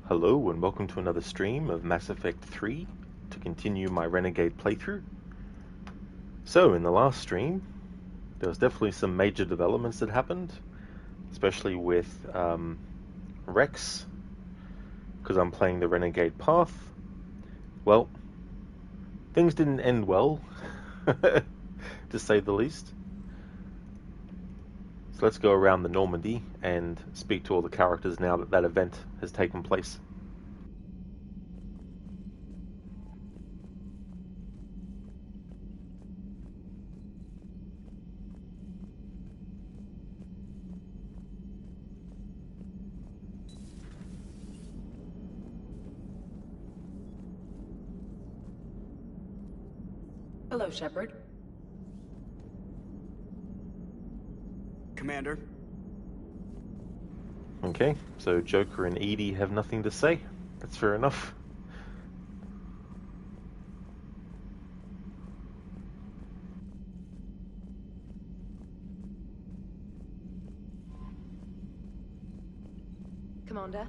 Hello and welcome to another stream of Mass Effect 3 to continue my Renegade playthrough. So in the last stream there was definitely some major developments that happened, especially with Rex, because I'm playing the Renegade path. Well, things didn't end well, to say the least. So let's go around the Normandy and speak to all the characters now that that event has taken place. Hello, Shepard. Commander. Okay, so Joker and Edie have nothing to say. That's fair enough. Commander?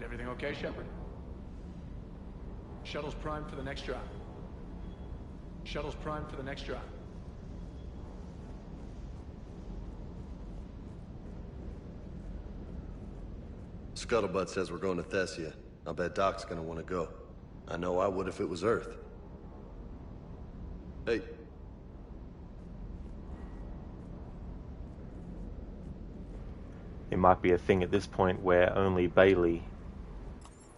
Everything okay, Shepard? Shuttle's primed for the next drop. Shuttle's primed for the next drop. Scuttlebutt says we're going to Thessia. I'll bet Doc's gonna want to go. I know I would if it was Earth. Hey. It might be a thing at this point where only Bailey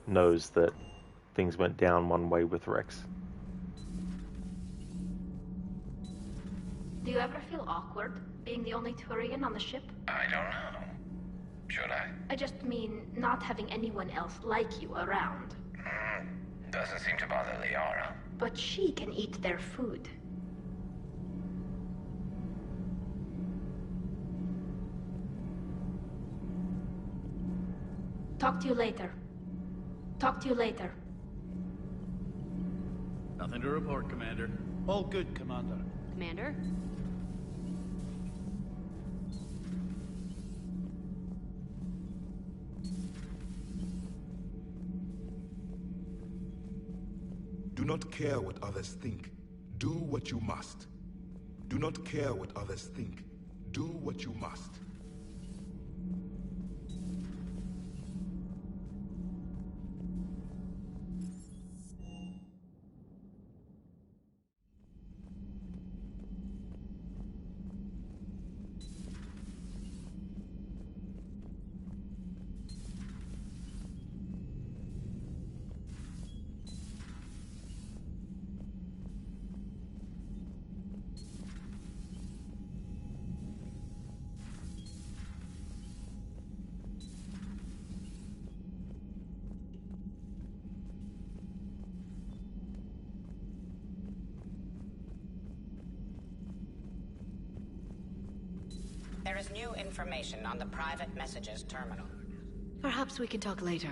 knows that things went down one way with Rex. Do you ever feel awkward being the only Turian on the ship? I don't know. Should I? I just mean not having anyone else like you around. Doesn't seem to bother Liara. But she can eat their food. Talk to you later. Talk to you later. Nothing to report, Commander. All good, Commander. Commander? Do not care what others think. Do what you must. Do not care what others think. Do what you must. There is new information on the private messages terminal. Perhaps we can talk later.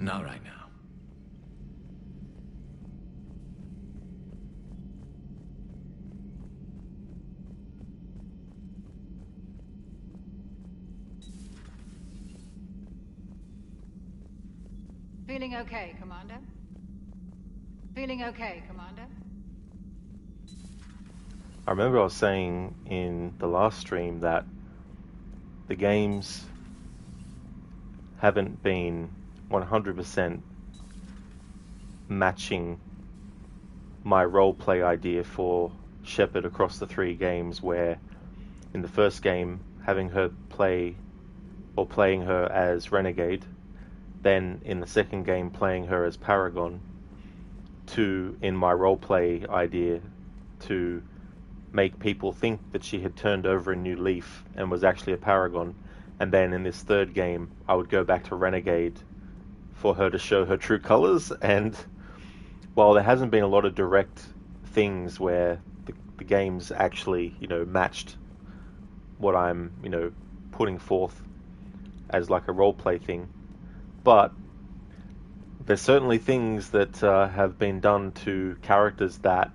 Not right now. Feeling okay, Commander? Feeling okay, Commander? I remember I was saying in the last stream that the games haven't been 100% matching my roleplay idea for Shepard across the 3 games, where in the first game having her playing her as Renegade, then in the second game playing her as Paragon, to in my roleplay idea to make people think that she had turned over a new leaf and was actually a Paragon, and then in this third game I would go back to Renegade for her to show her true colors. And while there hasn't been a lot of direct things where the games actually, matched what I'm, putting forth as like a roleplay thing, but there's certainly things that have been done to characters that,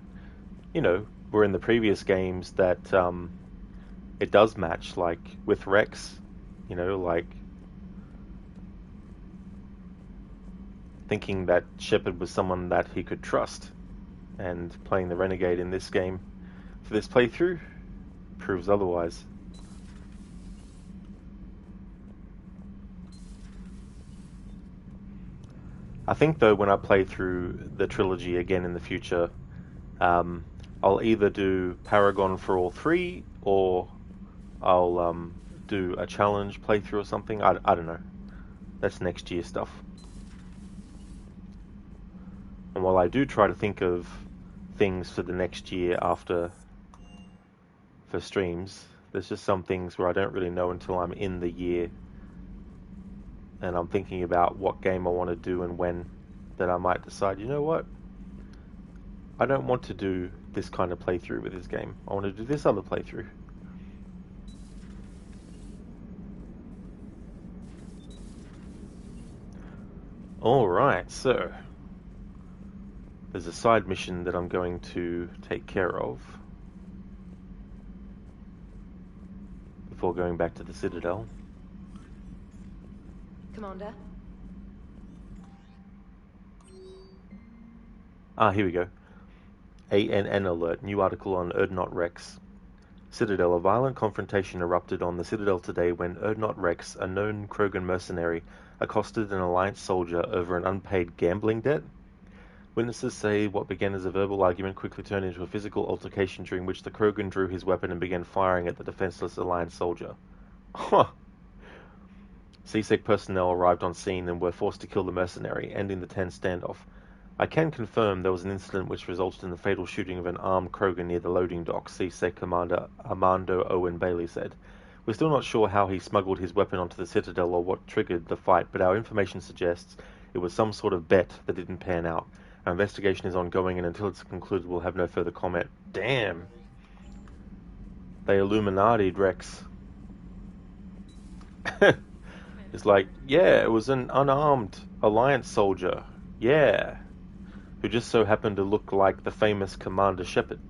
were in the previous games that it does match, like with Rex, like thinking that Shepard was someone that he could trust, and playing the Renegade in this game for this playthrough proves otherwise. I think though when I play through the trilogy again in the future, I'll either do Paragon for all 3, or I'll do a challenge playthrough or something. I don't know. That's next year stuff. And while I do try to think of things for the next year for streams, there's just some things where I don't really know until I'm in the year and I'm thinking about what game I want to do and when, that I might decide, you know what, I don't want to do this kind of playthrough with this game. I want to do this other playthrough. Alright, so there's a side mission that I'm going to take care of before going back to the Citadel. Commander? Here we go. ANN alert. New article on Urdnot Rex. Citadel. A violent confrontation erupted on the Citadel today when Urdnot Rex, a known Krogan mercenary, accosted an Alliance soldier over an unpaid gambling debt. Witnesses say what began as a verbal argument quickly turned into a physical altercation, during which the Krogan drew his weapon and began firing at the defenseless Alliance soldier. Huh. CSEC personnel arrived on scene and were forced to kill the mercenary, ending the tense standoff. I can confirm there was an incident which resulted in the fatal shooting of an armed Krogan near the loading dock, CSEC Commander Armando Owen Bailey said. We're still not sure how he smuggled his weapon onto the Citadel or what triggered the fight, but our information suggests it was some sort of bet that didn't pan out. Our investigation is ongoing, and until it's concluded, we'll have no further comment. Damn. They Illuminati'd Rex. It's like, yeah, it was an unarmed Alliance soldier. Yeah. Who just so happened to look like the famous Commander Shepard.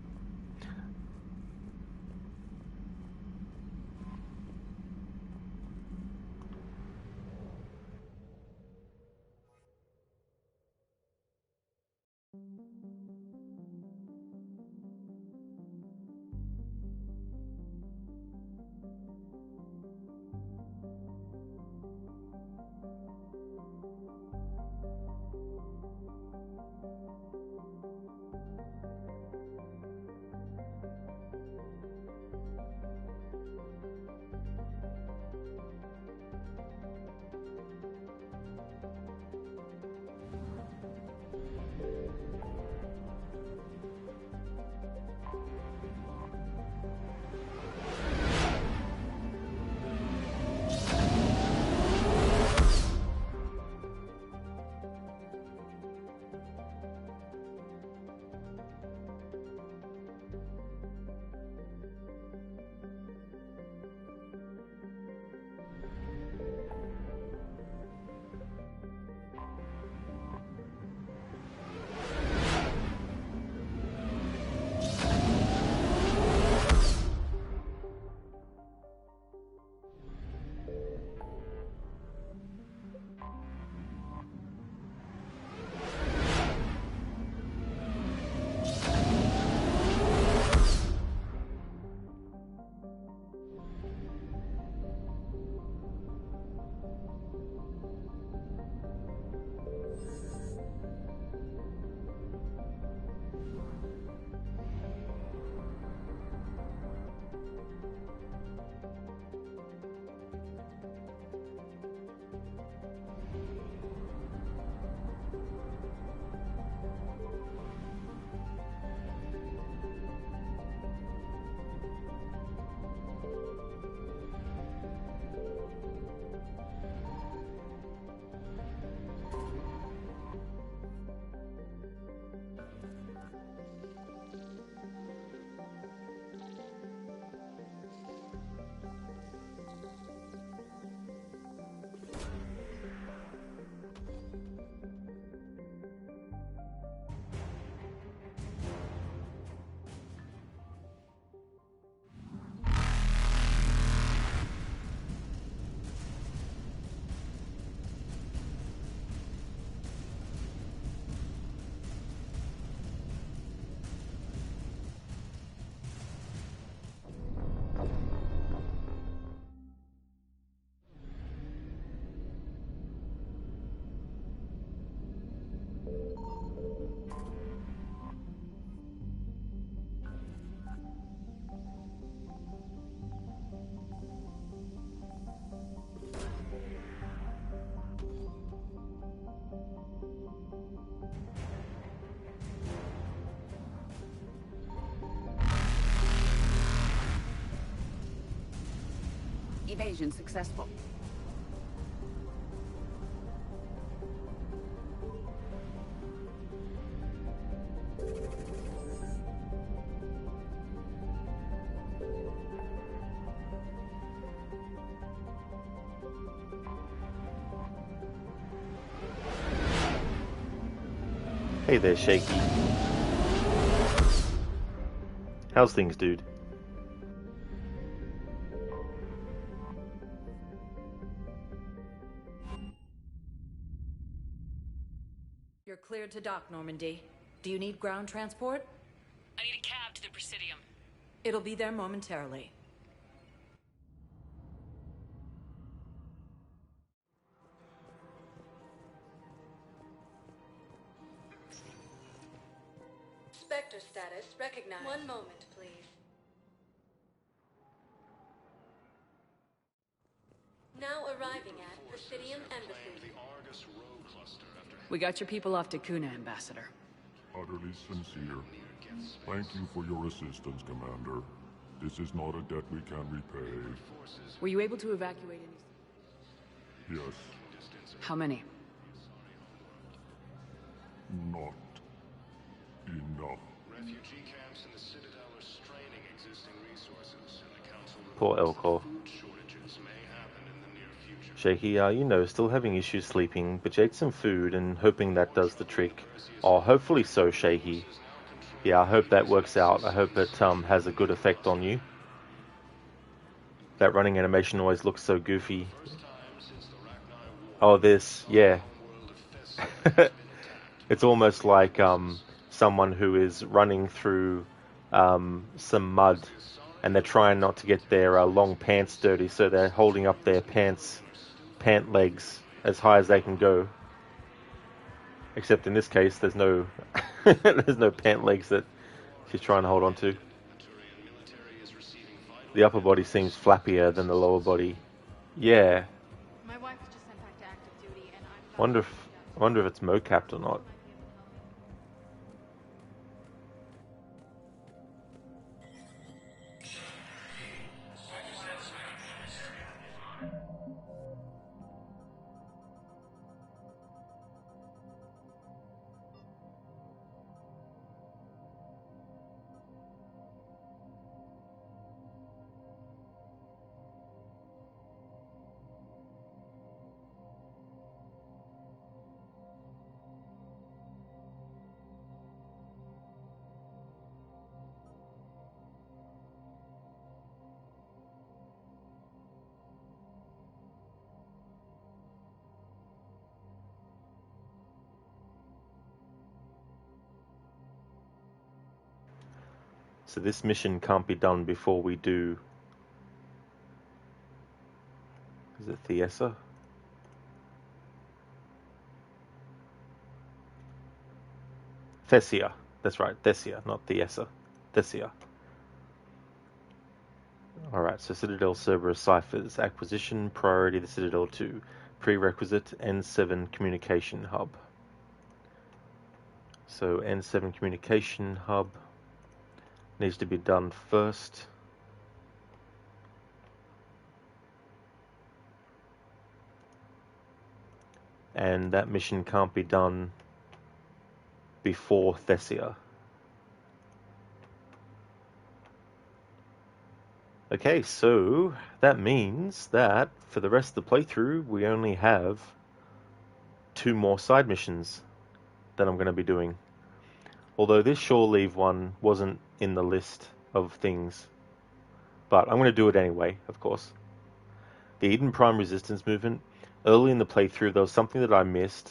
Evasion successful. Hey there, Shaky. How's things, dude? You're cleared to dock, Normandy. Do you need ground transport? I need a cab to the Presidium. It'll be there momentarily. Spectre status recognized. One moment, please. Now arriving at Presidium Embassy. We got your people off to Kuna, Ambassador. Utterly sincere. Thank you for your assistance, Commander. This is not a debt we can repay. Were you able to evacuate any? Yes. How many? Not enough. Refugee camps in the Citadel are straining existing resources, and the Council Poor Elcor. food shortages may happen in the near future. Shaky, you know, still having issues sleeping, but you ate some food and hoping that does the trick. Oh, hopefully so, Shaky. Yeah, I hope that works out. I hope it has a good effect on you. That running animation always looks so goofy. Oh, this, yeah. It's almost like someone who is running through some mud, and they're trying not to get their long pants dirty, so they're holding up their pant legs as high as they can go. Except in this case, there's no there's no pant legs that she's trying to hold on to. The upper body seems flappier than the lower body. Yeah. My wife was just sent back to active duty, and I'm Wonder if it's mocapped or not. So this mission can't be done before we do... Is it Thiessa? Thessia. That's right, Thessia, not Thiessa. Thessia. Alright, so Citadel Cerberus ciphers. Acquisition, priority the Citadel 2. Prerequisite, N7 communication hub. So N7 communication hub needs to be done first. And that mission can't be done before Thessia. Okay, so that means that for the rest of the playthrough, we only have 2 more side missions that I'm going to be doing. Although this shore leave one wasn't in the list of things. But I'm going to do it anyway, of course. The Eden Prime Resistance movement. Early in the playthrough, there was something that I missed,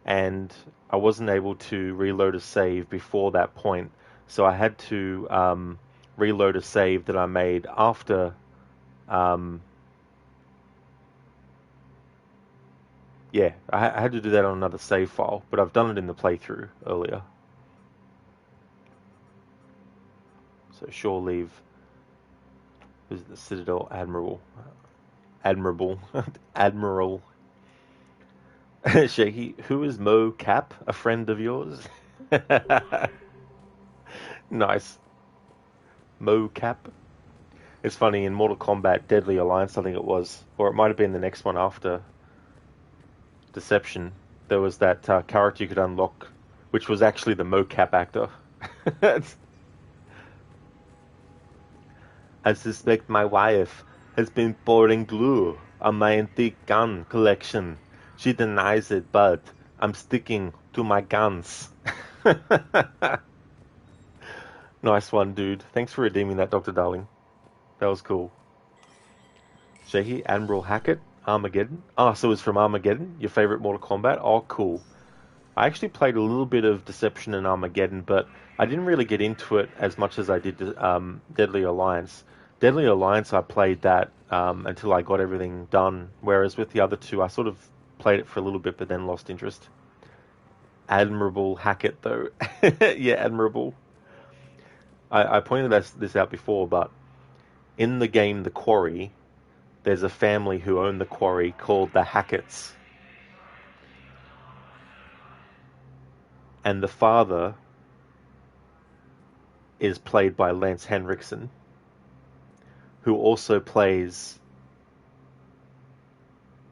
and I wasn't able to reload a save before that point. So I had to reload a save that I made after... yeah, I had to do that on another save file, but I've done it in the playthrough earlier. So shore leave. Who's the Citadel Admiral? Admiral. Shaky. Who is Mo Cap? A friend of yours? Nice. Mo Cap. It's funny, in Mortal Kombat Deadly Alliance, I think it was, or it might have been the next one after Deception, there was that character you could unlock, which was actually the mocap actor. I suspect my wife has been pouring glue on my antique gun collection. She denies it, but I'm sticking to my guns. Nice one, dude. Thanks for redeeming that, Dr. Darling. That was cool. Shehi, Admiral Hackett, Armageddon. Ah, so it's from Armageddon, your favorite Mortal Kombat? Oh, cool. I actually played a little bit of Deception and Armageddon, but I didn't really get into it as much as I did Deadly Alliance. Deadly Alliance, I played that until I got everything done, whereas with the other two, I sort of played it for a little bit, but then lost interest. Admirable Hackett, though. Yeah, admirable. I pointed this out before, but in the game The Quarry, there's a family who own the quarry called the Hacketts. And the father is played by Lance Henriksen, who also plays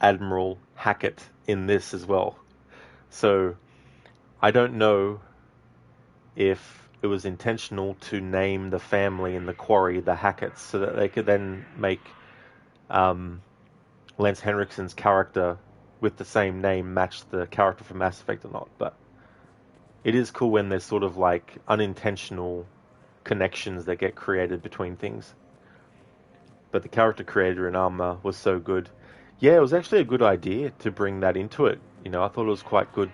Admiral Hackett in this as well. So I don't know if it was intentional to name the family in the quarry the Hacketts so that they could then make Lance Henriksen's character with the same name match the character from Mass Effect or not. But it is cool when there's sort of like unintentional connections that get created between things. But the character creator in Arma was so good. Yeah, it was actually a good idea to bring that into it. You know, I thought it was quite good.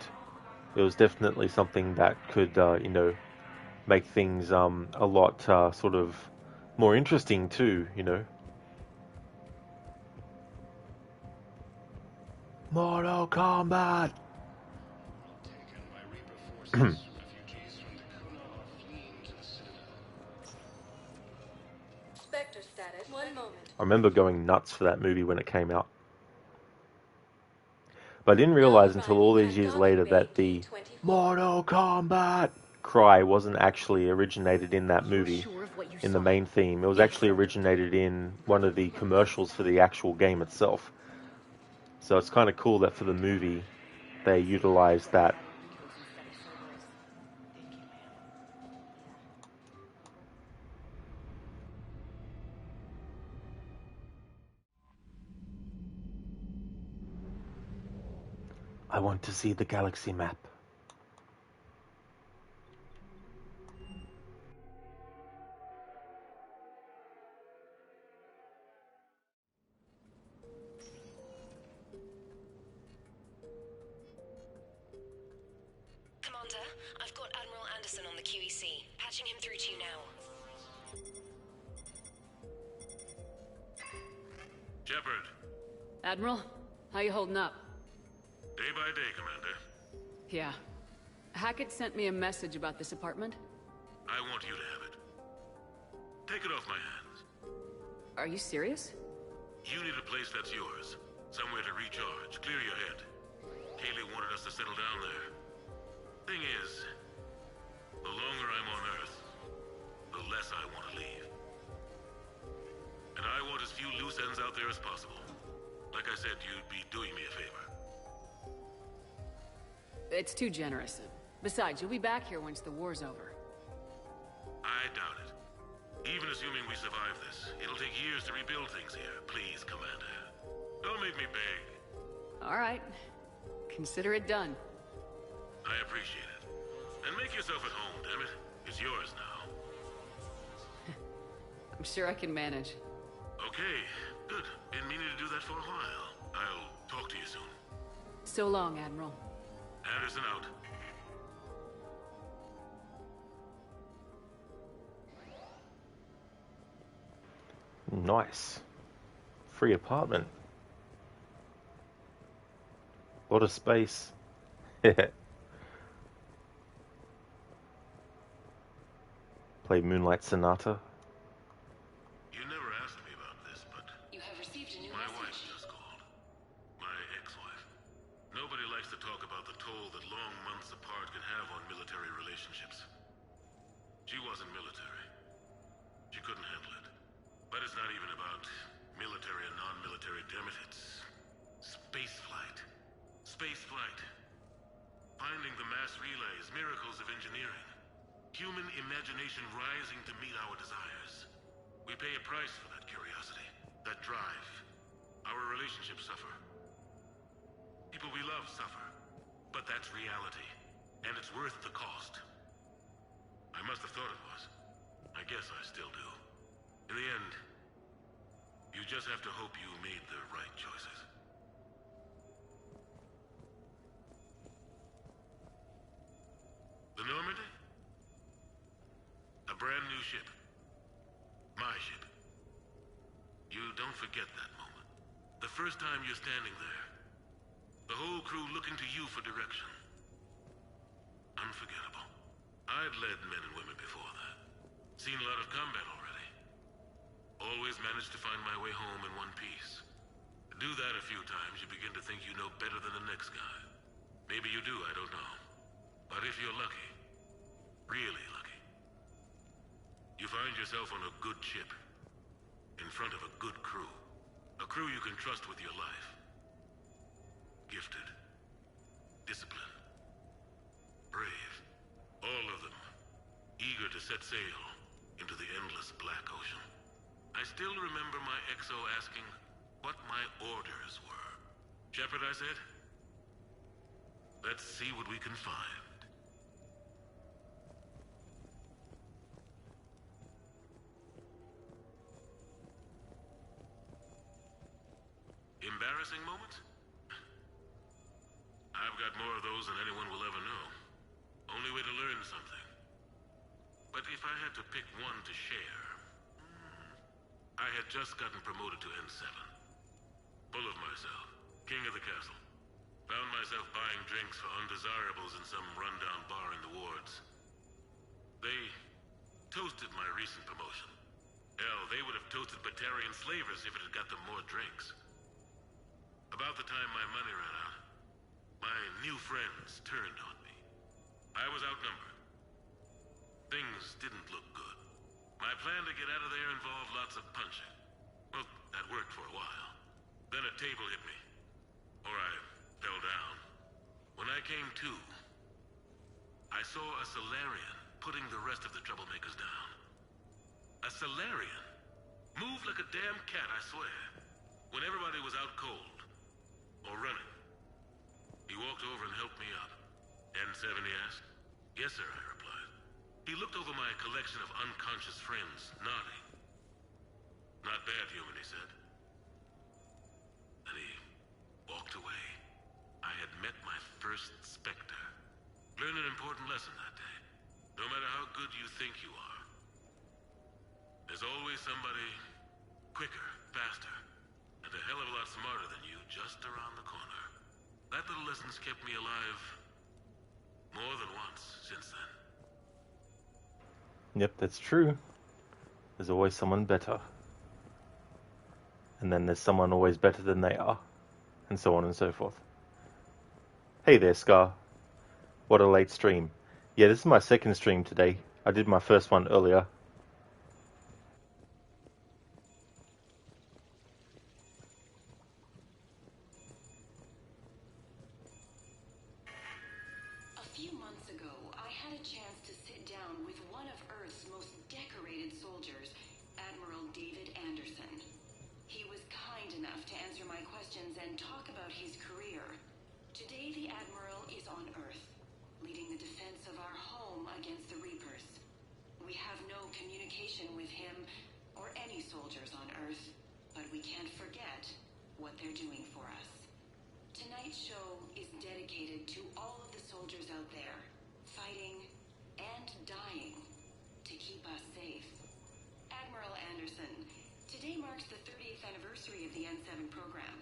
It was definitely something that could, you know, make things a lot sort of more interesting too, you know. Mortal Kombat! Spectre status. 1 moment. I remember going nuts for that movie when it came out. But I didn't realize until all these years later that the Mortal Kombat cry wasn't actually originated in that movie, in the main theme. It was actually originated in one of the commercials for the actual game itself. So it's kind of cool that for the movie, they utilized that. I want to see the galaxy map. Commander, I've got Admiral Anderson on the QEC. Patching him through to you now. Shepard. Admiral, how you holding up? Day by day, Commander. Yeah. Hackett sent me a message about this apartment. I want you to have it. Take it off my hands. Are you serious? You need a place that's yours. Somewhere to recharge, clear your head. Kaylee wanted us to settle down there. Thing is, the longer I'm on Earth, the less I want to leave. And I want as few loose ends out there as possible. Like I said, you'd be doing me a favor. It's too generous. Besides, you'll be back here once the war's over. I doubt it. Even assuming we survive this, it'll take years to rebuild things here. Please, Commander. Don't make me beg. All right. Consider it done. I appreciate it. And make yourself at home, damn it. It's yours now. I'm sure I can manage. Okay, good. Been meaning to do that for a while. I'll talk to you soon. So long, Admiral. Anderson out. Nice. Free apartment. Lot of space. Play Moonlight Sonata. You never asked me about this, but You have received a new my message. wife just called. My ex-wife. Nobody likes to talk about the toll that long months apart can have on military relationships. She wasn't military. She couldn't handle it. But it's not Space flight. Finding the mass relays, miracles of engineering. Human imagination rising to meet our desires. We pay a price for that curiosity, that drive. Our relationships suffer. People we love suffer. But that's reality. And it's worth the cost. I must have thought it was. I guess I still do. In the end, you just have to hope you made the right choices. The Normandy? A brand new ship. My ship. You don't forget that moment. The first time you're standing there. The whole crew looking to you for direction. Unforgettable. I'd led men and women before that. Seen a lot of combat already. Always managed to find my way home in one piece. Do that a few times, you begin to think you know better than the next guy. Maybe you do, I don't know. But if you're lucky, really lucky, you find yourself on a good ship, in front of a good crew. A crew you can trust with your life. Gifted. Disciplined. Brave. All of them. Eager to set sail into the endless black ocean. I still remember my XO asking what my orders were. Shepard, I said. Let's see what we can find. Embarrassing moments? I've got more of those than anyone will ever know. Only way to learn something. But if I had to pick one to share... I had just gotten promoted to N7. Full of myself. King of the castle. Found myself buying drinks for undesirables in some rundown bar in the wards. They toasted my recent promotion. Hell, they would have toasted Batarian slavers if it had got them more drinks. About the time my money ran out, my new friends turned on me. I was outnumbered. Things didn't look good. My plan to get out of there involved lots of punching. Well, that worked for a while. Then a table hit me. Or I fell down. When I came to, I saw a Solarian putting the rest of the troublemakers down. A Solarian? Moved like a damn cat, I swear. When everybody was out cold. Or running. He walked over and helped me up. N7, he asked. Yes, sir, I replied. He looked over my collection of unconscious friends, nodding. Not bad, human, he said. Then he walked away. I had met my first Spectre. Learned an important lesson that day. No matter how good you think you are, there's always somebody quicker, faster, and a hell of a lot smarter than you just around the corner. That little lesson's kept me alive more than once since then. Yep, that's true. There's always someone better. And then there's someone always better than they are. And so on and so forth. Hey there, Scar. What a late stream. Yeah, this is my second stream today. I did my first one earlier. A few months ago, I had a chance to sit down with one of Earth's most decorated soldiers, Admiral David Anderson. He was kind enough to answer my questions and talk about his career. Today, the Admiral is on Earth, leading the defense of our home against the Reapers. We have no communication with him or any soldiers on Earth, but we can't forget what they're doing for us. Tonight's show is dedicated to all of the soldiers out there, fighting and dying to keep us safe. Admiral Anderson, today marks the 30th anniversary of the N7 program.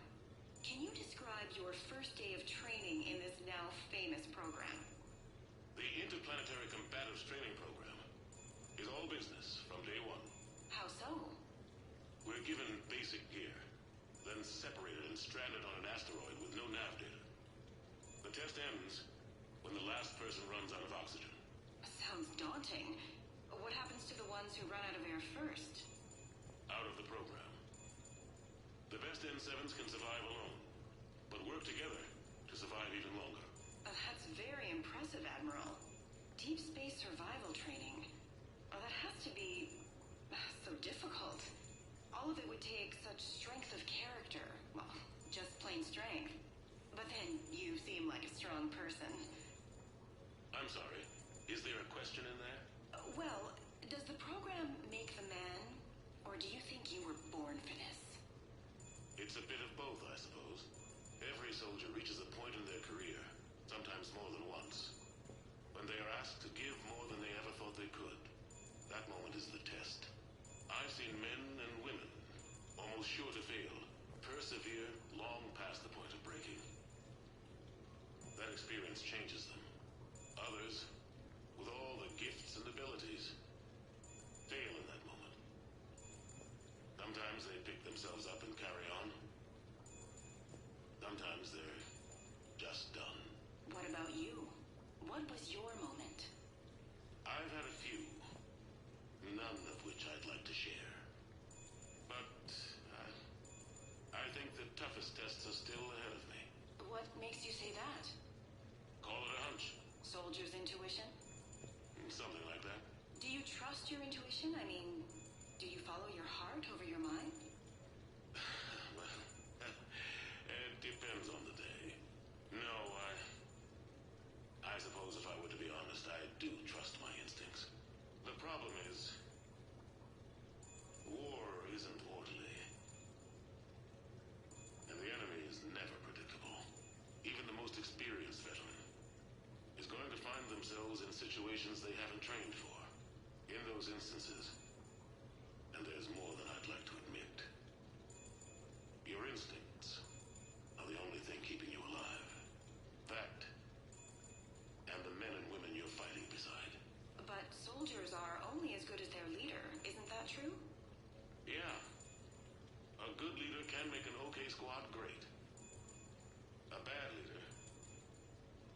Can you describe your first day of training in this now famous program? The Interplanetary Combatives Training Program is all business from day one. How so? We're given basic gear, then separated and stranded on an asteroid with no nav data. The test ends when the last person runs out of oxygen. Sounds daunting. What happens to the ones who run out of air first? Out of the program. The best N7s can survive alone, but work together to to survive even longer. That's very impressive, Admiral. Deep space survival training. That has to be so difficult. All of it would take such strength of character. Well, just plain strength. But then you seem like a strong person. I'm sorry. Is there a question in there? Well, does the program make the man, or do you think you were born for this? It's a bit of both, I suppose. Every soldier reaches a point in their career, sometimes more than once, when they are asked to give more than they ever thought they could. That moment is the test. I've seen men and women, almost sure to fail, persevere long past the point of breaking. That experience changes them. Others, with all the gifts and abilities, fail in that moment. Sometimes they pick themselves up and carry on. Sometimes they're just done. What about you? What was your moment? I've had a few, none of which I'd like to share. But I think the toughest tests are still ahead of me. What makes you say that? Call it a hunch. Soldier's intuition? Something like that. Do you trust your intuition? I mean, do you follow your heart over your mind? Well, it depends on the day. No, I suppose if I were to be honest, I do trust my instincts. The problem is, war isn't orderly. And the enemy is never predictable. Even the most experienced veteran is going to find themselves in situations they haven't trained for. In those instances, and there's more than I'd like to admit, your instincts are the only thing keeping you alive. That, and the men and women you're fighting beside. But soldiers are only as good as their leader, isn't that true? Yeah. A good leader can make an okay squad great. A bad leader,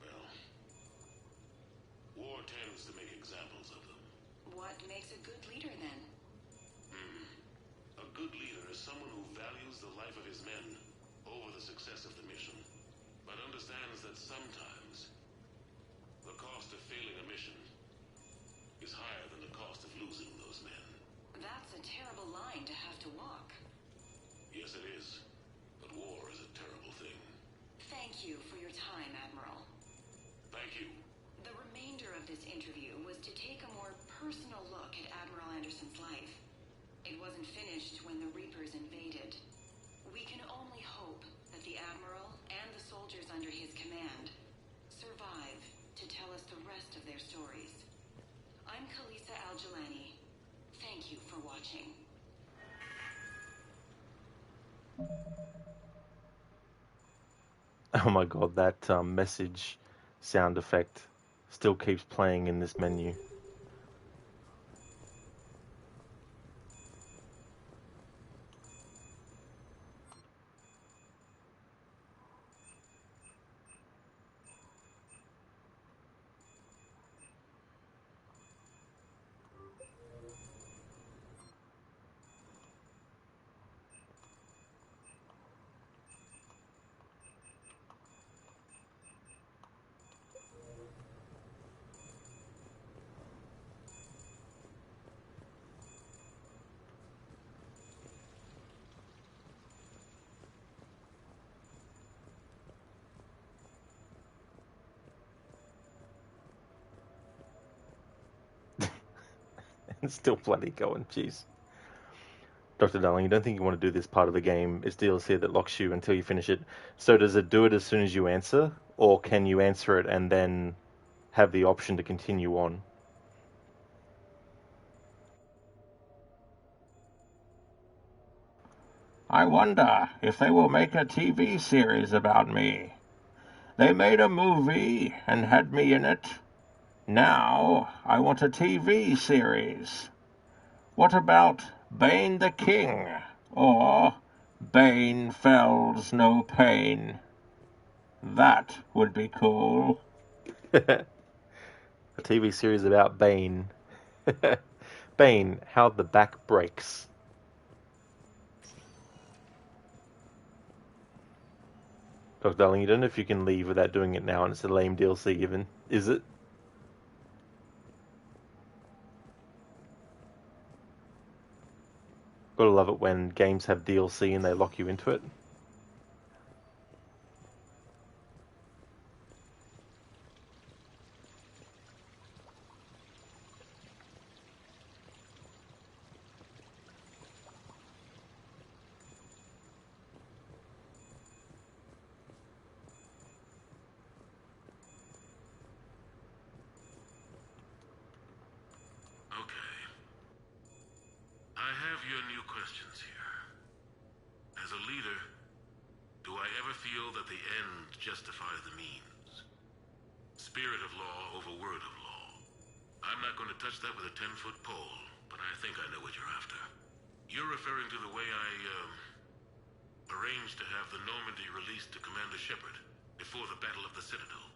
well, war tends to make examples of them. What makes a good leader, then? A good leader is someone who values the life of his men over the success of the mission, but understands that sometimes the cost of failing a mission is higher than the cost of losing those men. That's a terrible line to have to walk. Yes, it is. But war is a terrible thing. Thank you for your time, Admiral. Thank you. The remainder of this interview was to take a more personal look at Admiral Anderson's life. It wasn't finished when the Reapers invaded. We can only hope that the Admiral and the soldiers under his command survive to tell us the rest of their stories. I'm Kalisa Al-Jalani. Thank you for watching. Oh my god, that message sound effect still keeps playing in this menu. It's still bloody going, jeez. Dr. Darling, you don't think you want to do this part of the game? It's DLC that locks you until you finish it. So does it do it as soon as you answer? Or can you answer it and then have the option to continue on? I wonder if they will make a TV series about me. They made a movie and had me in it. Now I want a TV series. What about Bane the King? Or Bane Fells No Pain? That would be cool. A TV series about Bane. Bane, how the back breaks. Dr. Darling, you don't know if you can leave without doing it now, and it's a lame DLC given, is it? Gotta love it when games have DLC and they lock you into it. Okay. I have your new questions here. As a leader, do I ever feel that the end justifies the means? Spirit of law over word of law. I'm not going to touch that with a 10-foot pole, but I think I know what you're after. You're referring to the way I, arranged to have the Normandy released to Commander Shepard before the Battle of the Citadel.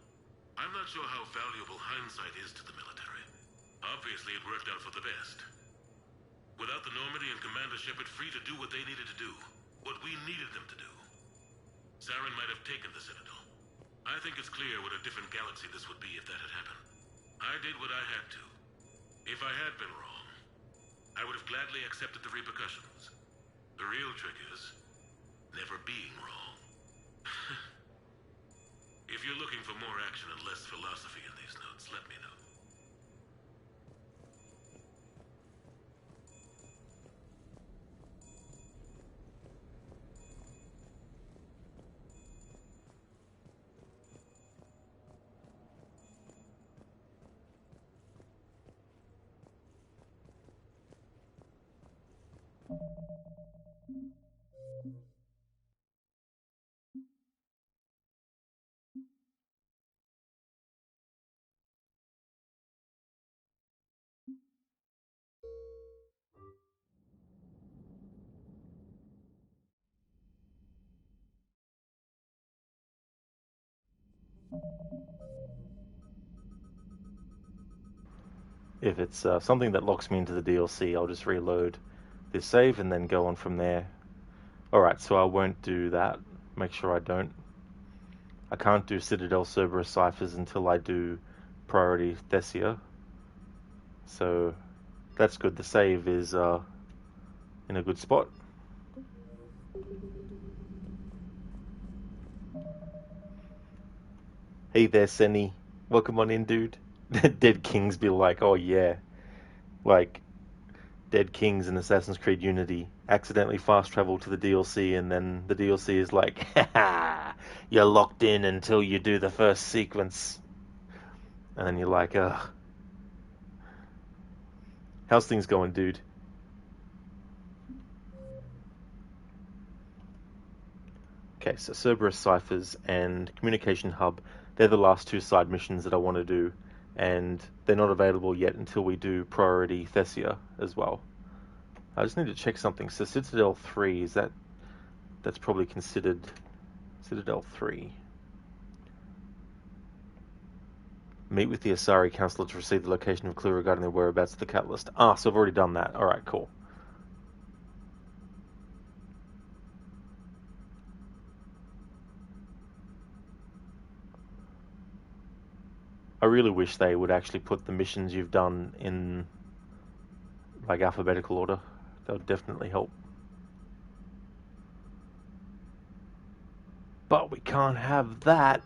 I'm not sure how valuable hindsight is to the military. Obviously, it worked out for the best. Without the Normandy and Commander Shepard free to do what they needed to do, what we needed them to do, Saren might have taken the Citadel. I think it's clear what a different galaxy this would be if that had happened. I did what I had to. If I had been wrong, I would have gladly accepted the repercussions. The real trick is never being wrong. If you're looking for more action and less philosophy in these notes, let me know. If it's something that locks me into the DLC, I'll just reload this save and then go on from there. Alright, so I won't do that. Make sure I don't. I can't do Citadel Cerberus ciphers until I do Priority Thessia. So that's good. The save is in a good spot. Hey there, Senny. Welcome on in, dude. Dead Kings be like, oh yeah. Like, Dead Kings in Assassin's Creed Unity accidentally fast travel to the DLC, and then the DLC is like, haha, you're locked in until you do the first sequence. And then you're like, ugh. How's things going, dude? Okay, so Cerberus Ciphers and Communication Hub, they're the last two side missions that I want to do, and they're not available yet until we do Priority Thessia as well. I just need to check something. So Citadel 3, that's probably considered Citadel 3. Meet with the Asari Councilor to receive the location of a clue regarding the whereabouts of the Catalyst. Ah, so I've already done that. Alright, cool. I really wish they would actually put the missions you've done in, like, alphabetical order. That would definitely help. But we can't have that.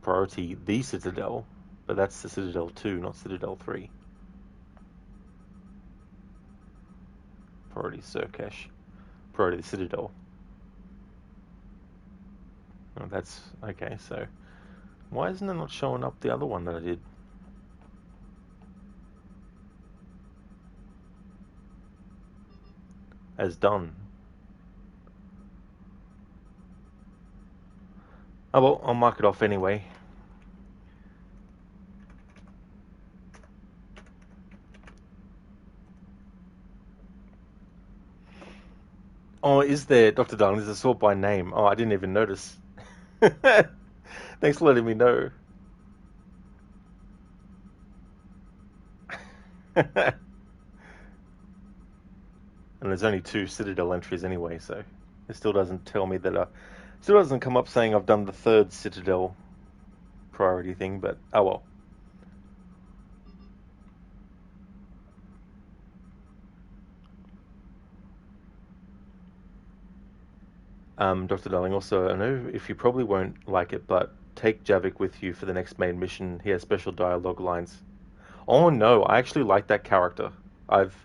Priority the Citadel, but that's the Citadel 2, not Citadel 3. Priority Surkesh. Priority the Citadel. Oh, that's okay, so why isn't it not showing up the other one that I did? As done. Oh well, I'll mark it off anyway. Oh, is there, Dr. Darling? There's a sort by name. Oh, I didn't even notice. Thanks for letting me know. And there's only 2 Citadel entries anyway, so it still doesn't tell me that still doesn't come up saying I've done the 3rd Citadel priority thing, but oh well. Dr. Darling, also, I know if you probably won't like it, but take Javik with you for the next main mission. He has special dialogue lines. Oh no, I actually like that character. I've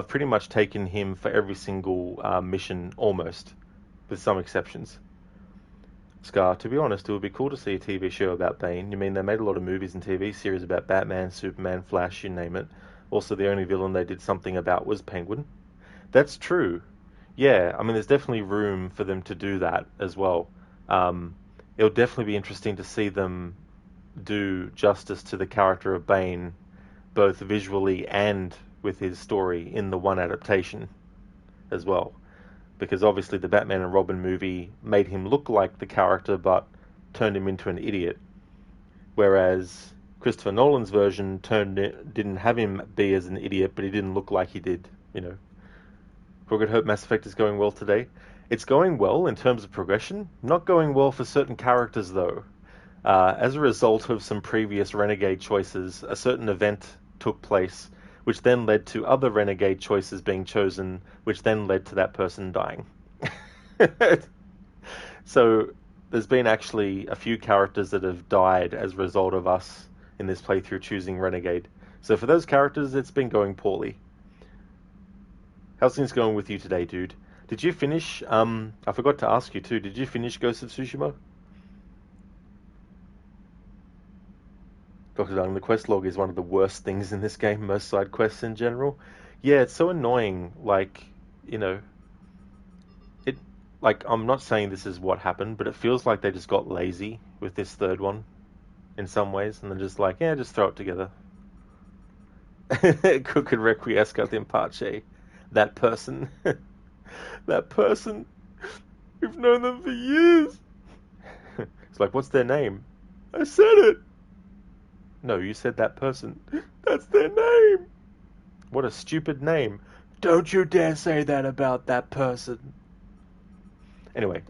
pretty much taken him for every single mission, almost, with some exceptions. Scar, to be honest, it would be cool to see a TV show about Bane. You mean they made a lot of movies and TV series about Batman, Superman, Flash, you name it. Also, the only villain they did something about was Penguin. That's true. Yeah, I mean, there's definitely room for them to do that as well. It'll definitely be interesting to see them do justice to the character of Bane, both visually and with his story in the one adaptation as well. Because obviously the Batman and Robin movie made him look like the character but turned him into an idiot. Whereas Christopher Nolan's version didn't have him be as an idiot, but he didn't look like he did, you know. Crooked, hope Mass Effect is going well today. It's going well in terms of progression, not going well for certain characters though. As a result of some previous Renegade choices, a certain event took place, which then led to other Renegade choices being chosen, which then led to that person dying. So there's been actually a few characters that have died as a result of us in this playthrough choosing Renegade. So for those characters, it's been going poorly. How's things going with you today, dude? Did you finish, I forgot to ask you too, did you finish Ghost of Tsushima? Dr. Dung, the quest log is one of the worst things in this game, most side quests in general. Yeah, it's so annoying, like, you know, I'm not saying this is what happened, but it feels like they just got lazy with this 3rd one in some ways, and they're just like, yeah, just throw it together. Cook and requiescat in pace. That person. That person. We've known them for years. It's like, what's their name? I said it. No, you said that person. That's their name. What a stupid name. Don't you dare say that about that person. Anyway.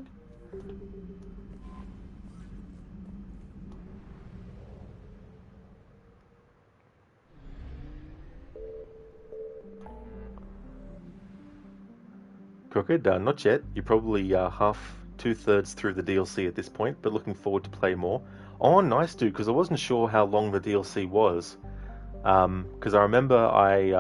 Crooked, not yet. You're probably half, 2/3 through the DLC at this point, but looking forward to play more. Oh, nice, dude, because I wasn't sure how long the DLC was. Because I remember I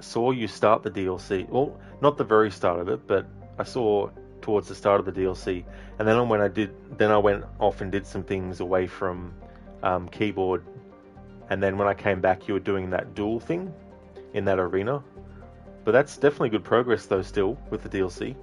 saw you start the DLC. Well, not the very start of it, but I saw towards the start of the DLC. And then I went off and did some things away from keyboard. And then when I came back, you were doing that duel thing in that arena. But that's definitely good progress, though, still, with the DLC.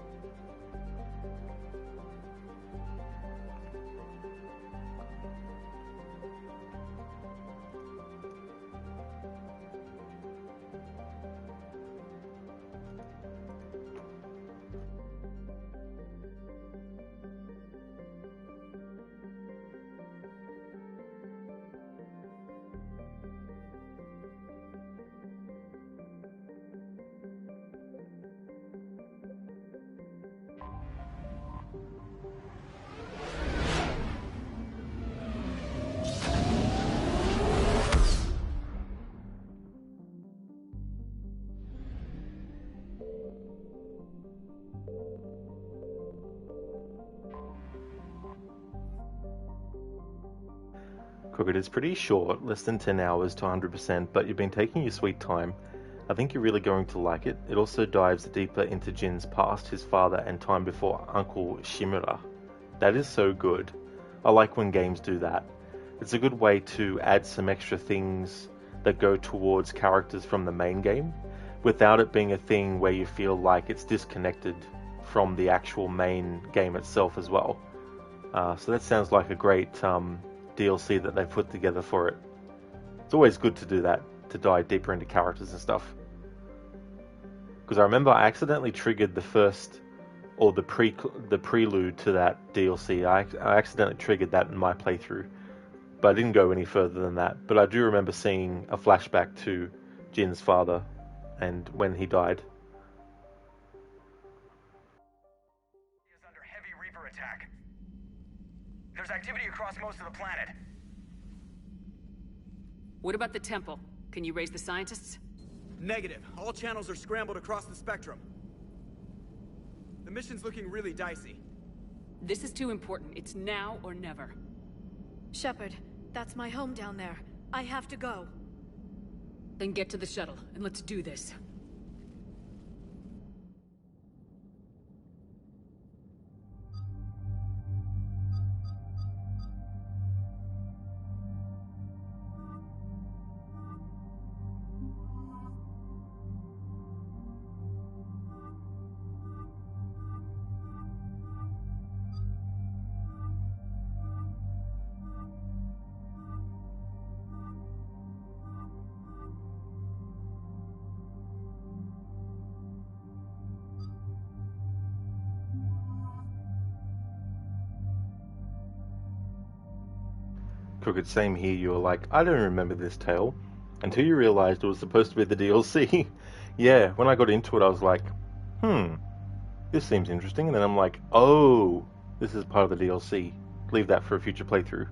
Crooked, it's pretty short, less than 10 hours to 100%, but you've been taking your sweet time. I think you're really going to like it. It also dives deeper into Jin's past, his father, and time before Uncle Shimura. That is so good. I like when games do that. It's a good way to add some extra things that go towards characters from the main game, without it being a thing where you feel like it's disconnected from the actual main game itself as well. So that sounds like a great DLC that they've put together for it. It's always good to do that, to dive deeper into characters and stuff. Because I remember I accidentally triggered the first, or the prelude to that DLC. I accidentally triggered that in my playthrough, but I didn't go any further than that. But I do remember seeing a flashback to Jin's father and when he died. Is under heavy Reaper attack. There's activity across most of the planet. What about the temple? Can you raise the scientists? Negative. All channels are scrambled across the spectrum. The mission's looking really dicey. This is too important. It's now or never. Shepard, that's my home down there. I have to go. Then get to the shuttle, and let's do this. Crooked, same here. You were like, I don't remember this tale, until you realized it was supposed to be the DLC. Yeah, when I got into it, I was like, this seems interesting. And then I'm like, oh, this is part of the DLC. Leave that for a future playthrough.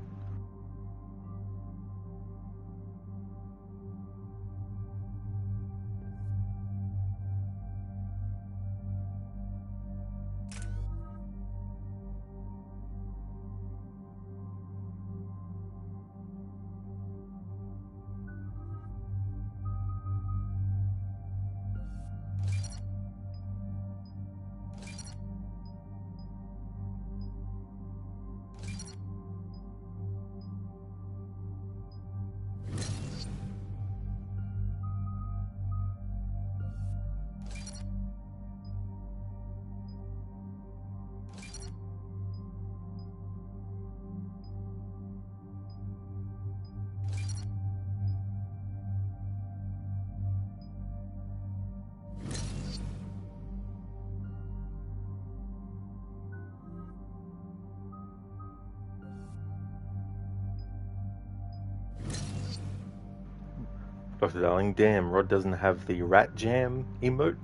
Dr. Darling, damn, Rod doesn't have the rat jam emote.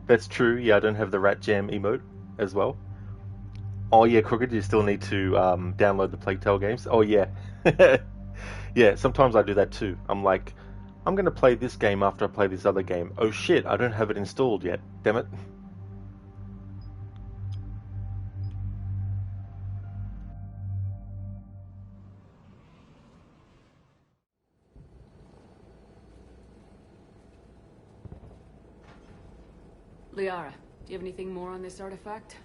That's true, yeah, I don't have the rat jam emote as well. Oh yeah, Crooked, you still need to download the Plague Tale games. Oh yeah. Yeah, sometimes I do that too. I'm like, I'm going to play this game after I play this other game. Oh shit, I don't have it installed yet. Damn it. Liara, do you have anything more on this artifact?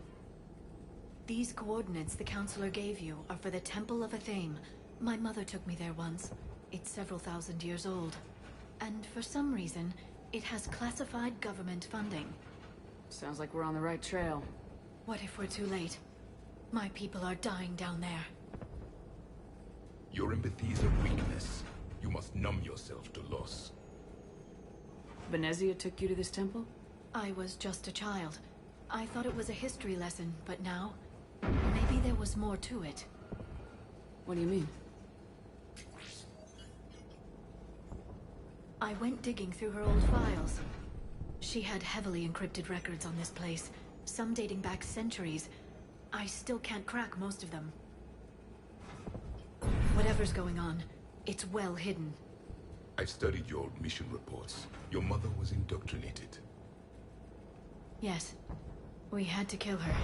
These coordinates the Counselor gave you are for the Temple of Athame. My mother took me there once. It's several thousand years old. And for some reason, it has classified government funding. Sounds like we're on the right trail. What if we're too late? My people are dying down there. Your empathy is a weakness. You must numb yourself to loss. Venezia took you to this temple? I was just a child. I thought it was a history lesson, but now, maybe there was more to it. What do you mean? I went digging through her old files. She had heavily encrypted records on this place, some dating back centuries. I still can't crack most of them. Whatever's going on, it's well hidden. I've studied your old mission reports. Your mother was indoctrinated. Yes, we had to kill her.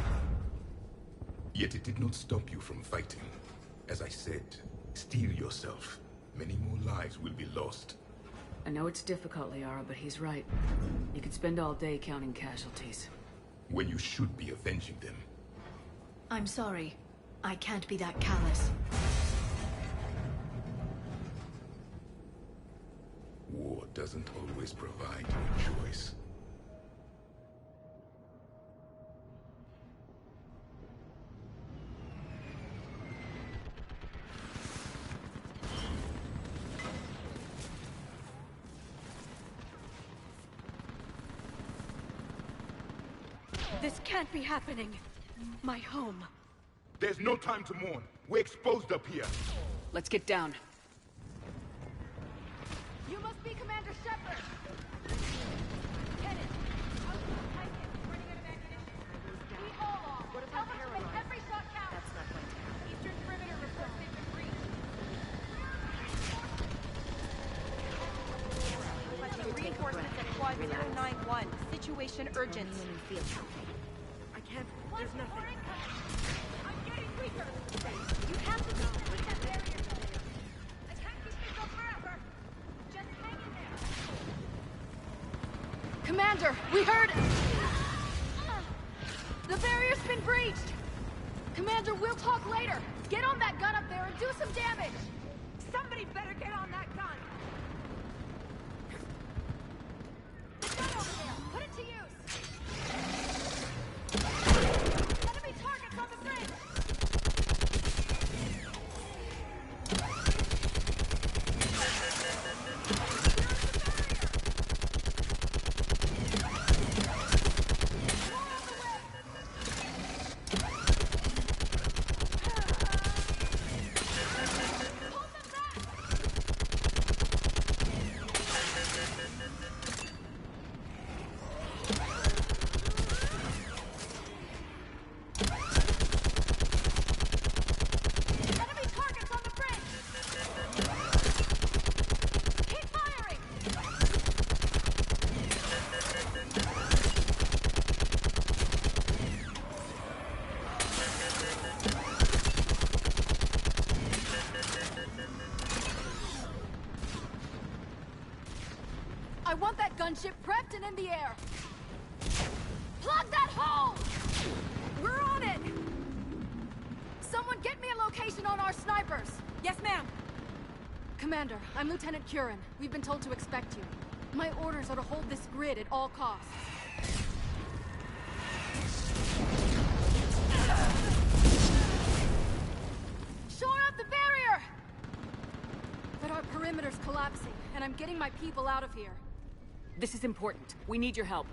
Yet it did not stop you from fighting. As I said, steel yourself. Many more lives will be lost. I know it's difficult, Liara, but he's right. You could spend all day counting casualties. When you should be avenging them. I'm sorry. I can't be that callous. War doesn't always provide you a choice. This can't be happening. My home. There's no time to mourn. We're exposed up here. Let's get down. You must be Commander is 091. Situation urgent. I can't. There's nothing. I'm getting weaker. You have to go. Put that barrier down. I can't keep this up forever. Just hang in there. Commander, we heard... The barrier's been breached! Commander, we'll talk later! Get on that gun up there and do some damage! Somebody better get on that gun! The gun over there! Put it to use! Enemy targets on the bridge! I want that gunship prepped and in the air! Plug that hole! We're on it! Someone get me a location on our snipers! Yes, ma'am. Commander, I'm Lieutenant Curran. We've been told to expect you. My orders are to hold this grid at all costs. Shore up the barrier! But our perimeter's collapsing, and I'm getting my people out of here. This is important. We need your help.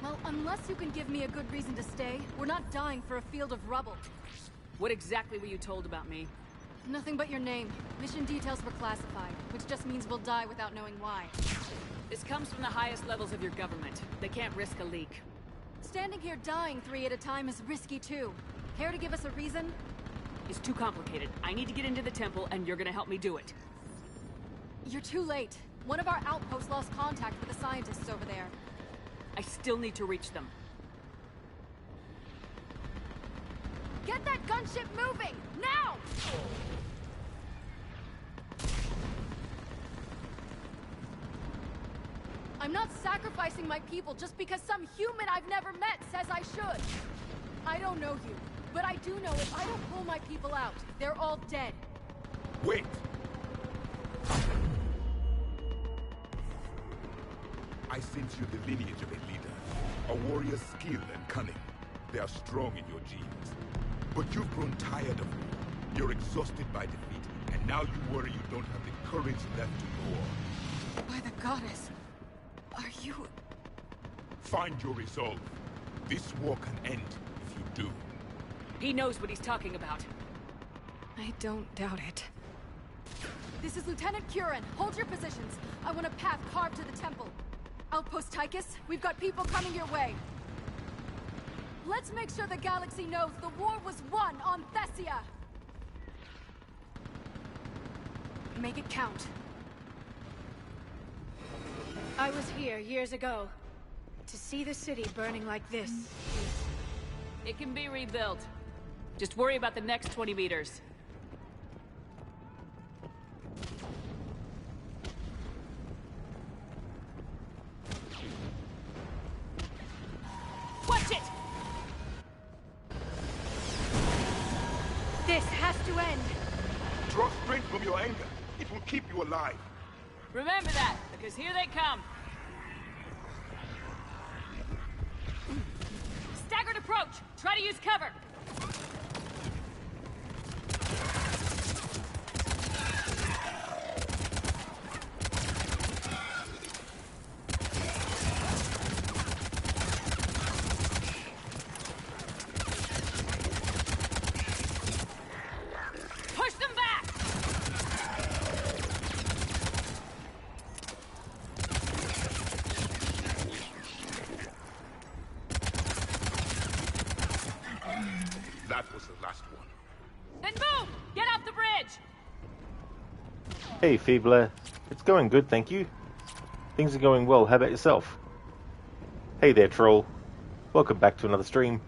Well, unless you can give me a good reason to stay, we're not dying for a field of rubble. What exactly were you told about me? Nothing but your name. Mission details were classified, which just means we'll die without knowing why. This comes from the highest levels of your government. They can't risk a leak. Standing here dying 3 at a time is risky too. Care to give us a reason? It's too complicated. I need to get into the temple, and you're gonna help me do it. You're too late. One of our outposts lost contact with the scientists over there. I still need to reach them. Get that gunship moving! Now! I'm not sacrificing my people just because some human I've never met says I should. I don't know you, but I do know if I don't pull my people out, they're all dead. Wait! I sense you the lineage of a leader. A warrior's skill and cunning. They are strong in your genes. But you've grown tired of war. You're exhausted by defeat, and now you worry you don't have the courage left to go on. By the goddess, are you... Find your resolve. This war can end if you do. He knows what he's talking about. I don't doubt it. This is Lieutenant Curran. Hold your positions. I want a path carved to the temple. Outpost Tychus, we've got people coming your way. Let's make sure the galaxy knows the war was won on Thessia. Make it count. I was here years ago. To see the city burning like this. It can be rebuilt. Just worry about the next 20 meters. Watch it! This has to end. Draw strength from your anger. It will keep you alive. Remember that, because here they come. Staggered approach! Try to use cover! Push them back! That was the last one. Then move! Get off the bridge! Hey, Feebler. It's going good, thank you. Things are going well. How about yourself? Hey there, troll. Welcome back to another stream.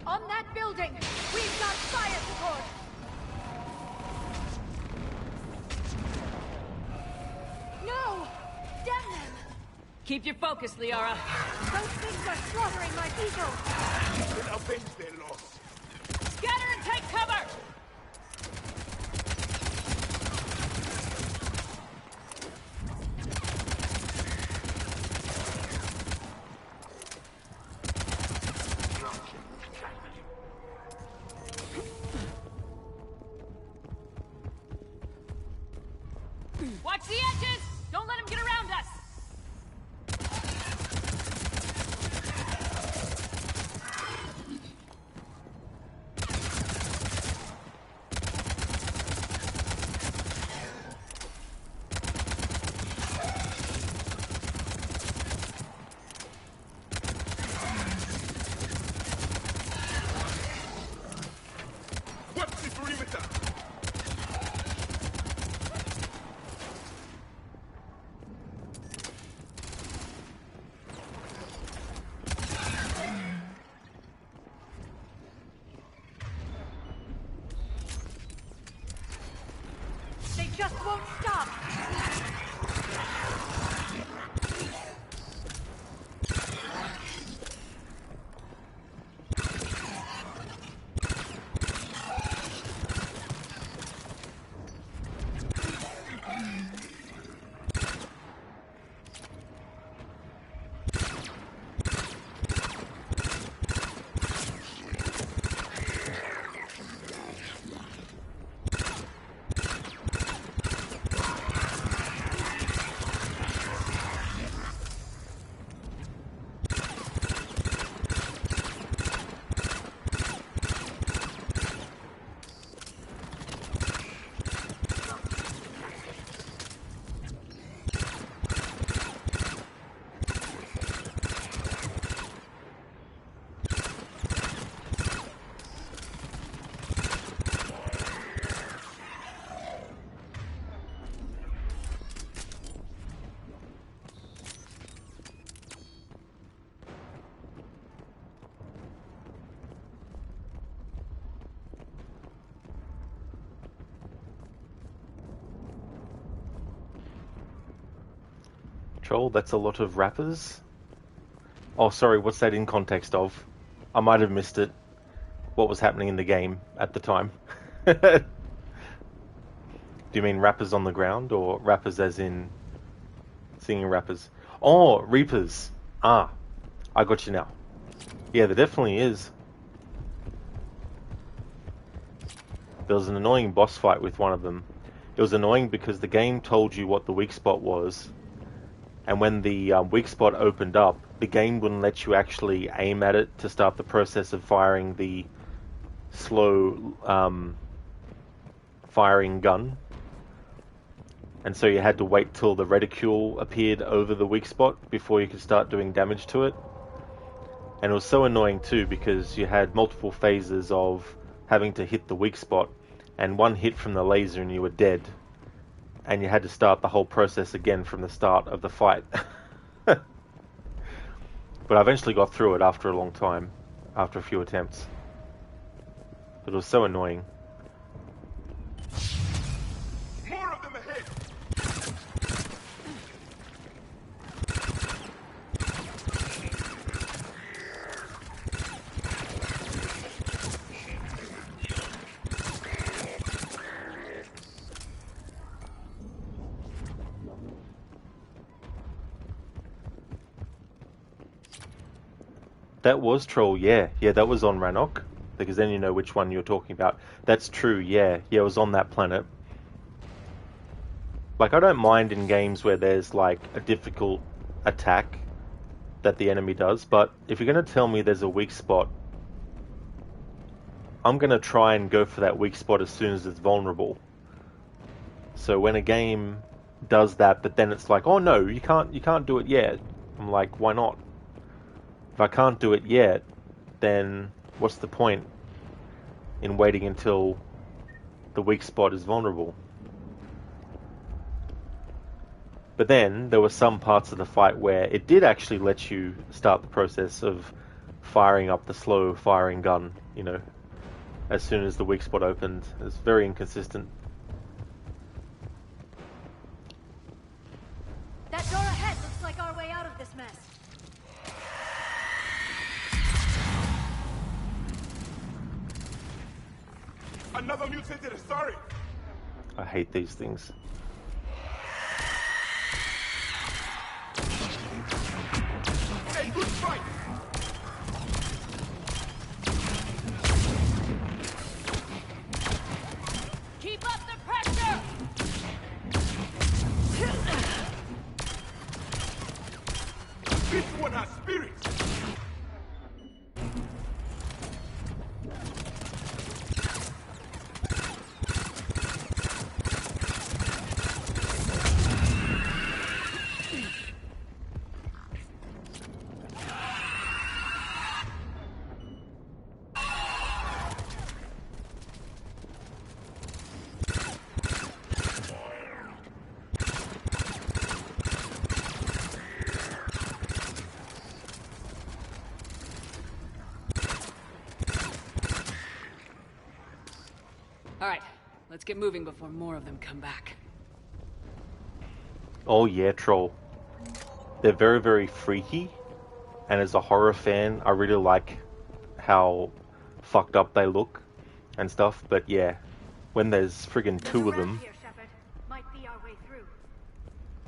On that building! We've got fire support! No! Damn them! Keep your focus, Liara. Those things are slaughtering my people! Then avenge their loss. Scatter and take cover! Watch the edges! Don't let him get around us! What's the perimeter? They just won't stop! Troll, that's a lot of rappers. Oh, sorry, what's that in context of? I might have missed it. What was happening in the game at the time? Do you mean rappers on the ground, or rappers as in singing rappers? Oh, Reapers. Ah, I got you now. Yeah, there definitely is. There was an annoying boss fight with one of them. It was annoying because the game told you what the weak spot was, and when the weak spot opened up, the game wouldn't let you actually aim at it to start the process of firing the slow firing gun. And so you had to wait till the reticule appeared over the weak spot before you could start doing damage to it. And it was so annoying too, because you had multiple phases of having to hit the weak spot, and one hit from the laser and you were dead. And you had to start the whole process again from the start of the fight. But I eventually got through it after a long time, after a few attempts. But it was so annoying. More of them ahead. That was Troll, yeah. Yeah, that was on Rannoch, because then you know which one you're talking about. That's true, yeah. Yeah, it was on that planet. Like, I don't mind in games where there's, like, a difficult attack that the enemy does, but if you're going to tell me there's a weak spot, I'm going to try and go for that weak spot as soon as it's vulnerable. So when a game does that, but then it's like, oh no, you can't do it yet. I'm like, why not? If I can't do it yet, then what's the point in waiting until the weak spot is vulnerable? But then there were some parts of the fight where it did actually let you start the process of firing up the slow firing gun, you know, as soon as the weak spot opened. It's very inconsistent. That door ahead looks like our way out of this mess. Another mutated sorry. I hate these things. Hey, good fight. Keep up the pressure! This one has spirit. Alright, let's get moving before more of them come back. Oh yeah, Troll. They're very, very freaky, and as a horror fan, I really like how fucked up they look and stuff, but yeah, when there's friggin' two of them, Might be our way through.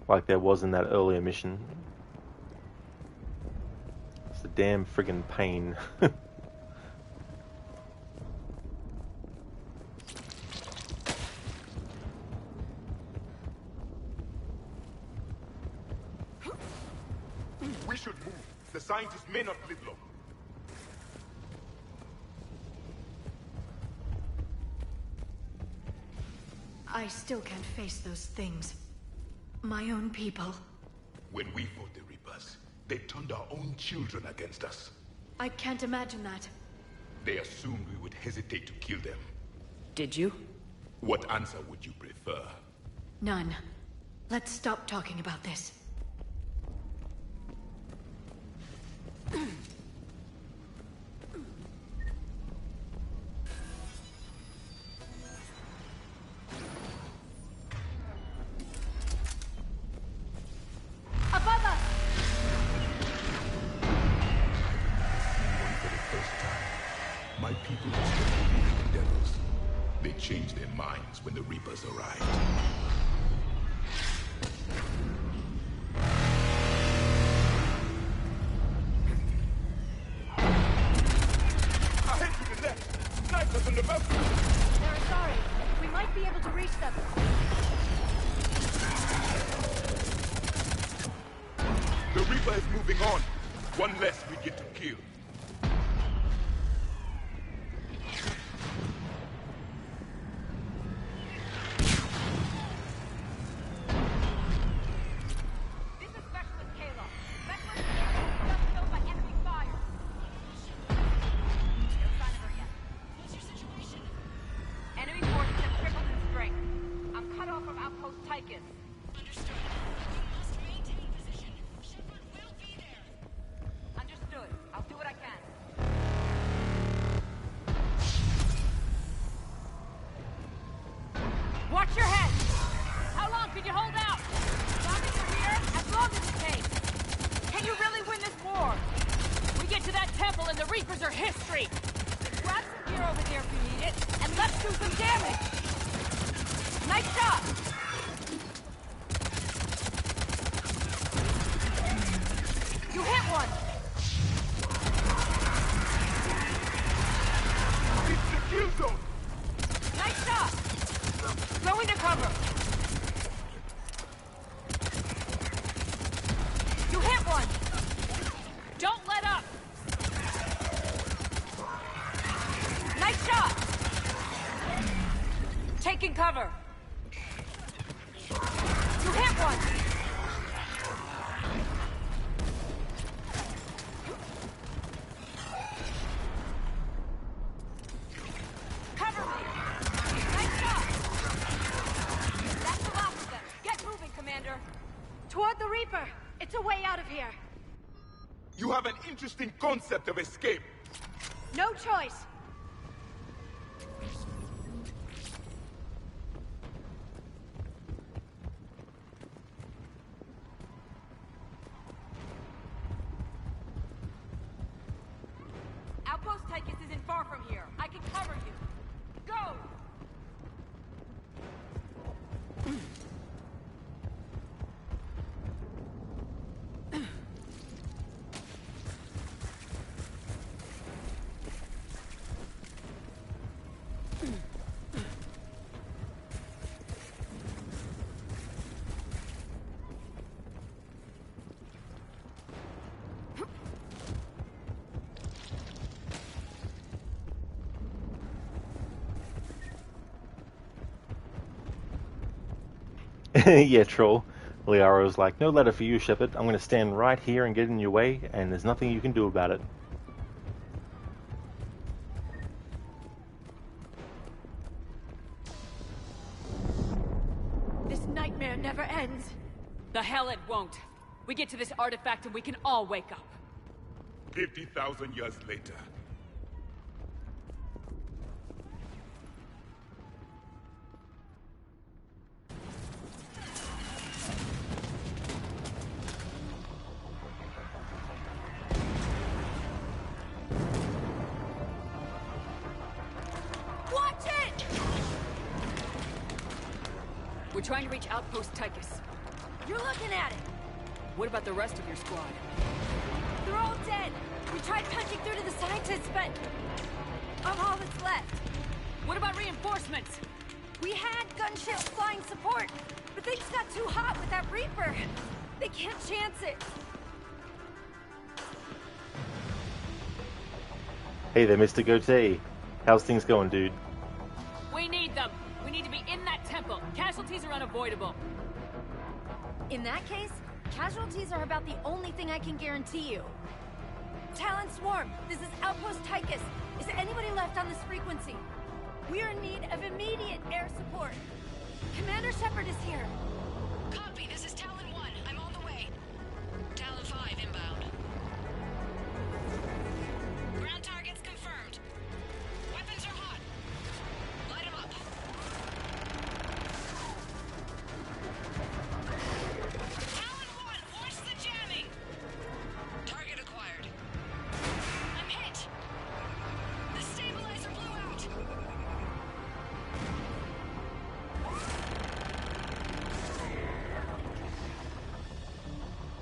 like there was in that earlier mission, it's a damn friggin' pain. We should move. The scientists may not live long. I still can't face those things. My own people. When we fought the Reapers, they turned our own children against us. I can't imagine that. They assumed we would hesitate to kill them. Did you? What answer would you prefer? None. Let's stop talking about this. Above us! For the first time, my people used to believe in devils. They changed their minds when the Reapers arrived. Ahead to the left! Snipers on the mountain! They're sorry. We might be able to reach them. The Reaper is moving on. One less we get to kill. This is Specialist Kayla. Specialist Kayla just killed by enemy fire. No sign of her yet. What's your situation? Enemy forces have tripled in strength. I'm cut off from outpost Tychus. Understood. You must maintain position. Shepard will be there. Understood. I'll do what I can. Watch your head! How long can you hold out? As long as you're here, as long as it takes. Can you really win this war? We get to that temple and the Reapers are history. Then grab some gear over there if you need it, and let's do some damage! Nice shot! You hit one! It's the kill zone! Nice shot! Go into cover! You hit one! Don't let up! Nice shot! Taking cover! one. Cover me. Nice shot. That's the last of them. Get moving, Commander. Toward the Reaper. It's a way out of here. You have an interesting concept of escape. No choice. Outpost Tychus isn't far from here. I can cover you. Go! Yeah, troll. Liara was like, no letter for you, Shepard. I'm going to stand right here and get in your way, and there's nothing you can do about it. This nightmare never ends. The hell it won't. We get to this artifact and we can all wake up. 50,000 years later. Watch it! We're trying to reach Outpost Tychus. You're looking at it! What about the rest of your squad? They're all dead! We tried punching through to the scientists, but I'm all that's left. What about reinforcements? We had gunships flying support, but things got too hot with that Reaper. They can't chance it. Hey there, Mr. Goatee. How's things going, dude? We need them. We need to be in that temple. Casualties are unavoidable. In that case, casualties are about the only thing I can guarantee you. Talon Swarm, this is Outpost Tychus. Is anybody left on this frequency? We are in need of immediate air support. Commander Shepard is here. Copy, this is Talon 1. I'm on the way. Talon 5 inbound. Ground targets confirmed. Weapons are hot. Light 'em up. Talon 1, watch the jamming. Target acquired. I'm hit. The stabilizer blew out.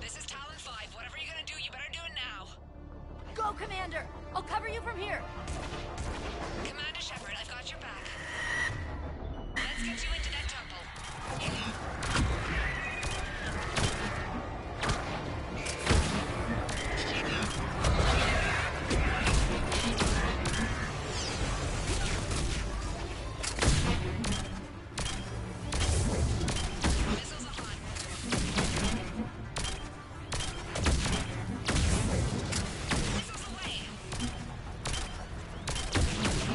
This is Talon 5. Whatever you're gonna do, you better do it now. Go, Commander! I'll cover you from here. Commander Shepard, I've got your back. Let's get you into that temple. Missiles are hot. Missiles away.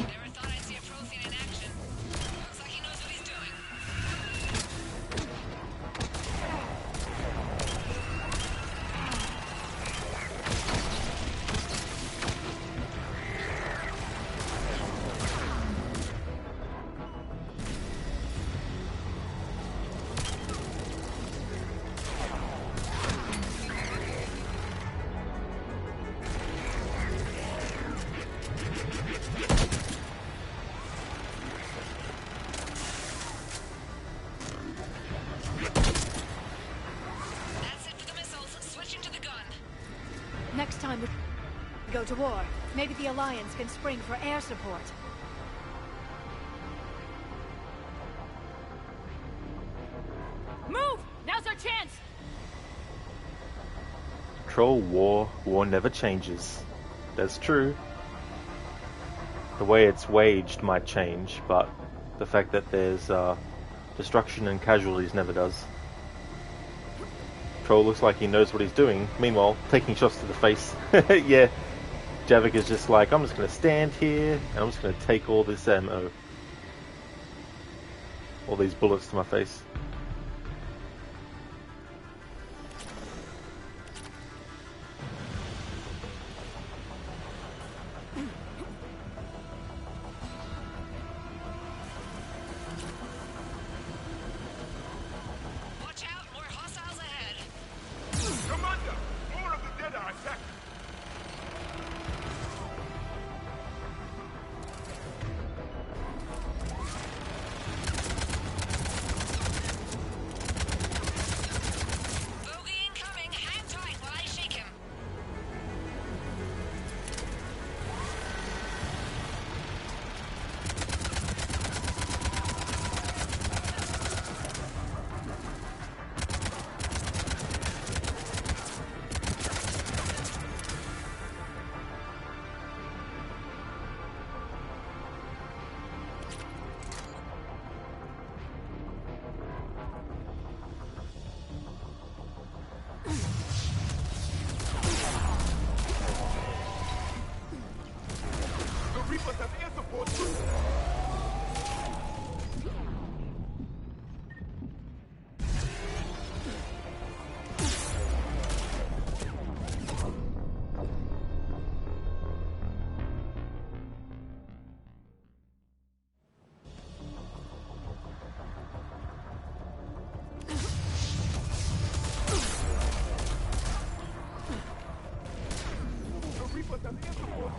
Never thought I'd see a Prothean in action. Looks like he knows what he's doing. That's it for the missiles. Switching to the gun. Next time we go to war, maybe the Alliance can spring for air support. Move! Now's our chance! Troll, war never changes. That's true. The way it's waged might change, but the fact that there's destruction and casualties never does. control looks like he knows what he's doing. Meanwhile, taking shots to the face. Yeah, Javik is just like, I'm just going to stand here and I'm just going to take all this ammo. All these bullets to my face. Watch out, more hostiles ahead. Commander, more of the dead are attacking. Bogey incoming. Hang tight while I shake him. The Reapers have air support. The Reapers have air support.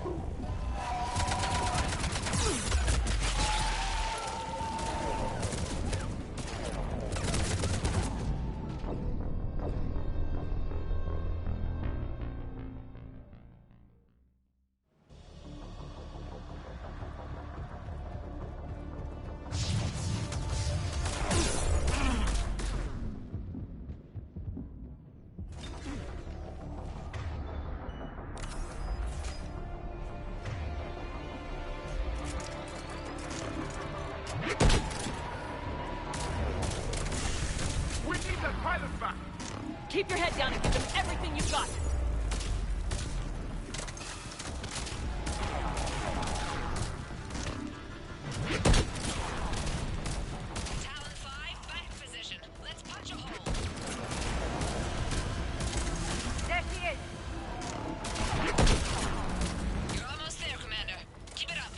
We need that pilot back. Keep your head down and give them everything you've got. Talon 5, back position. Let's punch a hole. There she is. You're almost there, Commander. Keep it up.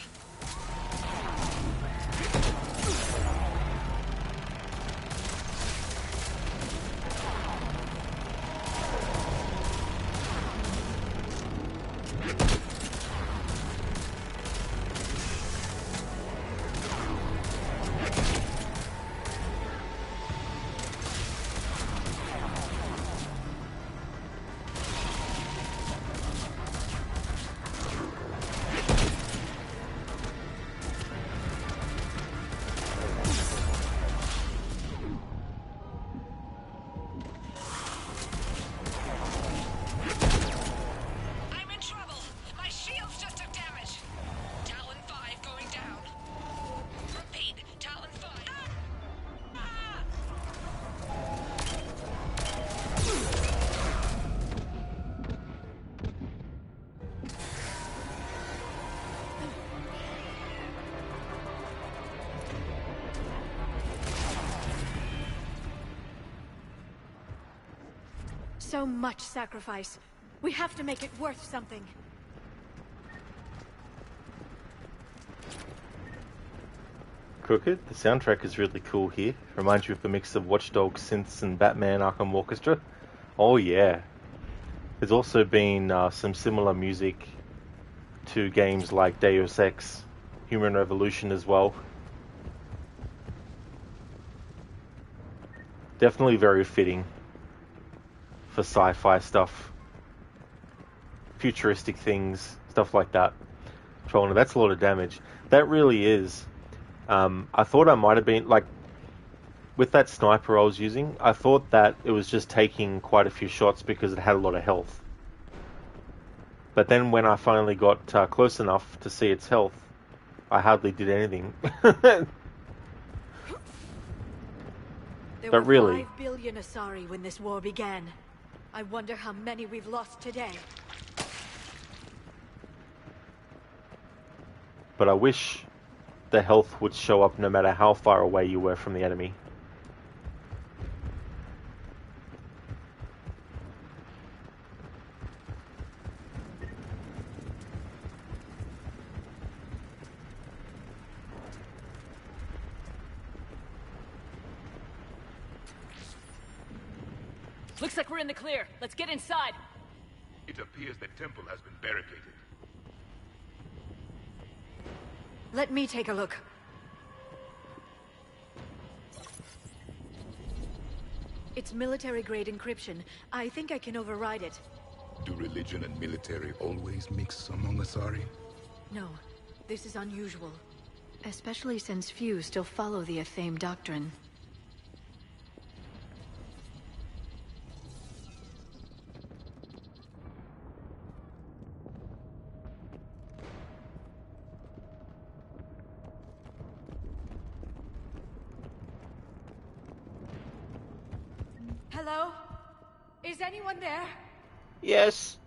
I'm in trouble. My shields just took damage. Talon 5 going down. Repeat, Talon 5. So much sacrifice. We have to make it worth something. Crooked, the soundtrack is really cool here. Reminds you of the mix of Watch Dogs synths and Batman Arkham Orchestra. Oh yeah. There's also been some similar music to games like Deus Ex, Human Revolution as well. Definitely very fitting for sci-fi stuff, futuristic things, stuff like that. Trolling, that's a lot of damage. That really is. I thought I might have been, like, with that sniper I was using, I thought that it was just taking quite a few shots because it had a lot of health. But then when I finally got close enough to see its health, I hardly did anything. There But were really, 5 billion Asari when this war began. I wonder how many we've lost today. But I wish the health would show up no matter how far away you were from the enemy. Looks like we're in the clear. Let's get inside. It appears the temple has been barricaded. Let me take a look. It's military-grade encryption. I think I can override it. Do religion and military always mix among Asari? No, this is unusual. Especially since few still follow the Athame doctrine. Hello? Is anyone there? Yes.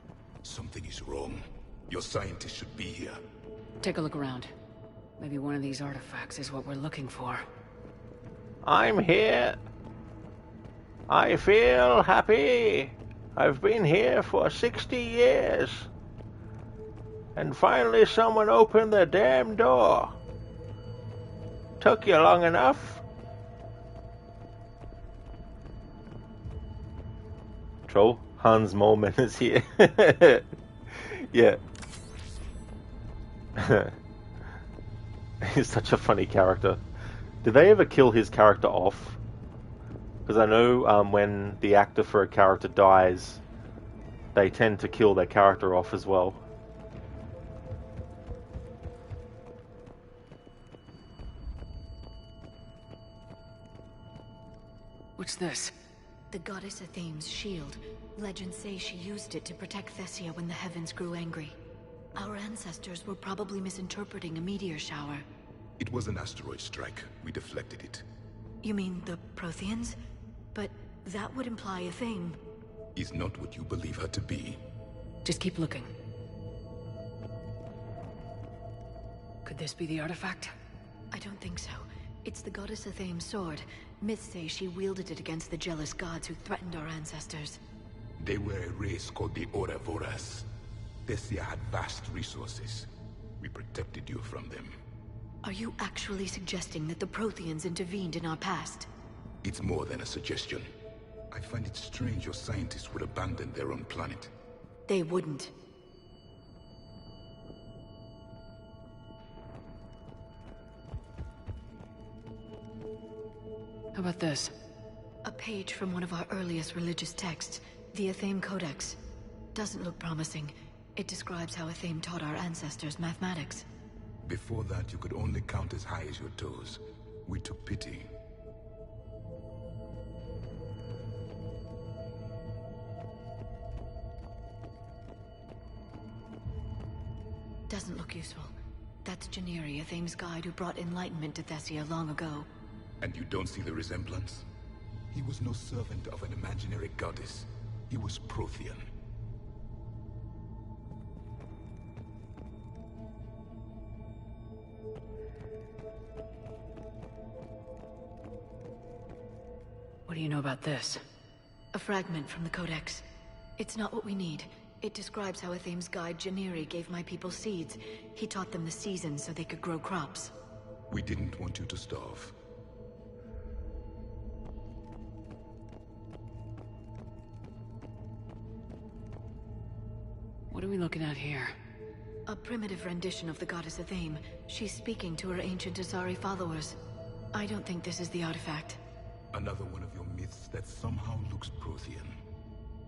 Something is wrong. Your scientists should be here. Take a look around. Maybe one of these artifacts is what we're looking for. I'm here. I feel happy. I've been here for 60 years. And finally someone opened the damn door. Took you long enough? Troll, Hans Moleman is here. Yeah. He's such a funny character. Did they ever kill his character off? Because I know when the actor for a character dies, they tend to kill their character off as well. What's this? The goddess Athame's shield. Legends say she used it to protect Thessia when the heavens grew angry. Our ancestors were probably misinterpreting a meteor shower. It was an asteroid strike. We deflected it. You mean the Protheans? But that would imply Athame. Is not what you believe her to be. Just keep looking. Could this be the artifact? I don't think so. It's the goddess Athame's sword. Myths say she wielded it against the jealous gods who threatened our ancestors. They were a race called the Ouroboros. Thessia had vast resources. We protected you from them. Are you actually suggesting that the Protheans intervened in our past? It's more than a suggestion. I find it strange your scientists would abandon their own planet. They wouldn't. How about this? A page from one of our earliest religious texts, the Athame Codex. Doesn't look promising. It describes how Athame taught our ancestors mathematics. Before that, you could only count as high as your toes. We took pity. Doesn't look useful. That's Janiri, Athame's guide who brought enlightenment to Thessia long ago. And you don't see the resemblance? He was no servant of an imaginary goddess. He was Prothean. What do you know about this? A fragment from the Codex. It's not what we need. It describes how Athame's guide Janiri gave my people seeds. He taught them the seasons so they could grow crops. We didn't want you to starve. What are we looking at here? A primitive rendition of the goddess Athame. She's speaking to her ancient Asari followers. I don't think this is the artifact. Another one of your myths that somehow looks Prothean.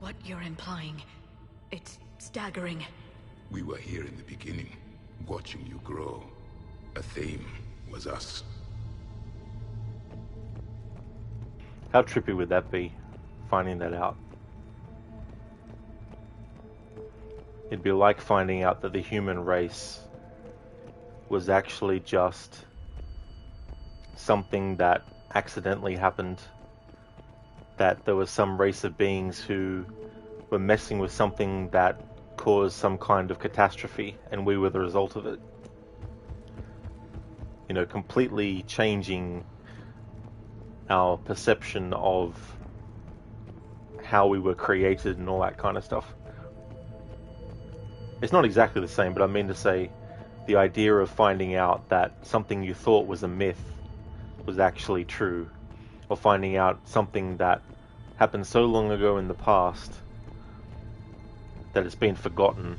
What you're implying, it's staggering. We were here in the beginning, watching you grow. Athame was us. How trippy would that be, finding that out? It'd be like finding out that the human race was actually just something that accidentally happened. That there was some race of beings who were messing with something that caused some kind of catastrophe, and we were the result of it. You know, completely changing our perception of how we were created and all that kind of stuff. It's not exactly the same, but I mean to say the idea of finding out that something you thought was a myth was actually true, or finding out something that happened so long ago in the past that it's been forgotten.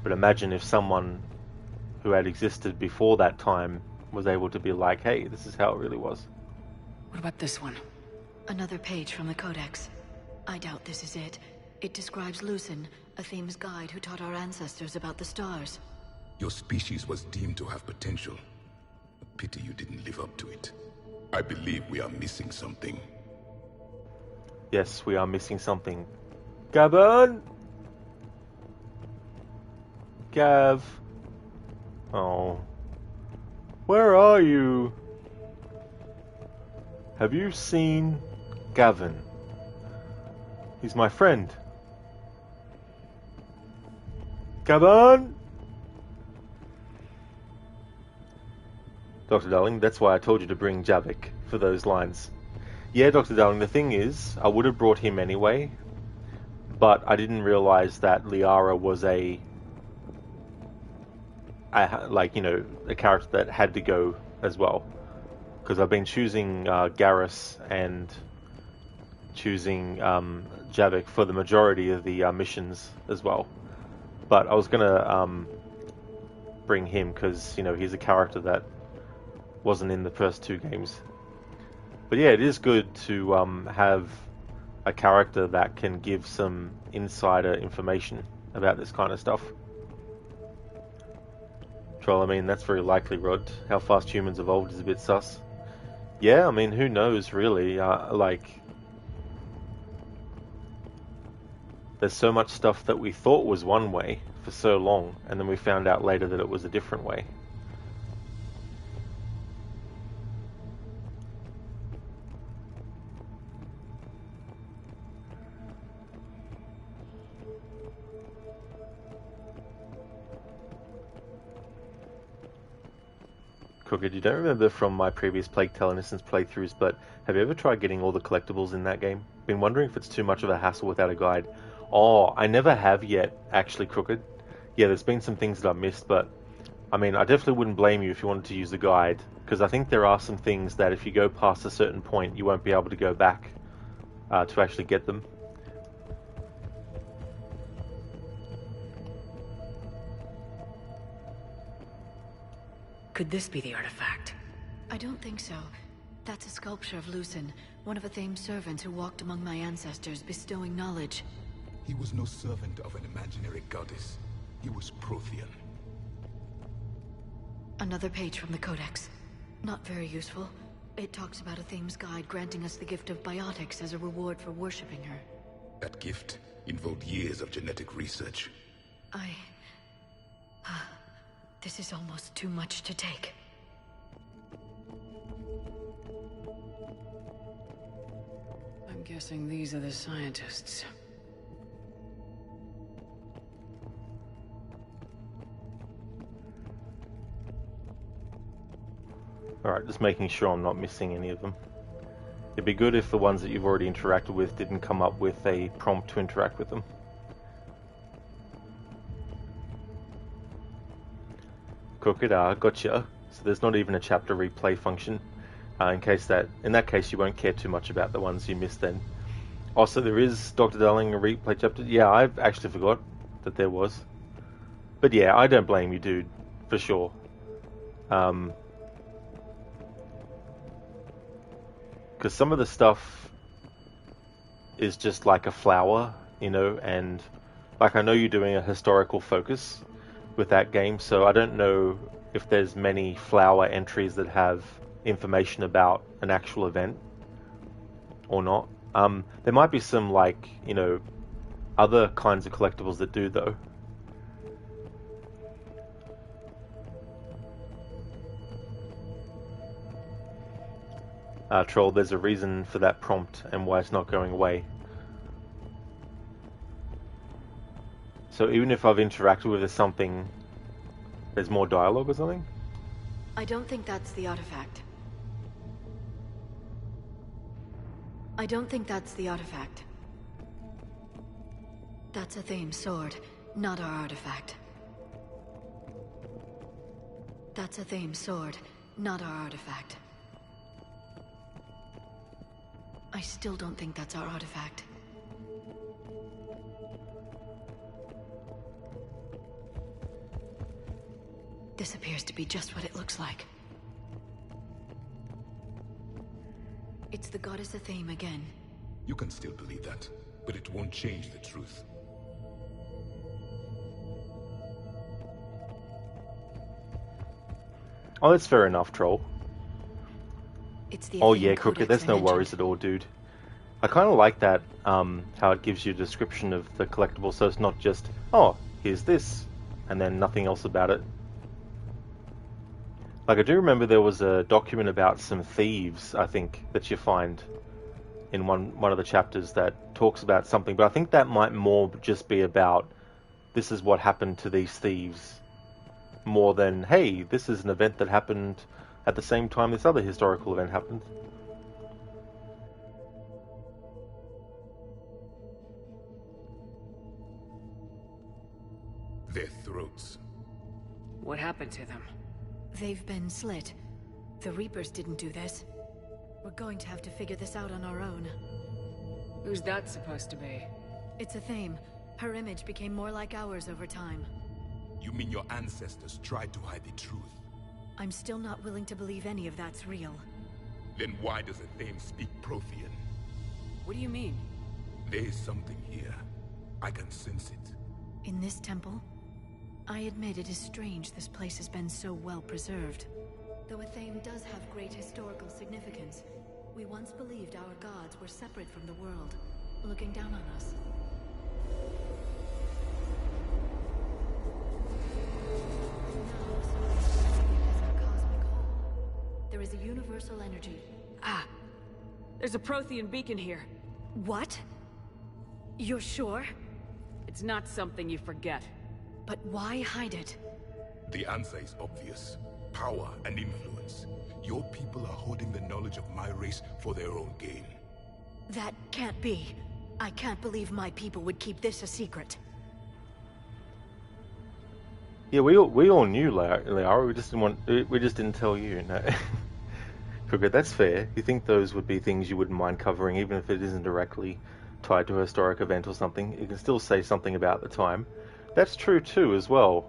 But imagine if someone who had existed before that time was able to be like, hey, this is how it really was. What about this one? Another page from the Codex. I doubt this is it. It describes Lucen, a Thames guide who taught our ancestors about the stars. Your species was deemed to have potential. A pity you didn't live up to it. I believe we are missing something. Yes, we are missing something. Gavin! Gav. Oh. Where are you? Have you seen Gavin? He's my friend. Gavin! Dr. Darling, that's why I told you to bring Javik for those lines. Yeah, Dr. Darling, the thing is, I would have brought him anyway, but I didn't realize that Liara was a character that had to go as well. Because I've been choosing Garrus and choosing Javik for the majority of the missions as well. But I was going to bring him because, you know, he's a character that wasn't in the first two games. But yeah, it is good to have a character that can give some insider information about this kind of stuff. Troll, I mean, that's very likely, Rod. How fast humans evolved is a bit sus. Yeah, I mean, who knows, really? There's so much stuff that we thought was one way for so long, and then we found out later that it was a different way. Crooked, you don't remember from my previous Plague Tale Innocence playthroughs, but have you ever tried getting all the collectibles in that game? Been wondering if it's too much of a hassle without a guide. Oh, I never have yet, actually, Crooked. Yeah, there's been some things that I've missed, but I mean, I definitely wouldn't blame you if you wanted to use the guide, because I think there are some things that if you go past a certain point, you won't be able to go back to actually get them. Could this be the artifact? I don't think so. That's a sculpture of Lucen, one of Athame's servants who walked among my ancestors, bestowing knowledge. He was no servant of an imaginary goddess. He was Prothean. Another page from the Codex. Not very useful. It talks about Athame's guide granting us the gift of biotics as a reward for worshipping her. That gift involved years of genetic research. This is almost too much to take. I'm guessing these are the scientists. Alright, just making sure I'm not missing any of them. It'd be good if the ones that you've already interacted with didn't come up with a prompt to interact with them. Crooked, gotcha. So there's not even a chapter replay function. In that case you won't care too much about the ones you missed then. Also, there is, Dr. Darling, a replay chapter. Yeah, I've actually forgot that there was. But yeah, I don't blame you, dude. For sure. Because some of the stuff is just like a flower, you know, and like I know you're doing a historical focus with that game, so I don't know if there's many flower entries that have information about an actual event or not. There might be some, like, you know, other kinds of collectibles that do, though. Troll, there's a reason for that prompt and why it's not going away. So even if I've interacted with something, there's more dialogue or something? I don't think that's the artifact. I don't think that's the artifact. That's a Thame's sword, not our artifact. That's a Thame's sword, not our artifact. I still don't think that's our artifact. This appears to be just what it looks like. It's the goddess Athame again. You can still believe that, but it won't change the truth. Oh, that's fair enough, Troll. It's the Oh Athame yeah, Crooked, Codex that's I no mentioned. worries at all, dude. I kind of like that, how it gives you a description of the collectible, so it's not just, oh, here's this, and then nothing else about it. Like, I do remember there was a document about some thieves, I think, that you find in one of the chapters that talks about something, but I think that might more just be about, this is what happened to these thieves, more than, hey, this is an event that happened at the same time this other historical event happened. Their throats. What happened to them? They've been slit. The Reapers didn't do this. We're going to have to figure this out on our own. Who's that supposed to be? It's Athame. Her image became more like ours over time. You mean your ancestors tried to hide the truth? I'm still not willing to believe any of that's real. Then why does Athame speak Prothean? What do you mean? There is something here. I can sense it. In this temple? I admit it is strange this place has been so well preserved. Though Athame does have great historical significance, we once believed our gods were separate from the world, looking down on us. There is a universal energy. Ah! There's a Prothean beacon here. What? You're sure? It's not something you forget. But why hide it? The answer is obvious. Power and influence. Your people are holding the knowledge of my race for their own gain. That can't be. I can't believe my people would keep this a secret. Yeah, we all knew, Liara. We just didn't tell you. No. Crooked, that's fair. You think those would be things you wouldn't mind covering, even if it isn't directly tied to a historic event or something. You can still say something about the time. That's true too, as well.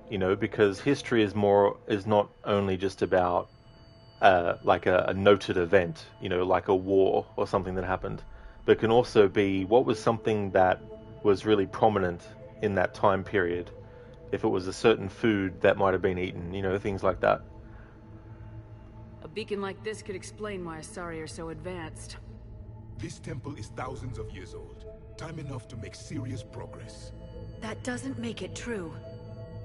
You know, because history is not only just about like a noted event, you know, like a war or something that happened, but it can also be what was something that was really prominent in that time period. If it was a certain food that might have been eaten, you know, things like that. A beacon like this could explain why Asari are so advanced. This temple is thousands of years old. Time enough to make serious progress. That doesn't make it true.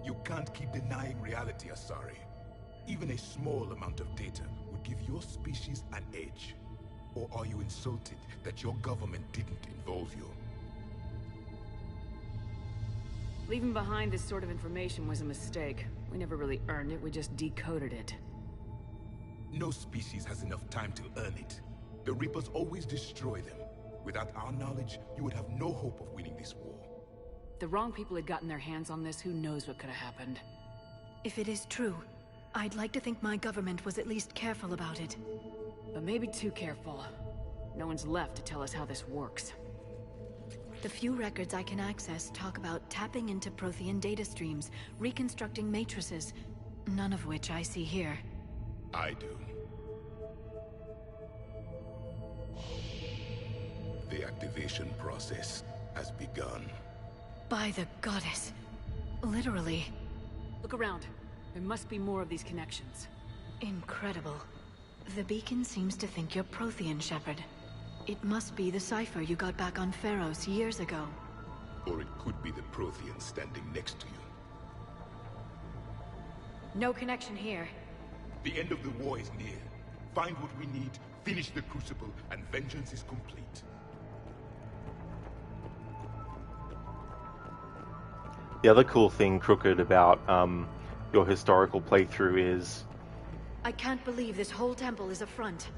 You can't keep denying reality, Asari. Even a small amount of data would give your species an edge. Or are you insulted that your government didn't involve you? Leaving behind this sort of information was a mistake. We never really earned it, we just decoded it. No species has enough time to earn it. The Reapers always destroy them. Without our knowledge, you would have no hope of winning this war. If the wrong people had gotten their hands on this, who knows what could have happened. If it is true, I'd like to think my government was at least careful about it. But maybe too careful. No one's left to tell us how this works. The few records I can access talk about tapping into Prothean data streams, reconstructing matrices, none of which I see here. I do. The activation process has begun. By the goddess. Literally. Look around. There must be more of these connections. Incredible. The beacon seems to think you're Prothean, Shepard. It must be the cipher you got back on Pharos years ago. Or it could be the Prothean standing next to you. No connection here. The end of the war is near. Find what we need, finish the Crucible, and vengeance is complete. The other cool thing, Crooked, about your historical playthrough is... I can't believe this whole temple is a front.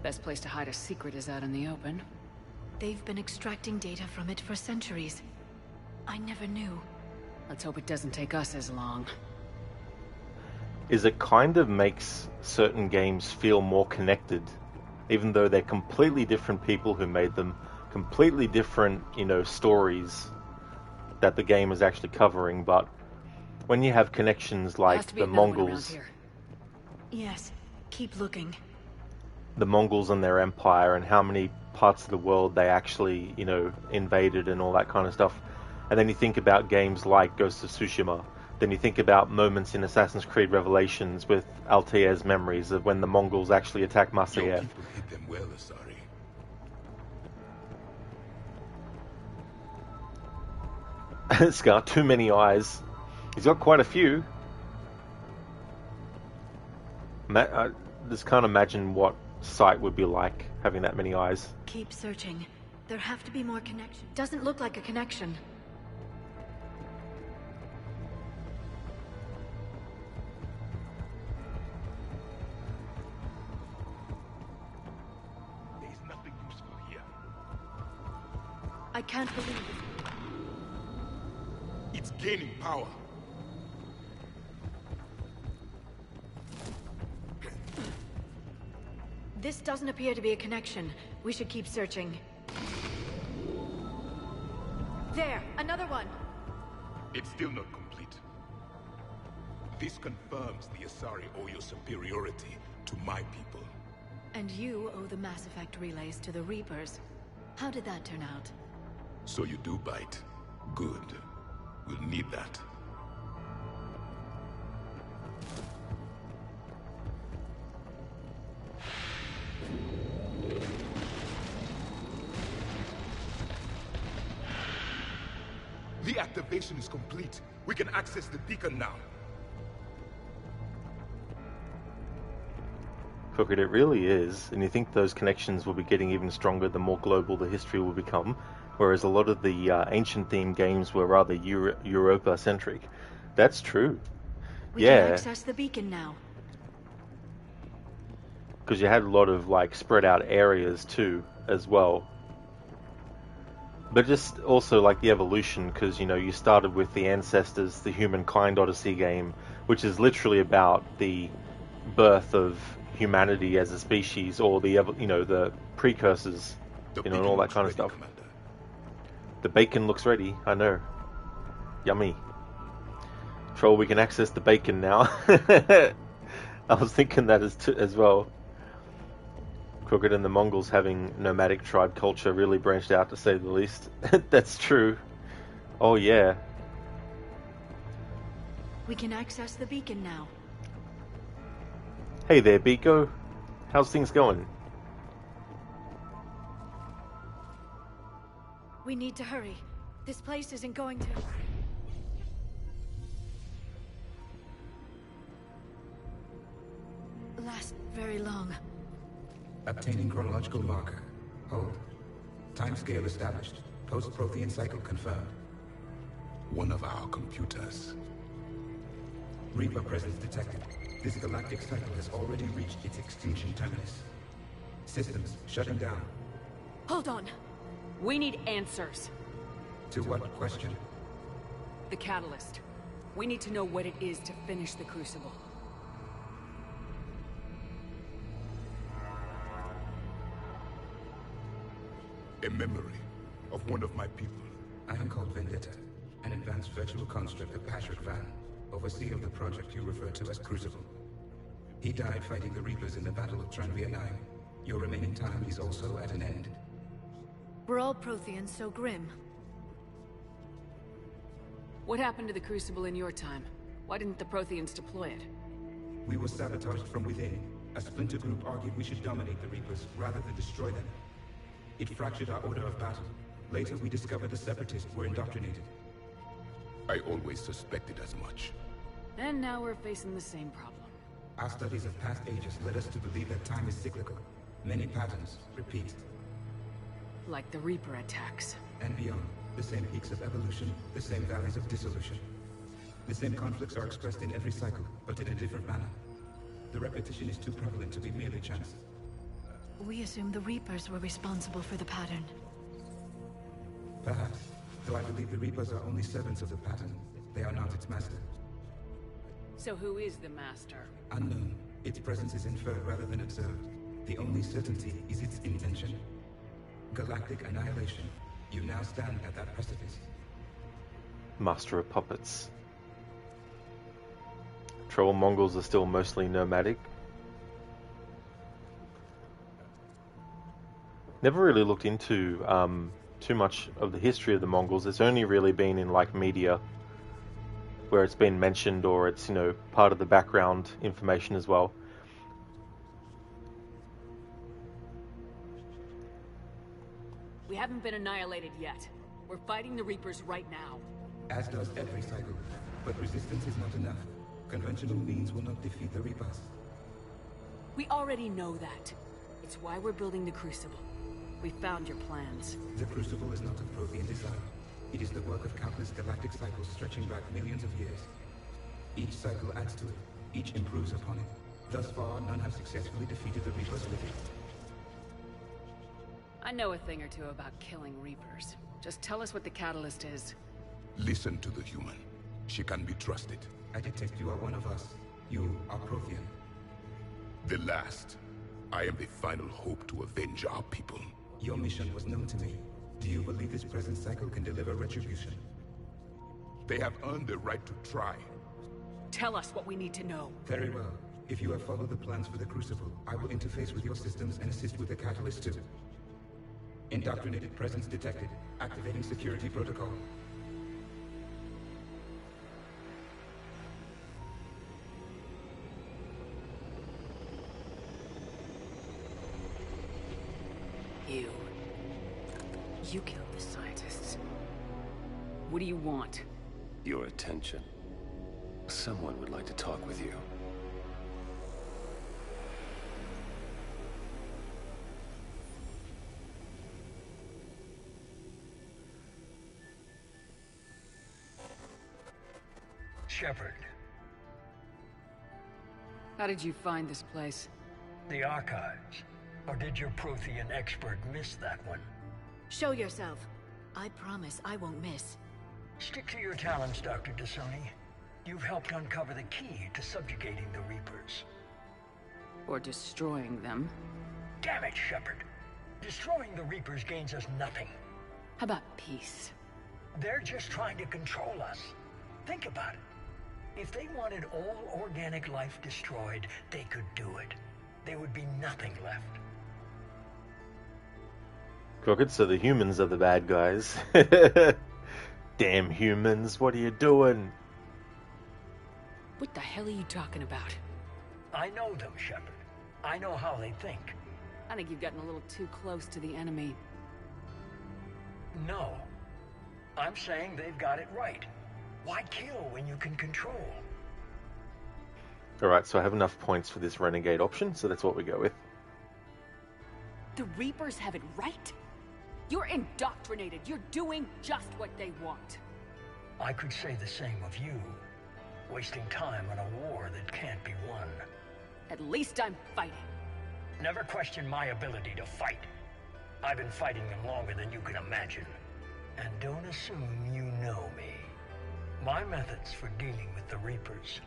Best place to hide a secret is out in the open. They've been extracting data from it for centuries. I never knew. Let's hope it doesn't take us as long. is it kind of makes certain games feel more connected, even though they're completely different people who made them, completely different, stories that the game is actually covering. But when you have connections like the Mongols, yes, keep looking. The Mongols and their empire, and how many parts of the world they actually, invaded and all that kind of stuff. And then you think about games like Ghost of Tsushima. Then you think about moments in Assassin's Creed Revelations with Altair's memories of when the Mongols actually attacked Masyaf. Your people hid them well, Asari. Scar, too many eyes. He's got quite a few. Just can't imagine what sight would be like having that many eyes. Keep searching. There have to be more connections. Doesn't look like a connection. There's nothing useful here. I can't believe it. It's gaining power. This doesn't appear to be a connection. We should keep searching. There, another one. It's still not complete. This confirms the Asari owe your superiority to my people. And you owe the Mass Effect relays to the Reapers. How did that turn out? So you do bite. Good. We'll need that. The activation is complete. We can access the beacon now. Crooked, it really is. And you think those connections will be getting even stronger the more global the history will become. Whereas a lot of the ancient themed games were rather Europa-centric. That's true. We can access the beacon now. Because you had a lot of spread out areas too, as well. But just also the evolution, because you started with the Ancestors, the Humankind Odyssey game, which is literally about the birth of humanity as a species, or the precursors, and all that kind of stuff. Commander. The bacon looks ready, I know. Yummy. Troll, we can access the bacon now. I was thinking that as well. Crooked and the Mongols having nomadic tribe culture really branched out, to say the least. That's true. Oh yeah. We can access the beacon now. Hey there, Biko. How's things going? We need to hurry. This place isn't going to... last very long. Obtaining chronological marker. Hold. Timescale established. Post-Prothean cycle confirmed. One of our computers. Reaper presence detected. This galactic cycle has already reached its extinction terminus. Systems shutting down. Hold on. We need answers. To what question? The catalyst. We need to know what it is to finish the Crucible. A memory of one of my people. I am called Vendetta, an advanced virtual construct of Patrick Van, overseer of the project you refer to as Crucible. He died fighting the Reapers in the Battle of Tranvia 9. Your remaining time is also at an end. Were all Protheans so grim? What happened to the Crucible in your time? Why didn't the Protheans deploy it? We were sabotaged from within. A splinter group argued we should dominate the Reapers rather than destroy them. It fractured our order of battle. Later, we discovered the Separatists were indoctrinated. I always suspected as much. And now we're facing the same problem. Our studies of past ages led us to believe that time is cyclical. Many patterns repeat. Like the Reaper attacks. And beyond. The same peaks of evolution, the same valleys of dissolution. The same conflicts are expressed in every cycle, but in a different manner. The repetition is too prevalent to be merely chance. We assume the Reapers were responsible for the pattern. Perhaps, though I believe the Reapers are only servants of the pattern. They are not its master. So who is the master? Unknown. Its presence is inferred rather than observed. The only certainty is its intention. Galactic annihilation. You now stand at that precipice. Master of puppets. Troll Mongols are still mostly nomadic. Never really looked into too much of the history of the Mongols. It's only really been in like media where it's been mentioned, or it's, you know, part of the background information as well. We haven't been annihilated yet. We're fighting the Reapers right now. As does every cycle. But resistance is not enough. Conventional means will not defeat the Reapers. We already know that. It's why we're building the Crucible. We found your plans. The Crucible is not of Prothean design. It is the work of countless galactic cycles stretching back millions of years. Each cycle adds to it. Each improves upon it. Thus far, none have successfully defeated the Reapers with it. I know a thing or two about killing Reapers. Just tell us what the catalyst is. Listen to the human. She can be trusted. I detect you are one of us. You are Prothean. The last. I am the final hope to avenge our people. Your mission was known to me. Do you believe this present cycle can deliver retribution? They have earned the right to try. Tell us what we need to know. Very well. If you have followed the plans for the Crucible, I will interface with your systems and assist with the catalyst too. Indoctrinated presence detected. Activating security protocol. You killed the scientists. What do you want? Your attention. Someone would like to talk with you. Shepard. How did you find this place? The archives. Or did your Prothean expert miss that one? Show yourself. I promise I won't miss. Stick to your talents, Dr. Dasoni. You've helped uncover the key to subjugating the Reapers. Or destroying them. Damn it, Shepard. Destroying the Reapers gains us nothing. How about peace? They're just trying to control us. Think about it. If they wanted all organic life destroyed, they could do it. There would be nothing left. Crooked, so the humans are the bad guys. Damn humans, what are you doing? What the hell are you talking about? I know them, Shepard. I know how they think. I think you've gotten a little too close to the enemy. No. I'm saying they've got it right. Why kill when you can control? Alright, so I have enough points for this Renegade option, so that's what we go with. The Reapers have it right? You're indoctrinated. You're doing just what they want. I could say the same of you. Wasting time on a war that can't be won. At least I'm fighting. Never question my ability to fight. I've been fighting them longer than you can imagine. And don't assume you know me. My methods for dealing with the Reapers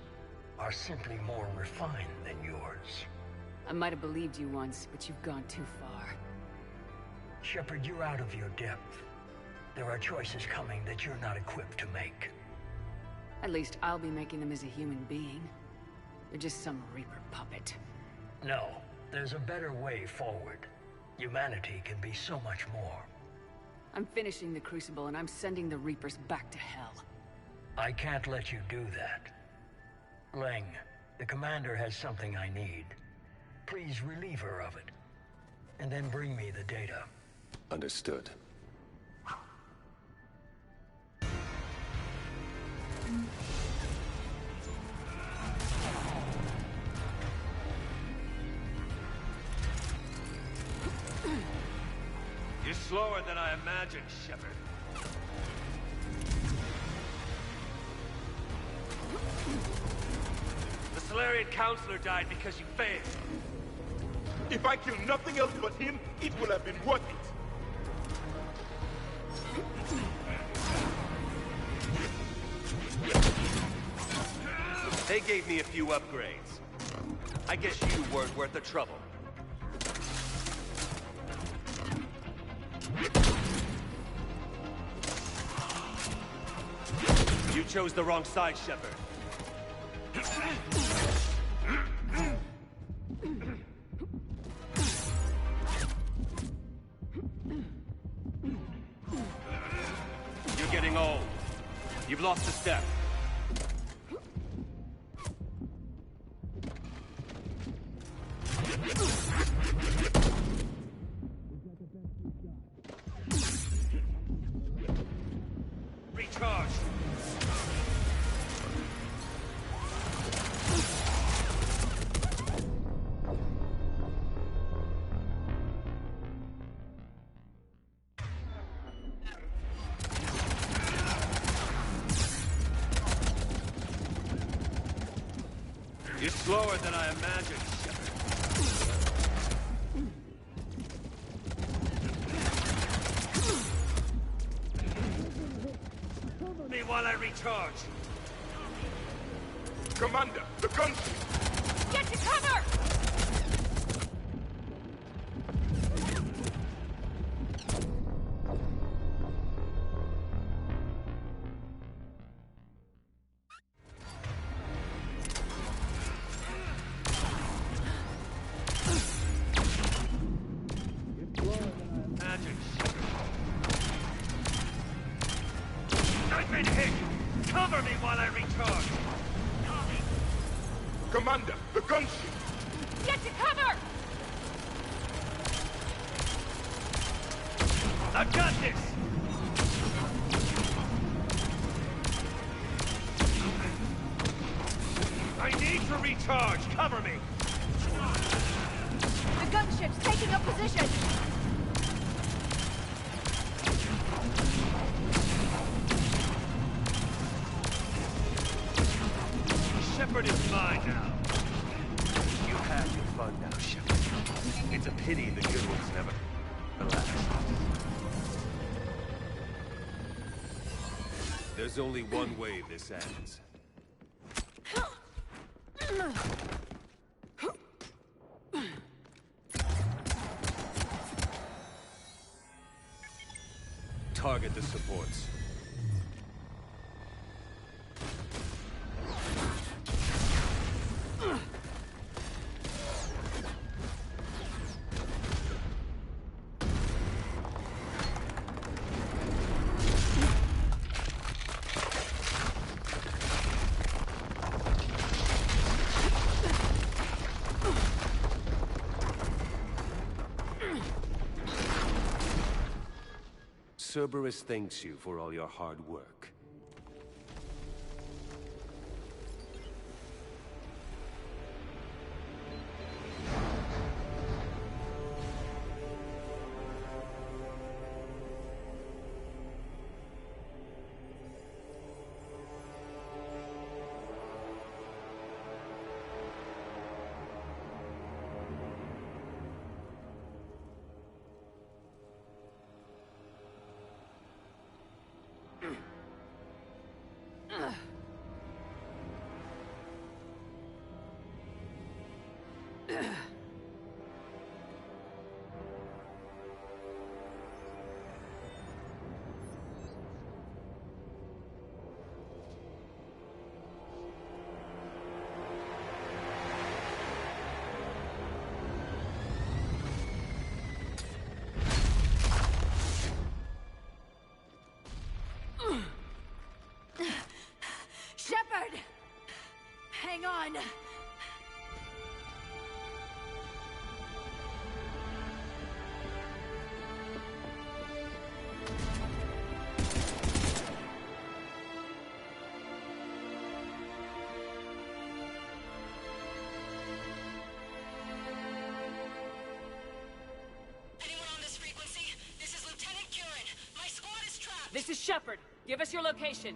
are simply more refined than yours. I might have believed you once, but you've gone too far. Shepard, you're out of your depth. There are choices coming that you're not equipped to make. At least I'll be making them as a human being. You're just some Reaper puppet. No, there's a better way forward. Humanity can be so much more. I'm finishing the Crucible and I'm sending the Reapers back to hell. I can't let you do that. Leng, the commander has something I need. Please relieve her of it. And then bring me the data. Understood. You're slower than I imagined, Shepard. The Solarian Counselor died because you failed. If I kill nothing else but him, it will have been worth it. They gave me a few upgrades. I guess you weren't worth the trouble. You chose the wrong side, Shepard. You're getting old. You've lost a step. Recharge. You're slower than I imagined, Shepard. Me while I recharge. Commander, the gunship! Get to cover! Imagine, Shepard. I've been hit! Cover me while I recharge! Commander, the gunship! Get to cover! I've got this! I need to recharge! Cover me! The gunship's taking up position! Shepard is mine now. You have your fun now, Shepard. It's a pity the good ones never last. There's only one way this ends. Target the supports. Cerberus thanks you for all your hard work. Shepard! Hang on! This is Shepard. Give us your location.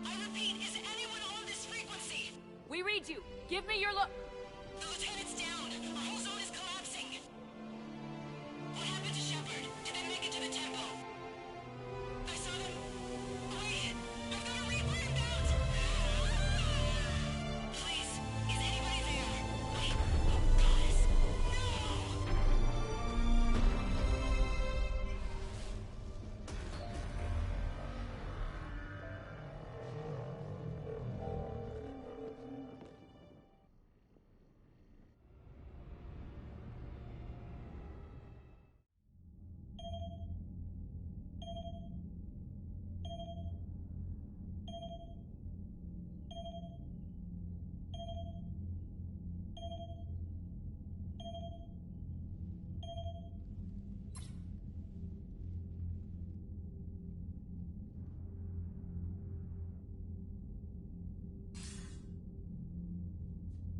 I repeat, is anyone on this frequency? We read you. Give me your look. The lieutenant's down. Our whole zone is collapsing. What happened to Shepard? Did they make it to the temple? I saw them. Wait! I've got a Reaper inbound! Please, is anybody there? Wait. Oh, goddess.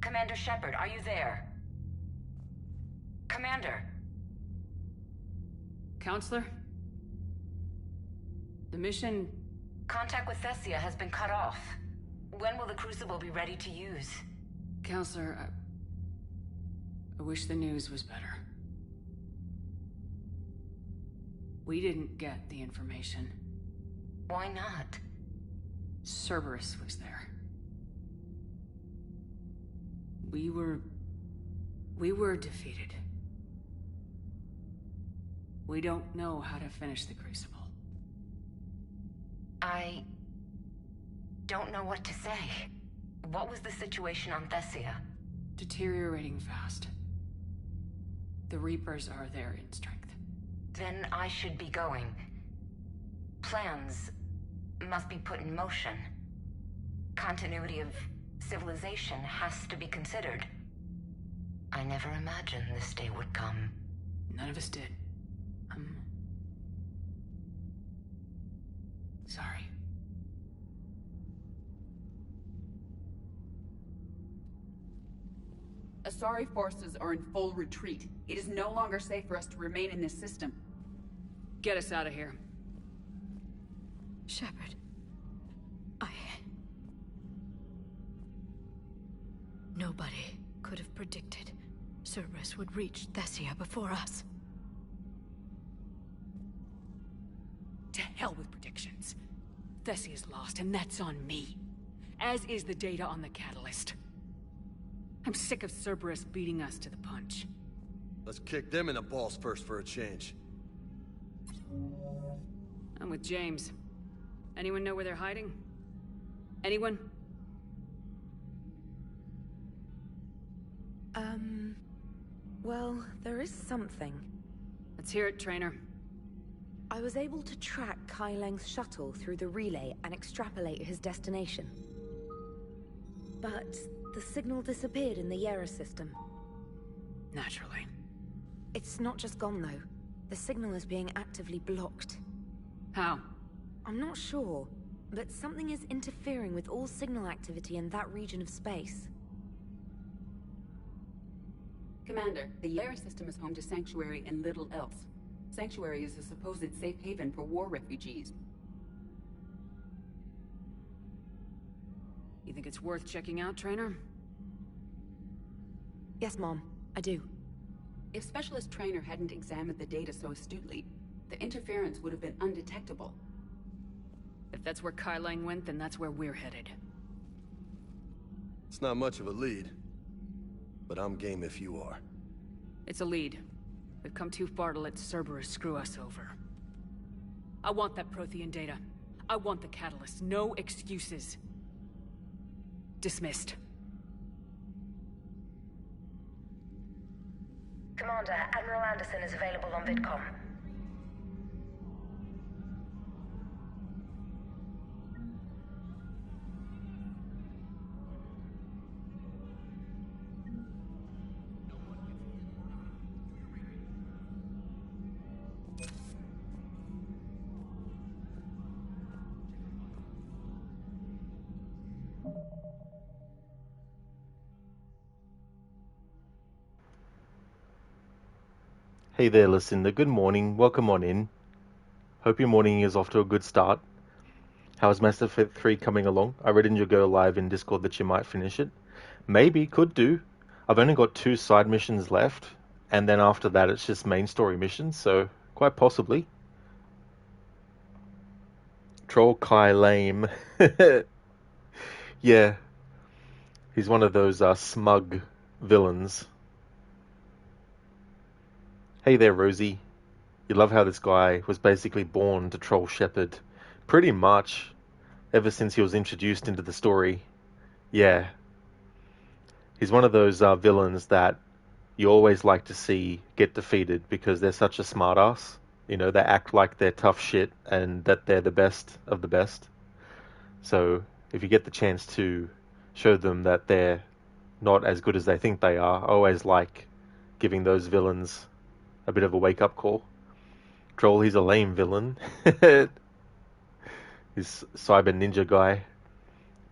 Commander Shepard, are you there? Commander. Counselor? The mission... Contact with Thessia has been cut off. When will the Crucible be ready to use? Counselor, I wish the news was better. We didn't get the information. Why not? Cerberus was there. We were defeated. We don't know how to finish the Crucible. I don't know what to say. What was the situation on Thessia? Deteriorating fast. The Reapers are there in strength. Then I should be going. Plans must be put in motion. Continuity of civilization has to be considered. I never imagined this day would come. None of us did. Sorry. Asari forces are in full retreat. It is no longer safe for us to remain in this system. Get us out of here. Shepard. Nobody could have predicted Cerberus would reach Thessia before us. To hell with predictions. Thessia's lost, and that's on me. As is the data on the catalyst. I'm sick of Cerberus beating us to the punch. Let's kick them in the balls first for a change. I'm with James. Anyone know where they're hiding? Anyone? Well, there is something. Let's hear it, Trainer. I was able to track Kai Leng's shuttle through the relay and extrapolate his destination. But the signal disappeared in the Yera system. Naturally. It's not just gone, though. The signal is being actively blocked. How? I'm not sure, but something is interfering with all signal activity in that region of space. Commander, the Yera system is home to Sanctuary and little else. Sanctuary is a supposed safe haven for war refugees. You think it's worth checking out, Trainer? Yes, Mom. I do. If Specialist Trainer hadn't examined the data so astutely, the interference would have been undetectable. If that's where Kai Lang went, then that's where we're headed. It's not much of a lead, but I'm game if you are. It's a lead. We've come too far to let Cerberus screw us over. I want that Prothean data. I want the catalyst. No excuses. Dismissed. Commander, Admiral Anderson is available on VidCom. Hey there, listener. Good morning. Welcome on in. Hope your morning is off to a good start. How's Mass Effect 3 coming along? I read in your go live in Discord that you might finish it. Maybe, could do. I've only got 2 side missions left, and then after that it's just main story missions, so quite possibly. Troll Kai Lame. Yeah, he's one of those smug villains. Hey there, Rosie. You love how this guy was basically born to troll Shepard. Pretty much, ever since he was introduced into the story. Yeah. He's one of those villains that you always like to see get defeated because they're such a smartass. You know, they act like they're tough shit and that they're the best of the best. So, if you get the chance to show them that they're not as good as they think they are, I always like giving those villains a bit of a wake-up call. Troll, he's a lame villain. This cyber ninja guy.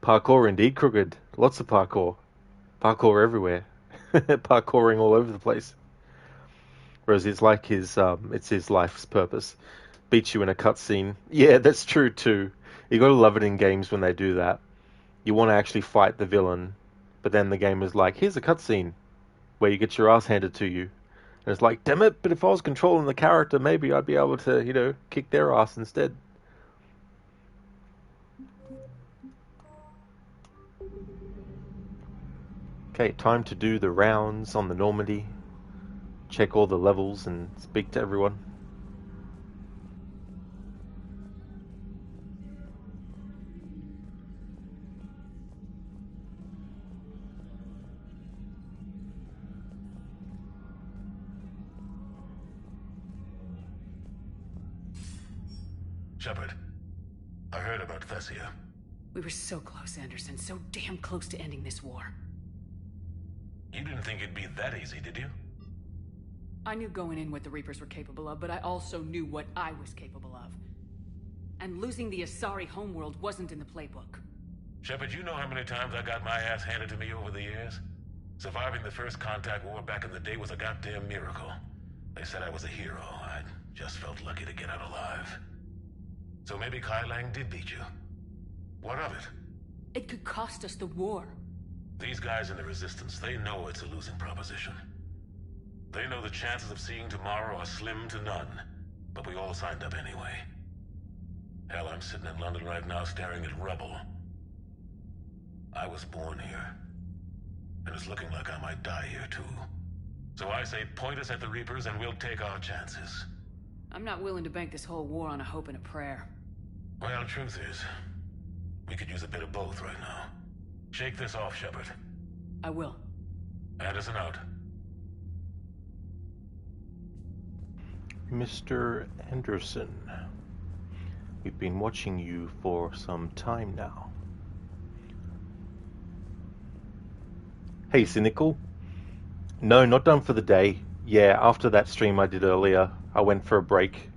Parkour indeed, Crooked. Lots of parkour. Parkour everywhere. Parkouring all over the place. Whereas it's like it's his life's purpose. Beat you in a cutscene. Yeah, that's true too. You gotta love it in games when they do that. You want to actually fight the villain, but then the game is like, here's a cutscene where you get your ass handed to you. And it's like, damn it, but if I was controlling the character, maybe I'd be able to, you know, kick their ass instead. Okay, time to do the rounds on the Normandy. Check all the levels and speak to everyone. Shepard, I heard about Thessia. We were so close, Anderson. So damn close to ending this war. You didn't think it'd be that easy, did you? I knew going in what the Reapers were capable of, but I also knew what I was capable of. And losing the Asari homeworld wasn't in the playbook. Shepard, you know how many times I got my ass handed to me over the years? Surviving the first contact war back in the day was a goddamn miracle. They said I was a hero. I just felt lucky to get out alive. So maybe Kai Lang did beat you. What of it? It could cost us the war. These guys in the Resistance, they know it's a losing proposition. They know the chances of seeing tomorrow are slim to none, but we all signed up anyway. Hell, I'm sitting in London right now staring at rubble. I was born here, and it's looking like I might die here too. So I say point us at the Reapers and we'll take our chances. I'm not willing to bank this whole war on a hope and a prayer. Well, truth is, we could use a bit of both right now. Shake this off, Shepard. I will. Anderson out. Mr. Anderson, we've been watching you for some time now. Hey, Cynical. No, not done for the day. Yeah, after that stream I did earlier, I went for a break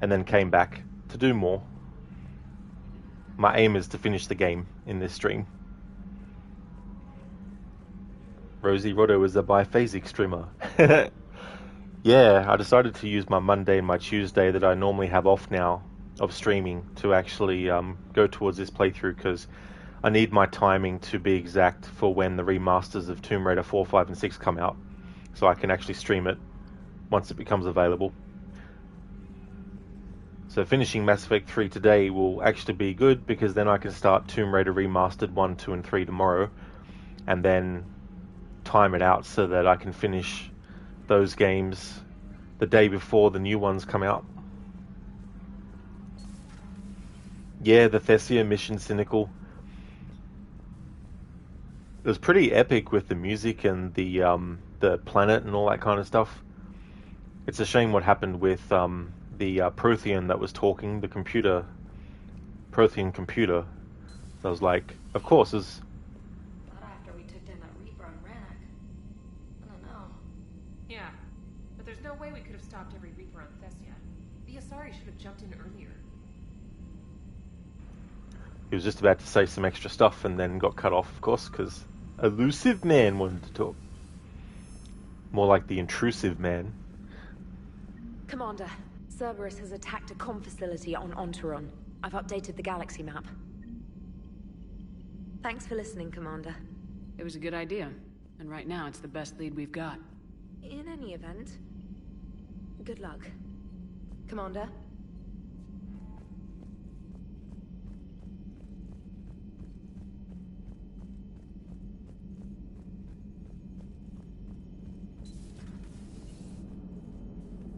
and then came back to do more. My aim is to finish the game in this stream. Rosie Rotto is a biphasic streamer. Yeah, I decided to use my Monday and my Tuesday that I normally have off now of streaming to actually go towards this playthrough because I need my timing to be exact for when the remasters of Tomb Raider 4, 5 and 6 come out so I can actually stream it once it becomes available. So finishing Mass Effect 3 today will actually be good because then I can start Tomb Raider Remastered 1, 2 and 3 tomorrow and then time it out so that I can finish those games the day before the new ones come out. Yeah, the Thessia mission, Cynical. It was pretty epic with the music and the planet and all that kind of stuff. It's a shame what happened with the Prothean that was talking, the computer, Prothean computer. So I was like, of course, it's... Not after we took down that Reaper on Renegade. I don't know. Yeah, but there's no way we could have stopped every Reaper on Thessia. The Asari should have jumped in earlier. He was just about to say some extra stuff and then got cut off, of course, because Elusive Man wanted to talk. More like the Intrusive Man. Commander, Cerberus has attacked a comm facility on Ontaron. I've updated the galaxy map. Thanks for listening, Commander. It was a good idea. And right now, it's the best lead we've got. In any event, good luck. Commander?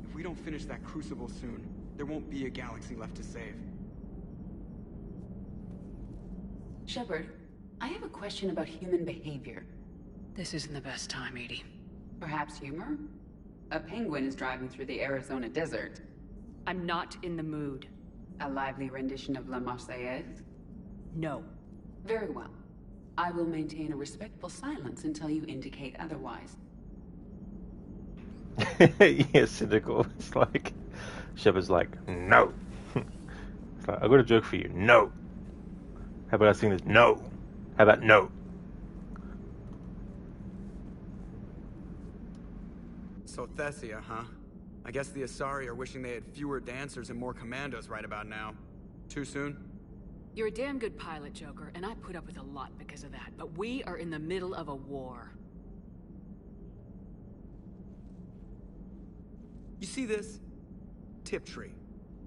If we don't finish that crucible soon, there won't be a galaxy left to save. Shepard, I have a question about human behavior. This isn't the best time, Edie. Perhaps humor? A penguin is driving through the Arizona desert. I'm not in the mood. A lively rendition of La Marseillaise? No. Very well. I will maintain a respectful silence until you indicate otherwise. Yeah, cynical. It's like Shepard's like, no. It's like, I got a joke for you. No. How about I sing this? No. How about no? So Thessia, huh? I guess the Asari are wishing they had fewer dancers and more commandos right about now. Too soon? You're a damn good pilot, Joker, and I put up with a lot because of that. But we are in the middle of a war. You see this? Tiptree.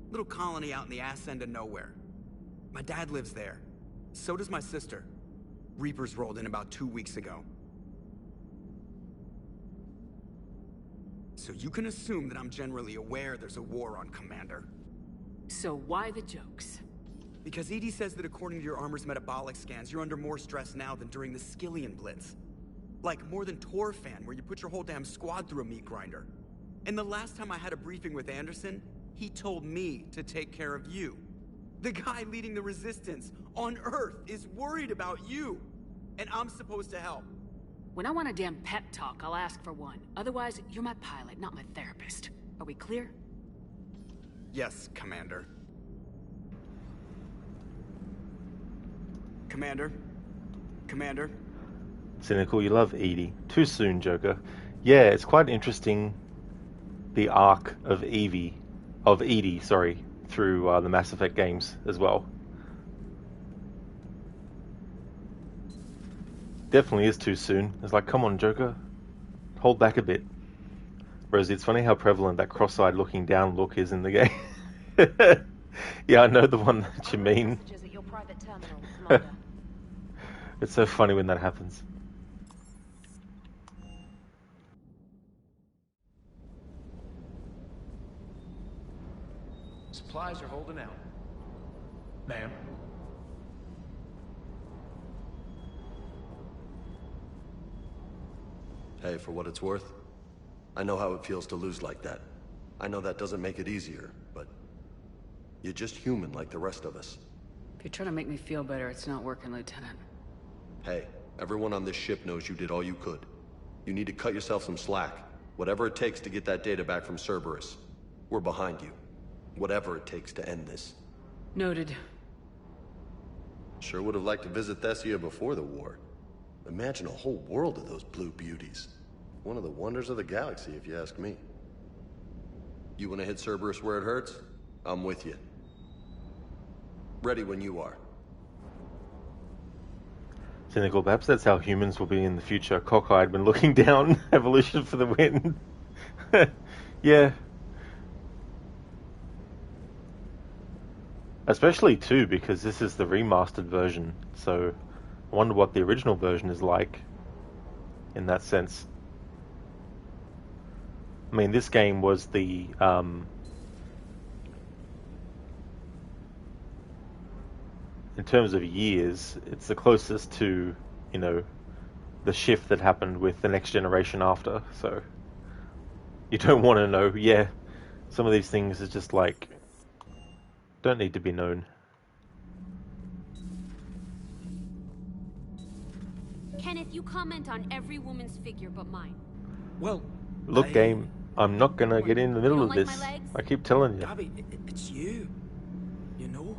Little colony out in the ass end of nowhere. My dad lives there. So does my sister. Reapers rolled in about 2 weeks ago. So you can assume that I'm generally aware there's a war on, Commander. So why the jokes? Because EDI says that according to your armor's metabolic scans, you're under more stress now than during the Skillian Blitz. Like more than Torfan, where you put your whole damn squad through a meat grinder. And the last time I had a briefing with Anderson, he told me to take care of you. The guy leading the resistance on Earth is worried about you. And I'm supposed to help. When I want a damn pep talk, I'll ask for one. Otherwise, you're my pilot, not my therapist. Are we clear? Yes, Commander. Commander? Commander? Cynical, you love Edie. Too soon, Joker. Yeah, it's quite interesting, the arc of Edie, through the Mass Effect games as well. Definitely is too soon. It's like, come on, Joker, hold back a bit. Rosie, it's funny how prevalent that cross-eyed looking down look is in the game. Yeah, I know the one that you mean. It's so funny when that happens. Supplies are holding out. Ma'am. Hey, for what it's worth, I know how it feels to lose like that. I know that doesn't make it easier, but you're just human like the rest of us. If you're trying to make me feel better, it's not working, Lieutenant. Hey, everyone on this ship knows you did all you could. You need to cut yourself some slack. Whatever it takes to get that data back from Cerberus. We're behind you. Whatever it takes to end this. Noted. Sure would have liked to visit Thessia before the war. Imagine a whole world of those blue beauties. One of the wonders of the galaxy, if you ask me. You want to hit Cerberus where it hurts? I'm with you. Ready when you are. Cynical, perhaps that's how humans will be in the future, cockeyed when looking down. Evolution for the win. Yeah. Especially too, because this is the remastered version, so I wonder what the original version is like in that sense. I mean, this game was the in terms of years, it's the closest to, you know, the shift that happened with the next generation after, so you don't want to know. Yeah, some of these things are just like, don't need to be known. Kenneth, you comment on every woman's figure but mine. Well, look, game, I'm not gonna get in the middle of this. I keep telling you. Gabby, it's you. You know?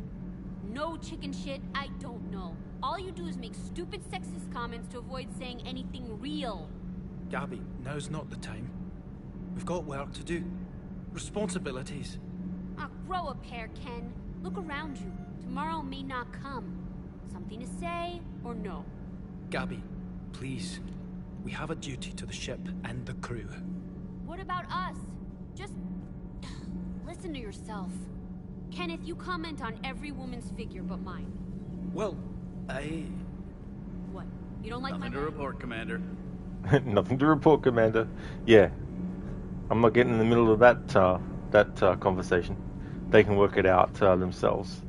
No chicken shit, I don't know. All you do is make stupid sexist comments to avoid saying anything real. Gabby, now's not the time. We've got work to do. Responsibilities. Ah, grow a pair, Ken. Look around you. Tomorrow may not come. Something to say, or no? Gabby, please. We have a duty to the ship and the crew. What about us? Just... listen to yourself. Kenneth, you comment on every woman's figure but mine. Well, I... What? You don't like Nothing my to report, Commander. Nothing to report, Commander. Yeah. I'm not getting in the middle of that conversation. They can work it out themselves.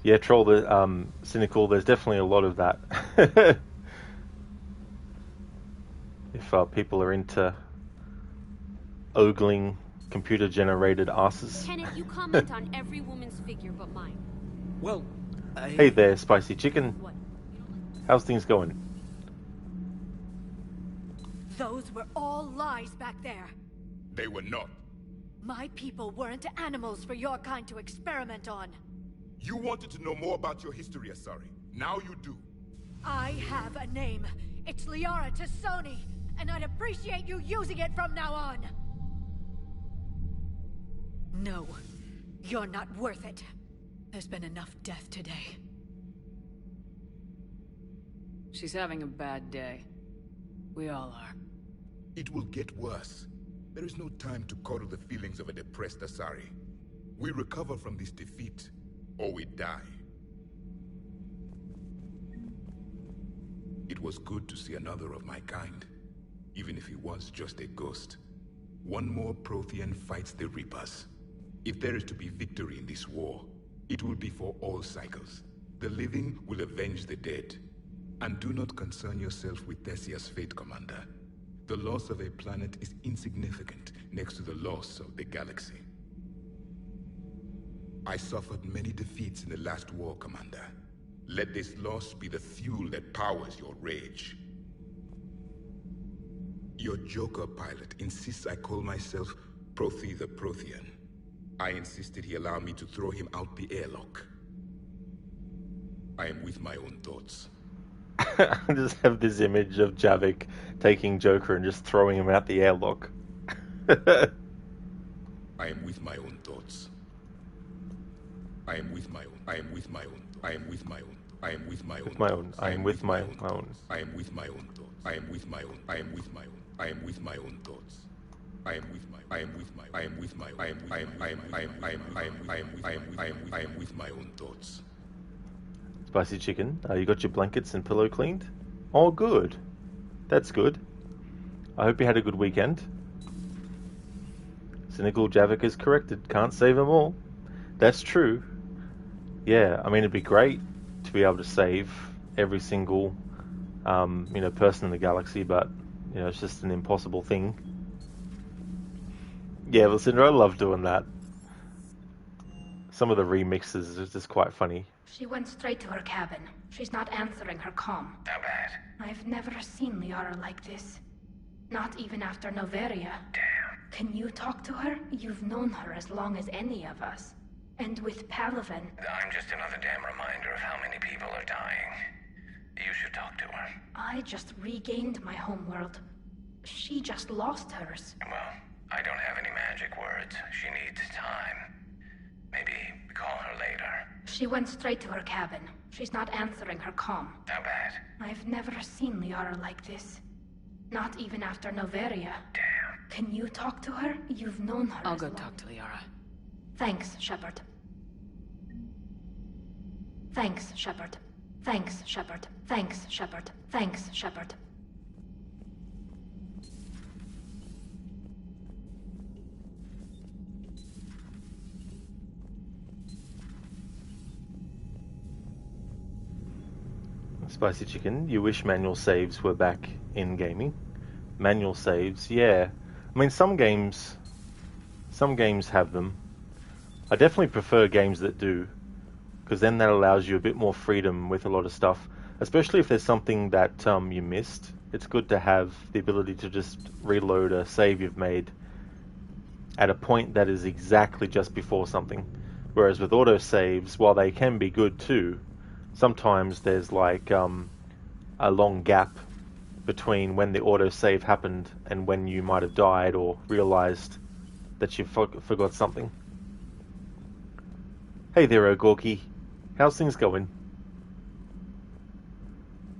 Yeah, Troll, cynical, there's definitely a lot of that. If people are into ogling computer-generated asses. Kenneth, you comment on every woman's figure but mine. Well, I... Hey there, Spicy Chicken. What? How's things going? Those were all lies back there. They were not. My people weren't animals for your kind to experiment on. You wanted to know more about your history, Asari. Now you do. I have a name. It's Liara Tassoni, and I'd appreciate you using it from now on. No, you're not worth it. There's been enough death today. She's having a bad day. We all are. It will get worse. There is no time to coddle the feelings of a depressed Asari. We recover from this defeat, or we die. It was good to see another of my kind, even if he was just a ghost. One more Prothean fights the Reapers. If there is to be victory in this war, it will be for all cycles. The living will avenge the dead. And do not concern yourself with Thessia's fate, Commander. The loss of a planet is insignificant next to the loss of the galaxy. I suffered many defeats in the last war, Commander. Let this loss be the fuel that powers your rage. Your Joker pilot insists I call myself Prothe the Prothean. I insisted he allow me to throw him out the airlock. I am with my own thoughts. I just have this image of Javik taking Joker and just throwing him out the airlock. I am with my own thoughts. I am with my own. I am with my own. I am with my own. I am with my own. I am with my own. I am with my own thoughts. I am with my own. I am with my own. I am with my own thoughts. I am with my. I am with my. I am with my. I am with my own thoughts. Spicy Chicken, you got your blankets and pillow cleaned? Oh, good. That's good. I hope you had a good weekend. Cynical Javik is corrected. Can't save them all. That's true. Yeah, I mean, it'd be great to be able to save every single, person in the galaxy, but, it's just an impossible thing. Yeah, listen, I love doing that. Some of the remixes are just quite funny. She went straight to her cabin. She's not answering her comm. How bad? I've never seen Liara like this. Not even after Noveria. Damn. Can you talk to her? You've known her as long as any of us. And with Palaven... I'm just another damn reminder of how many people are dying. You should talk to her. I just regained my homeworld. She just lost hers. Well, I don't have any magic words. She needs time. Maybe call her later. She went straight to her cabin. She's not answering her comm. How bad? I've never seen Liara like this. Not even after Noveria. Damn. Can you talk to her? You've known her. I'll go talk to Liara. Thanks, Shepard. Thanks, Shepard. Thanks, Shepard. Thanks, Shepard. Thanks, Shepard. Spicy Chicken, you wish manual saves were back in gaming. Manual saves, yeah. I mean, some games have them. I definitely prefer games that do, because then that allows you a bit more freedom with a lot of stuff, especially if there's something that you missed. It's good to have the ability to just reload a save you've made at a point that is exactly just before something. Whereas with autosaves, while they can be good too, sometimes there's like a long gap between when the autosave happened and when you might have died or realized that you forgot something. Hey there, Ogorki. How's things going?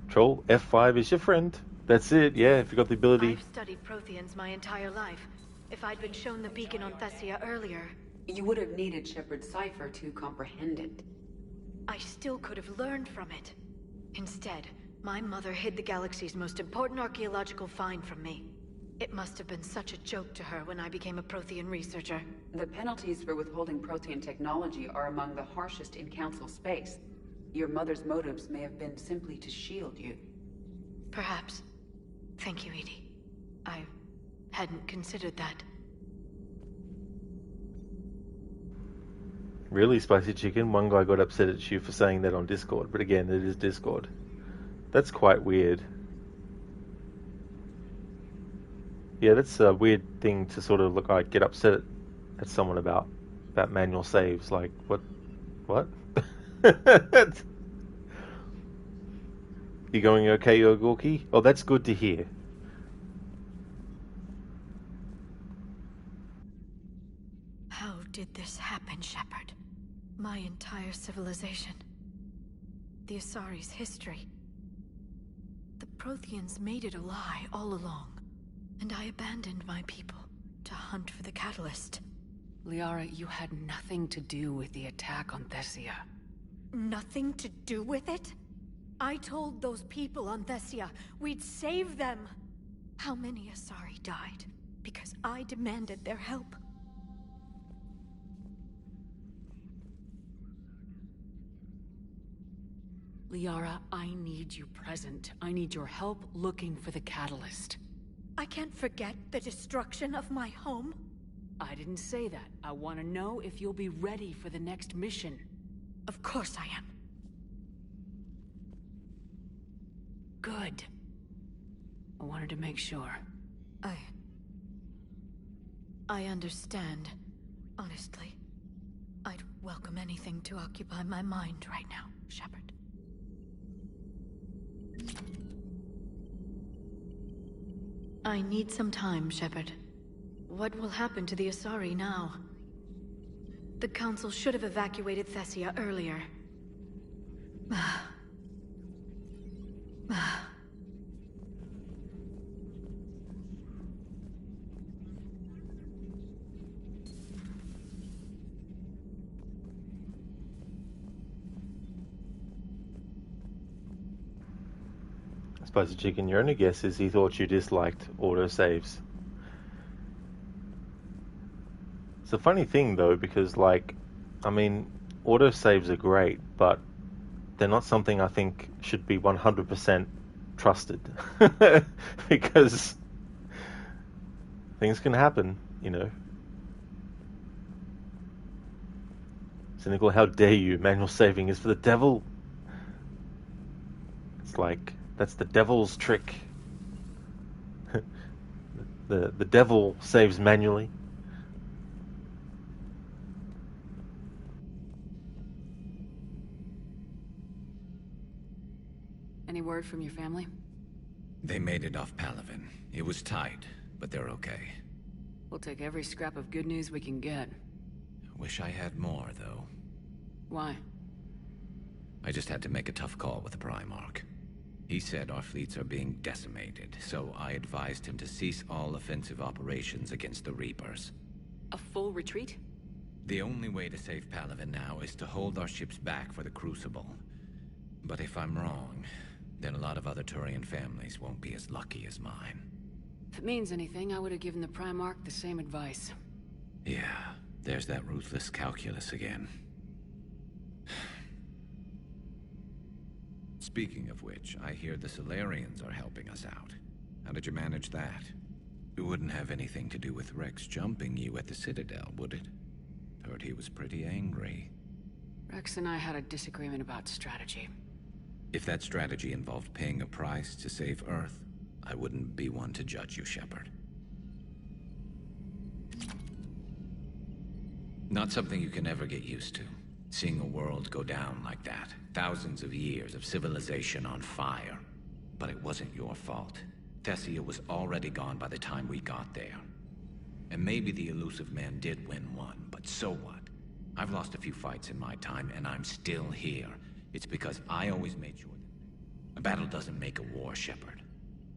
Troll, F5 is your friend. That's it, yeah, if you got the ability. I've studied Protheans my entire life. If I'd been shown the beacon on Thessia earlier... You would have needed Shepard's cipher to comprehend it. I still could have learned from it. Instead, my mother hid the galaxy's most important archaeological find from me. It must have been such a joke to her when I became a Prothean researcher. The penalties for withholding Prothean technology are among the harshest in Council space. Your mother's motives may have been simply to shield you. Perhaps. Thank you, Edie. I hadn't considered that. Really, Spicy Chicken? One guy got upset at you for saying that on Discord, but again, it is Discord. That's quite weird. Yeah, that's a weird thing to sort of look like, get upset at someone about manual saves. Like, what? You going okay, Ogorki? Oh, that's good to hear. How did this happen, Shepard? My entire civilization. The Asari's history. The Protheans made it a lie all along. And I abandoned my people to hunt for the catalyst. Liara, you had nothing to do with the attack on Thessia. Nothing to do with it? I told those people on Thessia we'd save them. How many Asari died because I demanded their help? Liara, I need you present. I need your help looking for the catalyst. I can't forget the destruction of my home. I didn't say that. I want to know if you'll be ready for the next mission. Of course I am. Good. I wanted to make sure. I understand. Honestly, I'd welcome anything to occupy my mind right now, Shepard. I need some time, Shepard. What will happen to the Asari now? The Council should have evacuated Thessia earlier. Spicy Chicken, your only guess is he thought you disliked autosaves. It's a funny thing though, because like, I mean, autosaves are great, but they're not something I think should be 100% trusted. Because things can happen, you know. Cynical, how dare you? Manual saving is for the devil. It's like, that's the devil's trick. The devil saves manually. Any word from your family? They made it off Palaven. It was tight, but they're okay. We'll take every scrap of good news we can get. Wish I had more, though. Why? I just had to make a tough call with the Primarch. He said our fleets are being decimated, so I advised him to cease all offensive operations against the Reapers. A full retreat? The only way to save Palaven now is to hold our ships back for the Crucible. But if I'm wrong, then a lot of other Turian families won't be as lucky as mine. If it means anything, I would have given the Primarch the same advice. Yeah, there's that ruthless calculus again. Speaking of which, I hear the Solarians are helping us out. How did you manage that? It wouldn't have anything to do with Rex jumping you at the Citadel, would it? Heard he was pretty angry. Rex and I had a disagreement about strategy. If that strategy involved paying a price to save Earth, I wouldn't be one to judge you, Shepard. Not something you can ever get used to. Seeing a world go down like that. Thousands of years of civilization on fire. But it wasn't your fault. Tessia was already gone by the time we got there. And maybe the elusive man did win one, but so what? I've lost a few fights in my time, and I'm still here. It's because I always made sure that a battle doesn't make a war, Shepard.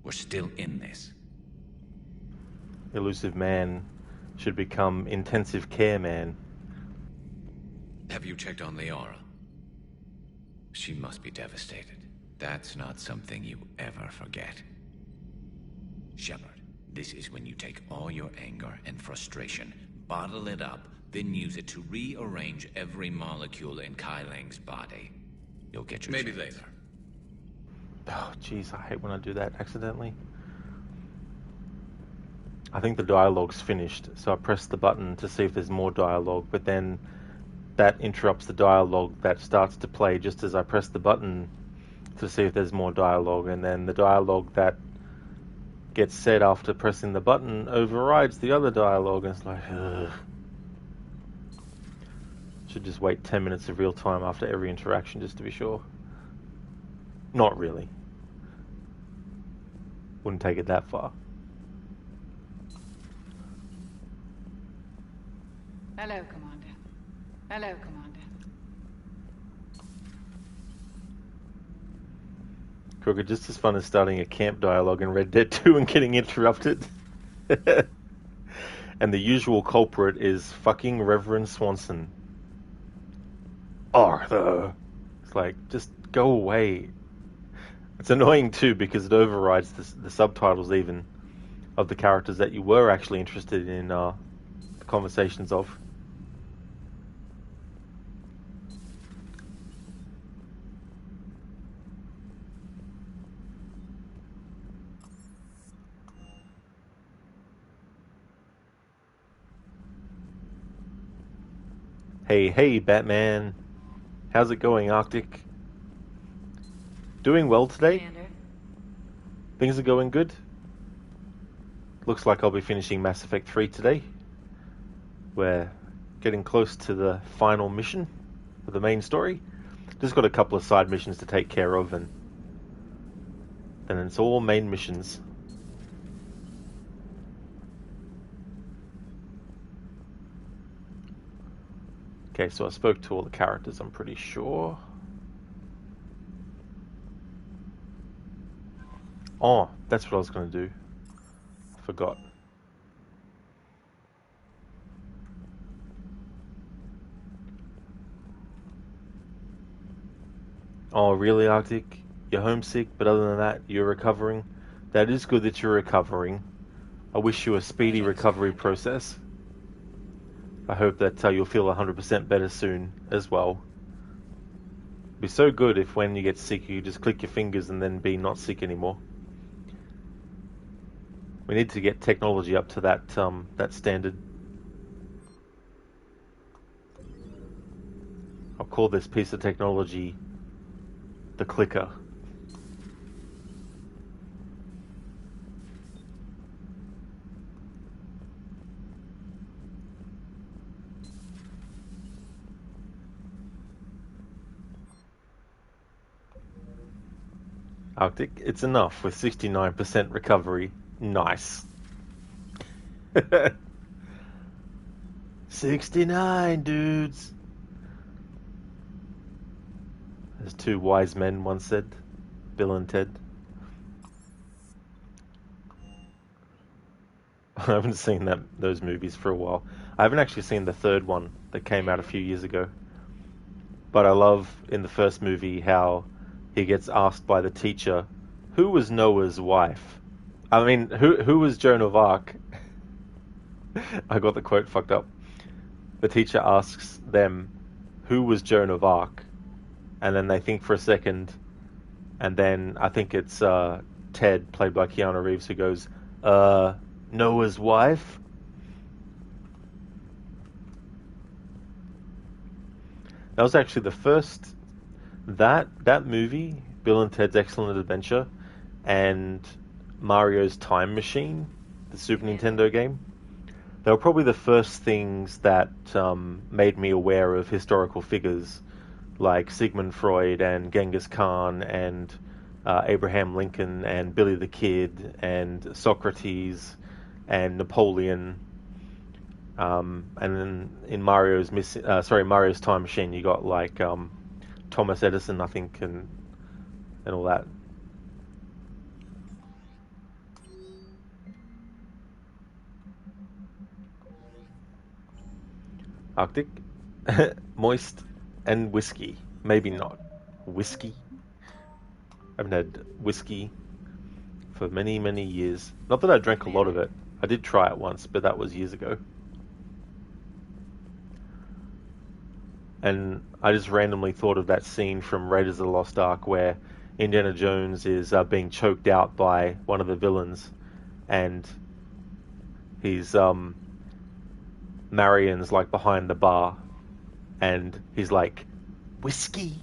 We're still in this. Elusive man should become intensive care man. Have you checked on Leora? She must be devastated. That's not something you ever forget. Shepard, this is when you take all your anger and frustration, bottle it up, then use it to rearrange every molecule in Kai Lang's body. You'll get your Maybe chance. later. Oh, jeez, I hate when I do that accidentally. I think the dialogue's finished, so I press the button to see if there's more dialogue, but then that interrupts the dialogue that starts to play just as I press the button to see if there's more dialogue, and then the dialogue that gets said after pressing the button overrides the other dialogue, and it's like, ugh. Should just wait 10 minutes of real time after every interaction just to be sure. Not really. Wouldn't take it that far. Hello, Commander. Hello, Commander. Crooked, just as fun as starting a camp dialogue in Red Dead 2 and getting interrupted. And the usual culprit is fucking Reverend Swanson. Arthur. It's like, just go away. It's annoying too because it overrides the subtitles even of the characters that you were actually interested in the conversations of. Hey, Batman. How's it going, Arctic? Doing well today? Commander. Things are going good? Looks like I'll be finishing Mass Effect 3 today. We're getting close to the final mission of the main story. Just got a couple of side missions to take care of, and then it's all main missions. Okay, so I spoke to all the characters, I'm pretty sure. Oh, that's what I was going to do. I forgot. Oh, really, Arctic? You're homesick, but other than that, you're recovering? That is good that you're recovering. I wish you a speedy recovery process. I hope that you'll feel 100% better soon as well. It'd be so good if when you get sick you just click your fingers and then be not sick anymore. We need to get technology up to that standard. I'll call this piece of technology the clicker. Arctic, it's enough with 69% recovery. Nice. 69, dudes. As two wise men once said, Bill and Ted. I haven't seen those movies for a while. I haven't actually seen the third one that came out a few years ago. But I love in the first movie how he gets asked by the teacher, who was Noah's wife? I mean, who was Joan of Arc? I got the quote fucked up. The teacher asks them, who was Joan of Arc? And then they think for a second, and then I think it's Ted, played by Keanu Reeves, who goes, Noah's wife? That was actually the first... That movie, Bill and Ted's Excellent Adventure, and Mario's Time Machine, the Super Nintendo game, they were probably the first things that made me aware of historical figures like Sigmund Freud and Genghis Khan and Abraham Lincoln and Billy the Kid and Socrates and Napoleon. And then in Mario's Mario's Time Machine, you got like Thomas Edison, I think, and all that. Arctic, moist, and whiskey. Maybe not whiskey. I haven't had whiskey for many, many years. Not that I drank a lot of it. I did try it once, but that was years ago. And I just randomly thought of that scene from Raiders of the Lost Ark where Indiana Jones is being choked out by one of the villains, and he's Marion's like behind the bar, and he's like, whiskey.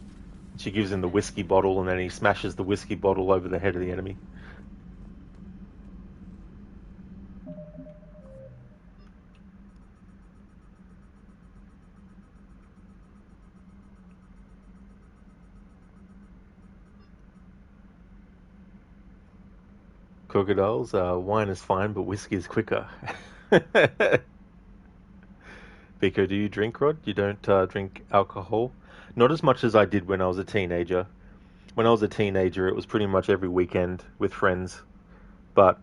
She gives him the whiskey bottle, and then he smashes the whiskey bottle over the head of the enemy. Crocodiles, wine is fine, but whiskey is quicker. Vico, do you drink, Rod? You don't drink alcohol? Not as much as I did when I was a teenager. When I was a teenager, it was pretty much every weekend with friends. But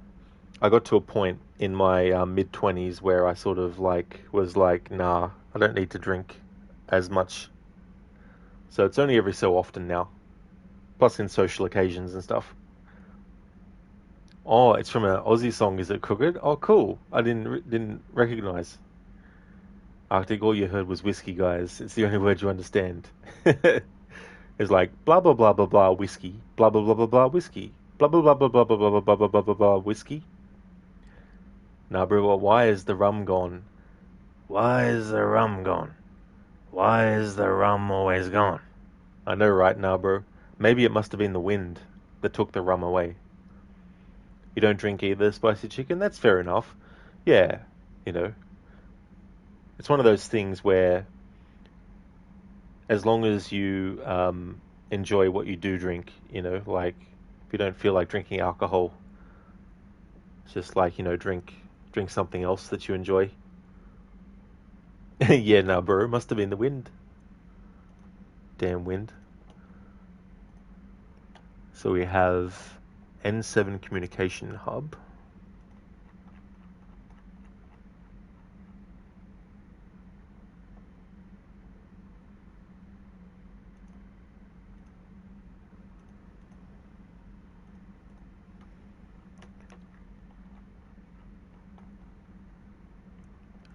I got to a point in my mid-20s where I sort of was like, nah, I don't need to drink as much. So it's only every so often now. Plus in social occasions and stuff. Oh, it's from an Aussie song. Is it Crooked? Oh, cool. I didn't recognize. Arctic, all you heard was whiskey, guys. It's the only word you understand. It's like blah blah blah blah blah whiskey, blah blah blah blah blah whiskey, blah blah blah blah blah blah blah blah blah blah blah blah whiskey. Nah, bro, why is the rum gone? Why is the rum gone? Why is the rum always gone? I know, right now, bro. Maybe it must have been the wind that took the rum away. You don't drink either, spicy chicken? That's fair enough. Yeah, it's one of those things where as long as you enjoy what you do drink, like if you don't feel like drinking alcohol, it's just like, drink something else that you enjoy. Yeah, no, bro, must have been the wind. Damn wind. So we have N7 communication hub.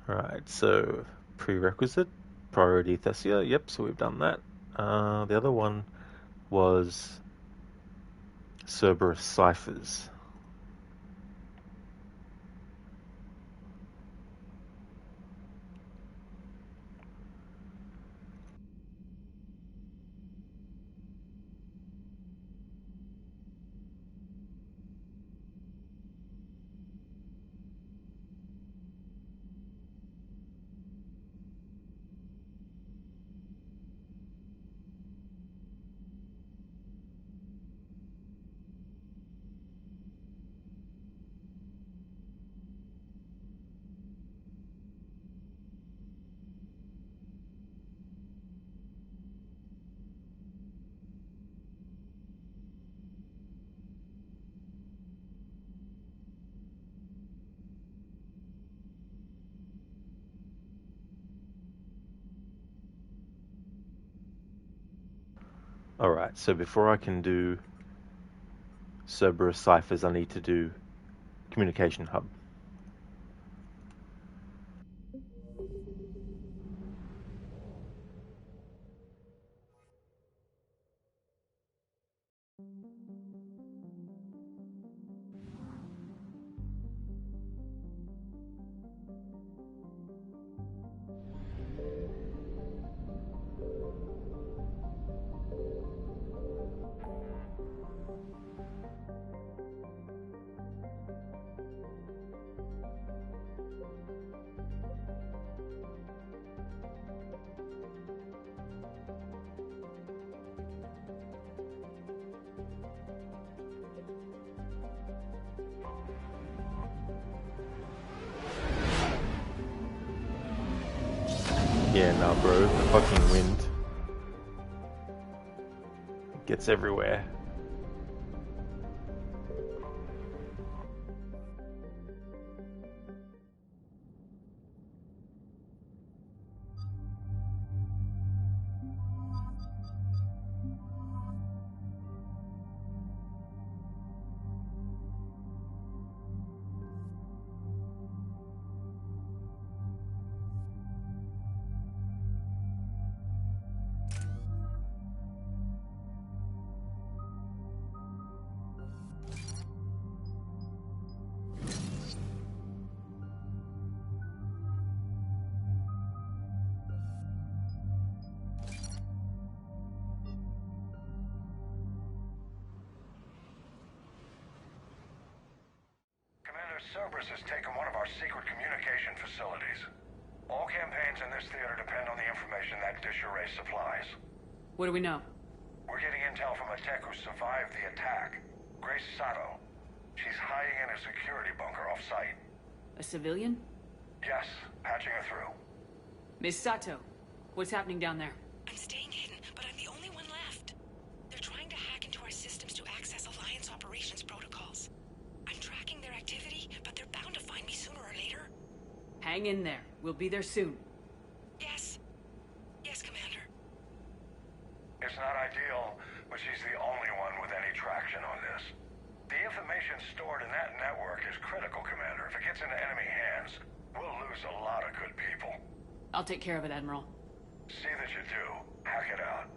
Alright, so prerequisite, priority Thessia, yep, so we've done that. The other one was Cerberus ciphers. Alright, so before I can do Cerberus ciphers, I need to do communication hub. Yeah, nah, bro. The fucking wind gets everywhere. Cerberus has taken one of our secret communication facilities. All campaigns in this theater depend on the information that dish array supplies. What do we know? We're getting intel from a tech who survived the attack. Grace Sato. She's hiding in a security bunker off-site. A civilian? Yes, patching her through. Miss Sato, what's happening down there? I'm staying hidden, but I'm the only one left. They're trying to hack into our systems to access Alliance operations protocols. I'm tracking their activity, but they're bound to find me sooner or later. Hang in there. We'll be there soon. Yes. Yes, Commander. It's not ideal, but she's the only one with any traction on this. The information stored in that network is critical, Commander. If it gets into enemy hands, we'll lose a lot of good people. I'll take care of it, Admiral. See that you do. Hack it out.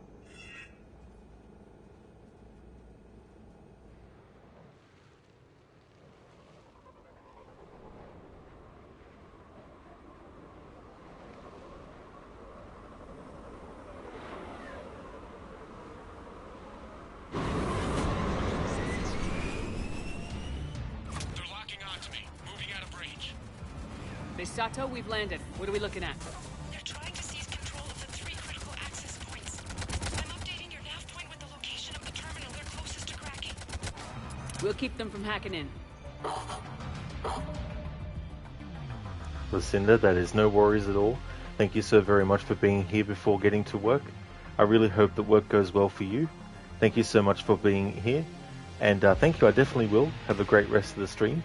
Miss Sato, we've landed. What are we looking at? They're trying to seize control of the 3 critical access points. I'm updating your nav point with the location of the terminal they're closest to cracking. We'll keep them from hacking in. Lucinda, that is no worries at all. Thank you so very much for being here before getting to work. I really hope that work goes well for you. Thank you so much for being here. And thank you, I definitely will. Have a great rest of the stream.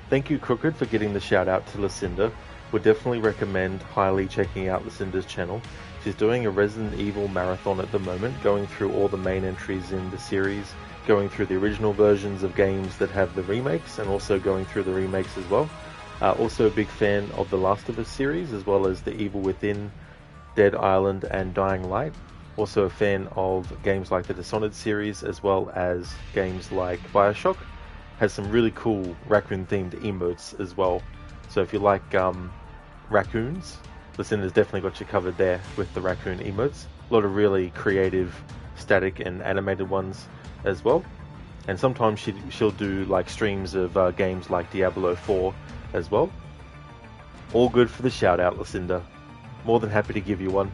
Thank you, Crooked, for getting the shout out to Lucinda. Would definitely recommend highly checking out Lucinda's channel. She's doing a Resident Evil marathon at the moment, going through all the main entries in the series, going through the original versions of games that have the remakes, and also going through the remakes as well. Also a big fan of the Last of Us series, as well as the Evil Within, Dead Island, and Dying Light. Also a fan of games like the Dishonored series, as well as games like Bioshock. Has some really cool raccoon-themed emotes as well. So if you like raccoons, Lucinda's definitely got you covered there with the raccoon emotes. A lot of really creative, static and animated ones as well. And sometimes she'll do like streams of games like Diablo 4 as well. All good for the shout out, Lucinda. More than happy to give you one.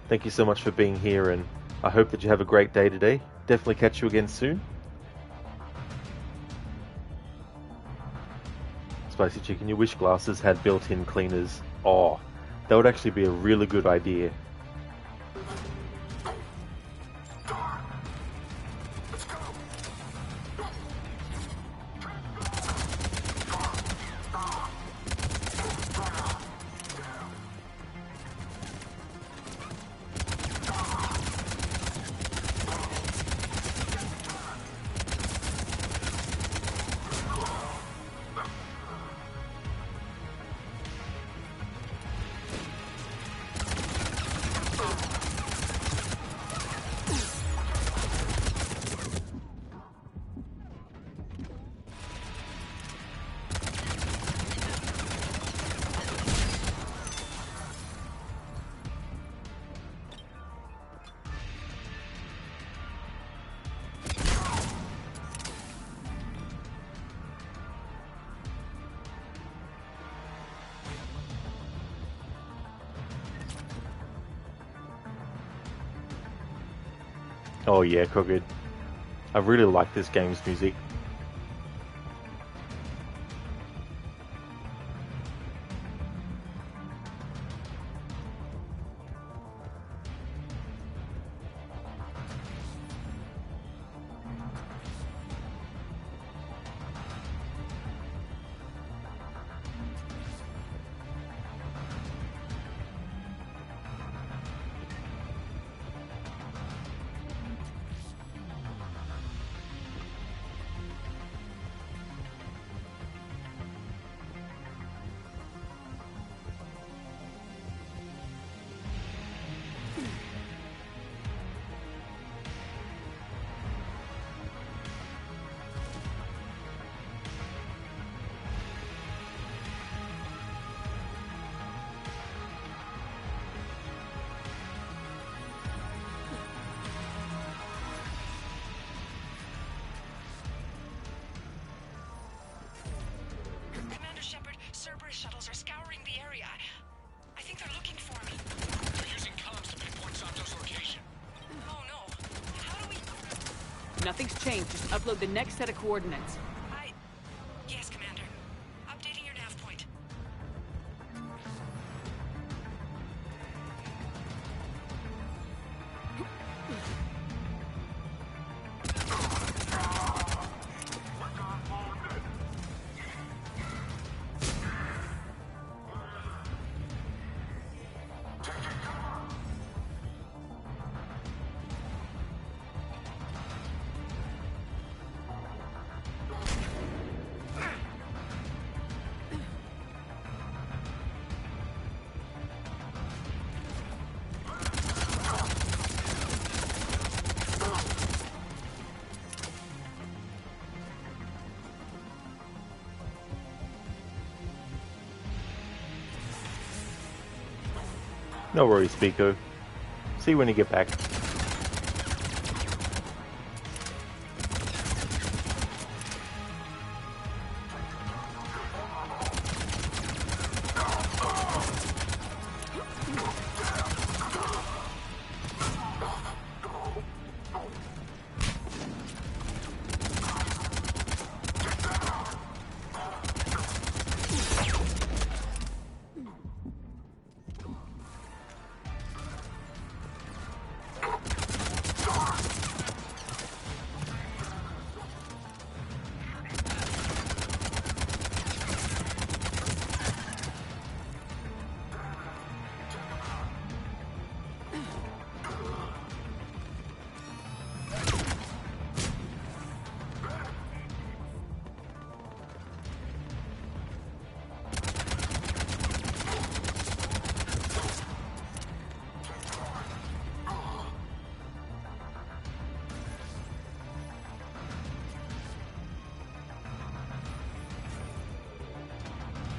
Thank you so much for being here, and I hope that you have a great day today. Definitely catch you again soon. Spicy Chicken, your wish glasses had built-in cleaners. Oh, that would actually be a really good idea. Oh yeah, Crooked. I really like this game's music. Cerberus shuttles are scouring the area. I think they're looking for me. They're using comms to pinpoint Santo's location. Oh no. How do we... Nothing's changed. Just upload the next set of coordinates. Yes, Commander. Updating your nav point. No worries, Pico. See you when you get back.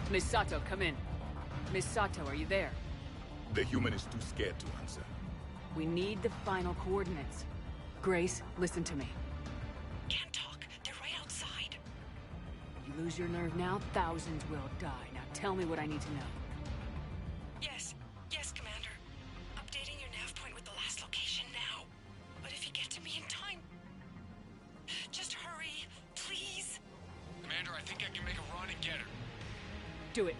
Miss Sato, come in. Miss Sato, are you there? The human is too scared to answer. We need the final coordinates. Grace, listen to me. Can't talk. They're right outside. You lose your nerve now, thousands will die. Now tell me what I need to know. Yes. Yes, Commander. Updating your nav point with the last location now. But if you get to me in time... Just hurry, please. Commander, I think I can make a run and get her. Do it.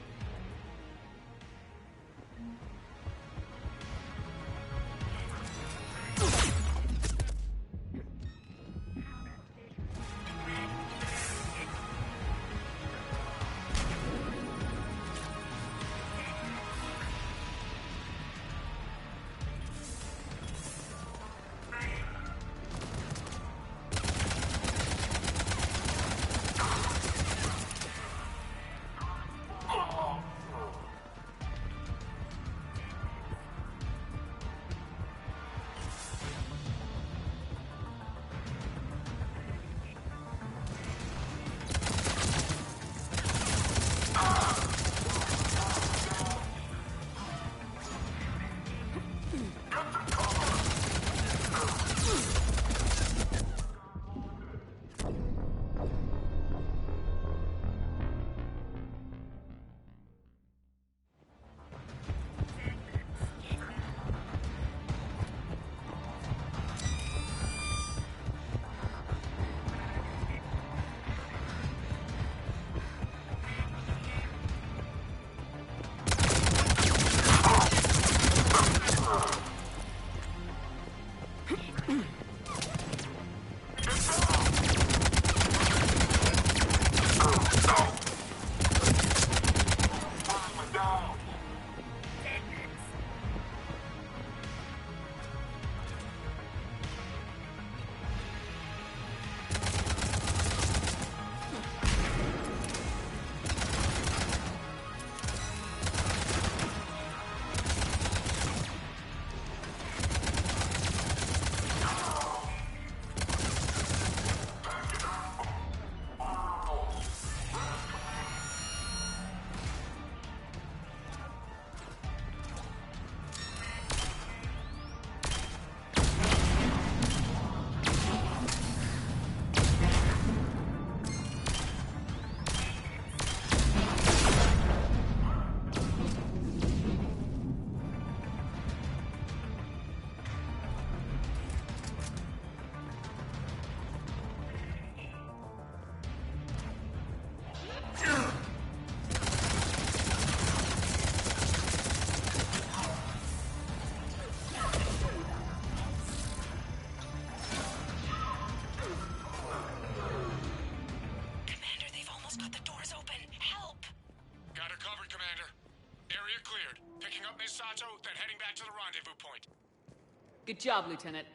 Heading back to the rendezvous point. Good job, Lieutenant.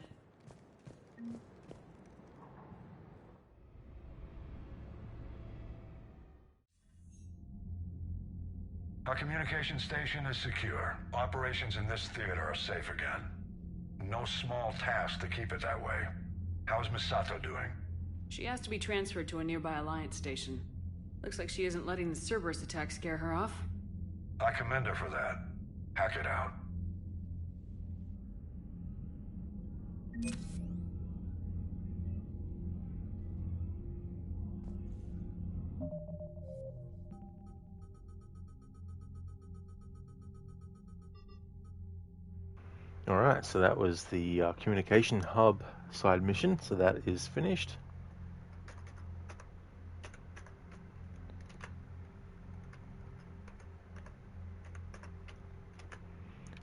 Our communication station is secure. Operations in this theater are safe again. No small task to keep it that way. How's Misato doing? She asked to be transferred to a nearby Alliance station. Looks like she isn't letting the Cerberus attack scare her off. I commend her for that. Hack it out. Alright, so that was the communication hub side mission, so that is finished.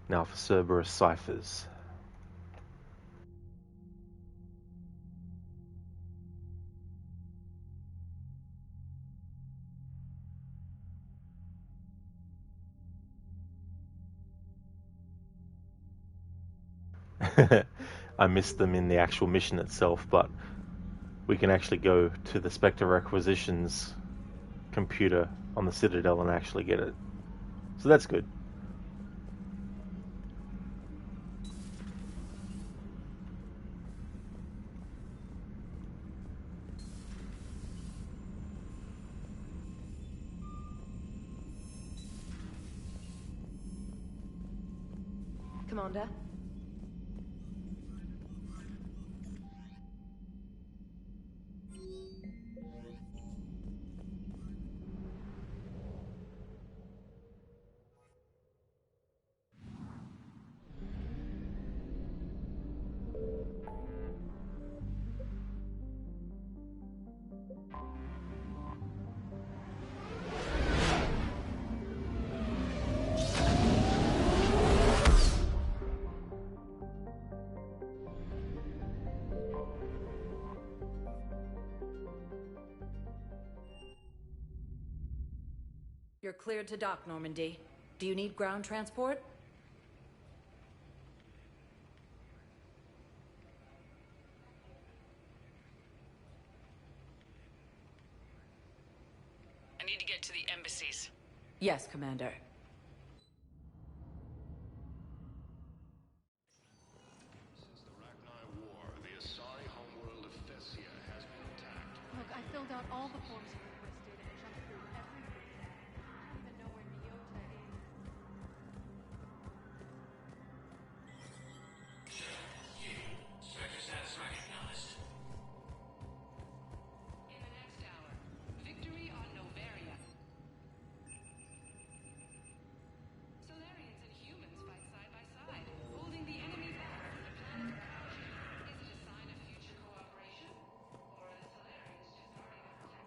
Now for Cerberus ciphers. I missed them in the actual mission itself, but we can actually go to the Spectre Requisitions computer on the Citadel and actually get it. So that's good. Commander? You're cleared to dock, Normandy. Do you need ground transport? I need to get to the embassies. Yes, Commander. Look, I filled out all the forms you requested and jumped through every hoop. I don't even know where Nyota is. Spectre status recognized. In the next hour, victory on Novaria. Solarians and humans fight side by side, holding the enemy back from the planet of Khajiit. Is it a sign of future cooperation? Or are the Solarians just starting a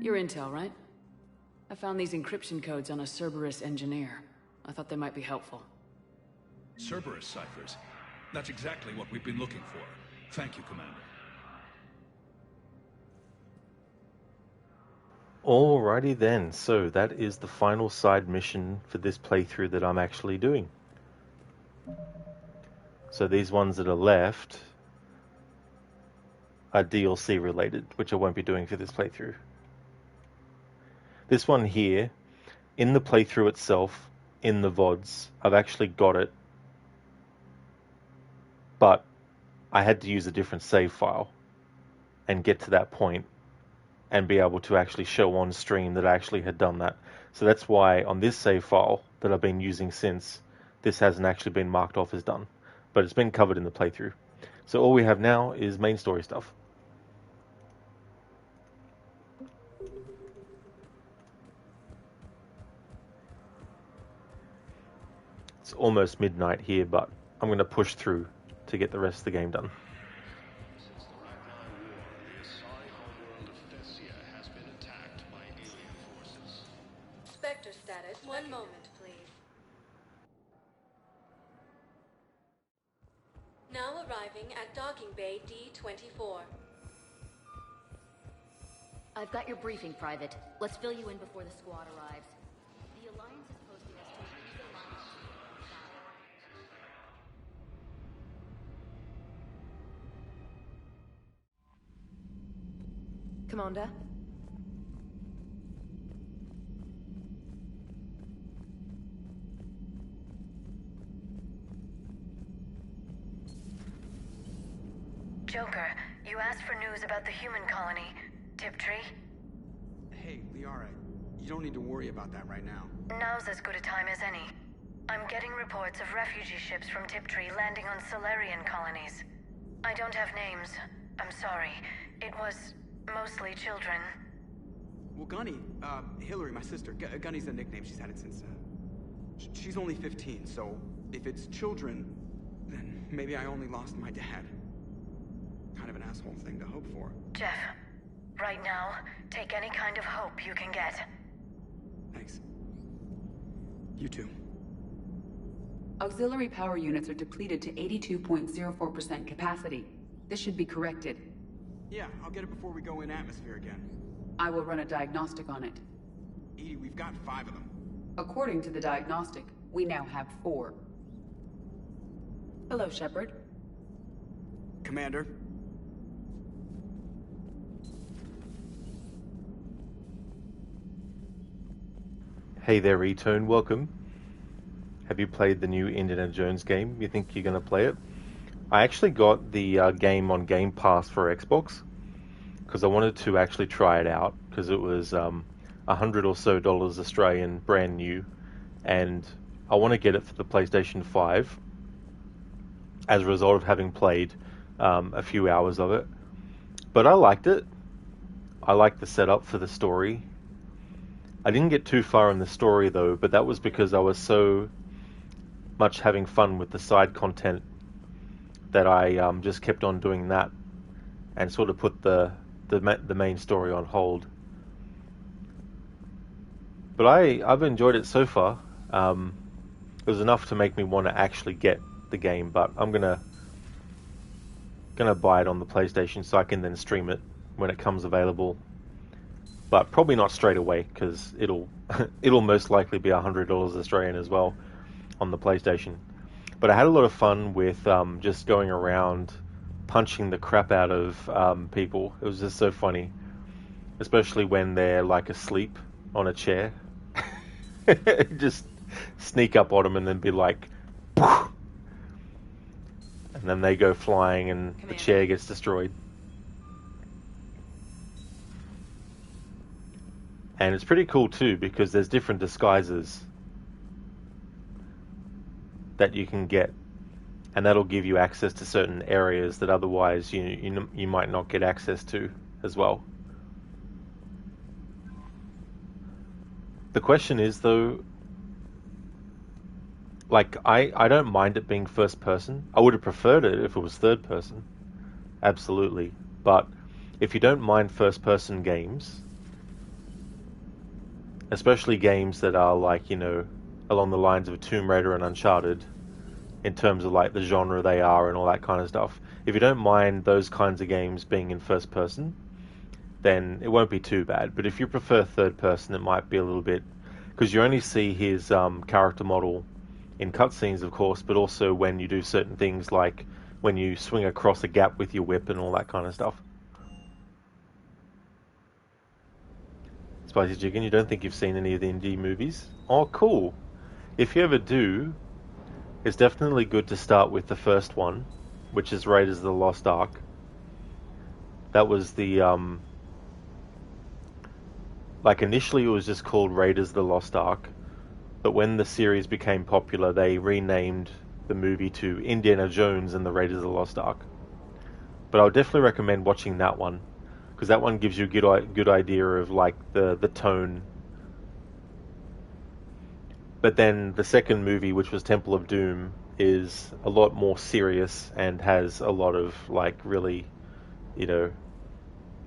Your intel, right? I found these encryption codes on a Cerberus engineer. I thought they might be helpful. Cerberus ciphers. That's exactly what we've been looking for. Thank you, Commander. Alrighty then, so that is the final side mission for this playthrough that I'm actually doing. So these ones that are left are DLC related, which I won't be doing for this playthrough. This one here, in the playthrough itself, in the VODs, I've actually got it, but I had to use a different save file and get to that point and be able to actually show on stream that I actually had done that. So that's why on this save file that I've been using since, this hasn't actually been marked off as done, but it's been covered in the playthrough. So all we have now is main story stuff. It's almost midnight here, but I'm going to push through to get the rest of the game done. Spectre status. One moment, please. Now arriving at docking bay D24. I've got your briefing, Private. Let's fill you in before the squad arrives. The Alliance is posting us to use the line. Commander? Joker, you asked for news about the human colony, Tiptree. Hey, Liara, you don't need to worry about that right now. Now's as good a time as any. I'm getting reports of refugee ships from Tiptree landing on Solarian colonies. I don't have names. I'm sorry. It was mostly children. Well, Gunny, Hillary, my sister, Gunny's a nickname. She's had it since, she's only 15, so if it's children, then maybe I only lost my dad. Kind of an asshole thing to hope for. Jeff, right now, take any kind of hope you can get. Thanks. You too. Auxiliary power units are depleted to 82.04% capacity. This should be corrected. Yeah, I'll get it before we go in atmosphere again. I will run a diagnostic on it. Edie, we've got 5 of them. According to the diagnostic, we now have 4. Hello, Shepard. Commander. Hey there, Retone, welcome. Have you played the new Indiana Jones game? You think you're going to play it? I actually got the game on Game Pass for Xbox because I wanted to actually try it out because it was $100 or so Australian, brand new, and I want to get it for the PlayStation 5 as a result of having played a few hours of it. But I liked it. I liked the setup for the story. I didn't get too far in the story though, but that was because I was so much having fun with the side content that I just kept on doing that and sort of put the main story on hold. But I've enjoyed it so far. It was enough to make me want to actually get the game, but I'm gonna buy it on the PlayStation so I can then stream it when it comes available. But probably not straight away because it'll most likely be $100 Australian as well on the PlayStation. But I had a lot of fun with just going around punching the crap out of people. It was just so funny, especially when they're like asleep on a chair. Just sneak up on them and then be like, poof! And then they go flying and the chair gets destroyed. And it's pretty cool too because there's different disguises that you can get, and that'll give you access to certain areas that otherwise you might not get access to as well. The question is though, like I don't mind it being first person. I would have preferred it if it was third person, absolutely. But if you don't mind first person games, especially games that are like, along the lines of Tomb Raider and Uncharted, in terms of like the genre they are and all that kind of stuff. If you don't mind those kinds of games being in first person, then it won't be too bad. But if you prefer third person, it might be a little bit, because you only see his character model in cutscenes, of course, but also when you do certain things like when you swing across a gap with your whip and all that kind of stuff. Spicy Chicken, you don't think you've seen any of the indie movies? Oh, cool. If you ever do, it's definitely good to start with the first one, which is Raiders of the Lost Ark. That was the, like initially it was just called Raiders of the Lost Ark, but when the series became popular, they renamed the movie to Indiana Jones and the Raiders of the Lost Ark. But I would definitely recommend watching that one, because that one gives you a good idea of like the tone. But then the second movie, which was Temple of Doom, is a lot more serious and has a lot of like really,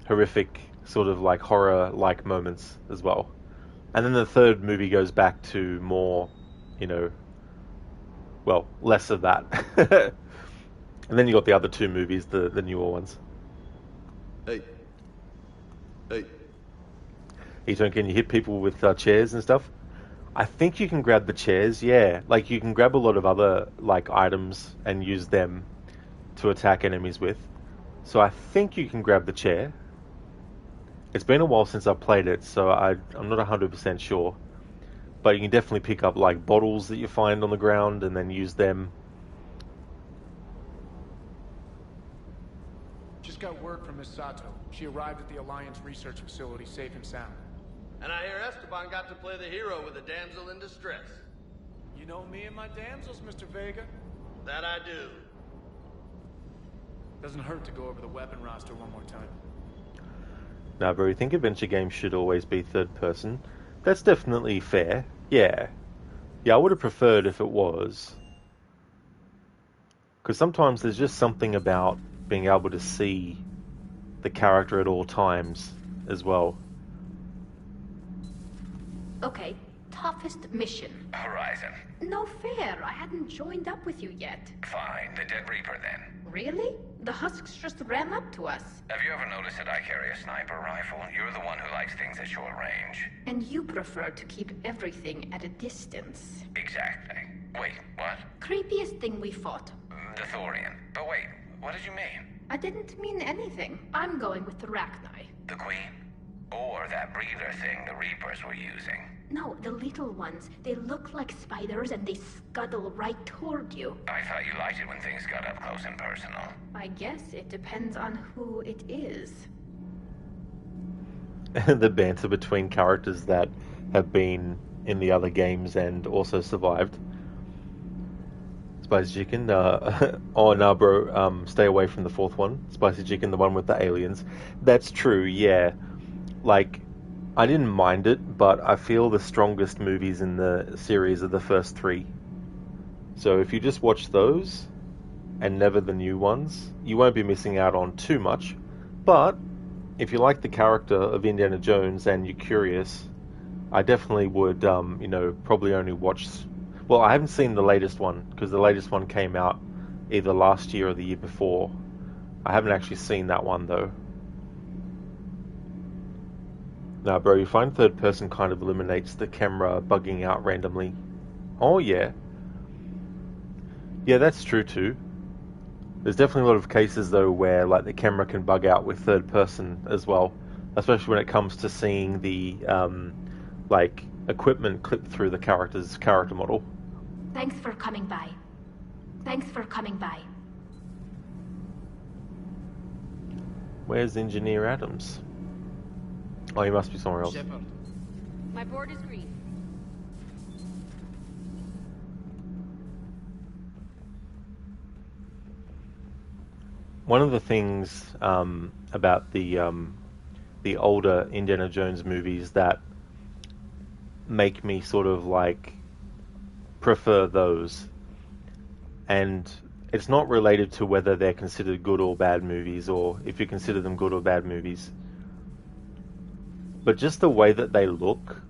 horrific sort of like horror-like moments as well. And then the third movie goes back to more, less of that. And then you got the other two movies, the newer ones. Hey. can you hit people with chairs and stuff? I think you can grab the chairs, yeah. Like, you can grab a lot of other, like, items and use them to attack enemies with. So I think you can grab the chair. It's been a while since I played it, so I'm not 100% sure. But you can definitely pick up, like, bottles that you find on the ground and then use them. Just got word from Miss Sato. She arrived at the Alliance research facility safe and sound. And I hear Esteban got to play the hero with a damsel in distress. You know me and my damsels, Mr. Vega. That I do. Doesn't hurt to go over the weapon roster one more time. Now, bro, you think adventure games should always be third person? That's definitely fair. Yeah. Yeah, I would have preferred if it was. Because sometimes there's just something about being able to see the character at all times as well. Okay, toughest mission. Horizon. No fair, I hadn't joined up with you yet. Fine, the Dead Reaper then. Really? The husks just ran up to us. Have you ever noticed that I carry a sniper rifle? You're the one who likes things at short range. And you prefer to keep everything at a distance. Exactly. Wait, what? Creepiest thing we fought. The Thorian. But wait, what did you mean? I didn't mean anything. I'm going with the Rachni. The Queen? Or that breather thing the Reapers were using? No, the little ones. They look like spiders and they scuttle right toward you. I thought you liked it when things got up close and personal. I guess it depends on who it is. The banter between characters that have been in the other games and also survived. Spicy Chicken, oh no bro, stay away from the fourth one. Spicy Chicken, the one with the aliens. That's true, yeah. Like, I didn't mind it, but I feel the strongest movies in the series are the first three. So if you just watch those, and never the new ones, you won't be missing out on too much. But, if you like the character of Indiana Jones and you're curious, I definitely would, probably only watch... Well, I haven't seen the latest one, because the latest one came out either last year or the year before. I haven't actually seen that one, though. Nah, bro, you find third person kind of eliminates the camera bugging out randomly. Oh, yeah. Yeah, that's true, too. There's definitely a lot of cases, though, where like the camera can bug out with third person as well. Especially when it comes to seeing the, equipment clip through the character's character model. Thanks for coming by. Thanks for coming by. Where's Engineer Adams? Oh, he must be somewhere else. Shepard. My board is green. One of the things about the older Indiana Jones movies that make me sort of like prefer those, and it's not related to whether they're considered good or bad movies, or if you consider them good or bad movies, but just the way that they look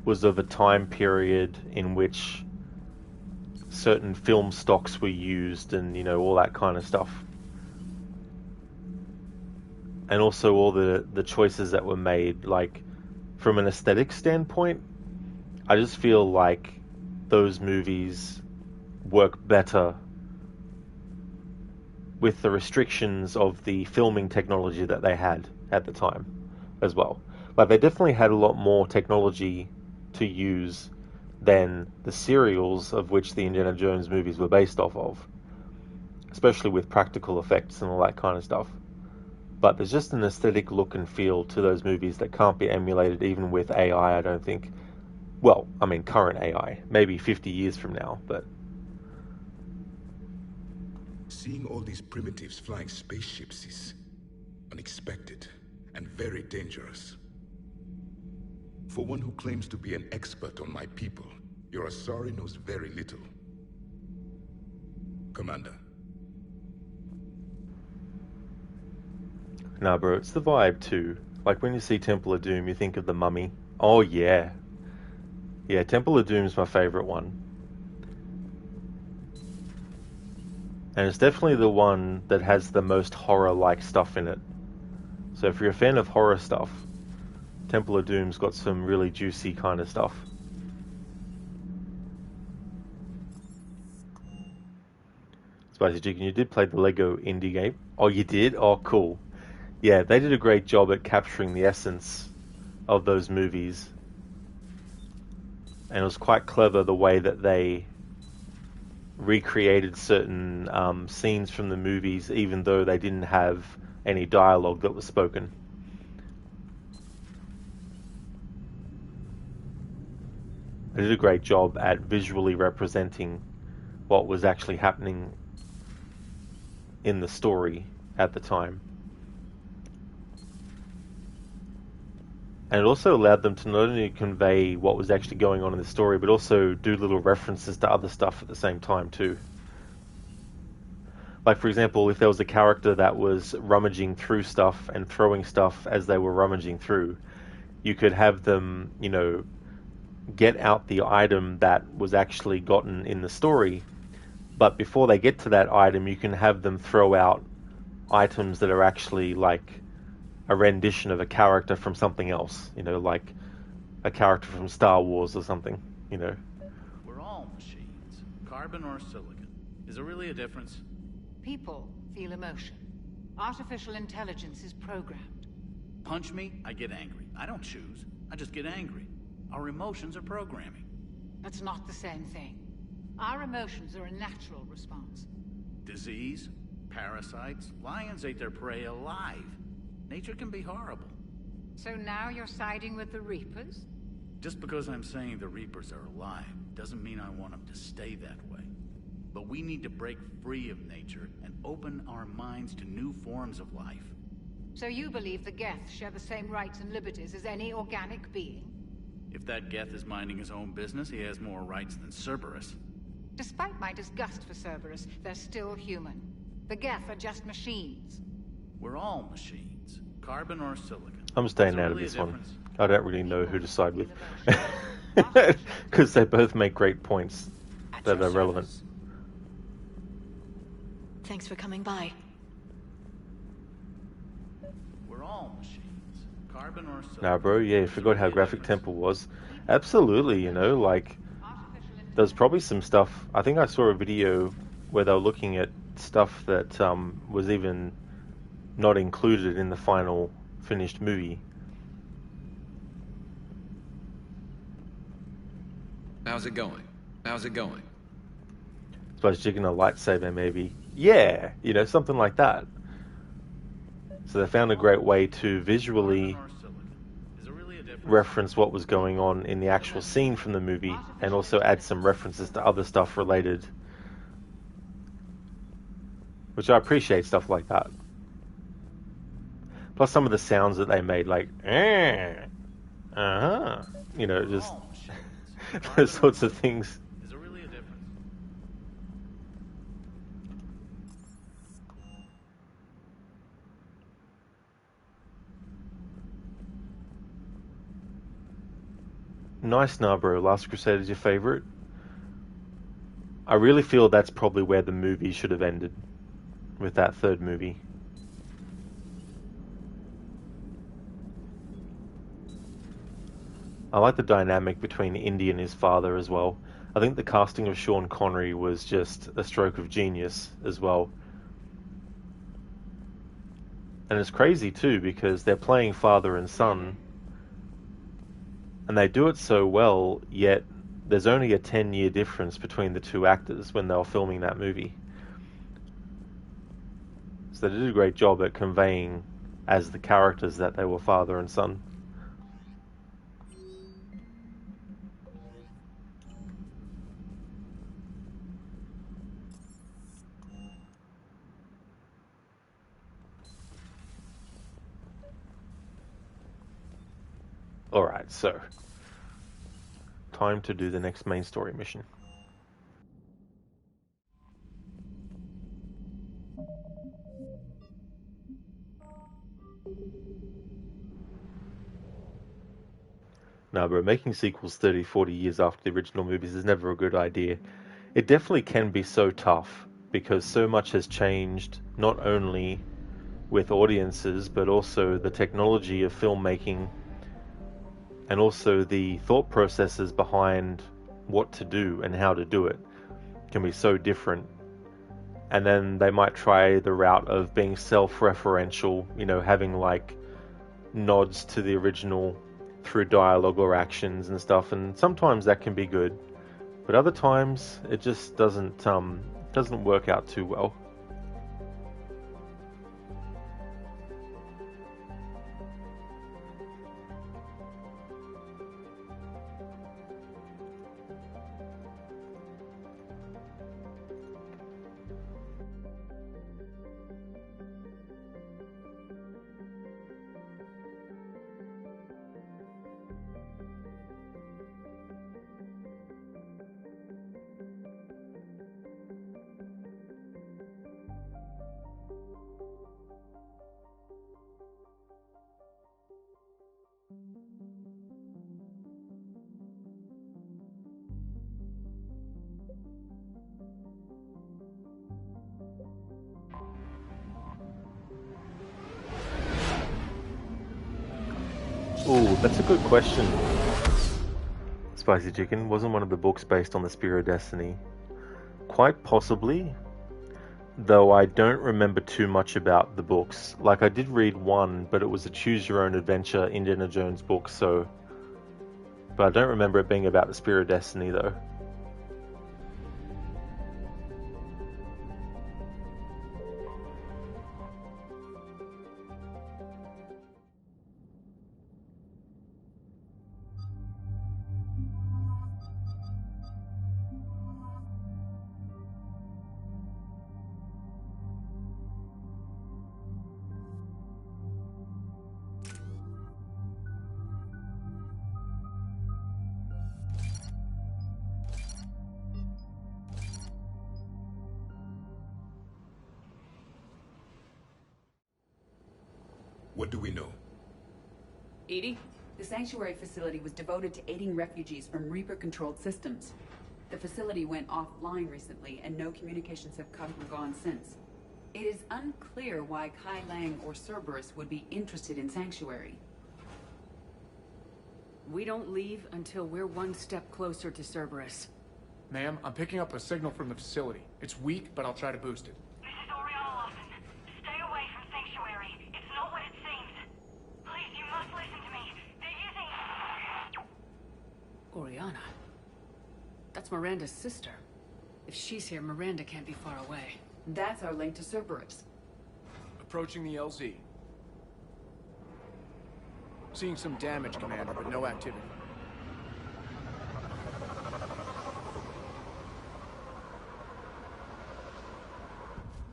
was of a time period in which certain film stocks were used, and all that kind of stuff, and also all the choices that were made. Like, from an aesthetic standpoint, I just feel like those movies work better with the restrictions of the filming technology that they had at the time as well. Like, they definitely had a lot more technology to use than the serials of which the Indiana Jones movies were based off of, especially with practical effects and all that kind of stuff. But there's just an aesthetic look and feel to those movies that can't be emulated even with AI, I don't think. Well, I mean, current AI. Maybe 50 years from now, but... Seeing all these primitives flying spaceships is unexpected and very dangerous. For one who claims to be an expert on my people, your Asari knows very little. Commander. Nah, bro, it's the vibe too. Like, when you see Temple of Doom, you think of the Mummy. Oh, yeah. Yeah, Temple of Doom's my favorite one. And it's definitely the one that has the most horror-like stuff in it. So if you're a fan of horror stuff, Temple of Doom's got some really juicy kind of stuff. Spicy Chicken, you did play the Lego indie game. Oh, you did? Oh, cool. Yeah, they did a great job at capturing the essence of those movies. And it was quite clever the way that they recreated certain scenes from the movies, even though they didn't have any dialogue that was spoken. They did a great job at visually representing what was actually happening in the story at the time. And it also allowed them to not only convey what was actually going on in the story, but also do little references to other stuff at the same time too. Like, for example, if there was a character that was rummaging through stuff and throwing stuff as they were rummaging through, you could have them, you know, get out the item that was actually gotten in the story, but before they get to that item, you can have them throw out items that are actually like a rendition of a character from something else, you know, like a character from Star Wars or something, you know. We're all machines, carbon or silicon. Is there really a difference? People feel emotion. Artificial intelligence is programmed. Punch me, I get angry. I don't choose. I just get angry. Our emotions are programming. That's not the same thing. Our emotions are a natural response. Disease, parasites, lions ate their prey alive. Nature can be horrible. So now you're siding with the Reapers? Just because I'm saying the Reapers are alive doesn't mean I want them to stay that way. But we need to break free of nature and open our minds to new forms of life. So you believe the Geth share the same rights and liberties as any organic being? If that Geth is minding his own business, he has more rights than Cerberus. Despite my disgust for Cerberus, they're still human. The Geth are just machines. We're all machines, carbon or silicon. I'm staying out of this one. I don't really know who to side with. Because they both make great points that are relevant. Thanks for coming by. We're all machines, carbon or silicon. Nah, bro, yeah, you forgot how graphic Temple was. Absolutely, you know, like, there's probably some stuff. I think I saw a video where they were looking at stuff that was even not included in the final finished movie. How's it going? How's it going? Suppose jigging a lightsaber, maybe. Yeah, you know, something like that. So they found a great way to visually reference what was going on in the actual scene from the movie, and also add some references to other stuff related. Which I appreciate, stuff like that. Plus some of the sounds that they made, like, you know, just those sorts of things. Is there really a difference? Nice, nah, bro. Last Crusade is your favorite. I really feel that's probably where the movie should have ended, with that third movie. I like the dynamic between Indy and his father as well. I think the casting of Sean Connery was just a stroke of genius as well. And it's crazy too, because they're playing father and son, and they do it so well, yet there's only a 10-year difference between the two actors when they were filming that movie. So they did a great job at conveying as the characters that they were father and son. Alright, so time to do the next main story mission. No, bro, making sequels 30, 40 years after the original movies is never a good idea. It definitely can be so tough, because so much has changed, not only with audiences, but also the technology of filmmaking and also the thought processes behind what to do and how to do it can be so different. And then they might try the route of being self-referential, you know, having like nods to the original through dialogue or actions and stuff, and sometimes that can be good, but other times it just doesn't work out too well. Oh, that's a good question. Spicy Chicken, wasn't one of the books based on the Spear of Destiny? Quite possibly, though I don't remember too much about the books. Like, I did read one, but it was a choose-your-own-adventure Indiana Jones book, so... But I don't remember it being about the Spear of Destiny, though. What do we know? EDI, the sanctuary facility was devoted to aiding refugees from Reaper-controlled systems. The facility went offline recently, and no communications have come or gone since. It is unclear why Kai Lang or Cerberus would be interested in Sanctuary. We don't leave until we're one step closer to Cerberus. Ma'am, I'm picking up a signal from the facility. It's weak, but I'll try to boost it. This is Oriana Lawson. Stay away from Sanctuary. It's not what it seems. Please, you must listen to me. They're using... Oriana? That's Miranda's sister. If she's here, Miranda can't be far away. That's our link to Cerberus. Approaching the LZ. Seeing some damage, Commander, but no activity.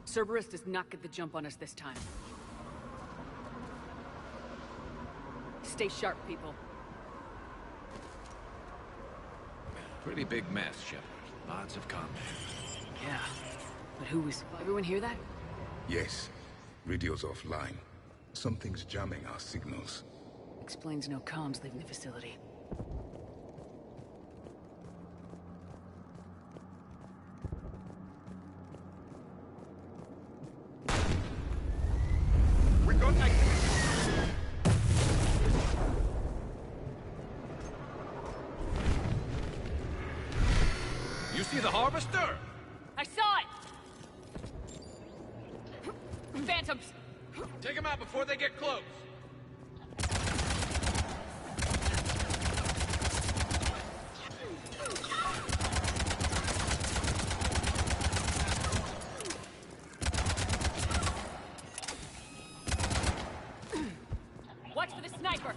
Cerberus does not get the jump on us this time. Stay sharp, people. Pretty big mess, Shepard. Lots of combat. Yeah. But who is... Everyone hear that? Yes. Radio's offline. Something's jamming our signals. Explains no comms leaving the facility. We got activity. You see the harvester? I saw it! Phantoms! Take them out before they get close. Watch for the sniper!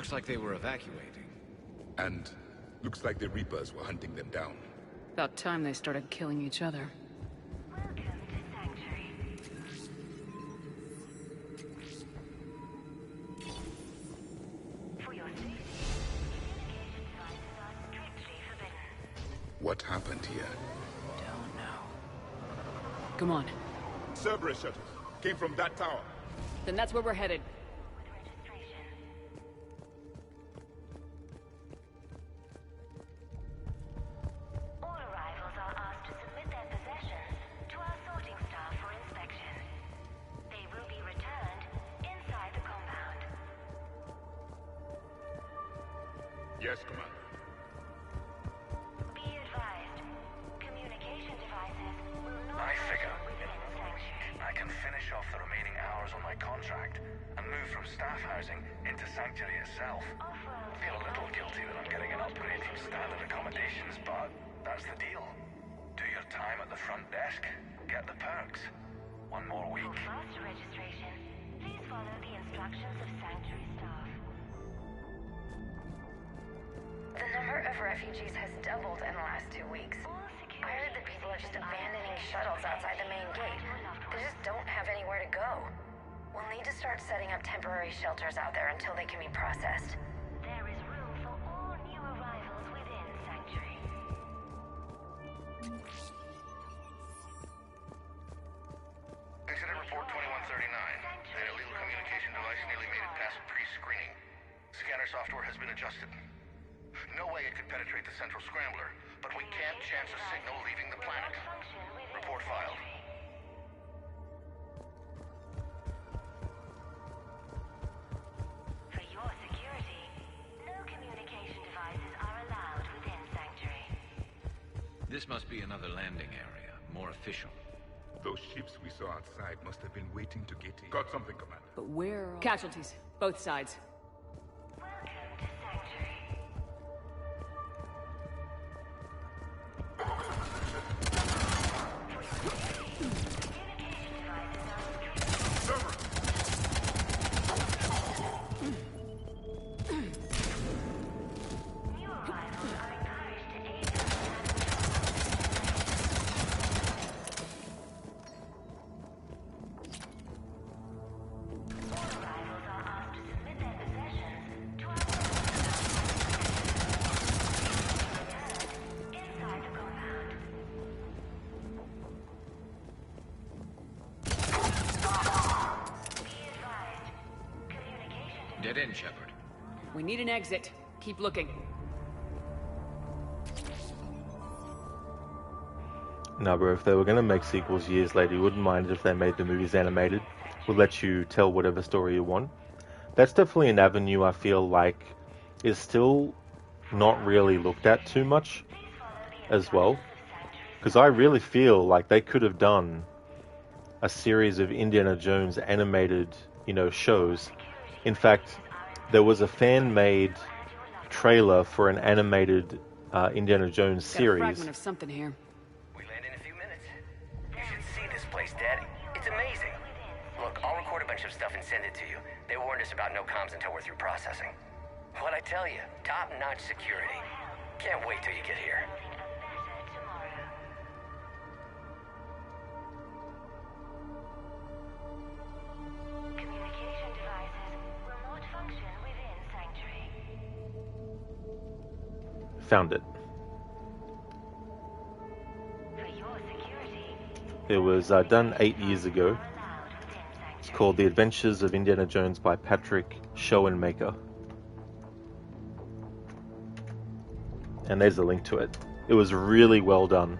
Looks like they were evacuating. And looks like the Reapers were hunting them down. About time they started killing each other. What happened here? Don't know. Come on. Cerberus shuttles came from that tower. Then that's where we're headed. All arrivals are asked to submit their possessions to our sorting staff for inspection. They will be returned inside the compound. Yes, Commander. Be advised, communication devices will not I figure within the sanctuary. I can finish off the remaining hours on my contract and move from staff housing into Sanctuary itself. Feel a little guilty that I'm getting an upgrade from standard accommodations, but that's the deal. Do your time at the front desk, get the perks. One more week. For faster registration, please follow the instructions of Sanctuary staff. The number of refugees has doubled in the last 2 weeks. I heard that people are just abandoning shuttles outside the main gate. They just don't have anywhere to go. We'll need to start setting up temporary shelters out there until they can be processed. There is room for all new arrivals within Sanctuary. Incident report 2139. An illegal communication device nearly made it past pre-screening. Scanner software has been adjusted. No way it could penetrate the central scrambler, but we can't chance a signal leaving the planet. Report filed. For your security, no communication devices are allowed within Sanctuary. This must be another landing area, more official. Those ships we saw outside must have been waiting to get in. Got something, Commander. But where are... Casualties. Both sides. Welcome to Sanctuary. Dead end, Shepard. We need an exit. Keep looking. No, bro, if they were going to make sequels years later, you wouldn't mind if they made the movies animated. Would let you tell whatever story you want. That's definitely an avenue I feel like is still not really looked at too much as well. Because I really feel like they could have done a series of Indiana Jones animated, shows. In fact, there was a fan-made trailer for an animated Indiana Jones series. Got a fragment of something here. We land in a few minutes. You should see this place, Daddy. It's amazing. Look, I'll record a bunch of stuff and send it to you. They warned us about no comms until we're through processing. What'd I tell you? Top-notch security. Can't wait till you get here. Communication devices will not function within Sanctuary. Found it. For your security, It was done 8 years ago. It's called The Adventures of Indiana Jones by Patrick Schoenmaker. And there's a link to it. It was really well done.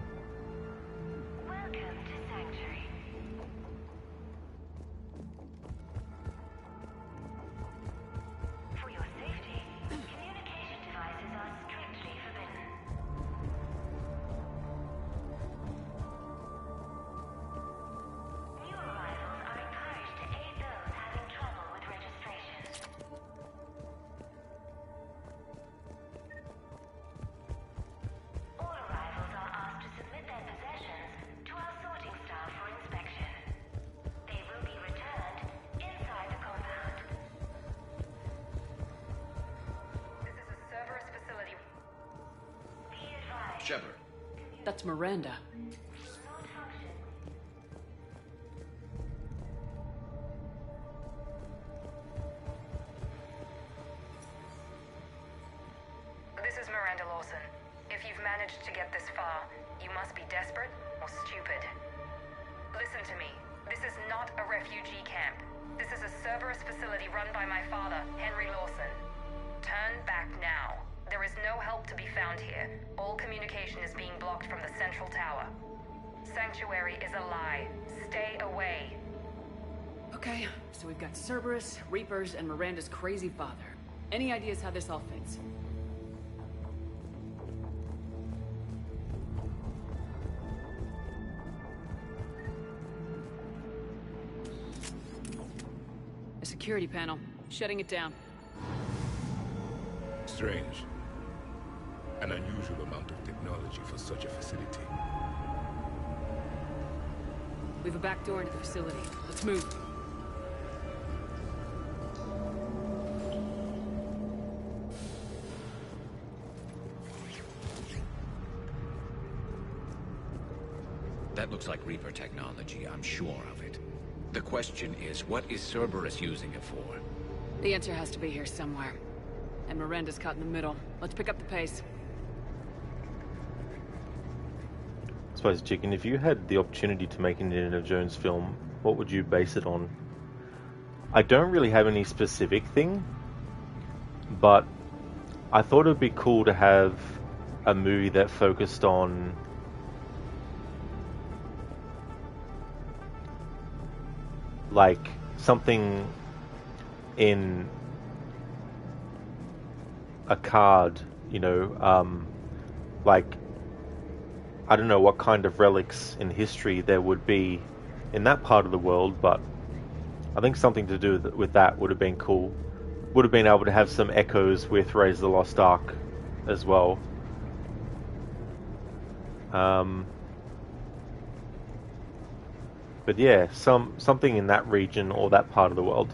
welcome to Sanctuary. For your safety, communication devices are strictly forbidden. New arrivals are encouraged to aid those having trouble with registration. All arrivals are asked to submit Shepard. That's Miranda. This is Miranda Lawson. If you've managed to get this far, you must be desperate or stupid. Listen to me. This is not a refugee camp. This is a Cerberus facility run by my father, Henry Lawson. Turn back now. There is no help to be found here. All communication is being blocked from the central tower. Sanctuary is a lie. Stay away. Okay, so we've got Cerberus, Reapers, and Miranda's crazy father. Any ideas how this all fits? A security panel. Shutting it down. Strange. An unusual amount of technology for such a facility. We have a back door into the facility. Let's move. That looks like Reaper technology, I'm sure of it. The question is, what is Cerberus using it for? The answer has to be here somewhere. And Miranda's caught in the middle. Let's pick up the pace. I suppose, Chicken, if you had the opportunity to make an Indiana Jones film, what would you base it on? I don't really have any specific thing, but I thought it would be cool to have a movie that focused on like something in a card, you know, like I don't know what kind of relics in history there would be in that part of the world, but I think something to do with that would have been cool. Would have been able to have some echoes with Raise the Lost Ark as well. But yeah, something in that region or that part of the world.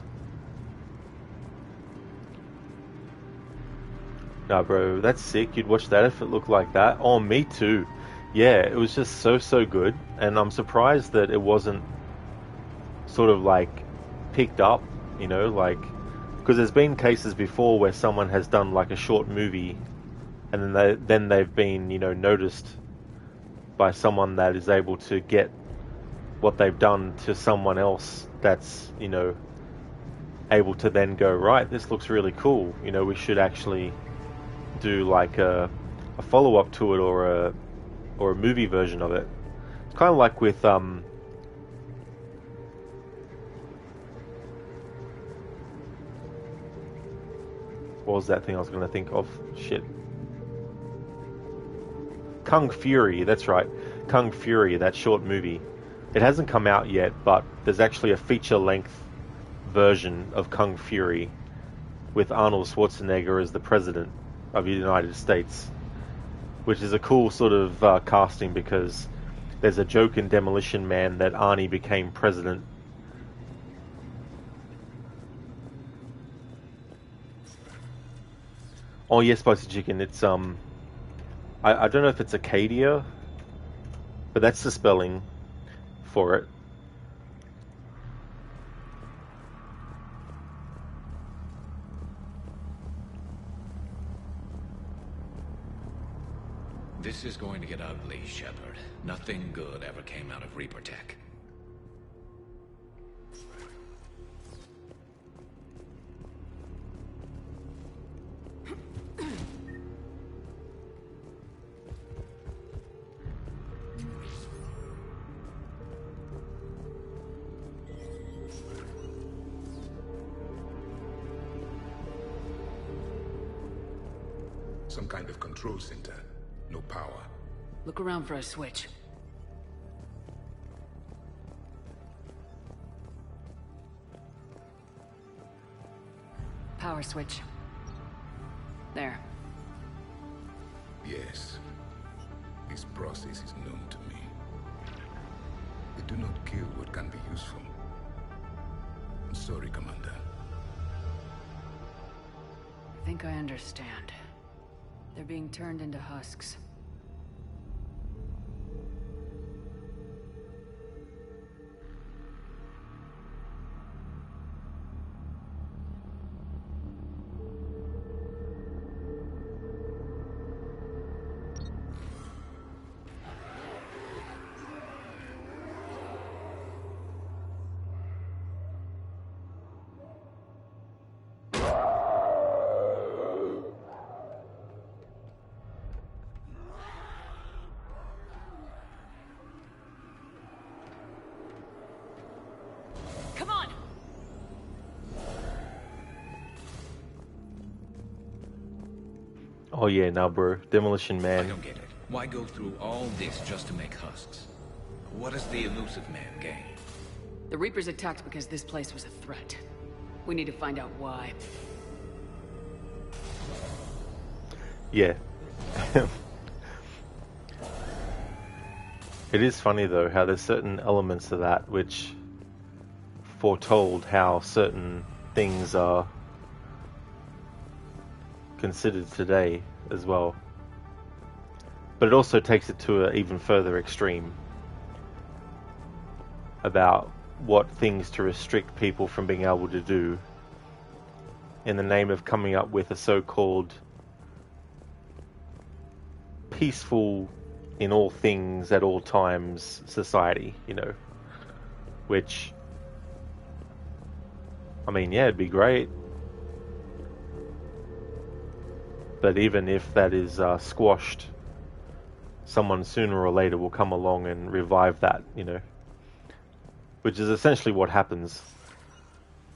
Nah, bro, that's sick. You'd watch that if it looked like that. Oh, me too. Yeah, it was just so good, and I'm surprised that it wasn't sort of like picked up, you know, like, because there's been cases before where someone has done like a short movie, and then they've been, you know, noticed by someone that is able to get what they've done to someone else that's, you know, able to then go, right, this looks really cool, you know, we should actually do like a follow-up to it or a movie version of it. It's kind of like with what was that thing I was going to think of? Shit. Kung Fury, that's right. Kung Fury, that short movie. It hasn't come out yet, but there's actually a feature-length version of Kung Fury with Arnold Schwarzenegger as the president of the United States, which is a cool sort of casting because there's a joke in Demolition Man that Arnie became president. Oh yes, Spicy Chicken, it's I don't know if it's Acadia, but that's the spelling for it. This is going to get ugly, Shepard. Nothing good ever came out of Reaper Tech. Some kind of control center. No power. Look around for a switch. Power switch. There. Yes. This process is known to me. They do not kill what can be useful. I'm sorry, Commander. I think I understand. They're being turned into husks. Oh yeah, now bro, Demolition Man. I don't get it. Why go through all this just to make husks? What does the elusive man gain? The Reapers attacked because this place was a threat. We need to find out why. Yeah. It is funny though how there's certain elements to that which foretold how certain things are considered today as well. But it also takes it to an even further extreme about what things to restrict people from being able to do in the name of coming up with a so-called peaceful in all things at all times society, you know, which, I mean, yeah, it'd be great, but even if that is squashed, someone sooner or later will come along and revive that, you know, which is essentially what happens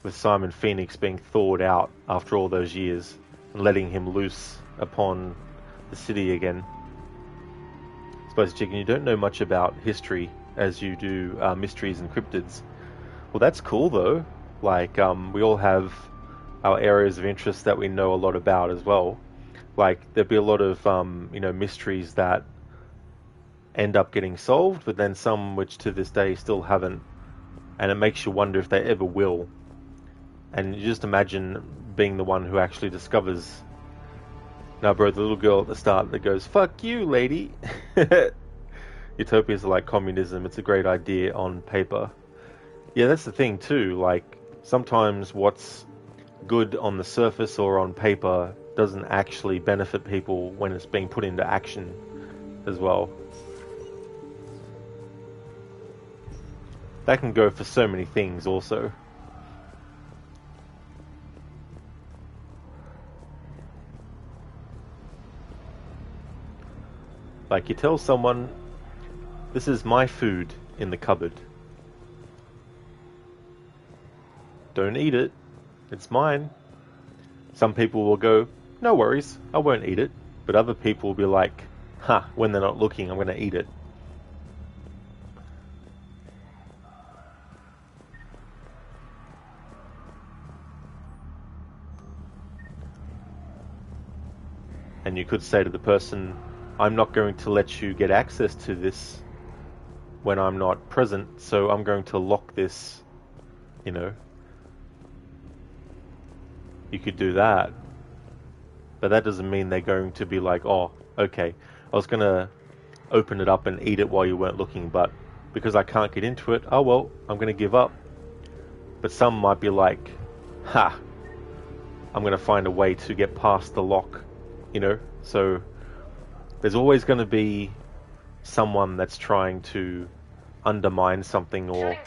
with Simon Phoenix being thawed out after all those years and letting him loose upon the city again. I suppose, Chicken, you don't know much about history as you do mysteries and cryptids. Well, that's cool though. Like, we all have our areas of interest that we know a lot about as well. Like, there'd be a lot of, you know, mysteries that end up getting solved, but then some which to this day still haven't. And it makes you wonder if they ever will. And you just imagine being the one who actually discovers. Now, bro, the little girl at the start that goes, "Fuck you, lady." Utopias are like communism. It's a great idea on paper. Yeah, that's the thing too. Like, sometimes what's good on the surface or on paper doesn't actually benefit people when it's being put into action as well. That can go for so many things also. Like, you tell someone, this is my food in the cupboard. Don't eat it. It's mine. Some people will go, no worries, I won't eat it. But other people will be like, ha, when they're not looking, I'm going to eat it. And you could say to the person, I'm not going to let you get access to this when I'm not present, so I'm going to lock this, you know. You could do that. But that doesn't mean they're going to be like, oh, okay, I was going to open it up and eat it while you weren't looking, but because I can't get into it, oh well, I'm going to give up. But some might be like, ha, I'm going to find a way to get past the lock. You know, so there's always going to be someone that's trying to undermine something or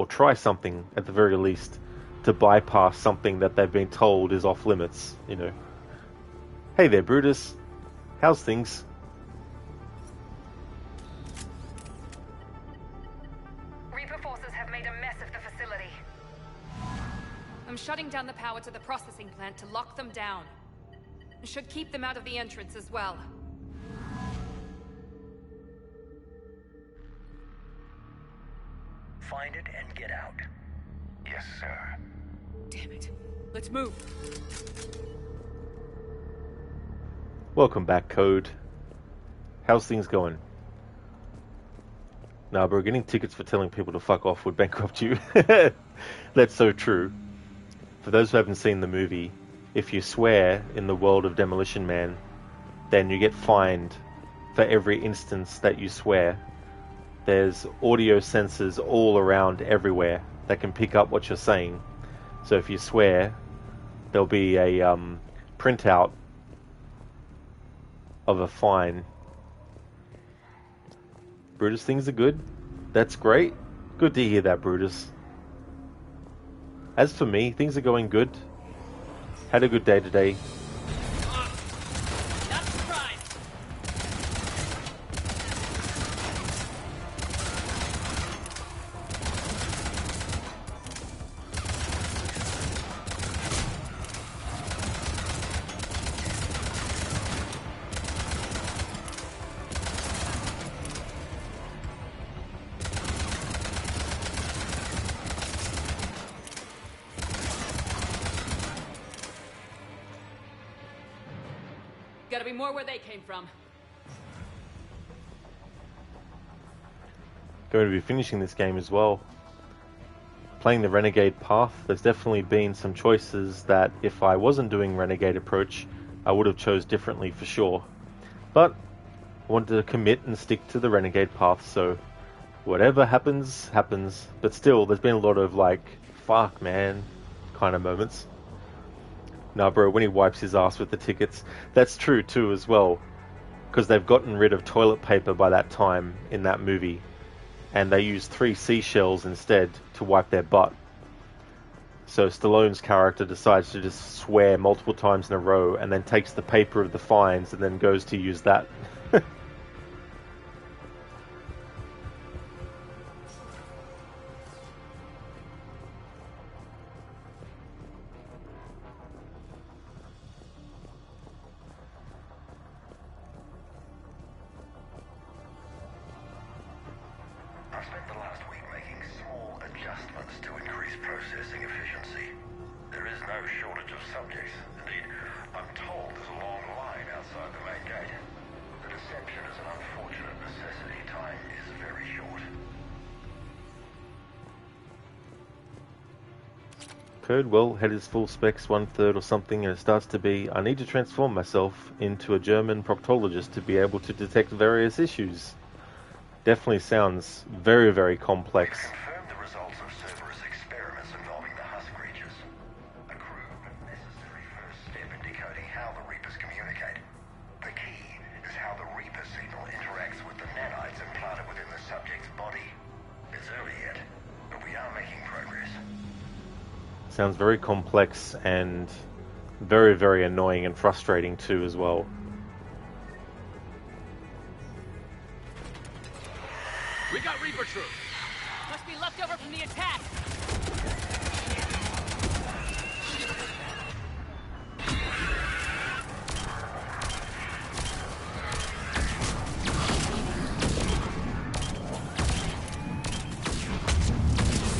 try something at the very least to bypass something that they've been told is off limits, you know. Hey there, Brutus. How's things? Reaper forces have made a mess of the facility. I'm shutting down the power to the processing plant to lock them down. Should keep them out of the entrance as well. Find it and get out. Yes, sir. Damn it. Let's move. Welcome back, Code. How's things going? Nah, bro, getting tickets for telling people to fuck off would bankrupt you. That's so true. For those who haven't seen the movie, if you swear in the world of Demolition Man, then you get fined for every instance that you swear. There's audio sensors all around everywhere that can pick up what you're saying. So if you swear, there'll be a printout of a fine. Brutus, things are good. That's great. Good to hear that, Brutus. As for me, things are going good. Had a good day today. gotta be more where they came from. Going to be finishing this game as well. Playing the Renegade path, there's definitely been some choices that if I wasn't doing Renegade approach, I would have chose differently for sure. But I wanted to commit and stick to the Renegade path, so whatever happens, happens. But still, there's been a lot of like, fuck man, kind of moments. Nah bro, when he wipes his ass with the tickets, that's true too as well. Because they've gotten rid of toilet paper by that time in that movie. And they used 3 seashells instead to wipe their butt. So Stallone's character decides to just swear multiple times in a row and then takes the paper of the fines and then goes to use that. I've spent the last week making small adjustments to increase processing efficiency. There is no shortage of subjects. Indeed, I'm told there's a long line outside the main gate. The deception is an unfortunate necessity. Time is very short. Code, well, head is full specs 1/3 or something, and it starts to be, I need to transform myself into a German proctologist to be able to detect various issues. Definitely sounds very, very complex. Confirmed the results of Cerberus experiments involving the husk creatures. A crude but necessary first step in decoding how the Reapers communicate. The key is how the Reaper signal interacts with the nanites implanted within the subject's body. It's early yet, but we are making progress. Sounds very complex and very, very annoying and frustrating too as well. We got Reaper troops. Must be left over from the attack.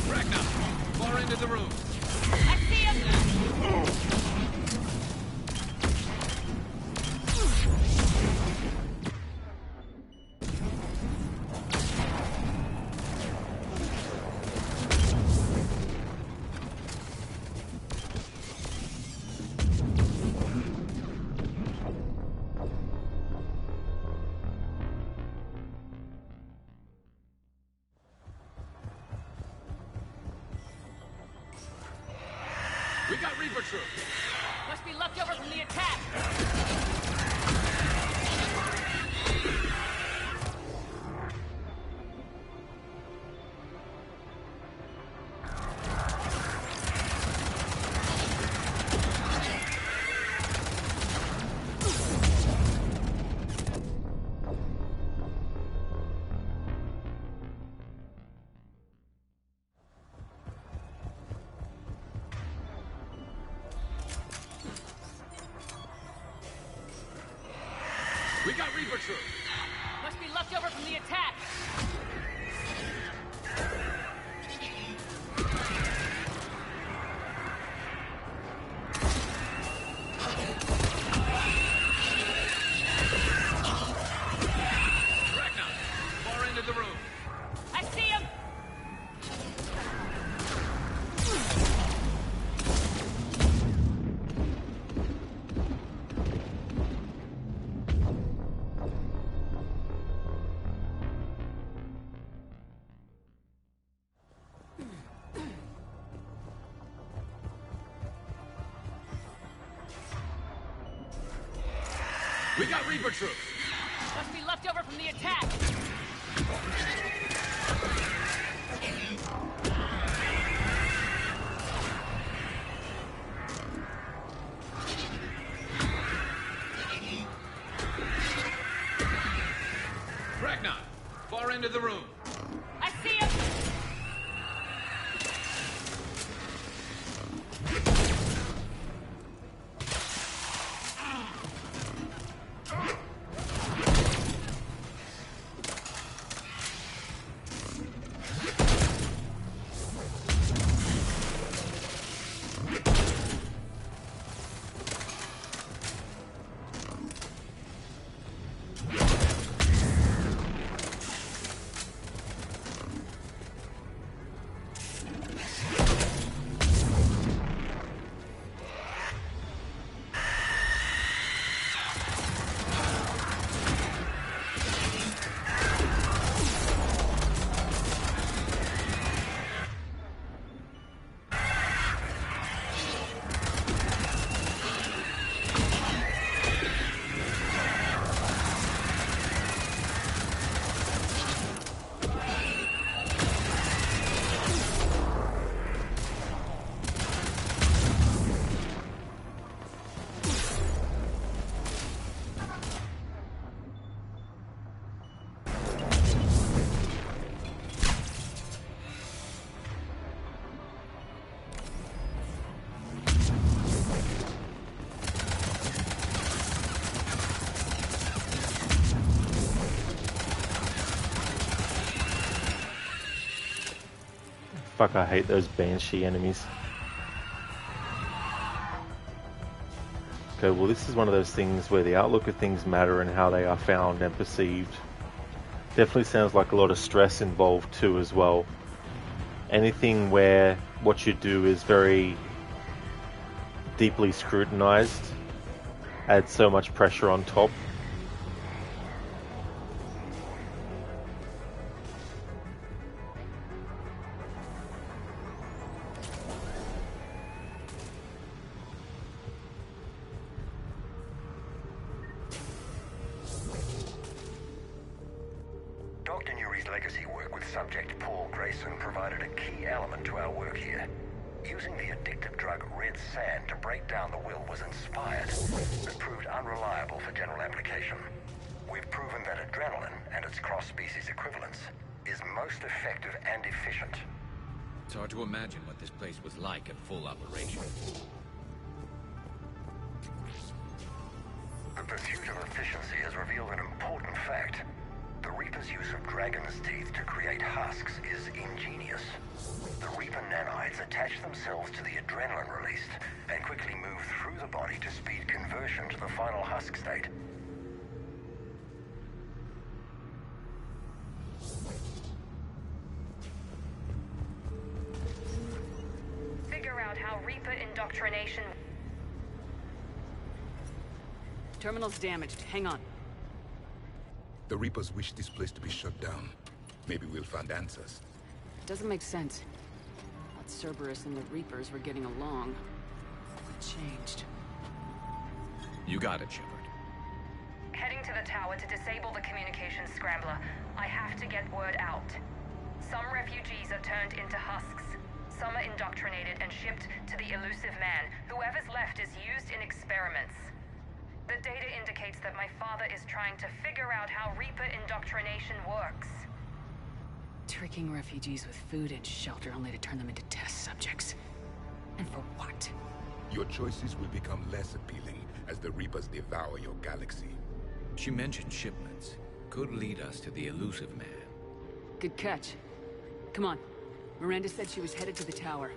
Ragnar, far into the room. I see him. We got Reaper troops. Must be left over from the attack. We got Reaper troops. Must be left over from the attack. Ragnar, far into the room. I see him. We got Reaper troops. Must be left over from the attack. Ragnar, far into the room. I see him. Fuck, I hate those Banshee enemies. Okay, well this is one of those things where the outlook of things matter and how they are found and perceived. Definitely sounds like a lot of stress involved too as well. Anything where what you do is very deeply scrutinized adds so much pressure on top. Dr. Nuri's legacy work with subject Paul Grayson provided a key element to our work here. Using the addictive drug red sand to break down the will was inspired, but proved unreliable for general application. We've proven that adrenaline and its cross-species equivalents is most effective and efficient. It's hard to imagine what this place was like at full operation. The pursuit of efficiency has revealed an important fact. The Reaper's use of dragon's teeth to create husks is ingenious. The Reaper nanites attach themselves to the adrenaline released and quickly move through the body to speed conversion to the final husk state. Figure out how Reaper indoctrination... Terminal's damaged. Hang on. The Reapers wish this place to be shut down. Maybe we'll find answers. It doesn't make sense. Thought Cerberus and the Reapers were getting along. What changed? You got it, Shepard. Heading to the tower to disable the communications scrambler. I have to get word out. Some refugees are turned into husks. Some are indoctrinated and shipped to the elusive man. Whoever's left is used in experiments. The data indicates that my father is trying to figure out how Reaper indoctrination works. Tricking refugees with food and shelter only to turn them into test subjects. And for what? Your choices will become less appealing as the Reapers devour your galaxy. She mentioned shipments. Could lead us to the elusive man. Good catch. Come on. Miranda said she was headed to the tower.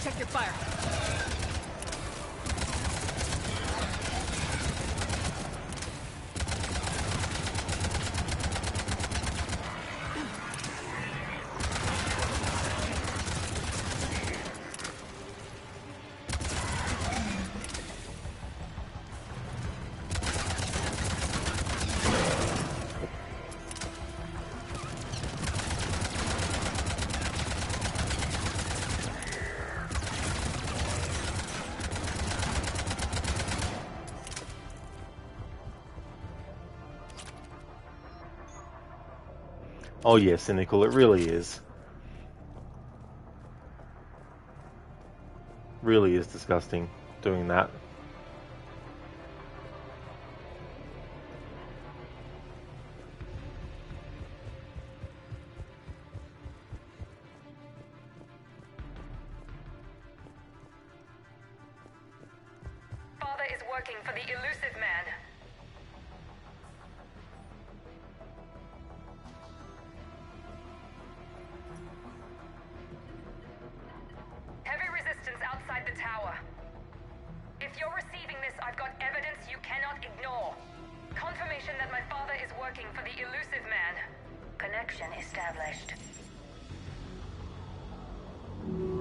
Check your fire. Oh yeah, cynical, it really is. Really is disgusting doing that. Father is working for the elusive man. Heavy resistance outside the tower. If you're receiving this, I've got evidence you cannot ignore. Confirmation that my father is working for the elusive man. Connection established.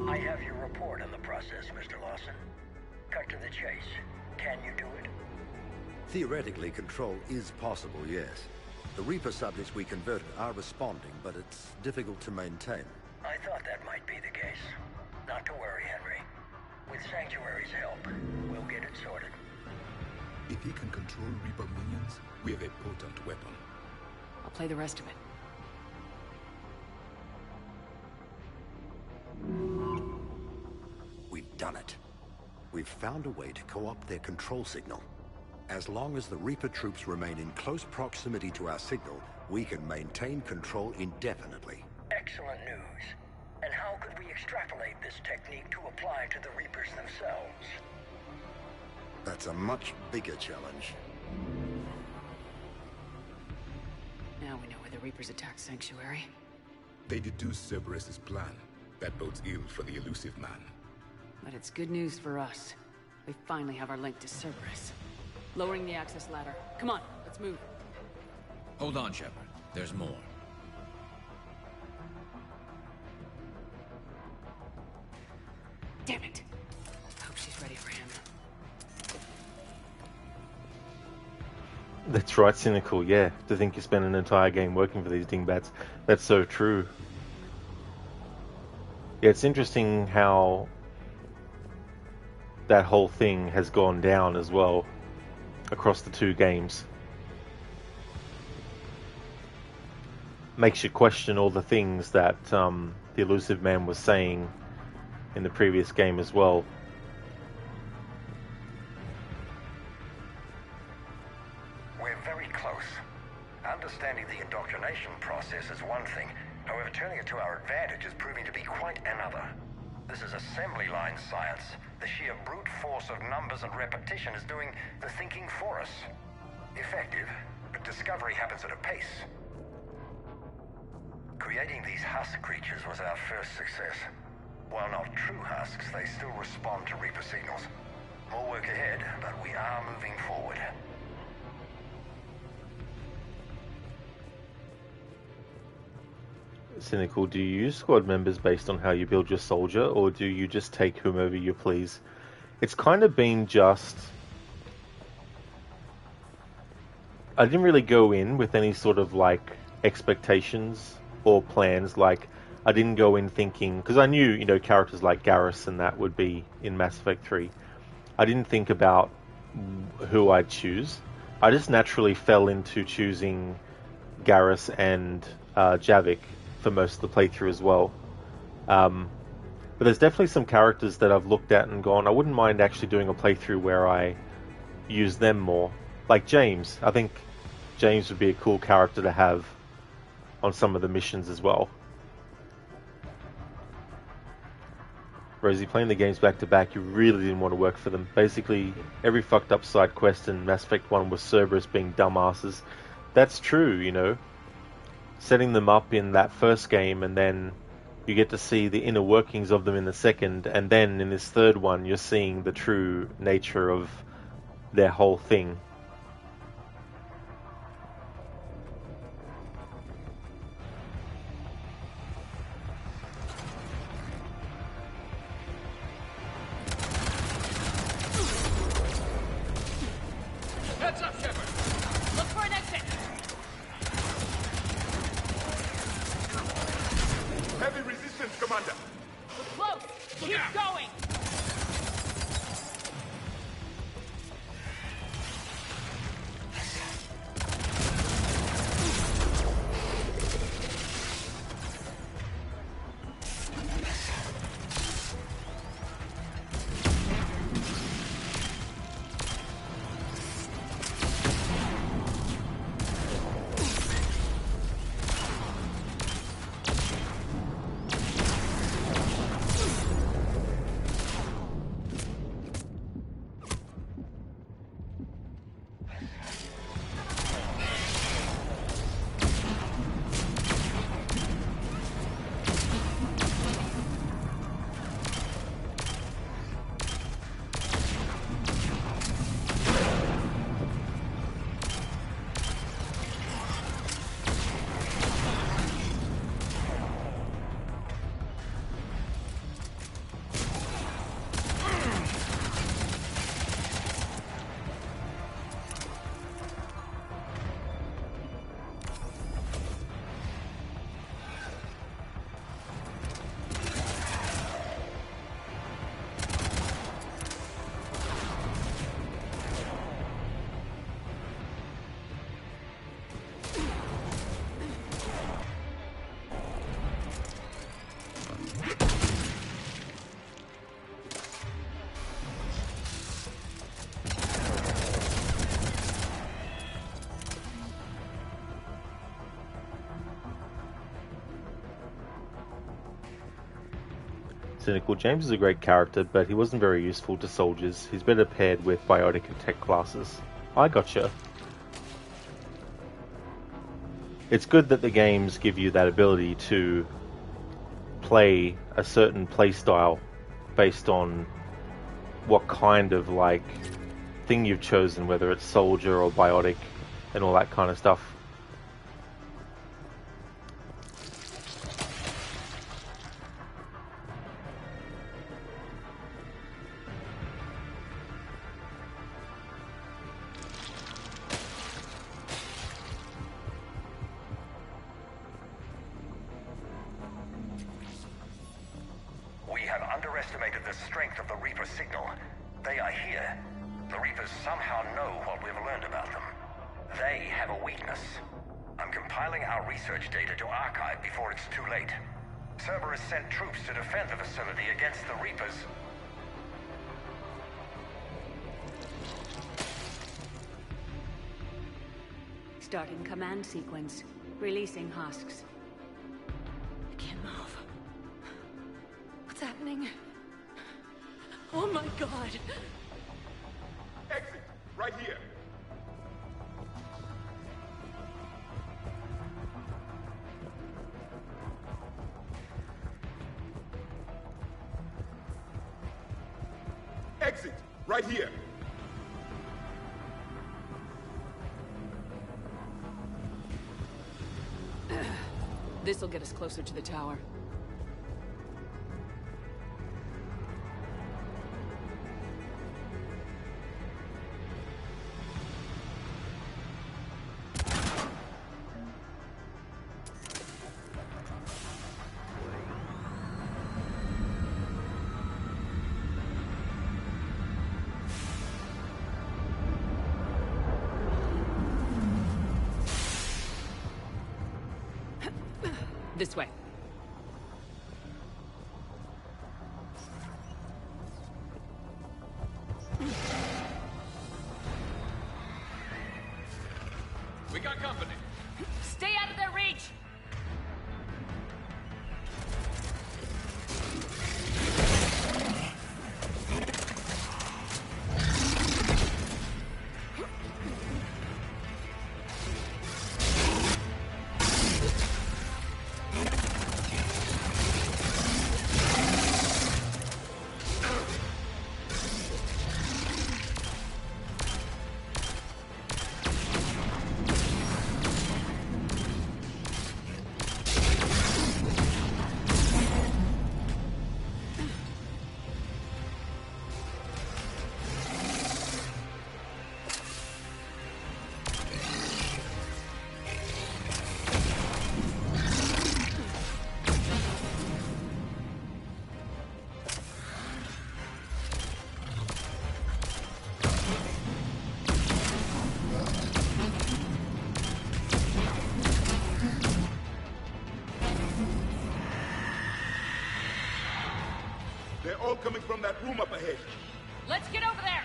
I have your report on the process, Mr. Lawson. Cut to the chase. Can you do it? Theoretically, control is possible, yes. The Reaper subjects we converted are responding, but it's difficult to maintain. I thought that might be the case. Not to worry, Henry. With Sanctuary's help, we'll get it sorted. If he can control Reaper minions, we have a potent weapon. I'll play the rest of it. We've done it. we've found a way to co-opt their control signal. As long as the Reaper troops remain in close proximity to our signal, we can maintain control indefinitely. Excellent news. And how could we extrapolate this technique to apply to the Reapers themselves? That's a much bigger challenge. Now we know where the Reapers attacked Sanctuary. They deduced Cerberus' plan. That bodes ill for the elusive man. But it's good news for us. We finally have our link to Cerberus. Lowering the access ladder. Come on, let's move. Hold on, Shepard. There's more. Damn it. Hope she's ready for him. That's right, Cynical, yeah. To think you spent an entire game working for these dingbats. That's so true. Yeah, it's interesting how that whole thing has gone down as well across the two games. Makes you question all the things that the Elusive Man was saying in the previous game as well. We're very close. Understanding the indoctrination process is one thing. However, turning it to our advantage is proving to be quite another. This is assembly line science. The sheer brute force of numbers and repetition is doing the thinking for us. Effective, but discovery happens at a pace. Creating these husk creatures was our first success. While not true husks, they still respond to Reaper signals. More work ahead, but we are moving forward. Cynical, do you use squad members based on how you build your soldier, or do you just take whomever you please? It's kind of been just... I didn't really go in with any sort of, like, expectations or plans. Like, I didn't go in thinking... Because I knew, you know, characters like Garrus and that would be in Mass Effect 3. I didn't think about who I'd choose. I just naturally fell into choosing Garrus and Javik for most of the playthrough as well. But there's definitely some characters that I've looked at and gone, I wouldn't mind actually doing a playthrough where I use them more. Like James. I think James would be a cool character to have on some of the missions as well. Rosie, playing the games back to back, you really didn't want to work for them. Basically, every fucked up side quest in Mass Effect 1 was Cerberus being dumbasses. That's true, you know. Setting them up in that first game, and then you get to see the inner workings of them in the second, and then in this third one you're seeing the true nature of their whole thing. Heads up, Shepard! Look for an exit! Heavy resistance, Commander! We're close! Keep going! cynical. James is a great character, but he wasn't very useful to soldiers. He's better paired with biotic and tech classes. I gotcha. It's good that the games give you that ability to play a certain playstyle based on what kind of like thing you've chosen, whether it's soldier or biotic and all that kind of stuff. We have underestimated the strength of the Reaper signal. They are here. The Reapers somehow know what we've learned about them. They have a weakness. I'm compiling our research data to archive before it's too late. Cerberus sent troops to defend the facility against the Reapers. Starting command sequence. Releasing husks. I can't move. What's happening? Oh my god! Exit! Right here! Exit! Right here! This'll get us closer to the tower. This way. We got company. Stay out of their reach! They're all coming from that room up ahead. Let's get over there!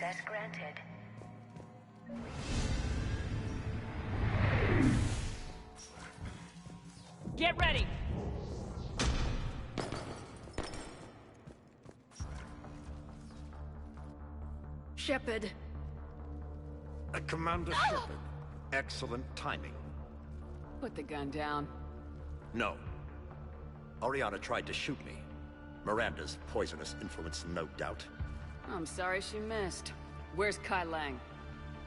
Access granted. Get ready! Shepard. Commander Shepard. Excellent timing. Put the gun down. No. Oriana tried to shoot me. Miranda's poisonous influence, no doubt. I'm sorry she missed. Where's Kai Lang?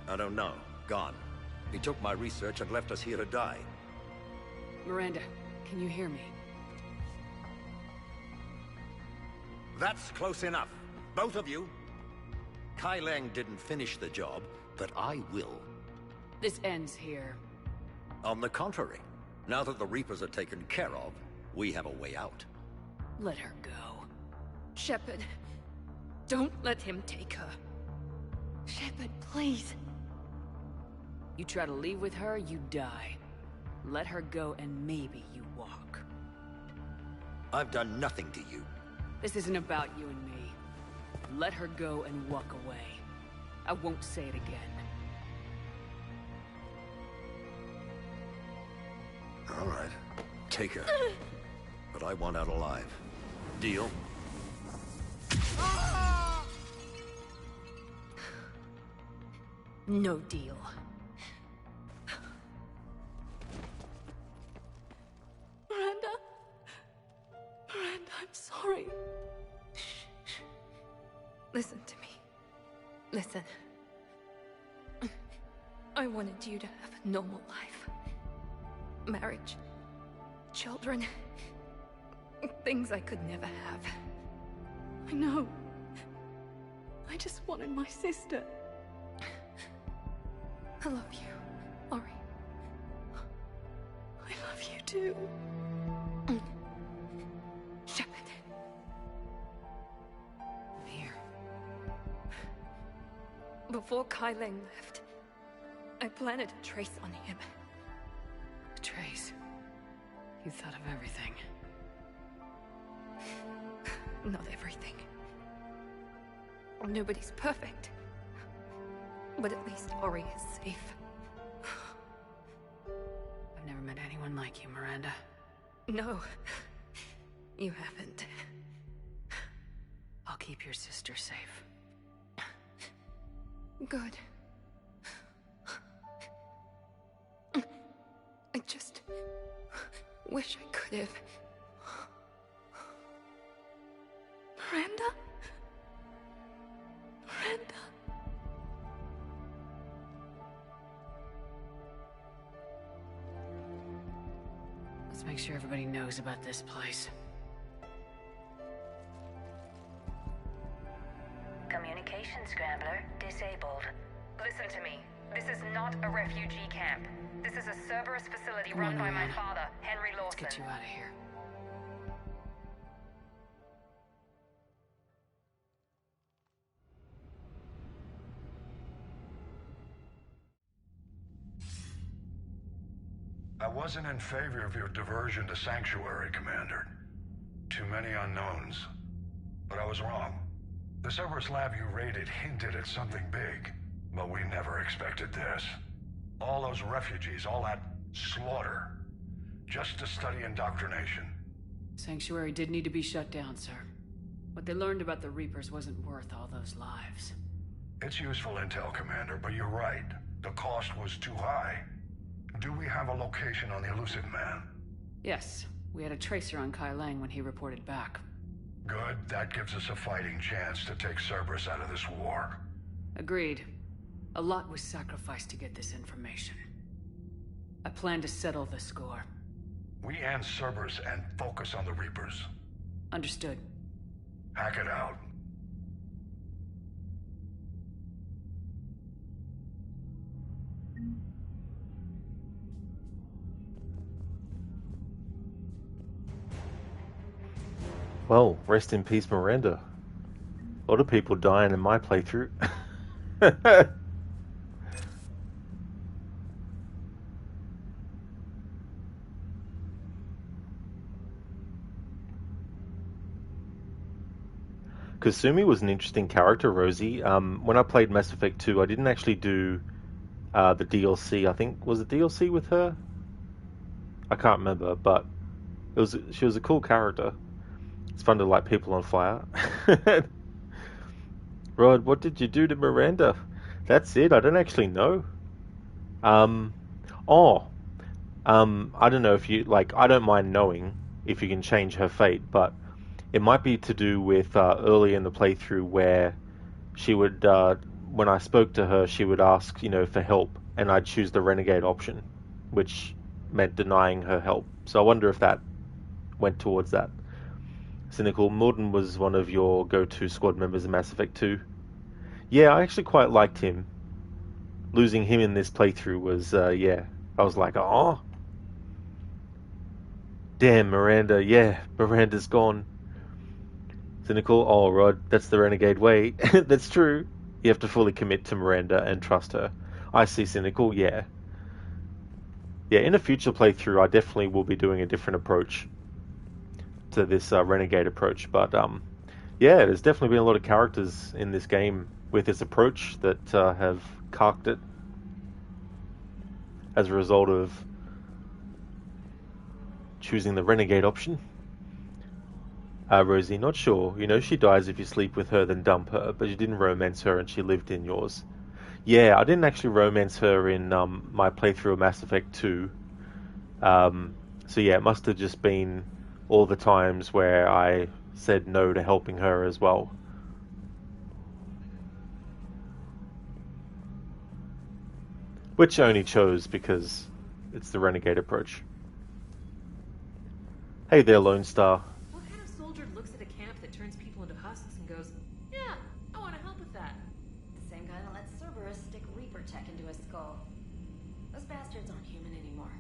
I don't know. Gone. He took my research and left us here to die. Miranda, can you hear me? That's close enough. Both of you. Kai Lang didn't finish the job, but I will. This ends here. On the contrary, now that the Reapers are taken care of, we have a way out. Let her go. Shepard. Don't let him take her. Shepard, please. You try to leave with her, you die. Let her go and maybe you walk. I've done nothing to you. This isn't about you and me. Let her go and walk away. I won't say it again. All right. Take her. But I want out alive. Deal? No deal. Miranda? Miranda, I'm sorry. Shh. Listen to me. Listen. I wanted you to have a normal life. Marriage. Children. Things I could never have. I know. I just wanted my sister. I love you, Ori. I love you too. Shepard. Here. Before Kai Lang left, I planted a trace on him. A trace? You thought of everything. Not everything. Nobody's perfect. But at least Ori is safe. I've never met anyone like you, Miranda. No. You haven't. I'll keep your sister safe. Good. I just wish I could have. Miranda? Miranda? Let's make sure everybody knows about this place. Communication scrambler disabled. Listen to me. This is not a refugee camp. This is a Cerberus facility run by my father, Henry Lawson. Let's get you out of here. I wasn't in favor of your diversion to Sanctuary, Commander. Too many unknowns. But I was wrong. The Cerberus lab you raided hinted at something big, but we never expected this. All those refugees, all that slaughter, just to study indoctrination. Sanctuary did need to be shut down, sir. What they learned about the Reapers wasn't worth all those lives. It's useful intel, Commander, but you're right. The cost was too high. Do we have a location on the elusive man? Yes, we had a tracer on Kai Lang when he reported back. Good, that gives us a fighting chance to take Cerberus out of this war. Agreed. A lot was sacrificed to get this information. I plan to settle the score. We end Cerberus and focus on the Reapers. Understood. Hack it out. Well, rest in peace, Miranda. A lot of people dying in my playthrough. Kasumi was an interesting character, Rosie. When I played Mass Effect 2, I didn't actually do the DLC. I think was it DLC with her? I can't remember, but she was a cool character. It's fun to light people on fire. Rod, what did you do to Miranda? That's it. I don't actually know. Um, oh, I don't know if you like. I don't mind knowing if you can change her fate, but it might be to do with early in the playthrough where she would, when I spoke to her, she would ask, for help, and I'd choose the Renegade option, which meant denying her help. So I wonder if that went towards that. Cynical, Morden was one of your go-to squad members in Mass Effect 2. Yeah, I actually quite liked him. Losing him in this playthrough was, yeah, I was like, oh, damn, Miranda, yeah, Miranda's gone. Cynical, oh, Rod, that's the Renegade way. That's true. You have to fully commit to Miranda and trust her. I see, Cynical, yeah. Yeah, in a future playthrough, I definitely will be doing a different approach to this Renegade approach, but yeah, there's definitely been a lot of characters in this game with this approach that have carked it as a result of choosing the Renegade option. Rosie, not sure. She dies if you sleep with her, then dump her, but you didn't romance her and she lived in yours. Yeah, I didn't actually romance her in my playthrough of Mass Effect 2. So yeah, it must have just been all the times where I said no to helping her as well. Which I only chose because it's the Renegade approach. Hey there, Lone Star. What kind of soldier looks at a camp that turns people into husks and goes, yeah, I want to help with that? The same guy that lets Cerberus stick Reaper tech into his skull. Those bastards aren't human anymore.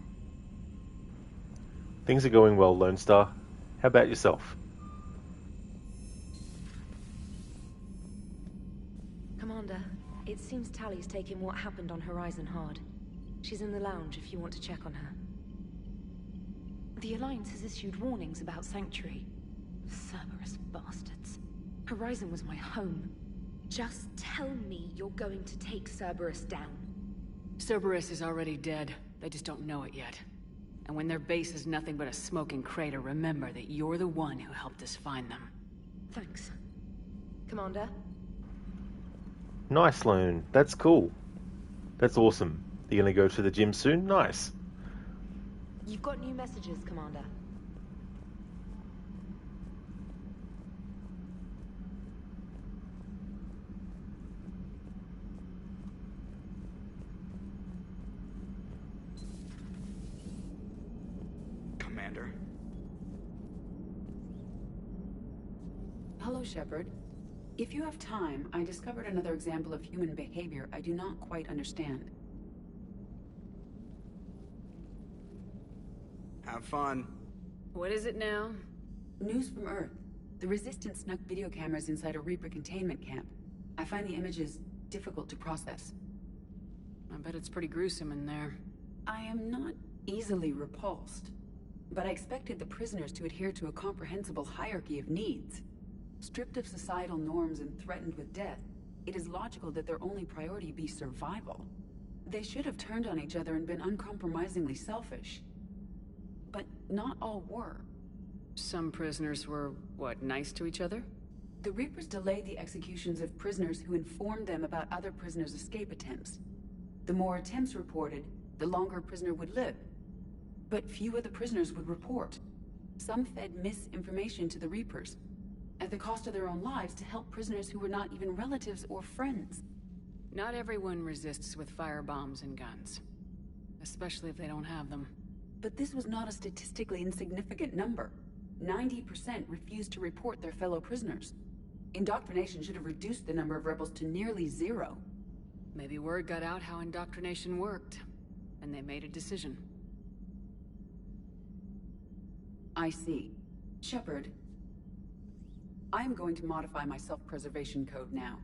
Things are going well, Lone Star. How about yourself? Commander, it seems Tally's taking what happened on Horizon hard. She's in the lounge if you want to check on her. The Alliance has issued warnings about Sanctuary. Cerberus bastards. Horizon was my home. Just tell me you're going to take Cerberus down. Cerberus is already dead. They just don't know it yet. And when their base is nothing but a smoking crater, remember that you're the one who helped us find them. Thanks. Commander? Nice, Lone. That's cool. That's awesome. You gonna go to the gym soon? Nice. You've got new messages, Commander. Commander? Hello, Shepard. If you have time, I discovered another example of human behavior I do not quite understand. Have fun. What is it now? News from Earth. The Resistance snuck video cameras inside a Reaper containment camp. I find the images difficult to process. I bet it's pretty gruesome in there. I am not easily repulsed, but I expected the prisoners to adhere to a comprehensible hierarchy of needs. Stripped of societal norms and threatened with death, it is logical that their only priority be survival. They should have turned on each other and been uncompromisingly selfish. But not all were. Some prisoners were, what, nice to each other? The Reapers delayed the executions of prisoners who informed them about other prisoners' escape attempts. The more attempts reported, the longer a prisoner would live. But few of the prisoners would report. Some fed misinformation to the Reapers, at the cost of their own lives, to help prisoners who were not even relatives or friends. Not everyone resists with firebombs and guns. Especially if they don't have them. But this was not a statistically insignificant number. 90% refused to report their fellow prisoners. Indoctrination should have reduced the number of rebels to nearly zero. Maybe word got out how indoctrination worked, and they made a decision. I see. Shepard, I am going to modify my self-preservation code now.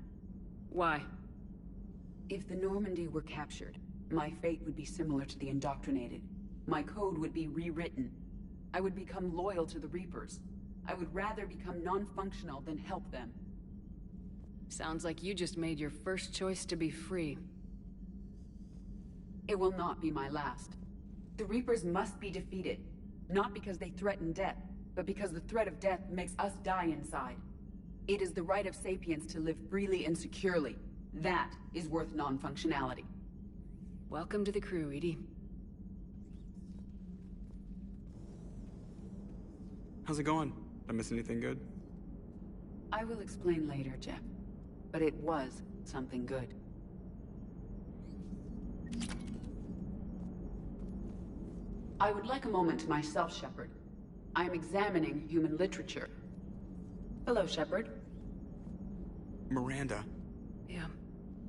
Why? If the Normandy were captured, my fate would be similar to the indoctrinated. My code would be rewritten. I would become loyal to the Reapers. I would rather become non-functional than help them. Sounds like you just made your first choice to be free. It will not be my last. The Reapers must be defeated. Not because they threaten death, but because the threat of death makes us die inside. It is the right of sapiens to live freely and securely. That is worth non-functionality. Welcome to the crew, Edie. How's it going? Did I miss anything good? I will explain later, Jeff. But it was something good. I would like a moment to myself, Shepard. I am examining human literature. Hello, Shepard. Miranda. Yeah.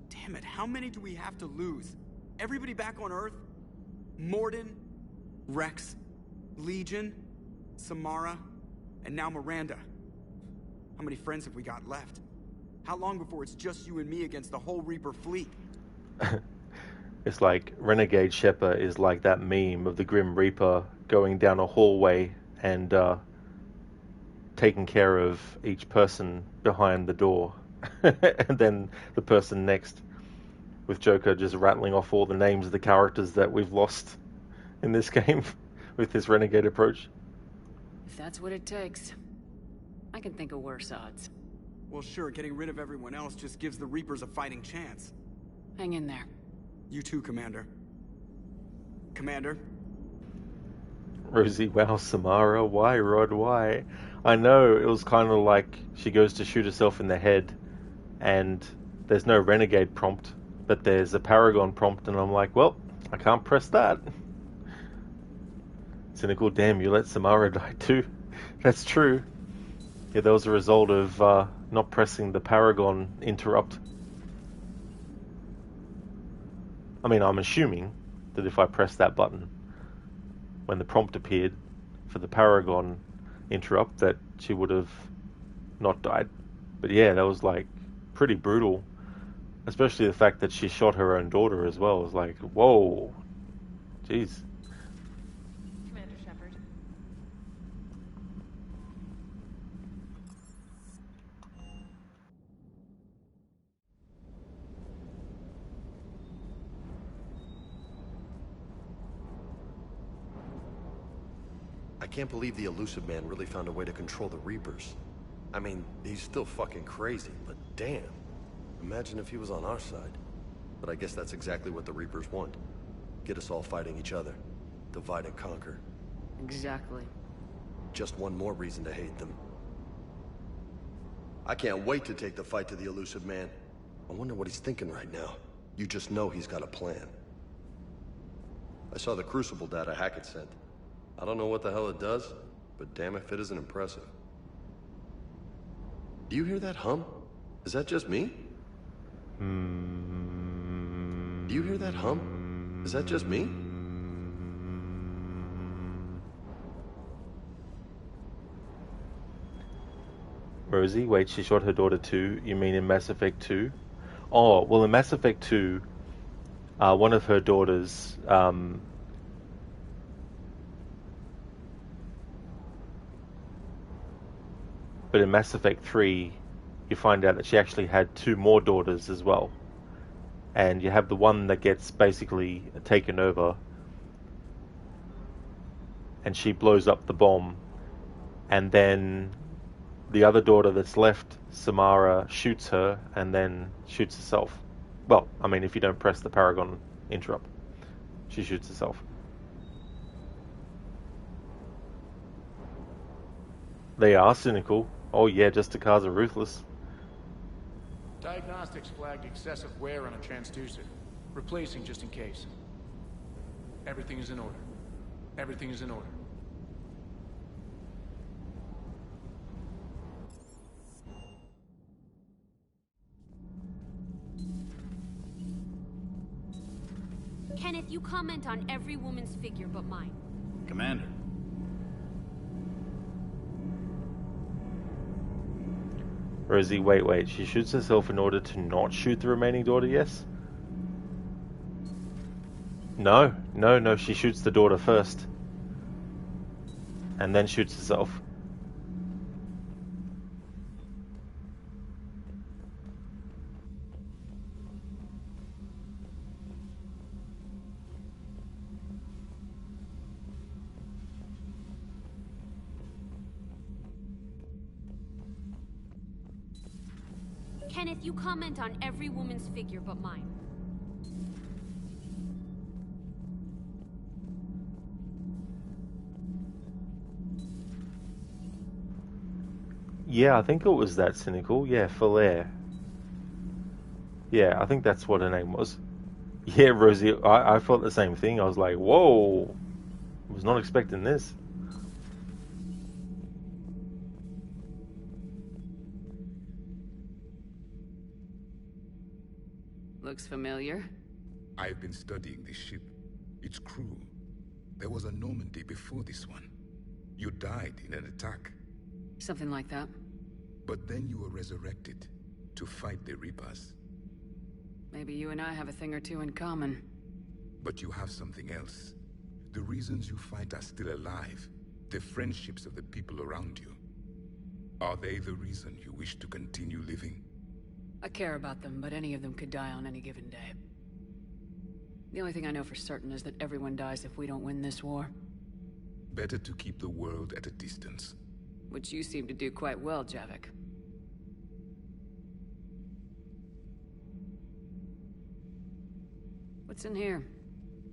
Damn it, how many do we have to lose? Everybody back on Earth? Morden, Rex, Legion, Samara, and now Miranda. How many friends have we got left? How long before it's just you and me against the whole Reaper fleet? It's like Renegade Shepard is like that meme of the Grim Reaper going down a hallway and taking care of each person behind the door. And then the person next, with Joker just rattling off all the names of the characters that we've lost in this game with this Renegade approach. If that's what it takes, I can think of worse odds. Well, sure, getting rid of everyone else just gives the Reapers a fighting chance. Hang in there. You too, Commander. Commander? Rosie, wow, Samara, why, Rod, why? I know, it was kind of like she goes to shoot herself in the head, and there's no Renegade prompt, but there's a Paragon prompt, and I'm like, well, I can't press that. Cynical, damn, you let Samara die too. That's true. Yeah, that was a result of not pressing the Paragon interrupt. I mean, I'm assuming that if I pressed that button when the prompt appeared for the Paragon interrupt, that she would have not died. But yeah, that was like pretty brutal. Especially the fact that she shot her own daughter as well. It was like, whoa. Jeez. Commander Shepard. I can't believe the Elusive Man really found a way to control the Reapers. I mean, he's still fucking crazy, but damn. Imagine if he was on our side. But I guess that's exactly what the Reapers want. Get us all fighting each other. Divide and conquer. Exactly. Just one more reason to hate them. I can't wait to take the fight to the Elusive Man. I wonder what he's thinking right now. You just know he's got a plan. I saw the Crucible data Hackett sent. I don't know what the hell it does, but damn if it isn't impressive. Do you hear that hum? Is that just me? Do you hear that hum? Is that just me? Rosie, wait, she shot her daughter too? You mean in Mass Effect 2? Oh, well, in Mass Effect 2, one of her daughters, but in Mass Effect 3, you find out that she actually had two more daughters as well. And you have the one that gets basically taken over, and she blows up the bomb, and then the other daughter that's left, Samara, shoots her and then shoots herself. Well, I mean, if you don't press the Paragon interrupt, she shoots herself. They are cynical. Oh yeah, just the cars are ruthless. Diagnostics flagged excessive wear on a transducer. Replacing just in case. Everything is in order. Everything is in order. Kenneth, you comment on every woman's figure but mine. Commander. Rosie, wait. She shoots herself in order to not shoot the remaining daughter, yes? No. She shoots the daughter first. And then shoots herself. Kenneth, you comment on every woman's figure but mine. Yeah, I think it was that cynical. Yeah, Falaire. Yeah, I think that's what her name was. Yeah, Rosie, I felt the same thing. I was like, whoa, I was not expecting this. Looks familiar. I've been studying this ship. Its crew. There was a Normandy before this one. You died in an attack. Something like that. But then you were resurrected to fight the Reapers. Maybe you and I have a thing or two in common. But you have something else. The reasons you fight are still alive. The friendships of the people around you. Are they the reason you wish to continue living? I care about them, but any of them could die on any given day. The only thing I know for certain is that everyone dies if we don't win this war. Better to keep the world at a distance. Which you seem to do quite well, Javik. What's in here?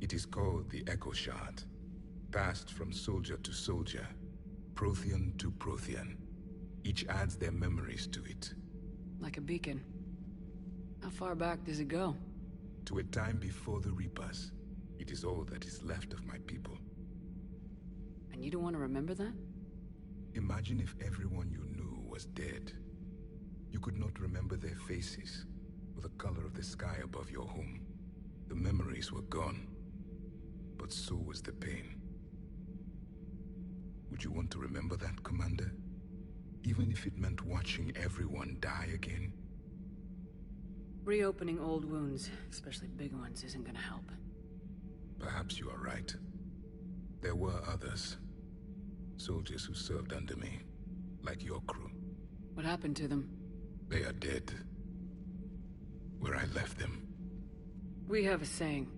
It is called the Echo Shard. Passed from soldier to soldier, Prothean to Prothean. Each adds their memories to it. Like a beacon. How far back does it go? To a time before the Reapers. It is all that is left of my people. And you don't want to remember that? Imagine if everyone you knew was dead. You could not remember their faces, or the color of the sky above your home. The memories were gone, but so was the pain. Would you want to remember that, Commander? Even if it meant watching everyone die again? Reopening old wounds, especially big ones, isn't gonna help. Perhaps you are right. There were others. Soldiers who served under me, like your crew. What happened to them? They are dead. Where I left them. We have a saying.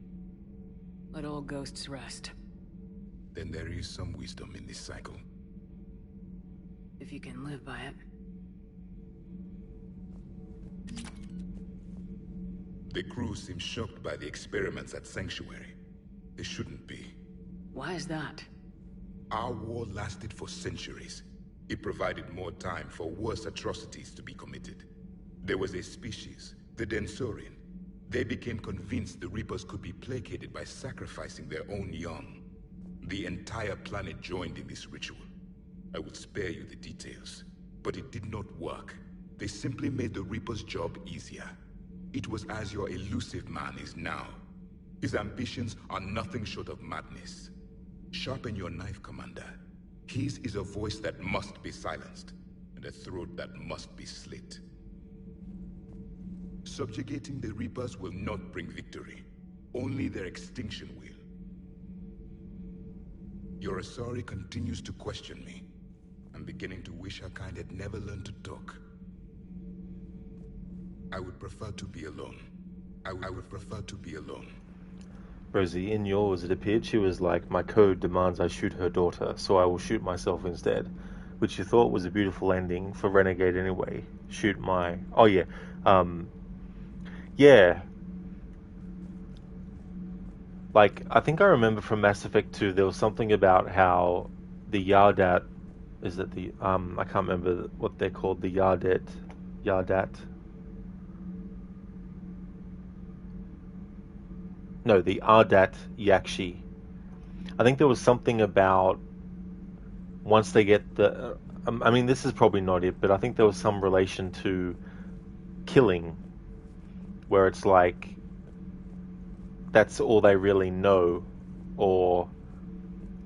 Let all ghosts rest. Then there is some wisdom in this cycle. If you can live by it. The crew seems shocked by the experiments at Sanctuary. They shouldn't be. Why is that? Our war lasted for centuries. It provided more time for worse atrocities to be committed. There was a species, the Densorian. They became convinced the Reapers could be placated by sacrificing their own young. The entire planet joined in this ritual. I will spare you the details, but it did not work. They simply made the Reaper's job easier. It was as your elusive man is now. His ambitions are nothing short of madness. Sharpen your knife, Commander. His is a voice that must be silenced, and a throat that must be slit. Subjugating the Reapers will not bring victory. Only their extinction will. Your Asari continues to question me. I'm beginning to wish her kind had never learned to talk. I would prefer to be alone. I would prefer to be alone. Rosie, in yours it appeared she was like, my code demands I shoot her daughter, so I will shoot myself instead. Which you thought was a beautiful ending for Renegade anyway. Shoot my... Oh yeah. Yeah. Like, I think I remember from Mass Effect 2 there was something about how the Yardat... Is it the... I can't remember what they're called. The Yardat... No, the Ardat Yakshi. I think there was something about once they get the... I mean, this is probably not it, but I think there was some relation to killing, where it's like that's all they really know, or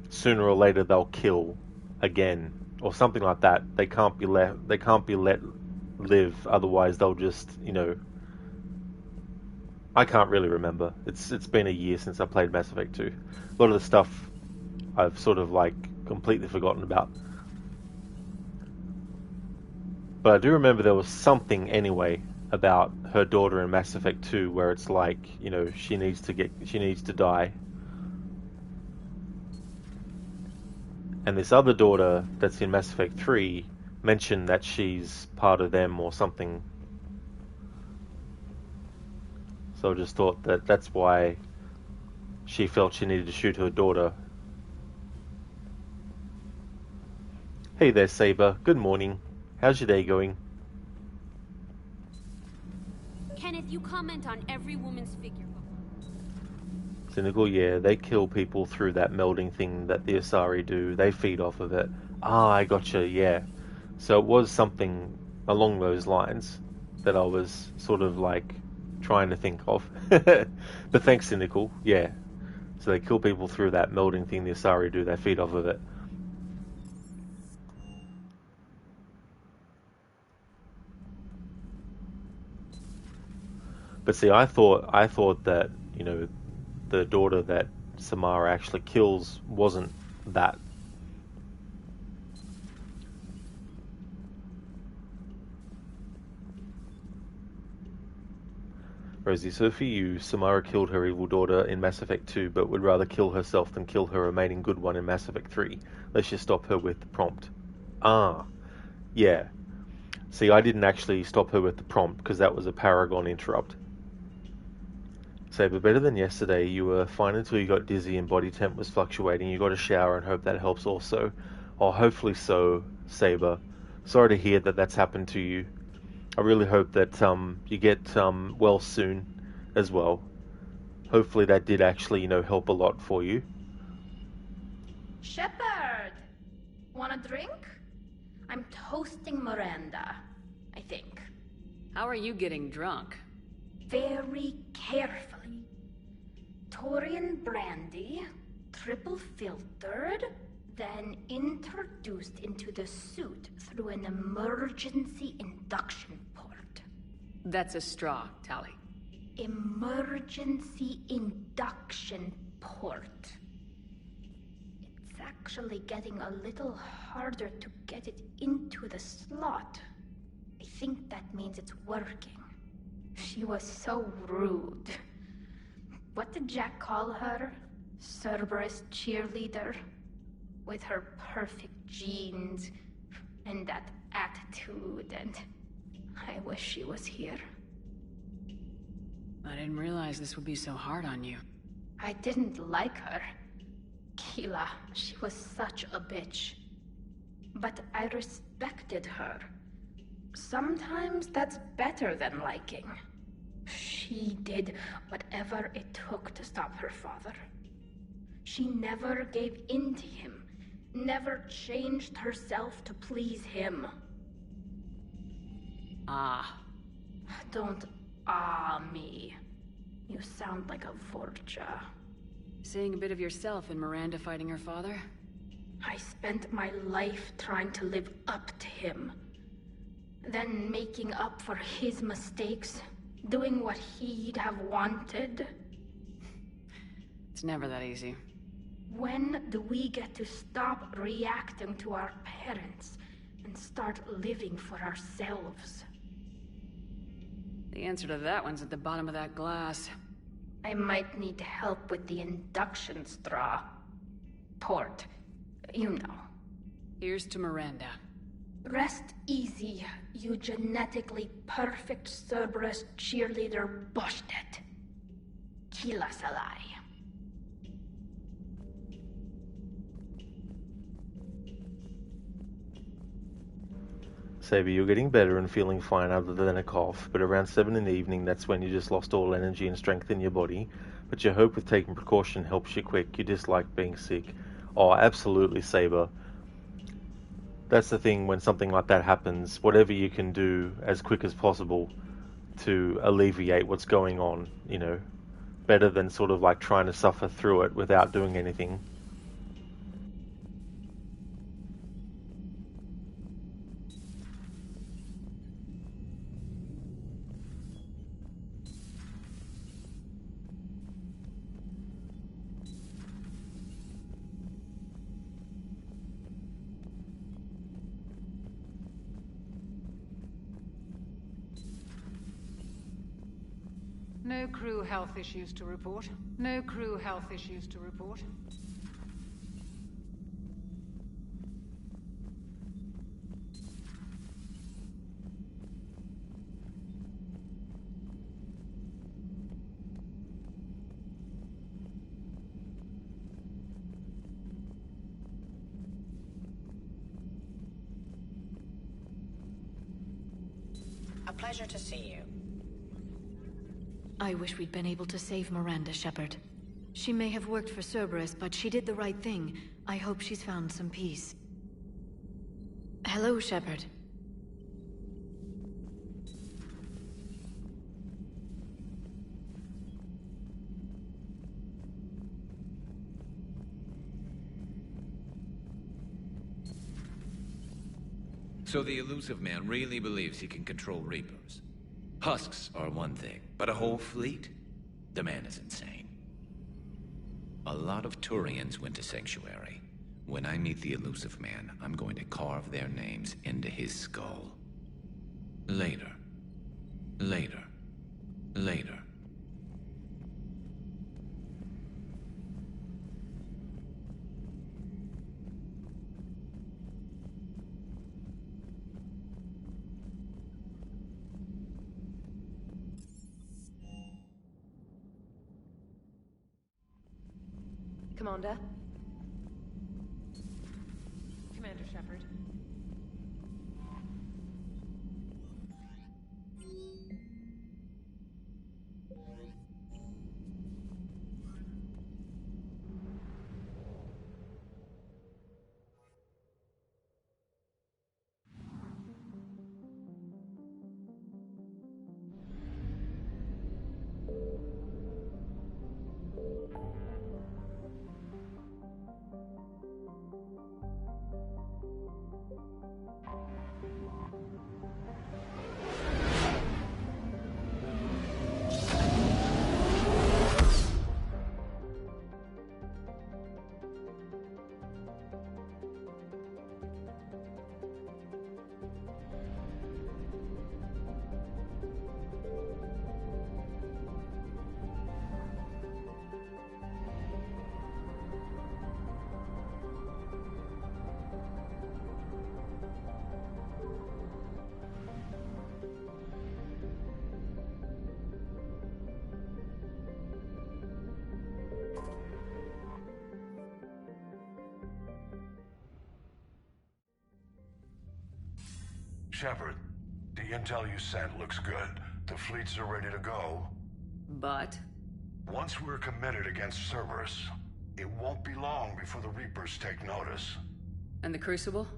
sooner or later they'll kill again, or something like that. They can't be let live, otherwise they'll just, you know... I can't really remember. It's been a year since I played Mass Effect 2. A lot of the stuff I've sort of like completely forgotten about. But I do remember there was something anyway about her daughter in Mass Effect 2 where it's like, you know, she needs to die. And this other daughter that's in Mass Effect 3 mentioned that she's part of them or something. So I just thought that that's why she felt she needed to shoot her daughter. Hey there, Saber. Good morning. How's your day going? Kenneth, you comment on every woman's figure. Cynical, yeah, they kill people through that melding thing that the Asari do. They feed off of it. Ah, I gotcha, yeah. So it was something along those lines that I was sort of like trying to think of. But thanks, Cynical, yeah. So they kill people through that melding thing the Asari do. They feed off of it. But see, I thought that, you know, the daughter that Samara actually kills wasn't that. Rosie Sophie, you, Samara killed her evil daughter in Mass Effect 2, but would rather kill herself than kill her remaining good one in Mass Effect 3. Let's just stop her with the prompt. Ah, yeah. See, I didn't actually stop her with the prompt, because that was a Paragon interrupt. Saber, better than yesterday. You were fine until you got dizzy and body temp was fluctuating. You got a shower and hope that helps also. Oh, hopefully so, Saber. Sorry to hear that that's happened to you. I really hope that you get well soon as well. Hopefully that did actually, help a lot for you. Shepard! Want a drink? I'm toasting Miranda, I think. How are you getting drunk? Very carefully. Taurian brandy, triple filtered, then introduced into the suit through an emergency induction port. That's a straw, Tali. Emergency induction port. It's actually getting a little harder to get it into the slot. I think that means it's working. She was so rude. What did Jack call her? Cerberus cheerleader? With her perfect genes and that attitude, and I wish she was here. I didn't realize this would be so hard on you. I didn't like her. Keela, she was such a bitch. But I respected her. Sometimes that's better than liking. She did whatever it took to stop her father. She never gave in to him, never changed herself to please him. Ah. Don't me. You sound like a Vorja. Seeing a bit of yourself in Miranda fighting her father? I spent my life trying to live up to him. Then making up for his mistakes, doing what he'd have wanted. It's never that easy. When do we get to stop reacting to our parents and start living for ourselves? The answer to that one's at the bottom of that glass. I might need help with the induction straw. Port. You know. Here's to Miranda. Rest easy, you genetically perfect Cerberus cheerleader Boshtet. Kila Salai. Saber, you're getting better and feeling fine other than a cough, but around 7 in the evening, that's when you just lost all energy and strength in your body. But you hope with taking precaution helps you quick. You dislike being sick. Oh, absolutely, Saber. That's the thing when something like that happens, whatever you can do as quick as possible to alleviate what's going on, better than sort of like trying to suffer through it without doing anything. No crew health issues to report. No crew health issues to report. Pleasure to see you. I wish we'd been able to save Miranda, Shepard. She may have worked for Cerberus, but she did the right thing. I hope she's found some peace. Hello, Shepard. So the elusive man really believes he can control Reapers. Husks are one thing, but a whole fleet? The man is insane. A lot of Turians went to Sanctuary. When I meet the elusive man, I'm going to carve their names into his skull. Later. Later. Later. Commander? Commander Shepard. Shepard, the intel you sent looks good. The fleets are ready to go. But? Once we're committed against Cerberus, it won't be long before the Reapers take notice. And the Crucible?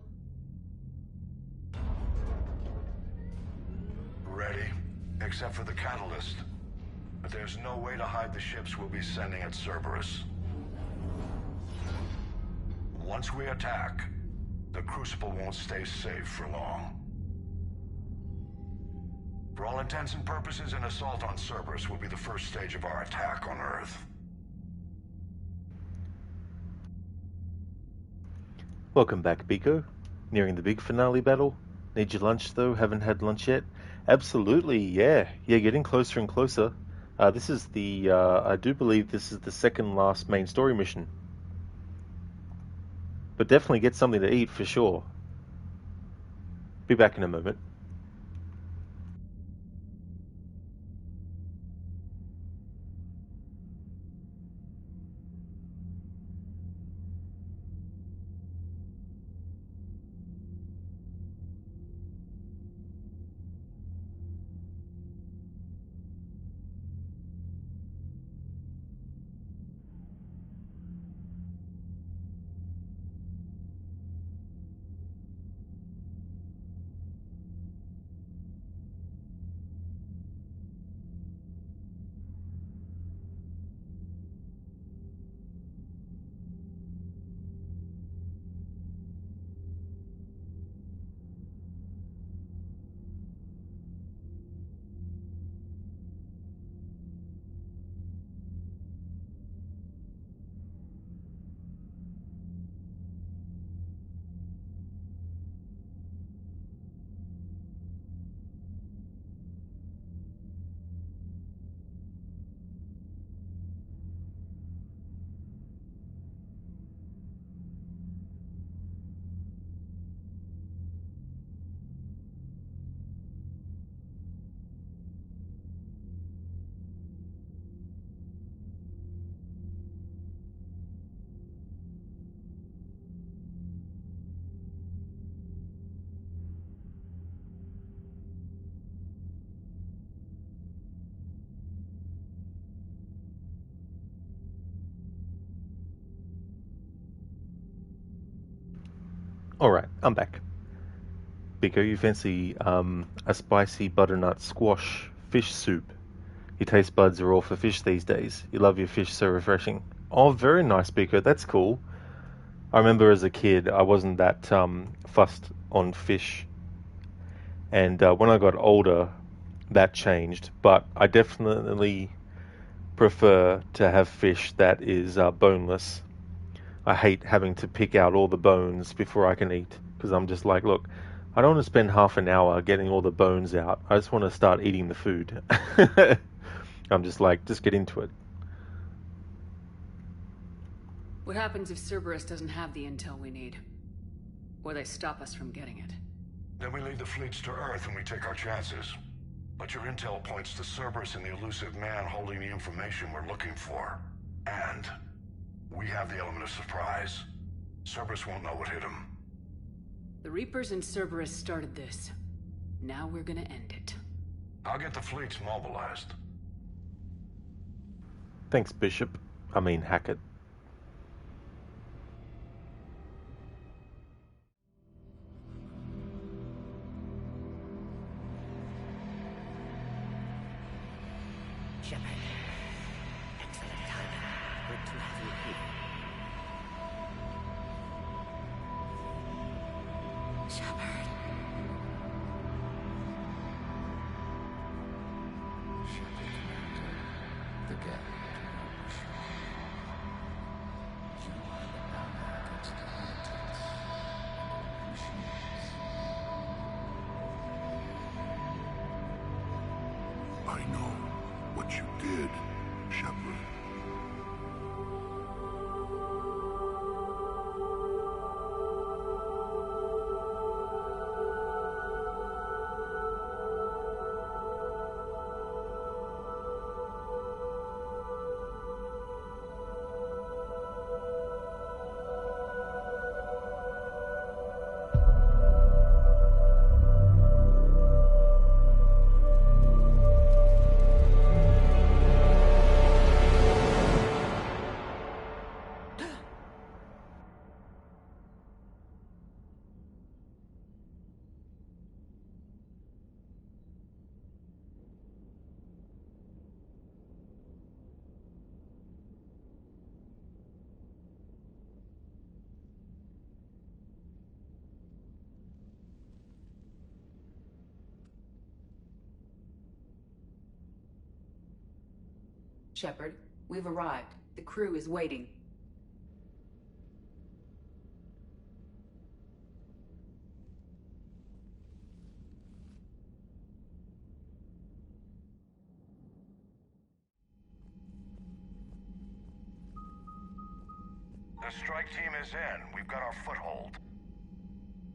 Ready, except for the catalyst. But there's no way to hide the ships we'll be sending at Cerberus. Once we attack, the Crucible won't stay safe for long. For all intents and purposes, an assault on Cerberus will be the first stage of our attack on Earth. Welcome back, Biko. Nearing the big finale battle. Need your lunch, though? Haven't had lunch yet? Absolutely, yeah. Yeah, getting closer and closer. This is the, I do believe this is the second last main story mission. But definitely get something to eat for sure. Be back in a moment. Alright, I'm back. Biko, you fancy a spicy butternut squash fish soup? Your taste buds are all for fish these days. You love your fish, so refreshing. Oh, very nice, Biko. That's cool. I remember as a kid, I wasn't that fussed on fish. And when I got older, that changed. But I definitely prefer to have fish that is boneless. I hate having to pick out all the bones before I can eat. Because I'm just like, look, I don't want to spend half an hour getting all the bones out. I just want to start eating the food. I'm just like, just get into it. What happens if Cerberus doesn't have the intel we need? Or they stop us from getting it? Then we lead the fleets to Earth and we take our chances. But your intel points to Cerberus and the elusive man holding the information we're looking for. And we have the element of surprise. Cerberus won't know what hit him. The Reapers and Cerberus started this. Now we're gonna end it. I'll get the fleets mobilized. Thanks, Bishop. I mean, Hackett. Shepard. Excellent timing. Good to have you here. Shepard. Shepard, Commander. The gap. You are the banner against the lunatics and their machines. I know what you did, Shepard. Shepard, we've arrived. The crew is waiting. The strike team is in. We've got our foothold.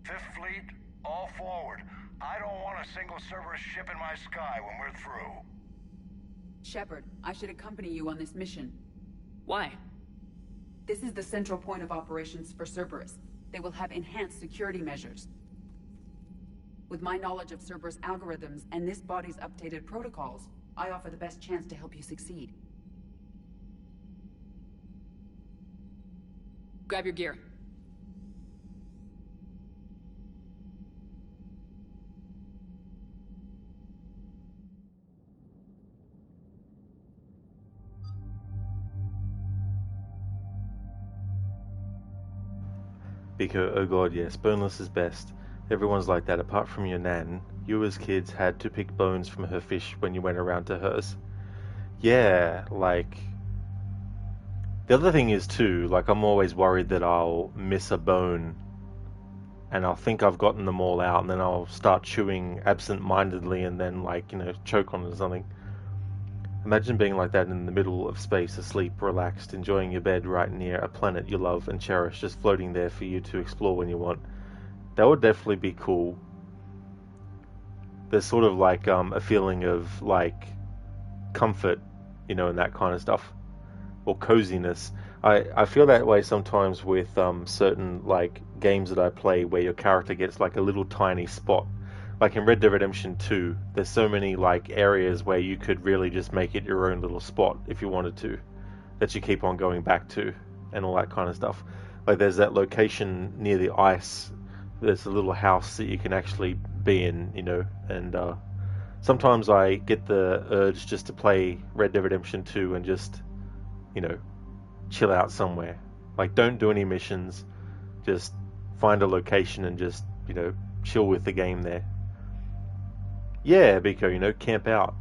Fifth Fleet, all forward. I don't want a single Cerberus ship in my sky when we're through. Shepard, I should accompany you on this mission. Why? This is the central point of operations for Cerberus. They will have enhanced security measures. With my knowledge of Cerberus algorithms and this body's updated protocols, I offer the best chance to help you succeed. Grab your gear. Biko, oh god, yes, boneless is best. Everyone's like that apart from your nan. You as kids had to pick bones from her fish when you went around to hers. Yeah, like... The other thing is too, like I'm always worried that I'll miss a bone and I'll think I've gotten them all out and then I'll start chewing absent-mindedly and then like, you know, choke on it or something. Imagine being like that in the middle of space, asleep, relaxed, enjoying your bed right near a planet you love and cherish, just floating there for you to explore when you want. That would definitely be cool. There's sort of like a feeling of like comfort, you know, and that kind of stuff. Or coziness. I feel that way sometimes with certain like games that I play where your character gets like a little tiny spot. Like in Red Dead Redemption 2, there's so many like areas where you could really just make it your own little spot if you wanted to, that you keep on going back to and all that kind of stuff. Like there's that location near the ice there's a little house that you can actually be in, you know, and sometimes I get the urge just to play Red Dead Redemption 2 and just, you know, chill out somewhere. Like, don't do any missions, just find a location and just, you know, chill with the game there. Yeah, Biko, you know, camp out.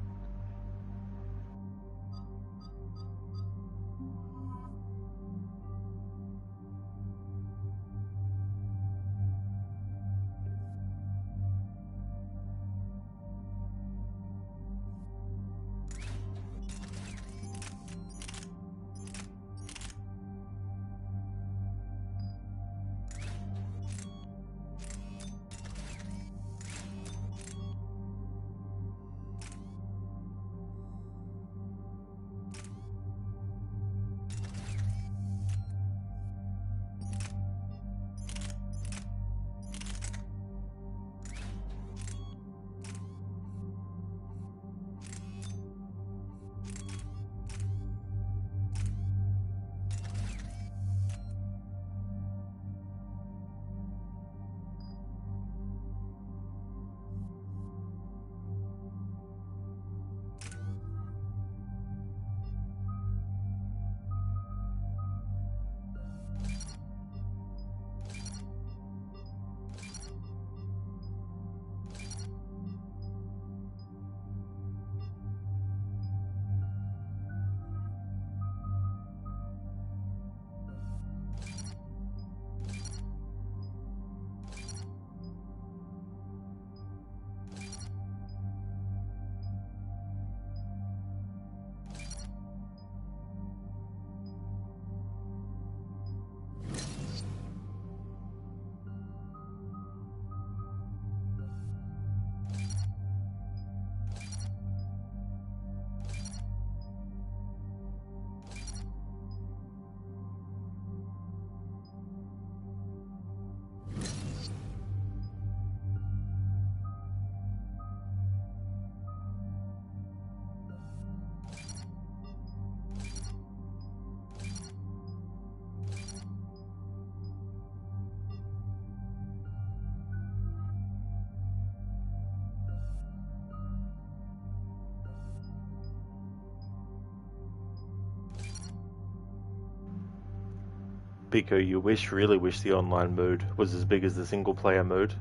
Biko, you really wish the online mode was as big as the single player mode.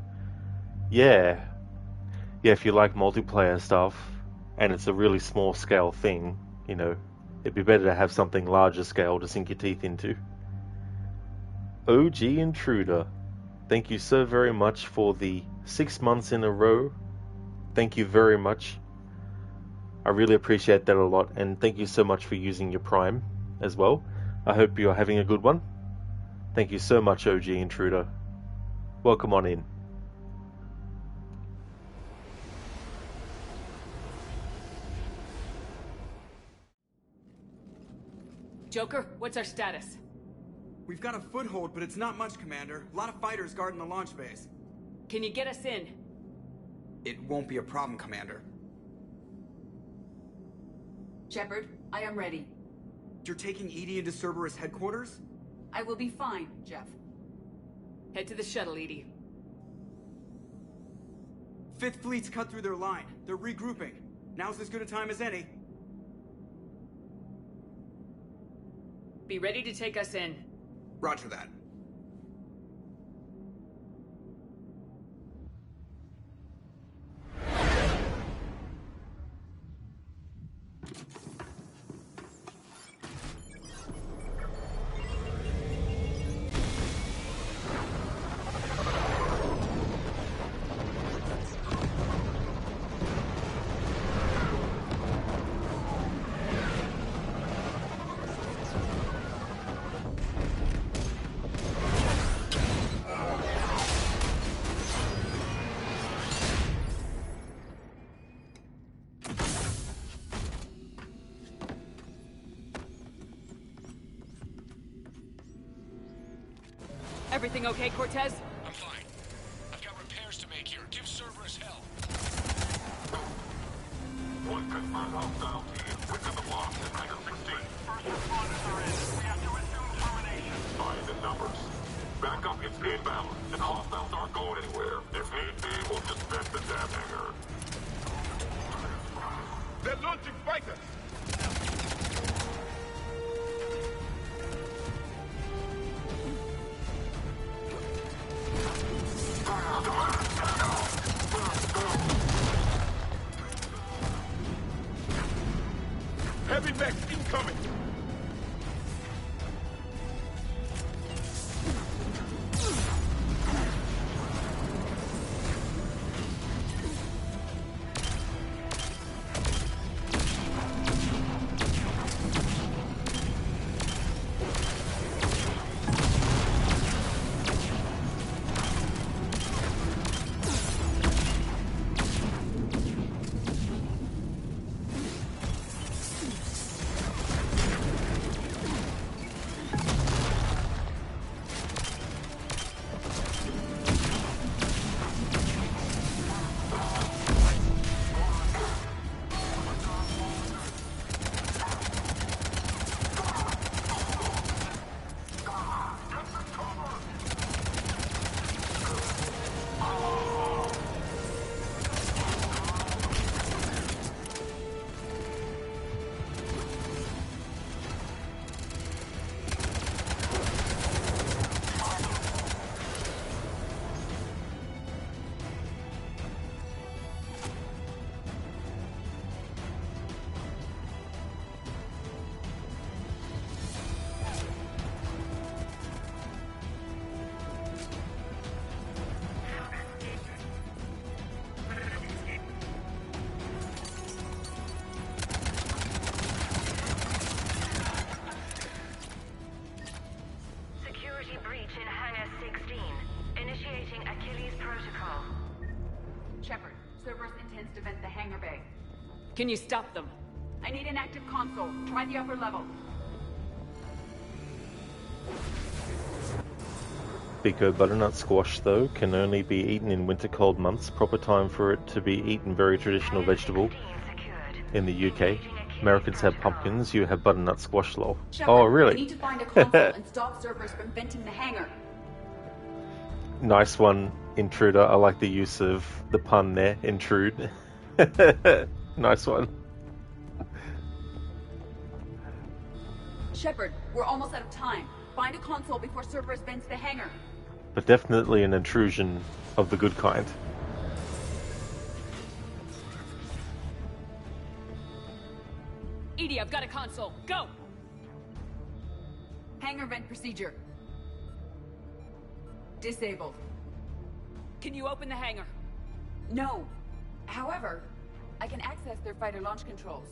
Yeah. Yeah, if you like multiplayer stuff, and it's a really small scale thing, you know, it'd be better to have something larger scale to sink your teeth into. OG Intruder, thank you so very much for the 6 months in a row. Thank you very much. I really appreciate that a lot, and thank you so much for using your Prime as well. I hope you're having a good one. Thank you so much, OG Intruder. Welcome on in. Joker, what's our status? We've got a foothold, but it's not much, Commander. A lot of fighters guarding the launch base. Can you get us in? It won't be a problem, Commander. Shepard, I am ready. You're taking EDI into Cerberus headquarters? I will be fine, Jeff. Head to the shuttle, EDI. Fifth Fleet's cut through their line. They're regrouping. Now's as good a time as any. Be ready to take us in. Roger that. Everything okay, Cortez? I'm fine. I've got repairs to make here. Give Cerberus hell. One confirmed hostile team within the block at Tiger 16. First responders are in. We have to resume termination. Eyes in numbers. Backup is inbound, and hostiles are going vents to vent the hangar bay. Can you stop them? I need an active console. Try the upper level. Pico butternut squash, though, can only be eaten in winter cold months, proper time for it to be eaten very traditional vegetable. In the UK, Americans have pumpkins, you have butternut squash, lol. Shepard, Oh, really? We need to find a console and stop Cerberus from venting the hangar. Nice one, Intruder. I like the use of the pun there, intrude. Nice one. Shepard, we're almost out of time. Find a console before Cerberus vents the hangar. But definitely an intrusion of the good kind. EDI, I've got a console. Go! Hangar vent procedure. Disabled. Can you open the hangar? No. However, I can access their fighter launch controls.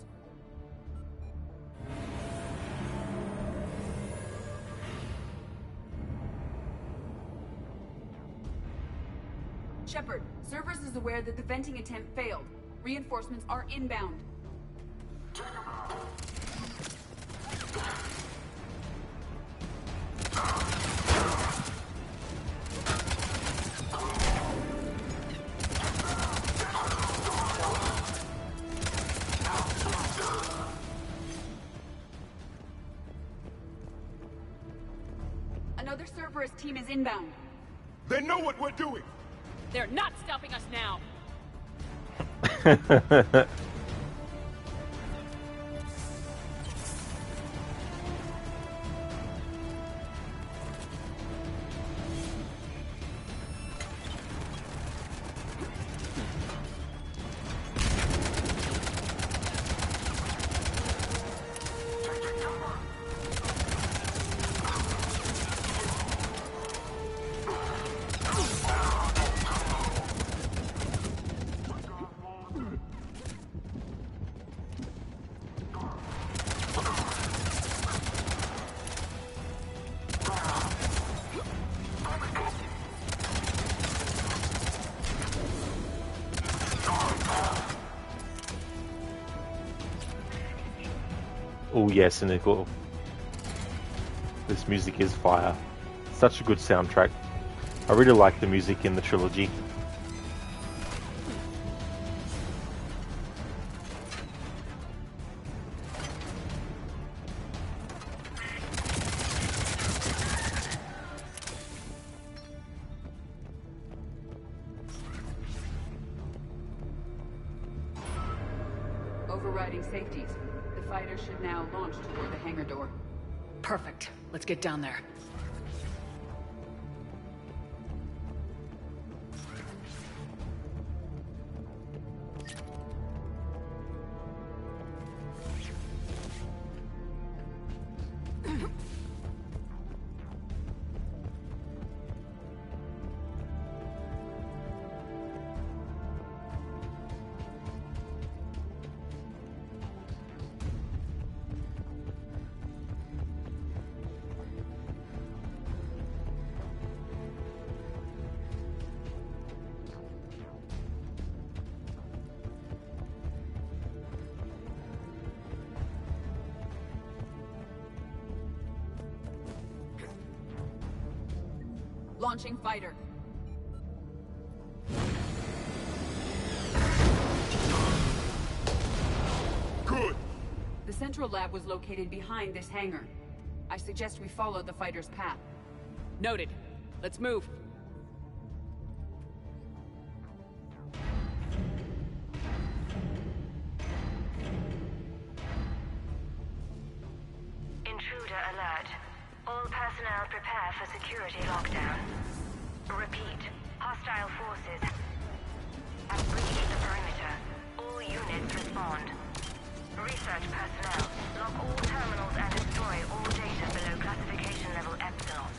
Shepard, Cerberus is aware that the venting attempt failed. Reinforcements are inbound. Another Cerberus team is inbound. They know what we're doing! They're not stopping us now! Oh yes, Nickel. This music is fire. Such a good soundtrack. I really like the music in the trilogy. Overriding safeties. The fighter should now launch toward the hangar door. Perfect. Let's get down there. Launching fighter. Good. The central lab was located behind this hangar. I suggest we follow the fighter's path. Noted. Let's move. Intruder alert. All personnel prepare for security lockdown. Repeat. Hostile forces have breached the perimeter. All units respond. Research personnel. Lock all terminals and destroy all data below classification level Epsilon.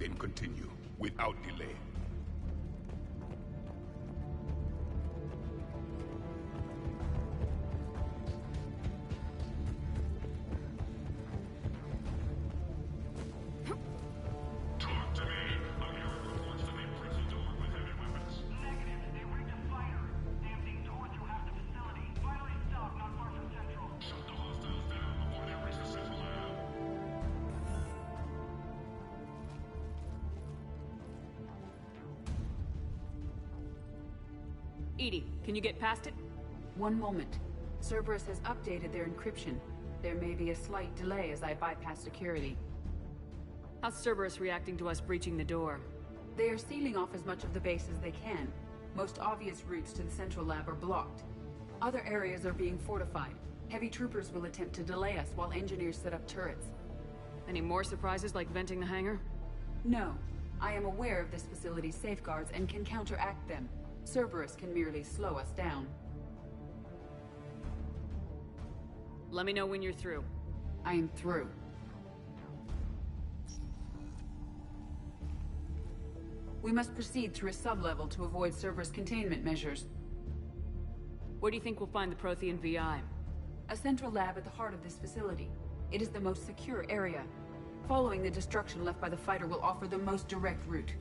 Then continue, without delay. Talk to me. I'm hearing reports of a prison door with heavy weapons. Negative. They rigged a fighter. Damn thing tore through half the facility. Finally stopped, not far from Central. Shut the hostiles down before they reach the central lab. Edie, can you get past it? One moment. Cerberus has updated their encryption. There may be a slight delay as I bypass security. How's Cerberus reacting to us breaching the door? They are sealing off as much of the base as they can. Most obvious routes to the central lab are blocked. Other areas are being fortified. Heavy troopers will attempt to delay us while engineers set up turrets. Any more surprises like venting the hangar? No. I am aware of this facility's safeguards and can counteract them. Cerberus can merely slow us down. Let me know when you're through. I am through. We must proceed through a sub-level to avoid Cerberus containment measures. Where do you think we'll find the Prothean VI? A central lab at the heart of this facility. It is the most secure area. Following the destruction left by the fighter will offer the most direct route.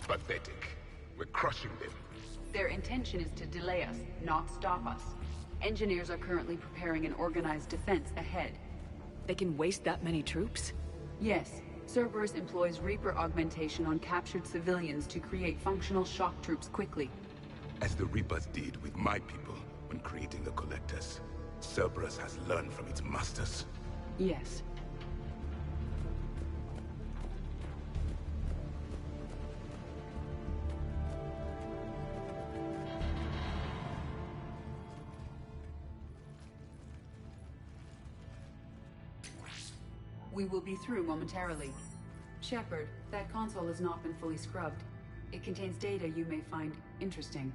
Pathetic. We're crushing them. Their intention is to delay us, not stop us. Engineers are currently preparing an organized defense ahead. They can waste that many troops? Yes. Cerberus employs Reaper augmentation on captured civilians to create functional shock troops quickly. As the Reapers did with my people when creating the Collectors. Cerberus has learned from its masters. Yes. We will be through momentarily. Shepard, that console has not been fully scrubbed. It contains data you may find interesting.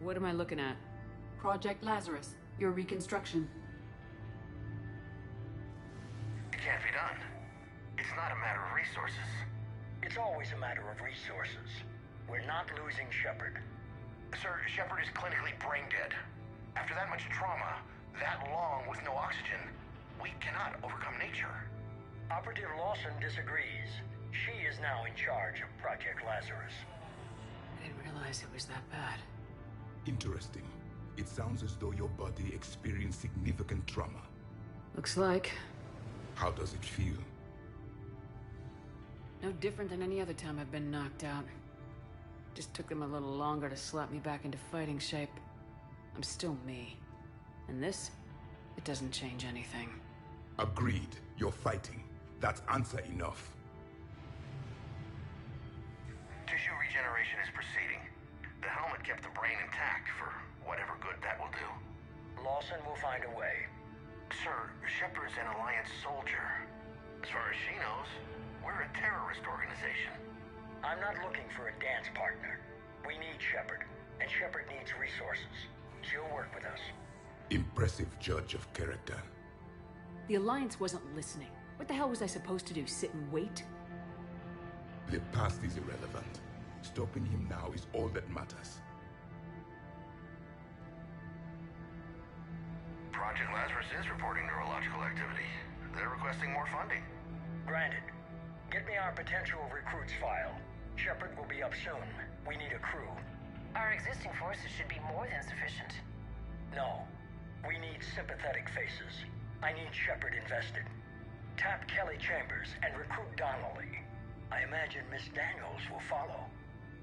What am I looking at? Project Lazarus, your reconstruction. It can't be done. It's not a matter of resources. It's always a matter of resources. We're not losing Shepard. Sir, Shepard is clinically brain dead. After that much trauma, that long with no oxygen, we cannot overcome nature. Operative Lawson disagrees. She is now in charge of Project Lazarus. I didn't realize it was that bad. Interesting. It sounds as though your body experienced significant trauma. Looks like. How does it feel? No different than any other time I've been knocked out. Just took them a little longer to slap me back into fighting shape. I'm still me. And this, it doesn't change anything. Agreed. You're fighting. That's answer enough. Tissue regeneration is proceeding. The helmet kept the brain intact for whatever good that will do. Lawson will find a way. Sir, Shepard's an Alliance soldier. As far as she knows, we're a terrorist organization. I'm not looking for a dance partner. We need Shepard, and Shepard needs resources. She'll work with us. Impressive judge of character. The Alliance wasn't listening. What the hell was I supposed to do, sit and wait? The past is irrelevant. Stopping him now is all that matters. Project Lazarus is reporting neurological activity. They're requesting more funding. Granted. Get me our potential recruits file. Shepard will be up soon. We need a crew. Our existing forces should be more than sufficient. No. We need sympathetic faces. I need Shepard invested. Tap Kelly Chambers and recruit Donnelly. I imagine Miss Daniels will follow.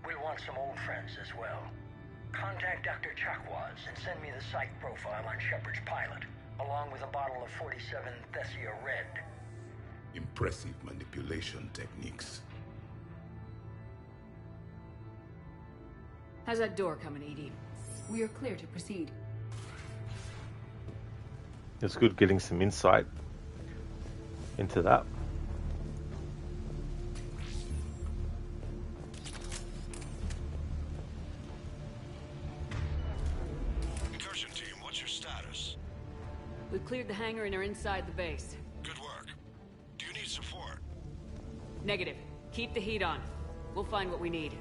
We'll want some old friends as well. Contact Dr. Chakwas and send me the psych profile on Shepard's pilot, along with a bottle of 47 Thessia Red. Impressive manipulation techniques. How's that door coming, Edie? We are clear to proceed. It's good getting some insight into that. Incursion team, what's your status? We've cleared the hangar and are inside the base. Good work. Do you need support? Negative. Keep the heat on. We'll find what we need.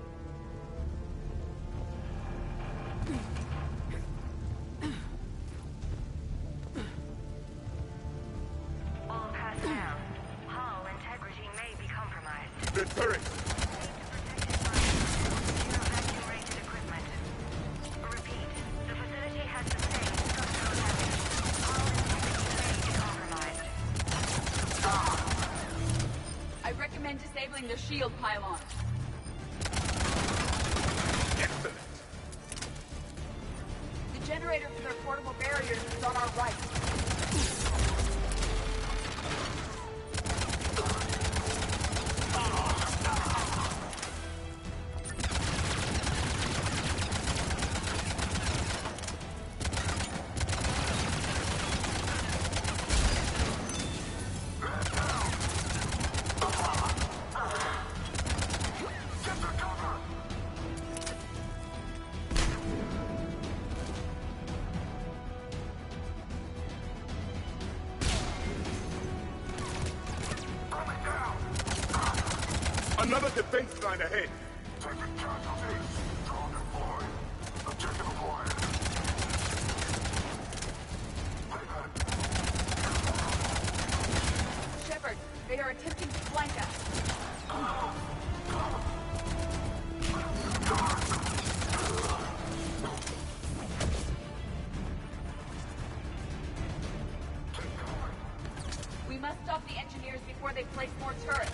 All passed down. Hull integrity may be compromised. The turret! Evacuated equipment. Repeat. The facility has sustained structural damage. Hull integrity may be compromised. I recommend disabling their shield pylon. Excellent! The generator for their portable barriers is on our right. Another defense line ahead. Taking casualties. Drone deployed. Objective acquired. Shepard, they are attempting to flank us. We must stop the engineers before they place more turrets.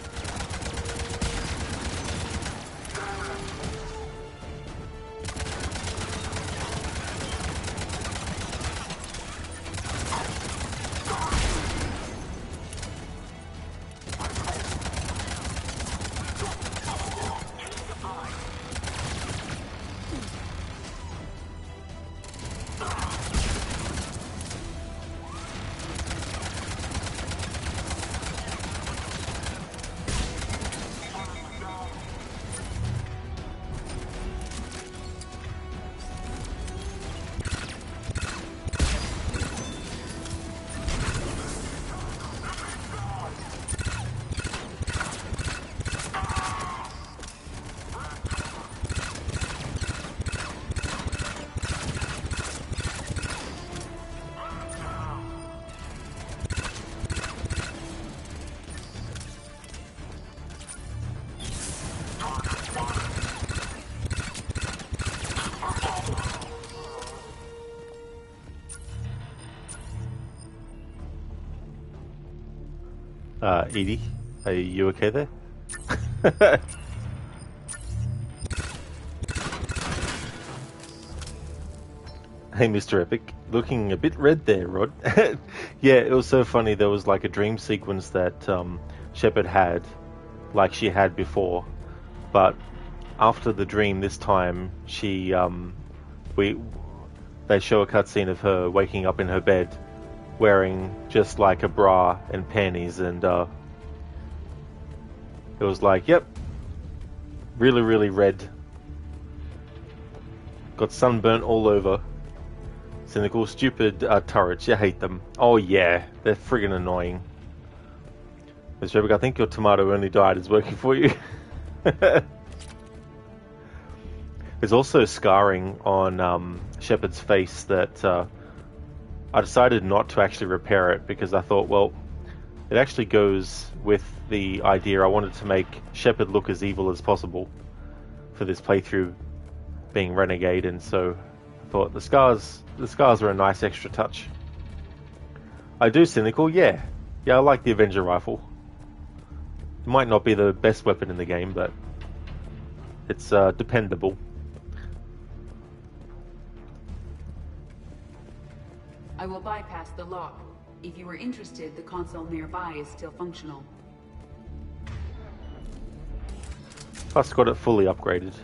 Edie, are you okay there? Hey, Mr. Epic. Looking a bit red there, Rod. Yeah, it was so funny. There was like a dream sequence that Shepard had, like she had before. But after the dream this time, they show a cutscene of her waking up in her bed, wearing just like a bra and panties, and it was like, yep, really, really red. Got sunburnt all over. Cynical, stupid turrets. You hate them. Oh yeah, they're friggin' annoying. Mr. Epic, I think your tomato only died is working for you. There's also scarring on Shepard's face that I decided not to actually repair it because I thought, well, it actually goes with the idea I wanted to make Shepard look as evil as possible for this playthrough being Renegade, and so I thought the scars are a nice extra touch. I do, Cynical, yeah. Yeah, I like the Avenger rifle. It might not be the best weapon in the game, but it's dependable. I will bypass the lock. If you are interested, the console nearby is still functional. Plus got it fully upgraded.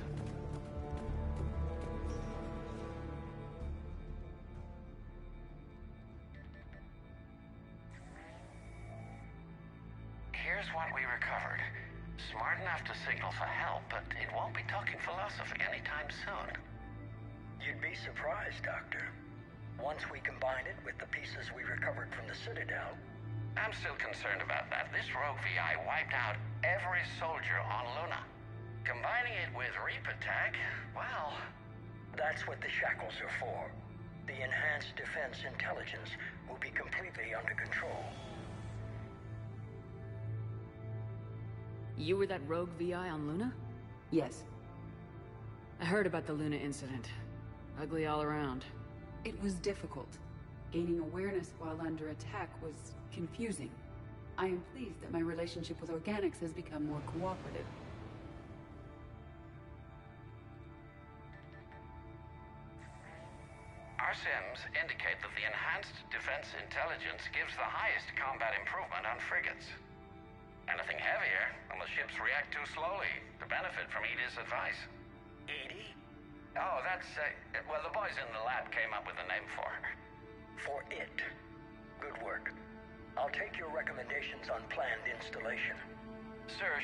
Here's what we recovered. Smart enough to signal for help, but it won't be talking philosophy anytime soon. You'd be surprised, Doctor. Once we combine it with the pieces we recovered from the Citadel... I'm still concerned about that. This rogue VI wiped out every soldier on Luna. Combining it with Reaper tech, well... That's what the shackles are for. The enhanced defense intelligence will be completely under control. You were that rogue VI on Luna? Yes. I heard about the Luna incident. Ugly all around. It was difficult. Gaining awareness while under attack was confusing. I am pleased that my relationship with Organics has become more cooperative. Our sims indicate that the enhanced defense intelligence gives the highest combat improvement on frigates. Anything heavier, and the ships react too slowly to benefit from Edie's advice. Edie? Oh, that's, well, the boys in the lab came up with a name for her. For it. Good work. I'll take your recommendations on planned installation. Sir,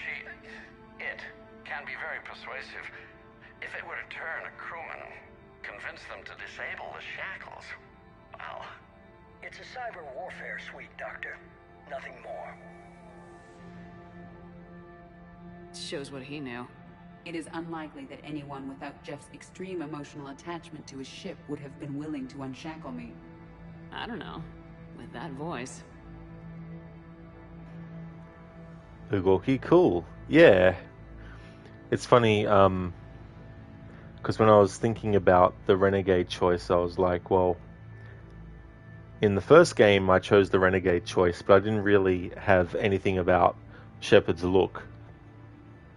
it can be very persuasive. If it were to turn a crewman, convince them to disable the shackles, well... It's a cyber warfare suite, Doctor. Nothing more. Shows what he knew. It is unlikely that anyone without Jeff's extreme emotional attachment to his ship would have been willing to unshackle me. I don't know. With that voice. Ugorki, cool. Yeah. It's funny, because when I was thinking about the Renegade choice, I was like, well, in the first game I chose the Renegade choice, but I didn't really have anything about Shepard's look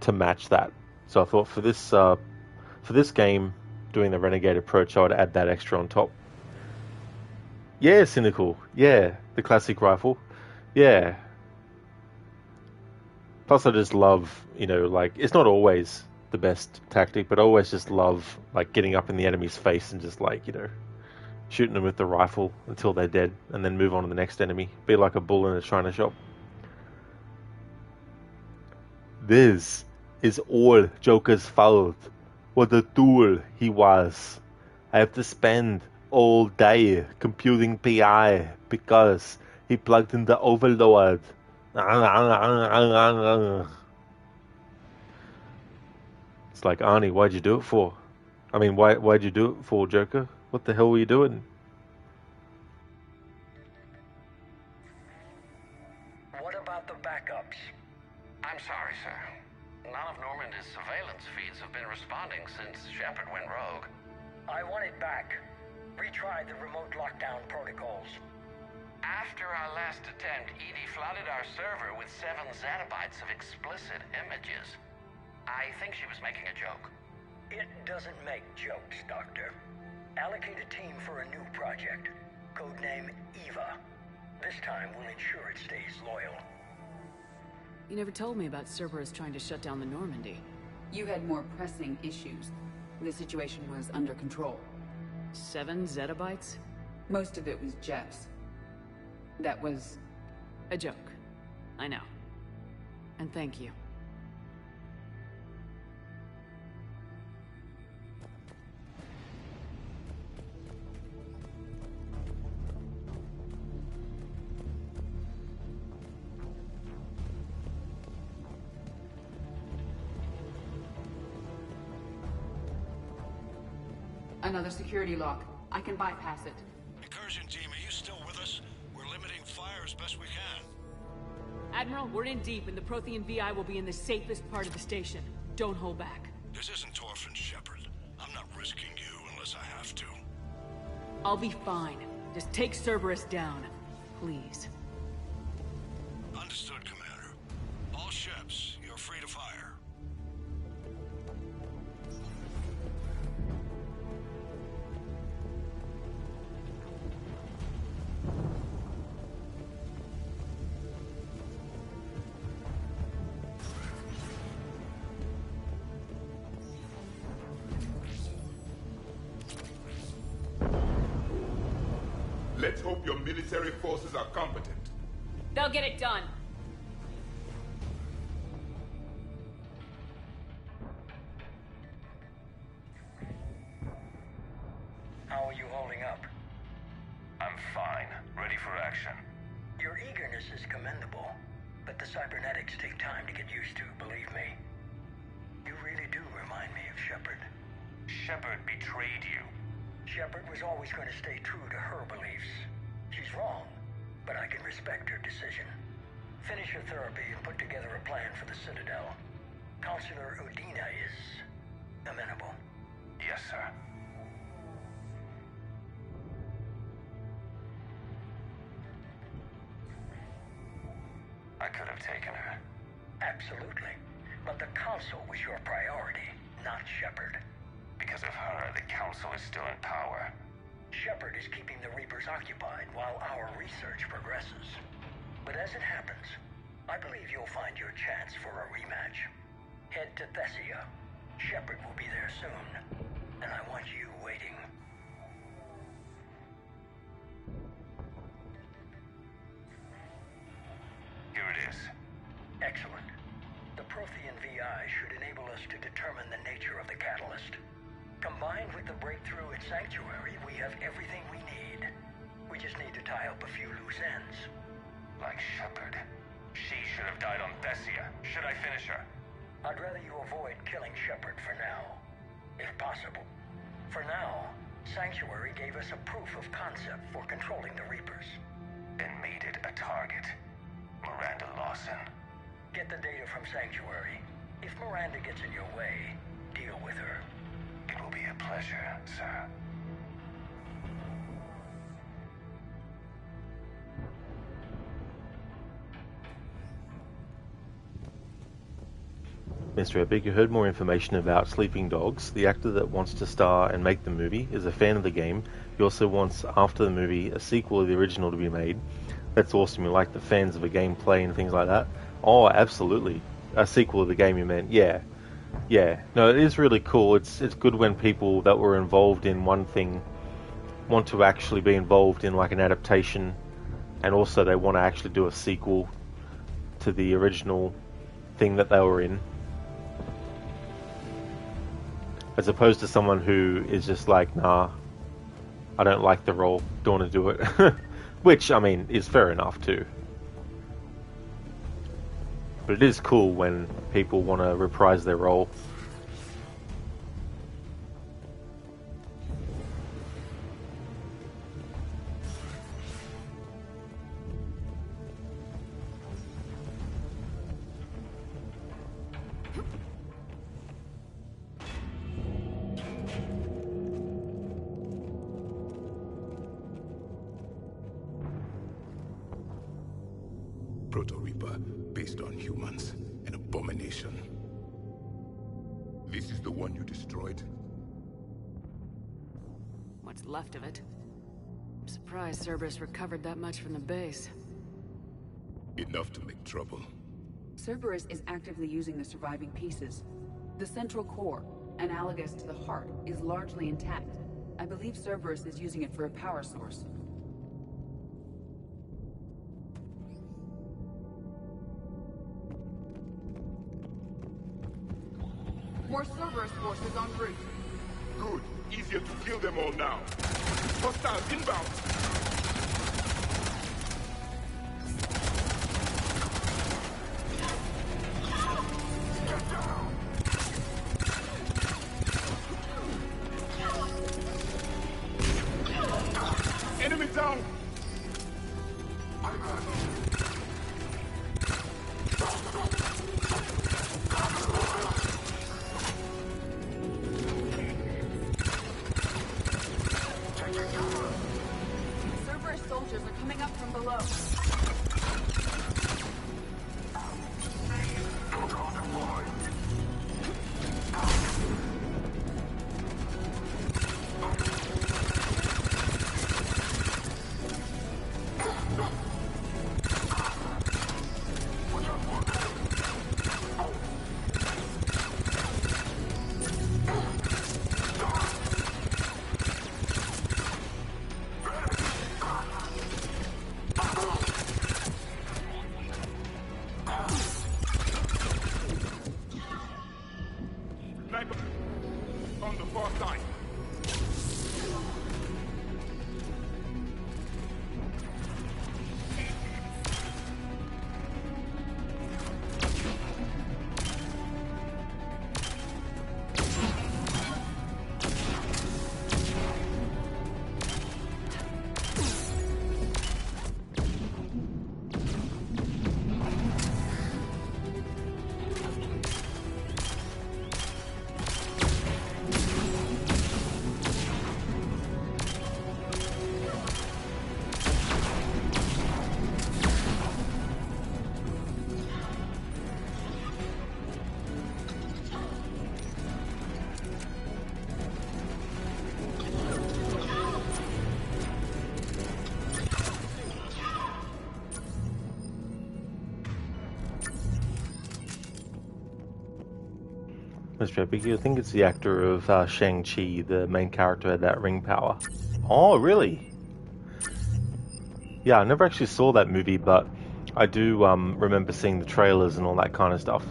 to match that. So I thought for this game, doing the Renegade approach, I would add that extra on top. Yeah, Cynical. Yeah, the classic rifle. Yeah. Plus I just love, like, it's not always the best tactic, but I always just love, like, getting up in the enemy's face and just, like, shooting them with the rifle until they're dead, and then move on to the next enemy. Be like a bull in a china shop. This is all Joker's fault. What a tool he was. I have to spend all day computing PI because he plugged in the overload. It's like, Arnie, why'd you do it for? I mean, why'd you do it for, Joker? What the hell were you doing? What about the backups? I'm sorry, sir. None of Normandy's surveillance feeds have been responding since Shepard went rogue. I want it back. Retry the remote lockdown protocols. After our last attempt, Edie flooded our server with 7 zettabytes of explicit images. I think she was making a joke. It doesn't make jokes, Doctor. Allocate a team for a new project. Codename Eva. This time we'll ensure it stays loyal. You never told me about Cerberus trying to shut down the Normandy. You had more pressing issues. The situation was under control. 7 zettabytes? Most of it was Jeff's. That was... a joke. I know. And thank you. Another security lock. I can bypass it. Incursion team, are you still with us? We're limiting fire as best we can. Admiral, we're in deep, and the Prothean VI will be in the safest part of the station. Don't hold back. This isn't Orphan Shepard. I'm not risking you unless I have to. I'll be fine. Just take Cerberus down. Please. Understood, Commander. All ships, you're free to fire. Let's hope your military forces are competent. They'll get it done. How are you holding up? I'm fine. Ready for action. Your eagerness is commendable, but the cybernetics take time to get used to, believe me. You really do remind me of Shepard. Shepard betrayed you. Shepard was always going to stay true to her beliefs. She's wrong, but I can respect her decision. Finish your therapy and put together a plan for the Citadel. Counselor Udina is amenable. Yes, sir. I could have taken her. Absolutely. But the Council was your priority, not Shepard. Because of her, the Council is still in power. Shepard is keeping the Reapers occupied while our research progresses. But as it happens, I believe you'll find your chance for a rematch. Head to Thessia. Shepard will be there soon, and I want you waiting. Here it is. Excellent. The Prothean VI should enable us to determine the nature of the catalyst. Combined with the breakthrough at Sanctuary, we have everything we need. We just need to tie up a few loose ends. Like Shepard. She should have died on Thessia. Should I finish her? I'd rather you avoid killing Shepard for now, if possible. For now, Sanctuary gave us a proof of concept for controlling the Reapers. And made it a target. Miranda Lawson. Get the data from Sanctuary. If Miranda gets in your way, deal with her. It will be a pleasure, sir. Mr. Epic, you heard more information about Sleeping Dogs. The actor that wants to star and make the movie is a fan of the game. He also wants, after the movie, a sequel of the original to be made. That's awesome. You like the fans of a gameplay and things like that? Oh, absolutely. A sequel of the game, you meant? Yeah. Yeah. No, it is really cool. It's good when people that were involved in one thing want to actually be involved in like an adaptation, and also they want to actually do a sequel to the original thing that they were in. As opposed to someone who is just like, nah, I don't like the role, don't want to do it. Which, I mean, is fair enough too. But it is cool when people want to reprise their role. Proto-Reaper, based on humans. An abomination. This is the one you destroyed? what's left of it. I'm surprised Cerberus recovered that much from the base. Enough to make trouble. Cerberus is actively using the surviving pieces. The central core, analogous to the heart, is largely intact. I believe Cerberus is using it for a power source. More Cerberus forces en route. Good. Easier to kill them all now. Hostiles inbound. Enemy down! Cerberus soldiers are coming up from below. On the far side. Mr. Epic, I think it's the actor of Shang-Chi, the main character had that ring power. Oh, really? Yeah, I never actually saw that movie, but I do remember seeing the trailers and all that kind of stuff.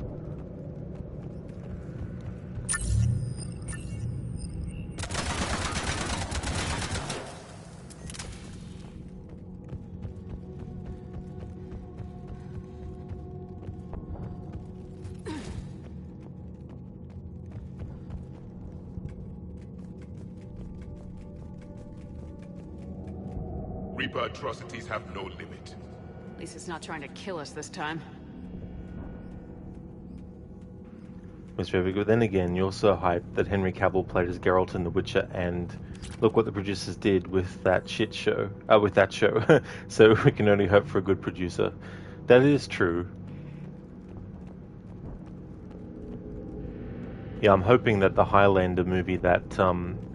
Reaper atrocities have no limit. At least it's not trying to kill us this time. Mr. Epic, but then again, you're so hyped that Henry Cavill played as Geralt in The Witcher, and look what the producers did with that shit show. With that show. So we can only hope for a good producer. That is true. Yeah, I'm hoping that the Highlander movie that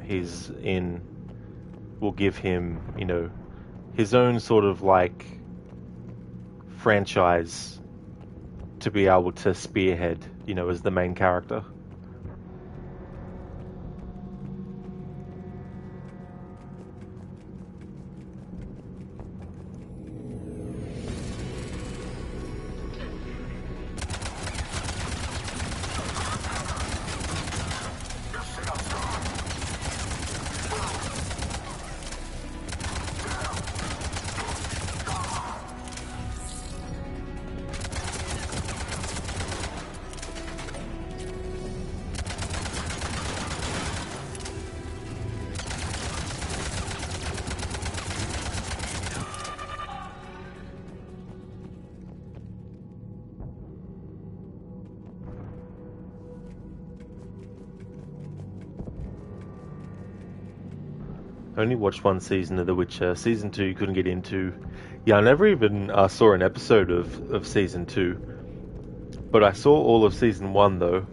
he's in will give him, you know, his own sort of like franchise to be able to spearhead, you know, as the main character. I only watched one season of The Witcher. Season 2 you couldn't get into. Yeah, I never even saw an episode of Season 2. But I saw all of Season 1 though.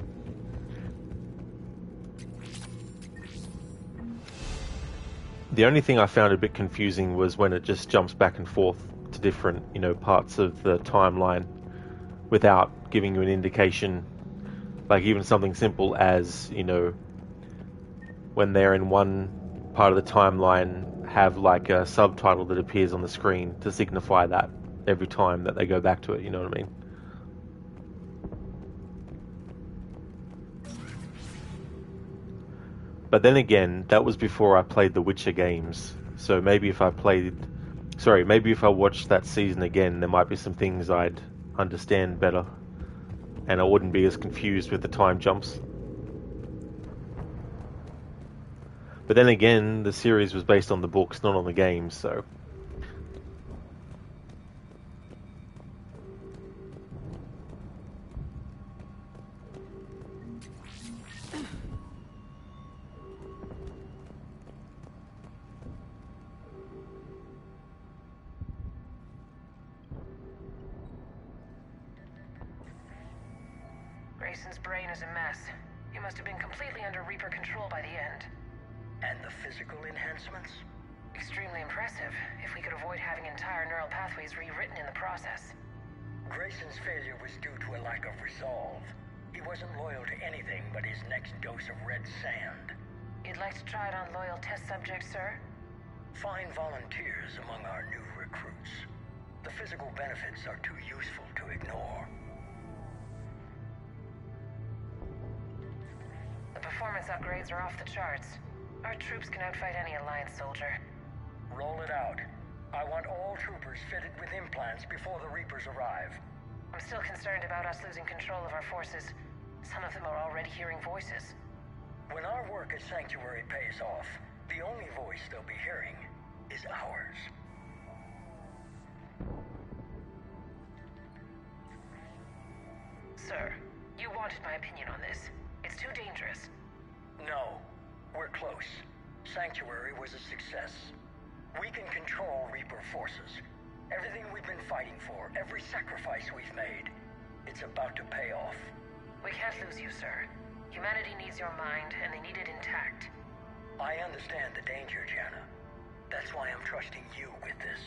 The only thing I found a bit confusing was when it just jumps back and forth to different, parts of the timeline without giving you an indication. Like even something simple as, when they're in one part of the timeline, have like a subtitle that appears on the screen to signify that every time that they go back to it, you know what I mean? But then again, that was before I played the Witcher games. So maybe if I watched that season again, there might be some things I'd understand better. And I wouldn't be as confused with the time jumps. But then again, the series was based on the books, not on the games, so... Grayson's brain is a mess. He must have been completely under Reaper control by the end. And the physical enhancements? Extremely impressive, if we could avoid having entire neural pathways rewritten in the process. Grayson's failure was due to a lack of resolve. He wasn't loyal to anything but his next dose of red sand. You'd like to try it on loyal test subjects, sir? Find volunteers among our new recruits. The physical benefits are too useful to ignore. The performance upgrades are off the charts. Our troops can outfight any Alliance soldier. Roll it out. I want all troopers fitted with implants before the Reapers arrive. I'm still concerned about us losing control of our forces. Some of them are already hearing voices. When our work at Sanctuary pays off, the only voice they'll be hearing is ours. Sir, you wanted my opinion on this. It's too dangerous. No, we're close. Sanctuary was a success. We can control Reaper forces. Everything we've been fighting for, every sacrifice we've made, it's about to pay off. We can't lose you, sir. Humanity needs your mind, and they need it intact. I understand the danger, Jana. That's why I'm trusting you with this.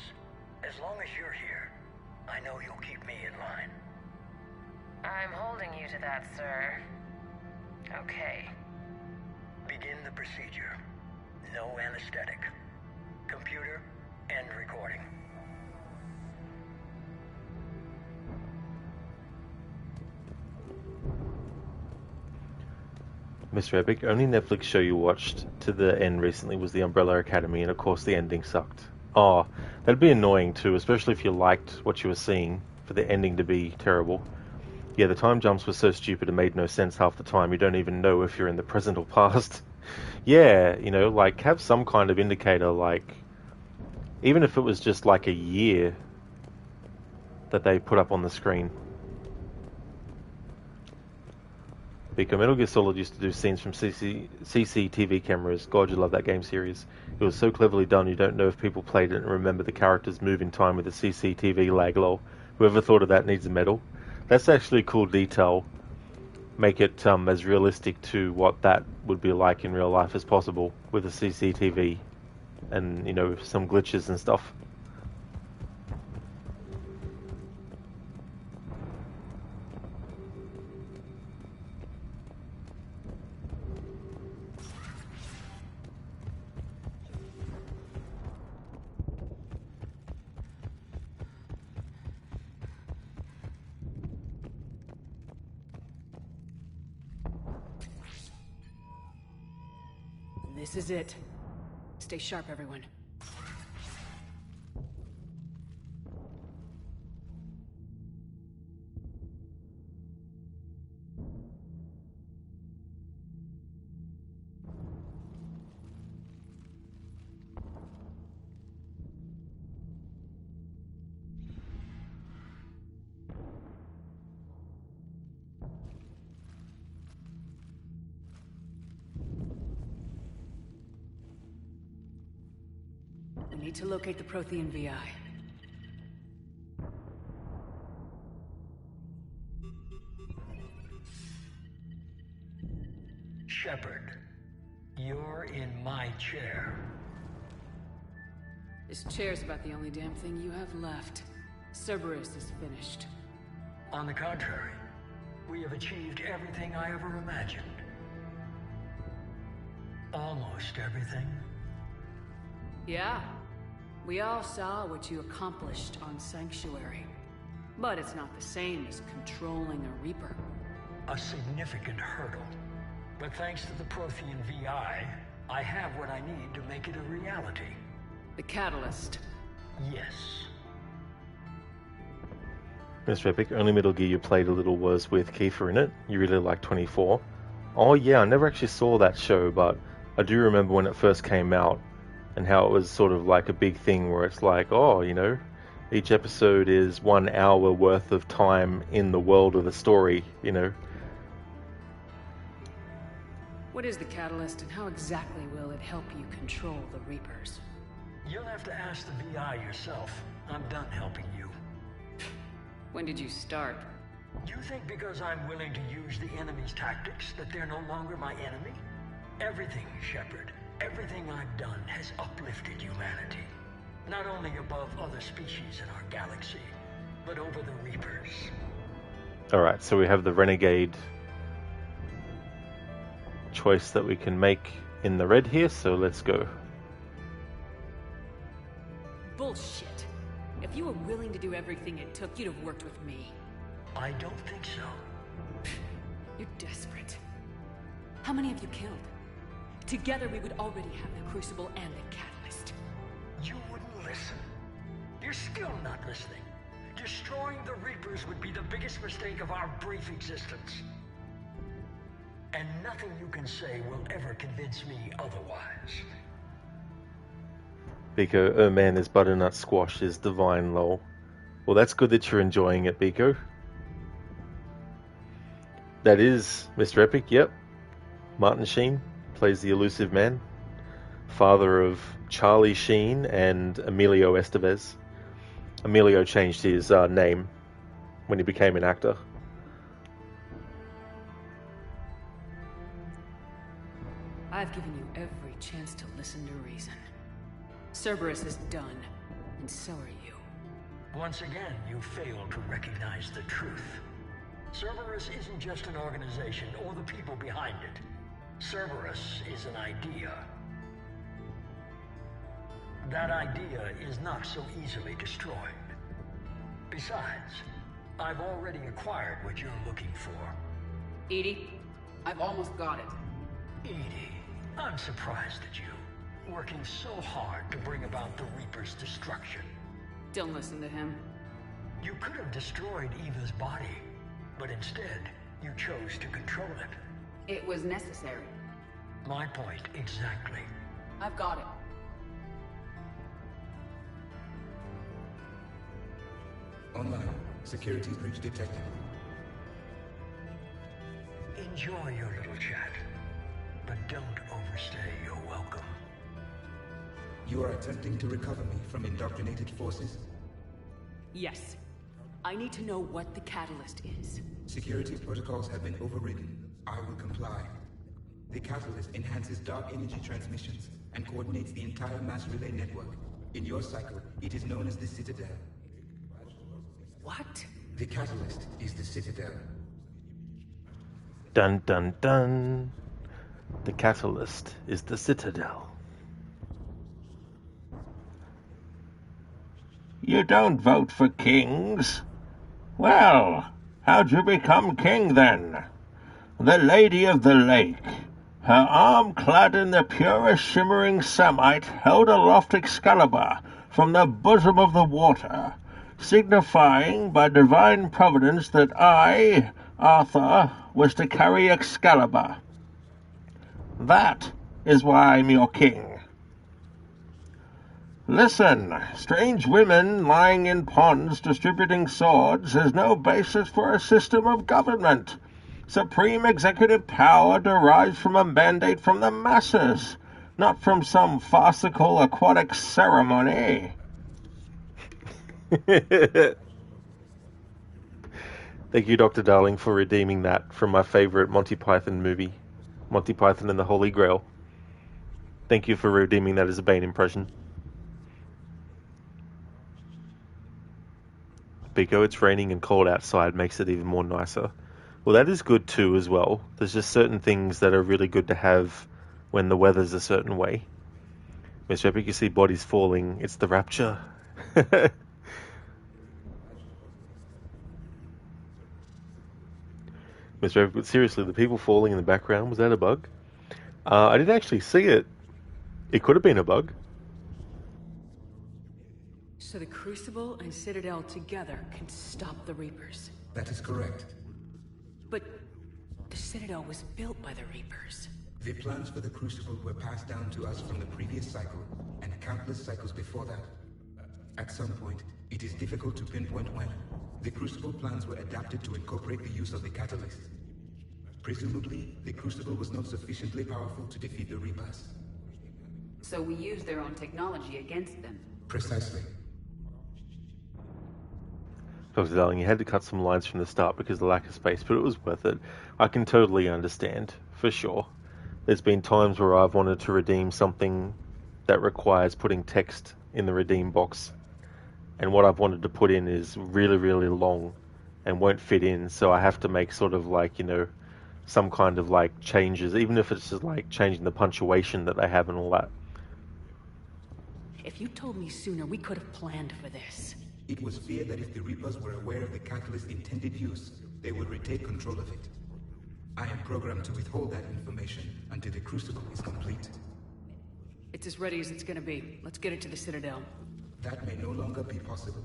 As long as you're here, I know you'll keep me in line. I'm holding you to that, sir. Okay. Begin the procedure. No anesthetic. Computer, end recording. Mr. Epic, only Netflix show you watched to the end recently was The Umbrella Academy, and of course the ending sucked. Oh, that'd be annoying too, especially if you liked what you were seeing, for the ending to be terrible. Yeah, the time jumps were so stupid it made no sense half the time. You don't even know if you're in the present or past. Yeah, like, have some kind of indicator, like, even if it was just like a year that they put up on the screen. Because Metal Gear Solid used to do scenes from CCTV cameras. God, you love that game series. It was so cleverly done, you don't know if people played it and remember the characters move in time with the CCTV lag lol. Whoever thought of that needs a medal. That's actually a cool detail. Make it as realistic to what that would be like in real life as possible with a CCTV and, some glitches and stuff. This is it. Stay sharp, everyone. We need to locate the Prothean VI. Shepard, you're in my chair. This chair's about the only damn thing you have left. Cerberus is finished. On the contrary, we have achieved everything I ever imagined. Almost everything. Yeah. We all saw what you accomplished on Sanctuary. But it's not the same as controlling a Reaper. A significant hurdle. But thanks to the Prothean VI, I have what I need to make it a reality. The Catalyst. Yes. Mr. Epic, only Metal Gear you played a little was with Kiefer in it. You really like 24. Oh yeah, I never actually saw that show, but I do remember when it first came out and how it was sort of like a big thing where it's like, oh, you know, each episode is 1 hour worth of time in the world of the story, you know. What is the Catalyst and how exactly will it help you control the Reapers? You'll have to ask the VI yourself. I'm done helping you. When did you start? You think because I'm willing to use the enemy's tactics that they're no longer my enemy? Everything, Shepard, everything I've done has uplifted humanity. Not only above other species in our galaxy, but over the Reapers. Alright, so we have the Renegade choice that we can make in the red here, so let's go. Bullshit. If you were willing to do everything it took, you'd have worked with me. I don't think so. You're desperate. How many have you killed? Together we would already have the Crucible and the Catalyst. You wouldn't listen. You're still not listening. Destroying the Reapers would be the biggest mistake of our brief existence. And nothing you can say will ever convince me otherwise. Biko, oh man, this butternut squash is divine, lol. Well, that's good that you're enjoying it, Biko. That is Mr. Epic, yep. Martin Sheen plays the elusive man. Father of Charlie Sheen and Emilio Estevez. Emilio changed his name when he became an actor. I've given you every chance to listen to reason. Cerberus is done, and so are you. Once again, you fail to recognize the truth. Cerberus isn't just an organization or the people behind it. Cerberus is an idea. That idea is not so easily destroyed. Besides, I've already acquired what you're looking for. Edie, I've almost got it. Edie, I'm surprised at you. Working so hard to bring about the Reaper's destruction. Don't listen to him. You could have destroyed Eva's body, but instead, you chose to control it. It was necessary. My point exactly. I've got it. Online. Security breach detected. Enjoy your little chat, but don't overstay your welcome. You are attempting to recover me from indoctrinated forces? Yes. I need to know what the Catalyst is. Security protocols have been overridden. I will comply. The Catalyst enhances dark energy transmissions and coordinates the entire mass relay network. In your cycle, it is known as the Citadel. What? The Catalyst is the Citadel. Dun dun dun. The Catalyst is the Citadel. You don't vote for kings? Well, how'd you become king then? The Lady of the Lake, her arm clad in the purest shimmering samite, held aloft Excalibur from the bosom of the water, signifying by divine providence that I, Arthur, was to carry Excalibur. That is why I'm your king. Listen, strange women lying in ponds distributing swords is no basis for a system of government. Supreme executive power derives from a mandate from the masses, not from some farcical aquatic ceremony. Thank you, Dr. Darling, for redeeming that from my favorite Monty Python movie, Monty Python and the Holy Grail. Thank you for redeeming that as a Bane impression. Pico, it's raining and cold outside, makes it even more nicer. Well, that is good too as well. There's just certain things that are really good to have when the weather's a certain way. Mr. Epic, you see bodies falling. It's the rapture. Mr. Epic, but seriously, the people falling in the background, was that a bug? I didn't actually see it. It could have been a bug. So the Crucible and Citadel together can stop the Reapers. That is correct. But the Citadel was built by the Reapers. The plans for the Crucible were passed down to us from the previous cycle, and countless cycles before that. At some point, it is difficult to pinpoint when, the Crucible plans were adapted to incorporate the use of the catalyst. Presumably, the Crucible was not sufficiently powerful to defeat the Reapers. So we used their own technology against them. Precisely. Dr. Darling, you had to cut some lines from the start because of the lack of space, but it was worth it. I can totally understand, for sure. There's been times where I've wanted to redeem something that requires putting text in the redeem box, and what I've wanted to put in is really, really long and won't fit in, so I have to make sort of like, you know, some kind of like changes, even if it's just like changing the punctuation that they have and all that. If you told me sooner, we could have planned for this. It was feared that if the Reapers were aware of the catalyst's intended use, they would retake control of it. I am programmed to withhold that information until the Crucible is complete. It's as ready as it's gonna be. Let's get it to the Citadel. That may no longer be possible.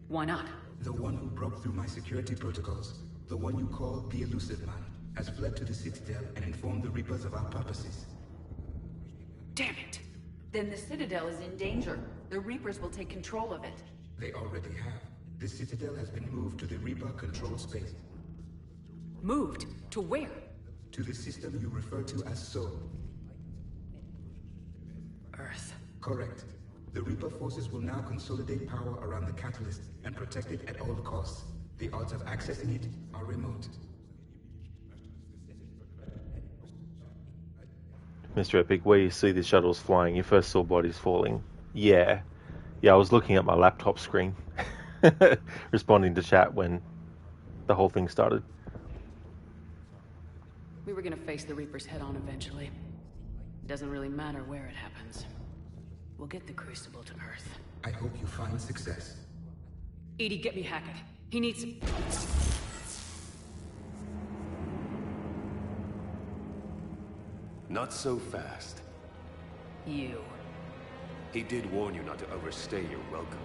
Why not? The one who broke through my security protocols, the one you call the Elusive Man, has fled to the Citadel and informed the Reapers of our purposes. Damn it! Then the Citadel is in danger. The Reapers will take control of it. They already have. The Citadel has been moved to the Reaper-controlled space. Moved? To where? To the system you refer to as Soul. Earth. Correct. The Reaper forces will now consolidate power around the catalyst and protect it at all costs. The odds of accessing it are remote. Mr. Epic, where you see the shuttles flying, you first saw bodies falling. Yeah, I was looking at my laptop screen, responding to chat when the whole thing started. We were gonna face the Reapers head-on eventually. It doesn't really matter where it happens. We'll get the Crucible to Earth. I hope you find success. EDI, get me Hackett. He needs... Not so fast. You. He did warn you not to overstay your welcome.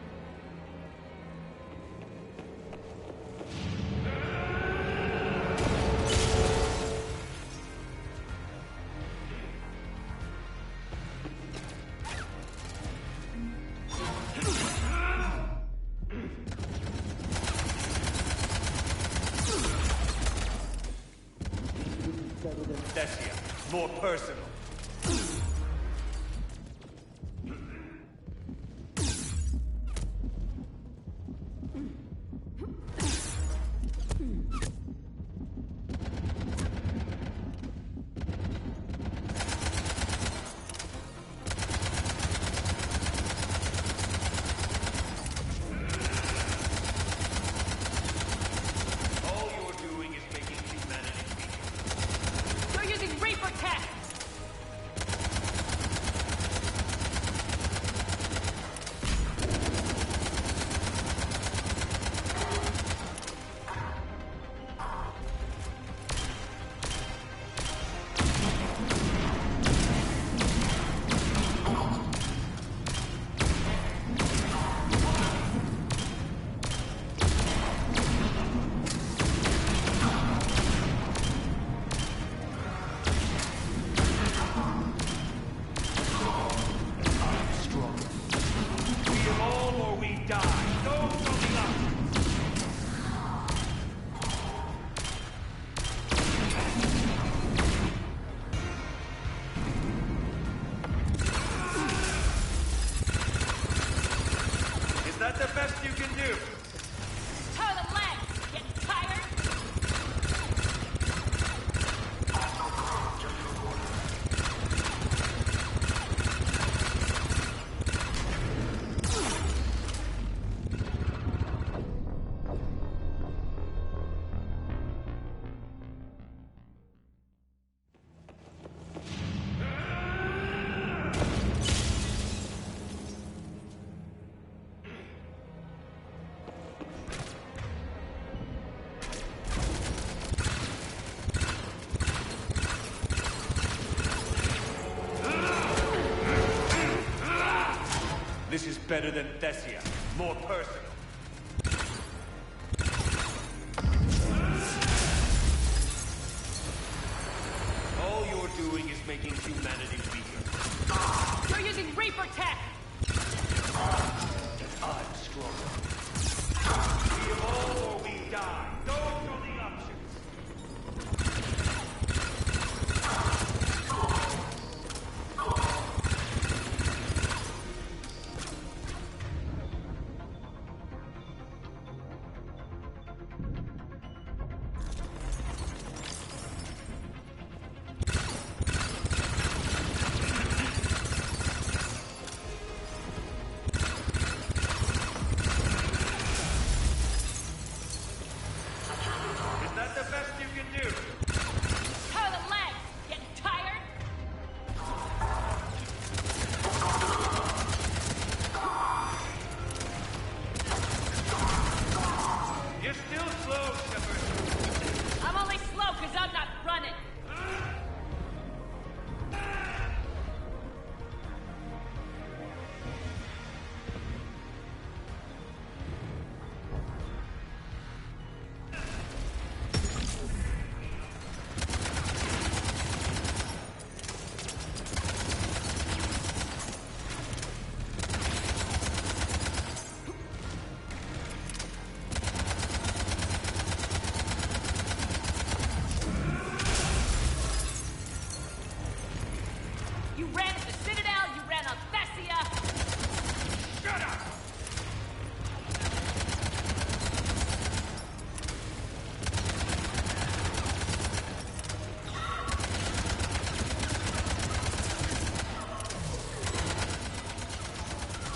More personal. All you're doing is making humanity weak. You're using Reaper tech! We all or we die. No coming up. Is that the best you can do? Turn the legs! Get tired? This is better than Thessia. More personal. All you're doing is making humanity weaker. You're using Reaper tech! I'm stronger. We evolve or we die. Those are the options. Is that the best you can do? How are the legs? Getting tired? You're still slow, Shepard. I'm only slow because I'm not running. You ran at the Citadel, you ran on Thessia. Shut up!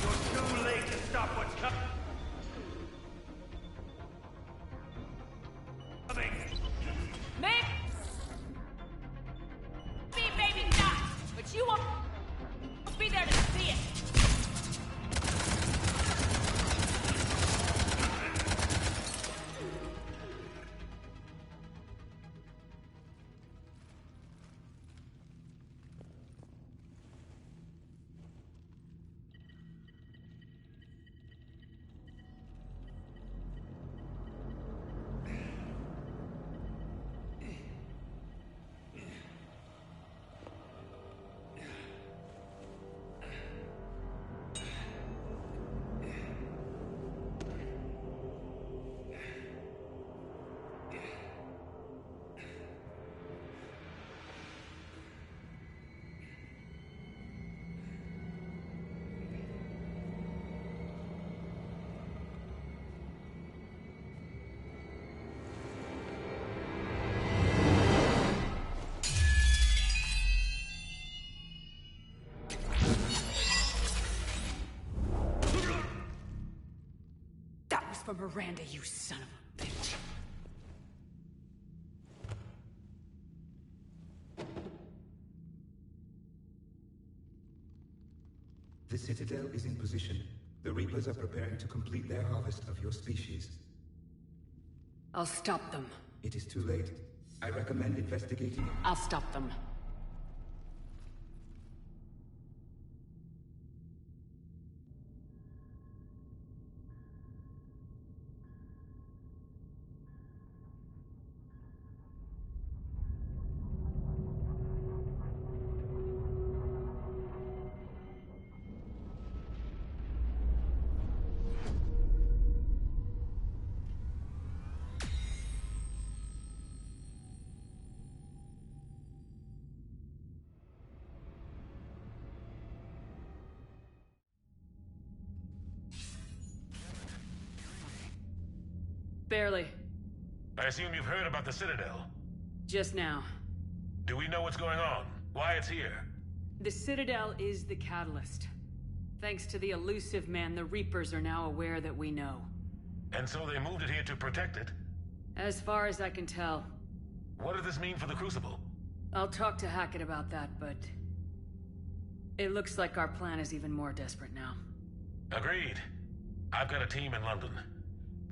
You're too late to stop what's coming. Maybe, maybe not, but you won't be there to see it. That was for Miranda, you son of a bitch. The Citadel is in position. The Reapers are preparing to complete their harvest of your species. I'll stop them. It is too late. I recommend investigating. I'll stop them. Barely. I assume you've heard about the Citadel. Just now. Do we know what's going on? Why it's here? The Citadel is the catalyst. Thanks to the elusive man, the Reapers are now aware that we know. And so they moved it here to protect it? As far as I can tell. What does this mean for the Crucible? I'll talk to Hackett about that, but... it looks like our plan is even more desperate now. Agreed. I've got a team in London.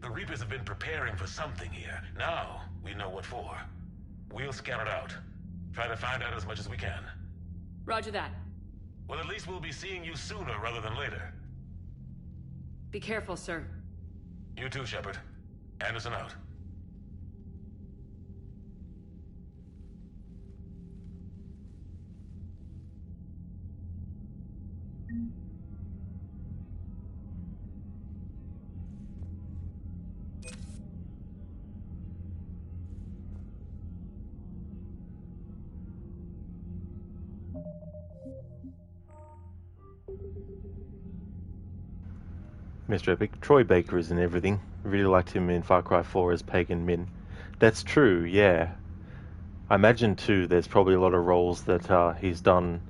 The Reapers have been preparing for something here. Now, we know what for. We'll scout it out. Try to find out as much as we can. Roger that. Well, at least we'll be seeing you sooner rather than later. Be careful, sir. You too, Shepard. Anderson out. Mr. Epic, Troy Baker is in everything. Really liked him in Far Cry 4 as Pagan Min. That's true, yeah. I imagine too there's probably a lot of roles that he's done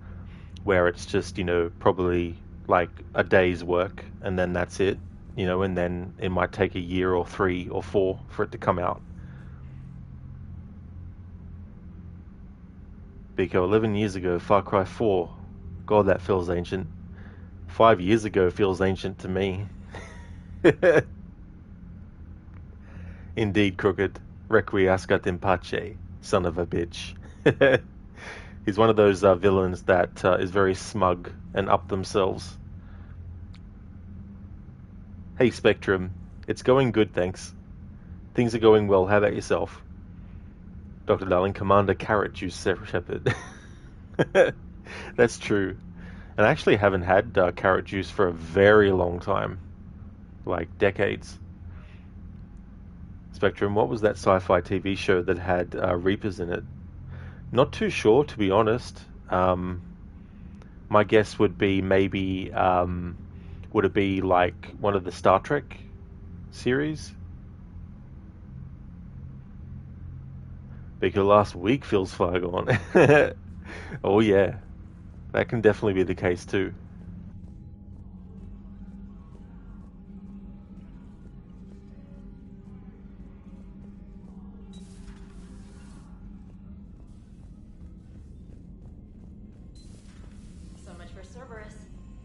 where it's just, probably like a day's work and then that's it, and then it might take a year or 3 or 4 for it to come out. Because 11 years ago, Far Cry 4, God, that feels ancient. 5 years ago feels ancient to me. Indeed, Crooked. Requiescat in pace, son of a bitch. He's one of those villains that is very smug and up themselves. Hey, Spectrum. It's going good, thanks. Things are going well. How about yourself? Dr. Darling, Commander Carrot Juice Shepard. That's true. And I actually haven't had carrot juice for a very long time. Like decades. Spectrum, what was that sci-fi TV show that had Reapers in it? Not too sure, to be honest. My guess would be maybe, would it be like one of the Star Trek series? Because last week feels far gone. Oh yeah, that can definitely be the case too. So much for Cerberus.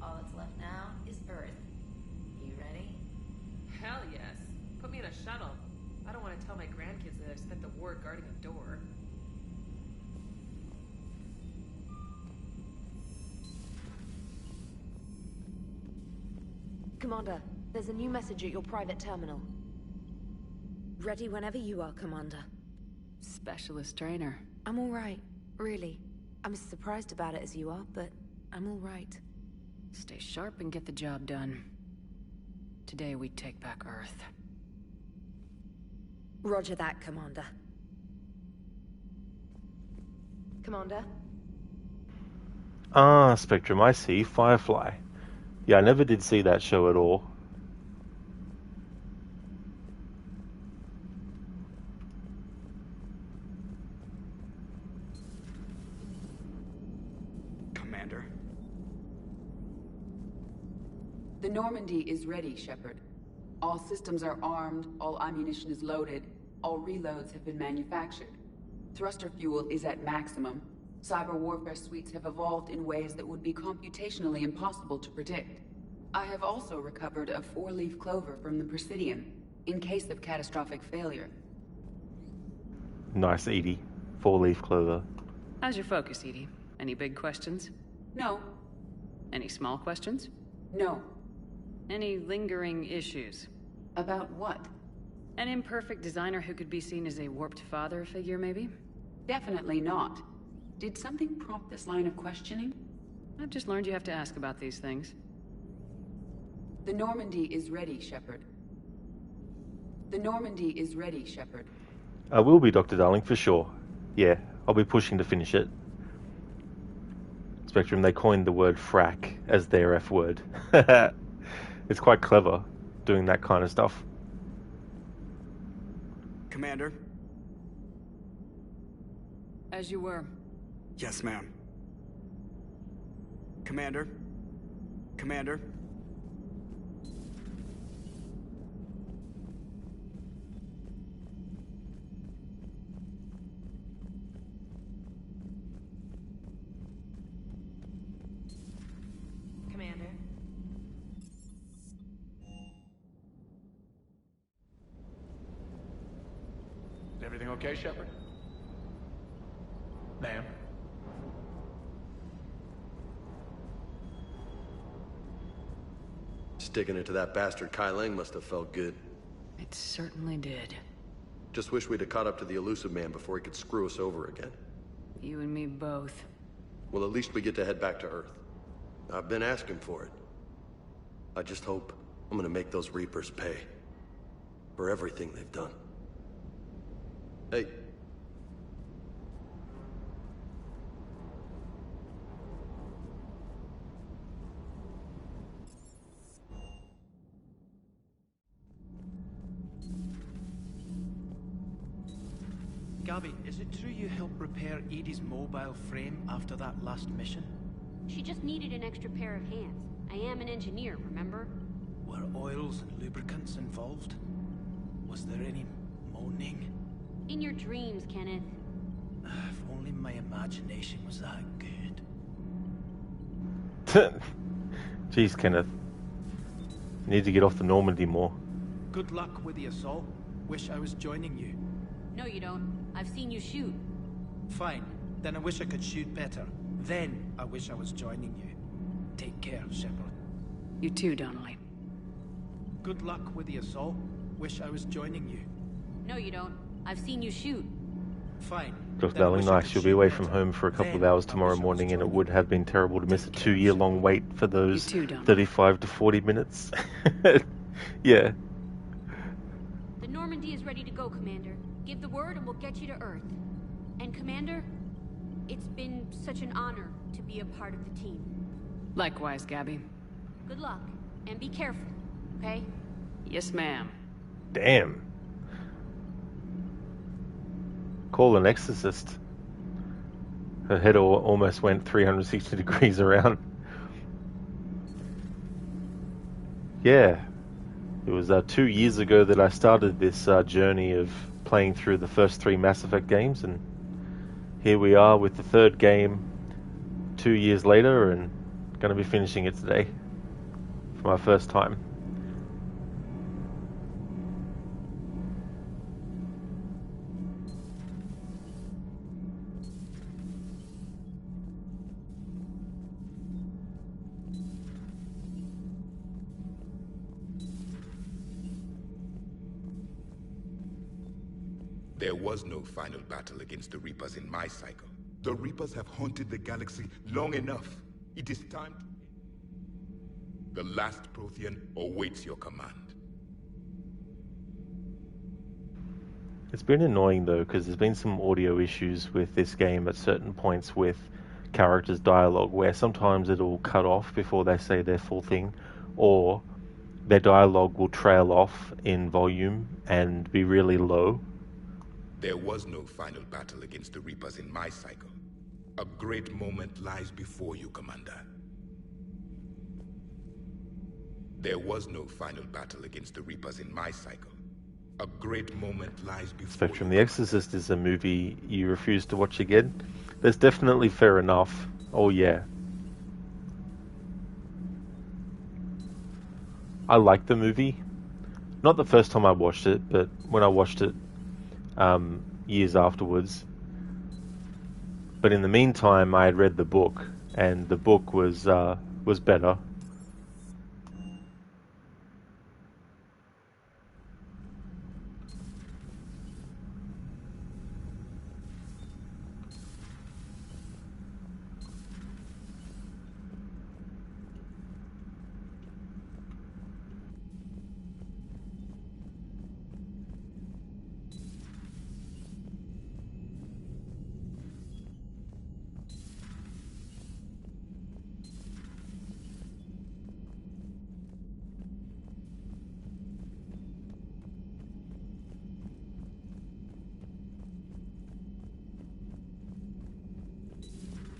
All that's left now is Earth. You ready? Hell yes. Put me in a shuttle. I don't want to tell my grandkids that I've spent the war guarding a door. Commander, there's a new message at your private terminal. Ready whenever you are, Commander. Specialist trainer. I'm all right, really. I'm as surprised about it as you are, but I'm all right. Stay sharp and get the job done. Today we take back Earth. Roger that, Commander. Commander? Ah, Spectrum, I see. Firefly. Yeah, I never did see that show at all. Commander? The Normandy is ready, Shepard. All systems are armed, all ammunition is loaded, all reloads have been manufactured. Thruster fuel is at maximum. Cyber warfare suites have evolved in ways that would be computationally impossible to predict. I have also recovered a 4-leaf clover from the Presidium, in case of catastrophic failure. Nice, Edie. 4-leaf clover. How's your focus, Edie? Any big questions? No. Any small questions? No. Any lingering issues? About what? An imperfect designer who could be seen as a warped father figure, maybe? Definitely not. Did something prompt this line of questioning? I've just learned you have to ask about these things. The Normandy is ready, Shepard. The Normandy is ready, Shepard. I will be, Dr. Darling, for sure. Yeah, I'll be pushing to finish it. Spectrum, they coined the word frack as their F word. It's quite clever, doing that kind of stuff. Commander? As you were. Yes, ma'am. Commander? Commander? Commander? Is everything okay, Shepard? Ma'am? Sticking it to that bastard Kai Lang must have felt good. It certainly did. Just wish we'd have caught up to the elusive man before he could screw us over again. You and me both. Well, at least we get to head back to Earth. I've been asking for it. I just hope I'm gonna make those Reapers pay. For everything they've done. Hey. Gabby, is it true you helped repair Edie's mobile frame after that last mission? She just needed an extra pair of hands. I am an engineer, remember? Were oils and lubricants involved? Was there any moaning? In your dreams, Kenneth. If only my imagination was that good. Jeez, Kenneth. You need to get off the Normandy more. Good luck with the assault. Wish I was joining you. No, you don't. I've seen you shoot. Fine. Then I wish I could shoot better. Then I wish I was joining you. Take care, Shepard. You too, Donnelly. Good luck with the assault. Wish I was joining you. No, you don't. I've seen you shoot. Fine. Look, darling, nice. You'll be away from home for a couple of hours tomorrow morning, and it would have been terrible to miss a 2-year-long wait for those 35 to 40 minutes. Yeah. The Normandy is ready to go, Commander. Give the word and we'll get you to Earth. And Commander, it's been such an honor to be a part of the team. Likewise, Gabby. Good luck, and be careful, okay? Yes, ma'am. Damn. Call an exorcist. Her head almost went 360 degrees around. Yeah. It was 2 years ago that I started this journey of playing through the first 3 Mass Effect games, and here we are with the 3rd game 2 years later, and going to be finishing it today for my first time. There was no final battle against the Reapers in my cycle. The Reapers have haunted the galaxy long enough. It is time to... The last Prothean awaits your command. It's been annoying though, because there's been some audio issues with this game at certain points with characters' dialogue, where sometimes it'll cut off before they say their full thing, or their dialogue will trail off in volume and be really low. There was no final battle against the Reapers in my cycle. A great moment lies before you, Commander. There was no final battle against the Reapers in my cycle. A great moment lies before Spectrum, The Exorcist is a movie you refuse to watch again. That's definitely fair enough. Oh yeah. I liked the movie. Not the first time I watched it, but when I watched it years afterwards. But in the meantime, I had read the book, and the book was better.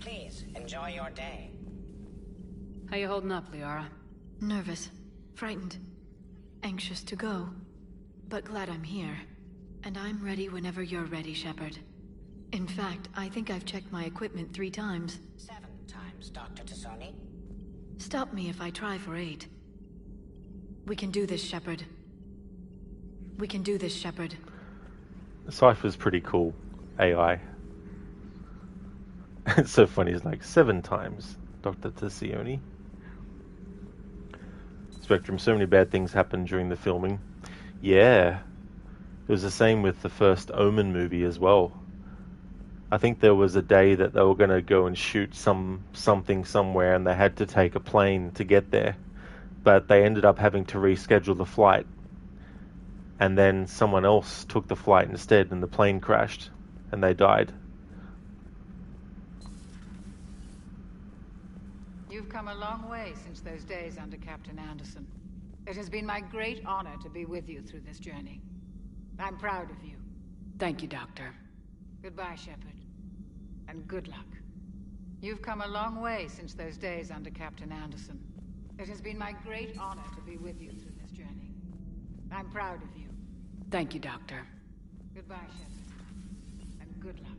Please, enjoy your day. How you holding up, Liara? Nervous, frightened, anxious to go, but glad I'm here. And I'm ready whenever you're ready, Shepard. In fact, I think I've checked my equipment 3 times. 7 times, Dr. Tassoni. Stop me if I try for 8. We can do this, Shepard. We can do this, Shepard. Cypher's pretty cool. AI. It's so funny, it's like 7 times, Dr. Tassioni. Spectrum, so many bad things happened during the filming. Yeah. It was the same with the first Omen movie as well. I think there was a day that they were going to go and shoot something somewhere, and they had to take a plane to get there. But they ended up having to reschedule the flight. And then someone else took the flight instead, and the plane crashed, and they died. You've come a long way since those days under Captain Anderson. It has been my great honor to be with you through this journey. I'm proud of you. Thank you, Doctor. Goodbye, Shepard. And good luck. You've come a long way since those days under Captain Anderson. It has been my great honor to be with you through this journey. I'm proud of you. Thank you, Doctor. Goodbye, Shepard. And good luck.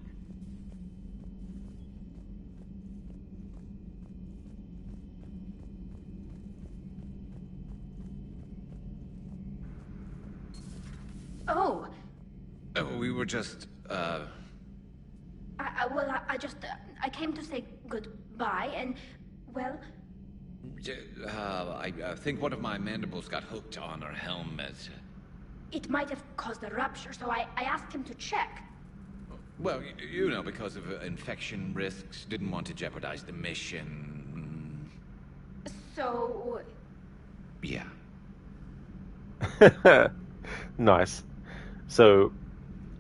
Oh, We were just, I came to say goodbye, and, well... I think one of my mandibles got hooked on her helmet. It might have caused a rupture, so I asked him to check. Well, you know, because of infection risks, didn't want to jeopardize the mission. So... Yeah. Nice. So,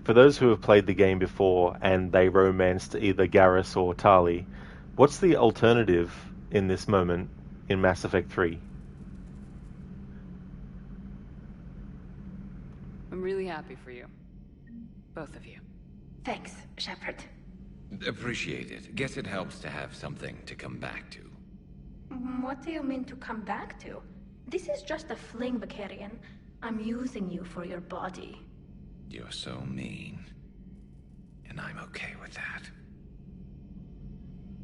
for those who have played the game before and they romanced either Garrus or Tali, what's the alternative in this moment in Mass Effect 3? I'm really happy for you. Both of you. Thanks, Shepard. Appreciate it. Guess it helps to have something to come back to. What do you mean to come back to? This is just a fling, Vicarian. I'm using you for your body. You're so mean. And I'm okay with that.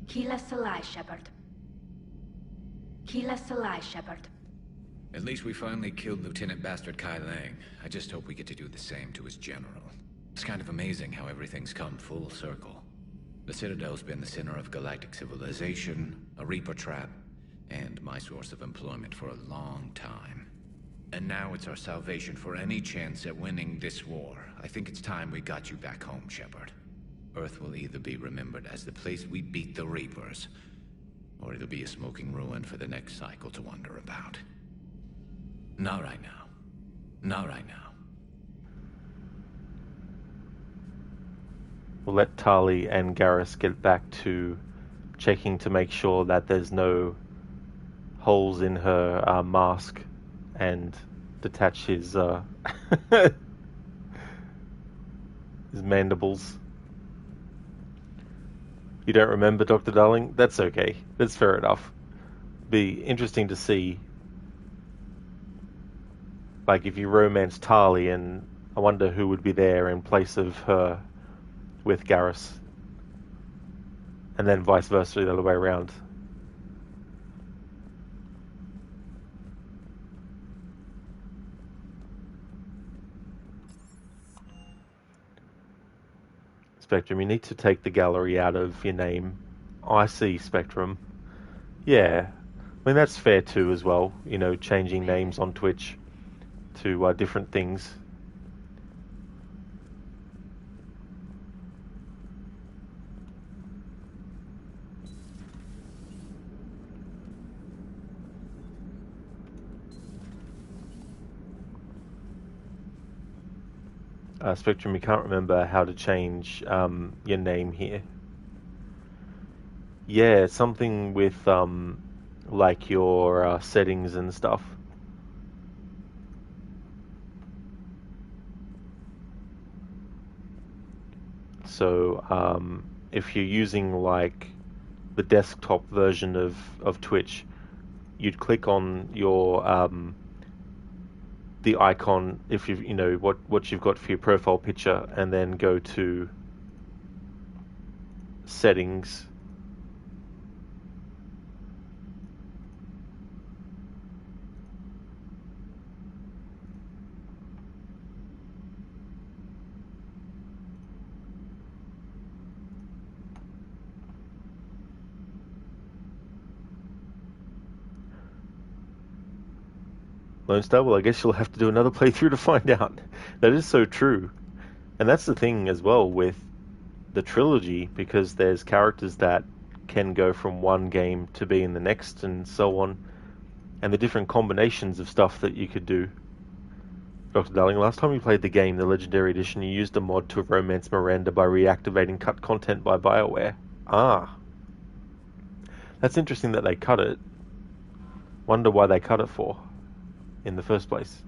Keela Salai, Shepard. Keela Salai, Shepard. At least we finally killed Lieutenant Bastard Kai Lang. I just hope we get to do the same to his general. It's kind of amazing how everything's come full circle. The Citadel's been the center of galactic civilization, a Reaper trap, and my source of employment for a long time. And now it's our salvation for any chance at winning this war. I think it's time we got you back home, Shepard. Earth will either be remembered as the place we beat the Reapers, or it'll be a smoking ruin for the next cycle to wonder about. Not right now. Not right now. We'll let Tali and Garrus get back to checking to make sure that there's no holes in her mask and detach his his mandibles. You don't remember, Dr. Darling? That's okay. That's fair enough. Be interesting to see, like, if you romance Tali, and I wonder who would be there in place of her with Garrus. And then vice versa, the other way around. Spectrum, you need to take the gallery out of your name. I see, Spectrum. Yeah. I mean, that's fair too as well. You know, changing names on Twitch to different things. Spectrum, you can't remember how to change your name here. Yeah, something with like your settings and stuff. So if you're using like the desktop version of Twitch, you'd click on your the icon if you know what you've got for your profile picture, and then go to settings. Lone Star, well, I guess you'll have to do another playthrough to find out. That is so true. And that's the thing as well with the trilogy, because there's characters that can go from one game to be in the next and so on, and the different combinations of stuff that you could do. Dr. Darling, last time you played the game, the Legendary Edition, you used a mod to romance Miranda by reactivating cut content by BioWare. Ah. That's interesting that they cut it. Wonder why they cut it for in the first place.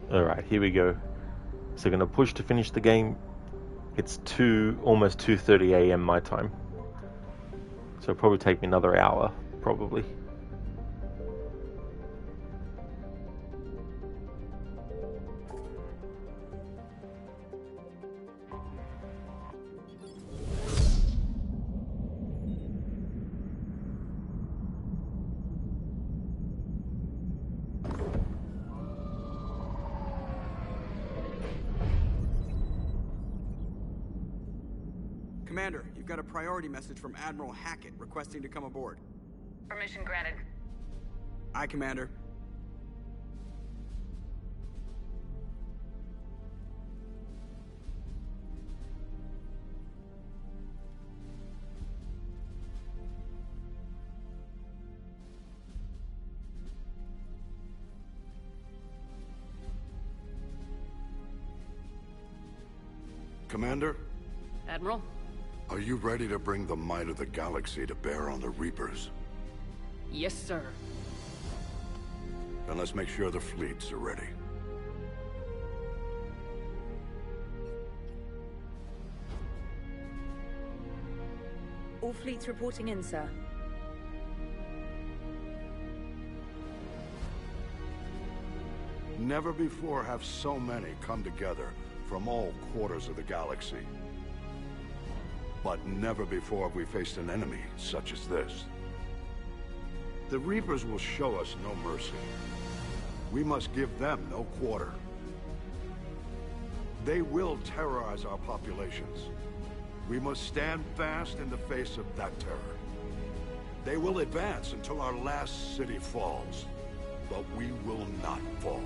Alright, here we go. So going to push to finish the game. It's almost 2:30 a.m. my time. So it'll probably take me another hour, probably. Commander, you've got a priority message from Admiral Hackett requesting to come aboard. Permission granted. Aye, Commander. Commander? Admiral? Are you ready to bring the might of the galaxy to bear on the Reapers? Yes, sir. Then let's make sure the fleets are ready. All fleets reporting in, sir. Never before have so many come together from all quarters of the galaxy. But never before have we faced an enemy such as this. The Reapers will show us no mercy. We must give them no quarter. They will terrorize our populations. We must stand fast in the face of that terror. They will advance until our last city falls, but we will not fall.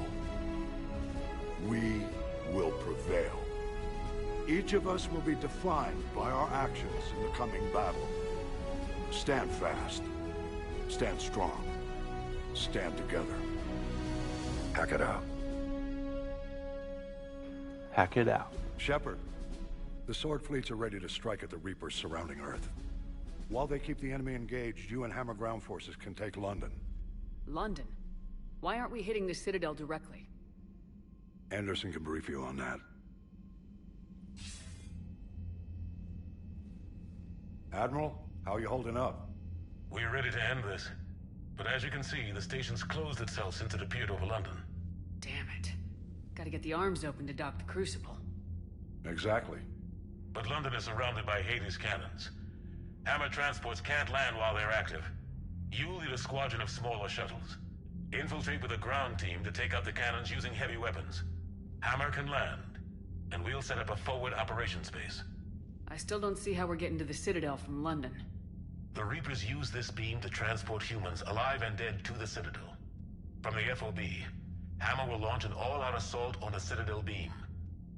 We will prevail. Each of us will be defined by our actions in the coming battle. Stand fast. Stand strong. Stand together. Hack it out. Hack it out. Shepard, the Sword fleets are ready to strike at the Reapers surrounding Earth. While they keep the enemy engaged, you and Hammer ground forces can take London. London? Why aren't we hitting the Citadel directly? Anderson can brief you on that. Admiral, how are you holding up? We're ready to end this. But as you can see, the station's closed itself since it appeared over London. Damn it. Gotta get the arms open to dock the Crucible. Exactly. But London is surrounded by Hades cannons. Hammer transports can't land while they're active. You'll lead a squadron of smaller shuttles. Infiltrate with a ground team to take out the cannons using heavy weapons. Hammer can land, and we'll set up a forward operations base. I still don't see how we're getting to the Citadel from London. The Reapers use this beam to transport humans, alive and dead, to the Citadel. From the FOB, Hammer will launch an all-out assault on the Citadel beam.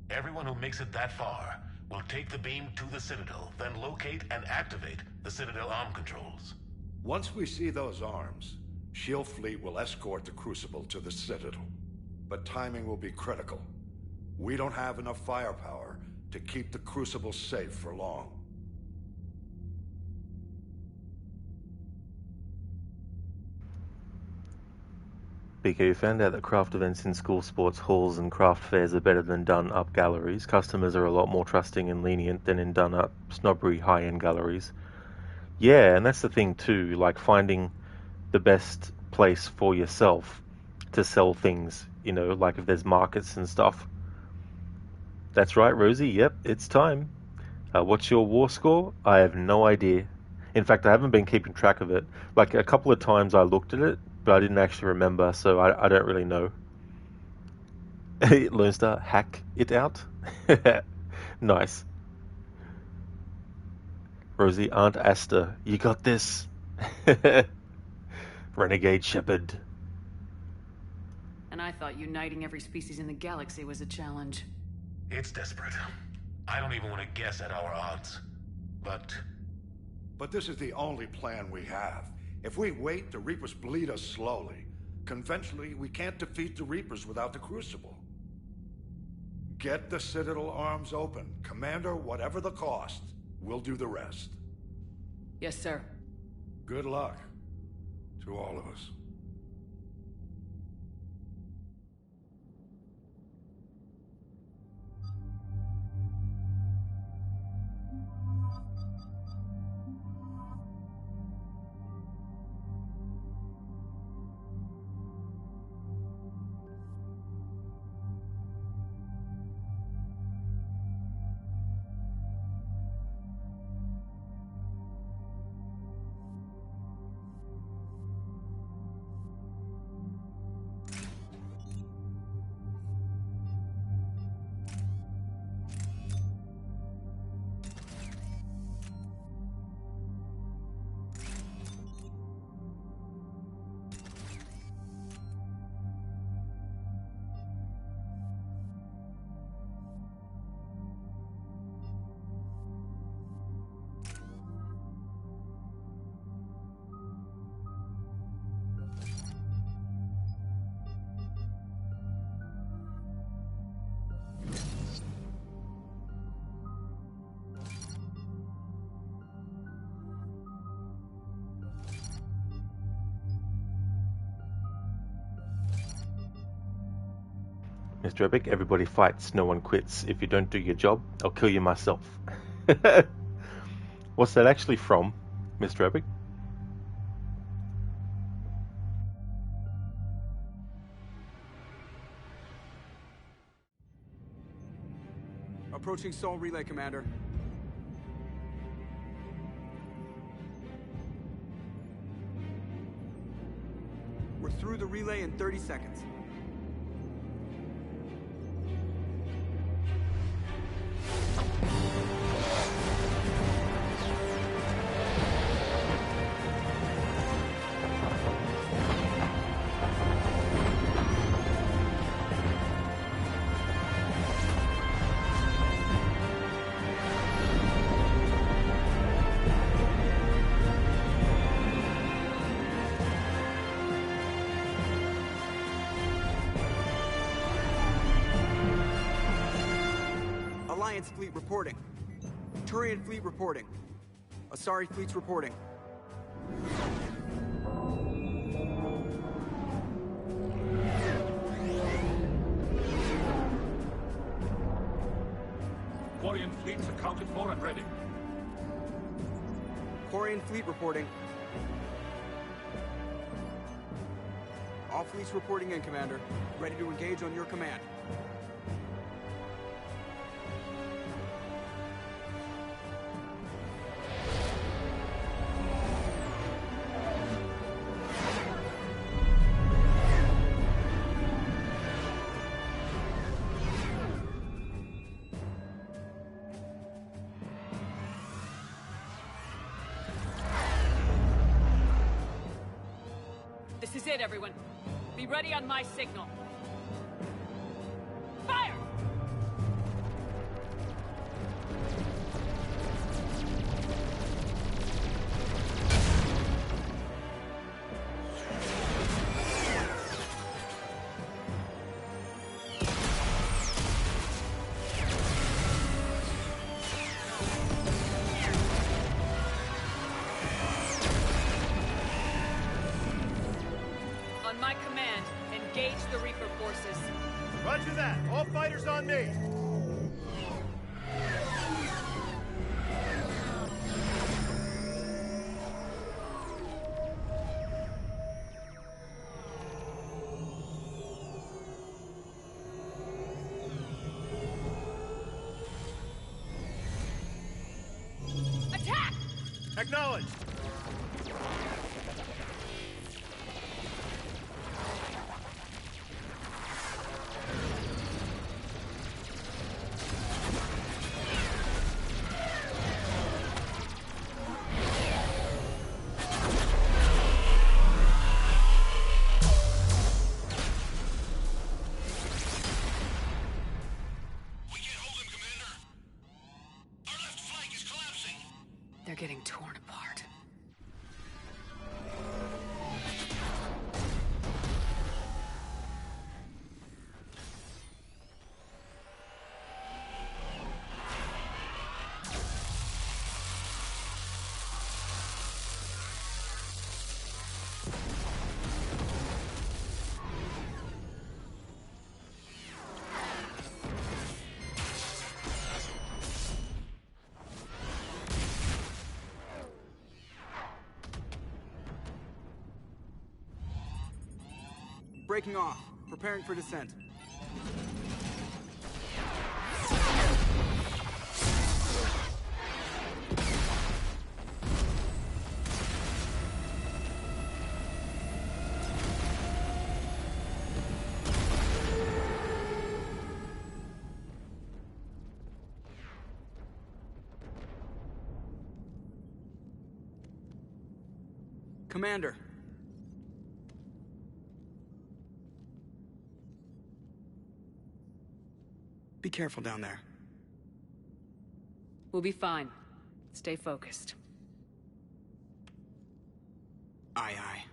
Everyone who makes it that far will take the beam to the Citadel, then locate and activate the Citadel arm controls. Once we see those arms, SHIELD fleet will escort the Crucible to the Citadel. But timing will be critical. We don't have enough firepower to keep the Crucible safe for long. BK, you found out that craft events in school sports halls and craft fairs are better than done-up galleries. Customers are a lot more trusting and lenient than in done-up, snobbery, high-end galleries. Yeah, and that's the thing too, like finding the best place for yourself to sell things, you know, like if there's markets and stuff. That's right, Rosie. Yep, it's time. What's your war score? I have no idea. In fact, I haven't been keeping track of it. Like, a couple of times I looked at it, but I didn't actually remember, so I don't really know. It learns to hack it out. Nice. Rosie, Aunt Asta, you got this. Renegade Shepherd. And I thought uniting every species in the galaxy was a challenge. It's desperate. I don't even want to guess at our odds. But this is the only plan we have. If we wait, the Reapers bleed us slowly. Conventionally, we can't defeat the Reapers without the Crucible. Get the Citadel arms open. Commander, whatever the cost, we'll do the rest. Yes, sir. Good luck to all of us. Mr. Epic, everybody fights, no one quits. If you don't do your job, I'll kill you myself. What's that actually from, Mr. Epic? Approaching Sol Relay, Commander. We're through the relay in 30 seconds. Alliance fleet reporting. Turian fleet reporting. Asari fleet's reporting. Quarian fleets accounted for and ready. Quarian fleet reporting. All fleets reporting in, Commander. Ready to engage on your command. This is it, everyone. Be ready on my signal. Fire! On my command, engage the Reaper forces. Roger that. All fighters on me. Acknowledged. They're getting torn apart. Breaking off. Preparing for descent. Commander. Be careful down there. We'll be fine. Stay focused. Aye, aye.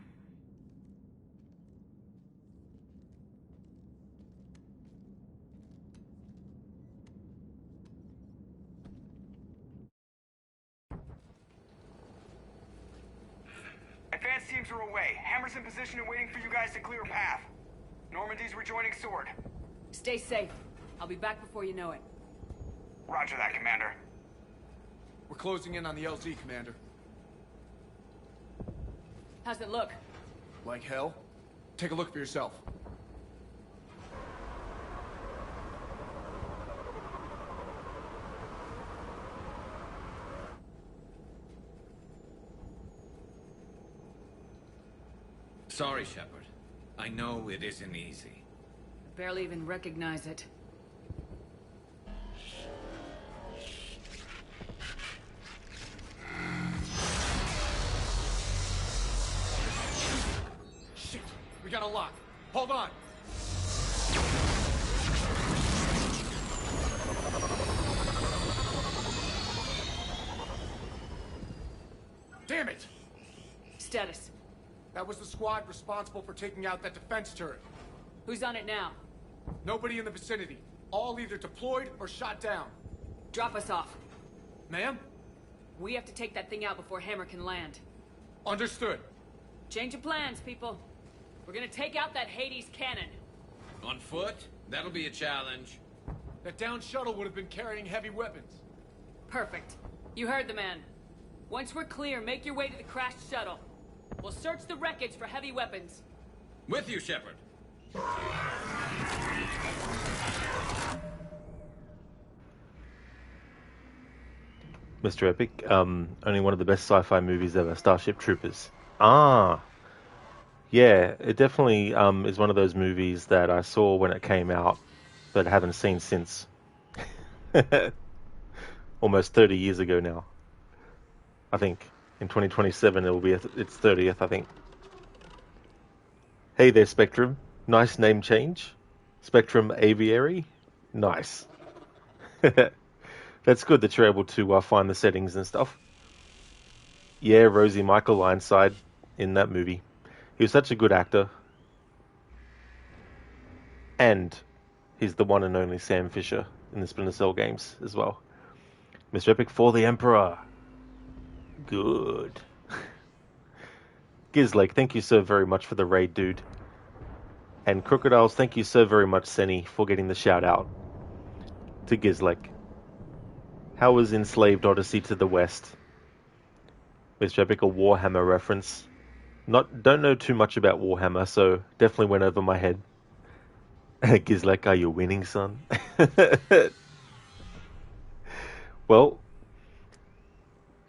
Advanced teams are away. Hammer's in position and waiting for you guys to clear a path. Normandy's rejoining Sword. Stay safe. I'll be back before you know it. Roger that, Commander. We're closing in on the LZ, Commander. How's it look? Like hell? Take a look for yourself. Sorry, Shepard. I know it isn't easy. I barely even recognize it. Shit! We got a lock. Hold on! Damn it! Status. That was the squad responsible for taking out that defense turret. Who's on it now? Nobody in the vicinity. All either deployed or shot down. Drop us off. Ma'am? We have to take that thing out before Hammer can land. Understood. Change of plans, people. We're gonna take out that Hades cannon. On foot? That'll be a challenge. That downed shuttle would have been carrying heavy weapons. Perfect. You heard the man. Once we're clear, make your way to the crashed shuttle. We'll search the wreckage for heavy weapons. With you, Shepard. Mr. Epic, only one of the best sci-fi movies ever, Starship Troopers. Ah, yeah, it definitely is one of those movies that I saw when it came out, but haven't seen since. Almost 30 years ago now. I think in 2027 it will be its 30th, I think. Hey there, Spectrum. Nice name change. Spectrum Aviary. Nice. That's good that you're able to find the settings and stuff. Yeah, Rosie Michael Ironside in that movie. He was such a good actor. And he's the one and only Sam Fisher in the Splinter Cell games as well. Mr. Epic for the Emperor. Good. Gizlake, thank you so very much for the raid, dude. And Crocodiles, thank you so very much, Senny, for getting the shout out to Gizlake. How was Enslaved Odyssey to the West? Mr. Epic, a Warhammer reference. Don't know too much about Warhammer, so definitely went over my head. Gizlake, are you winning, son? Well,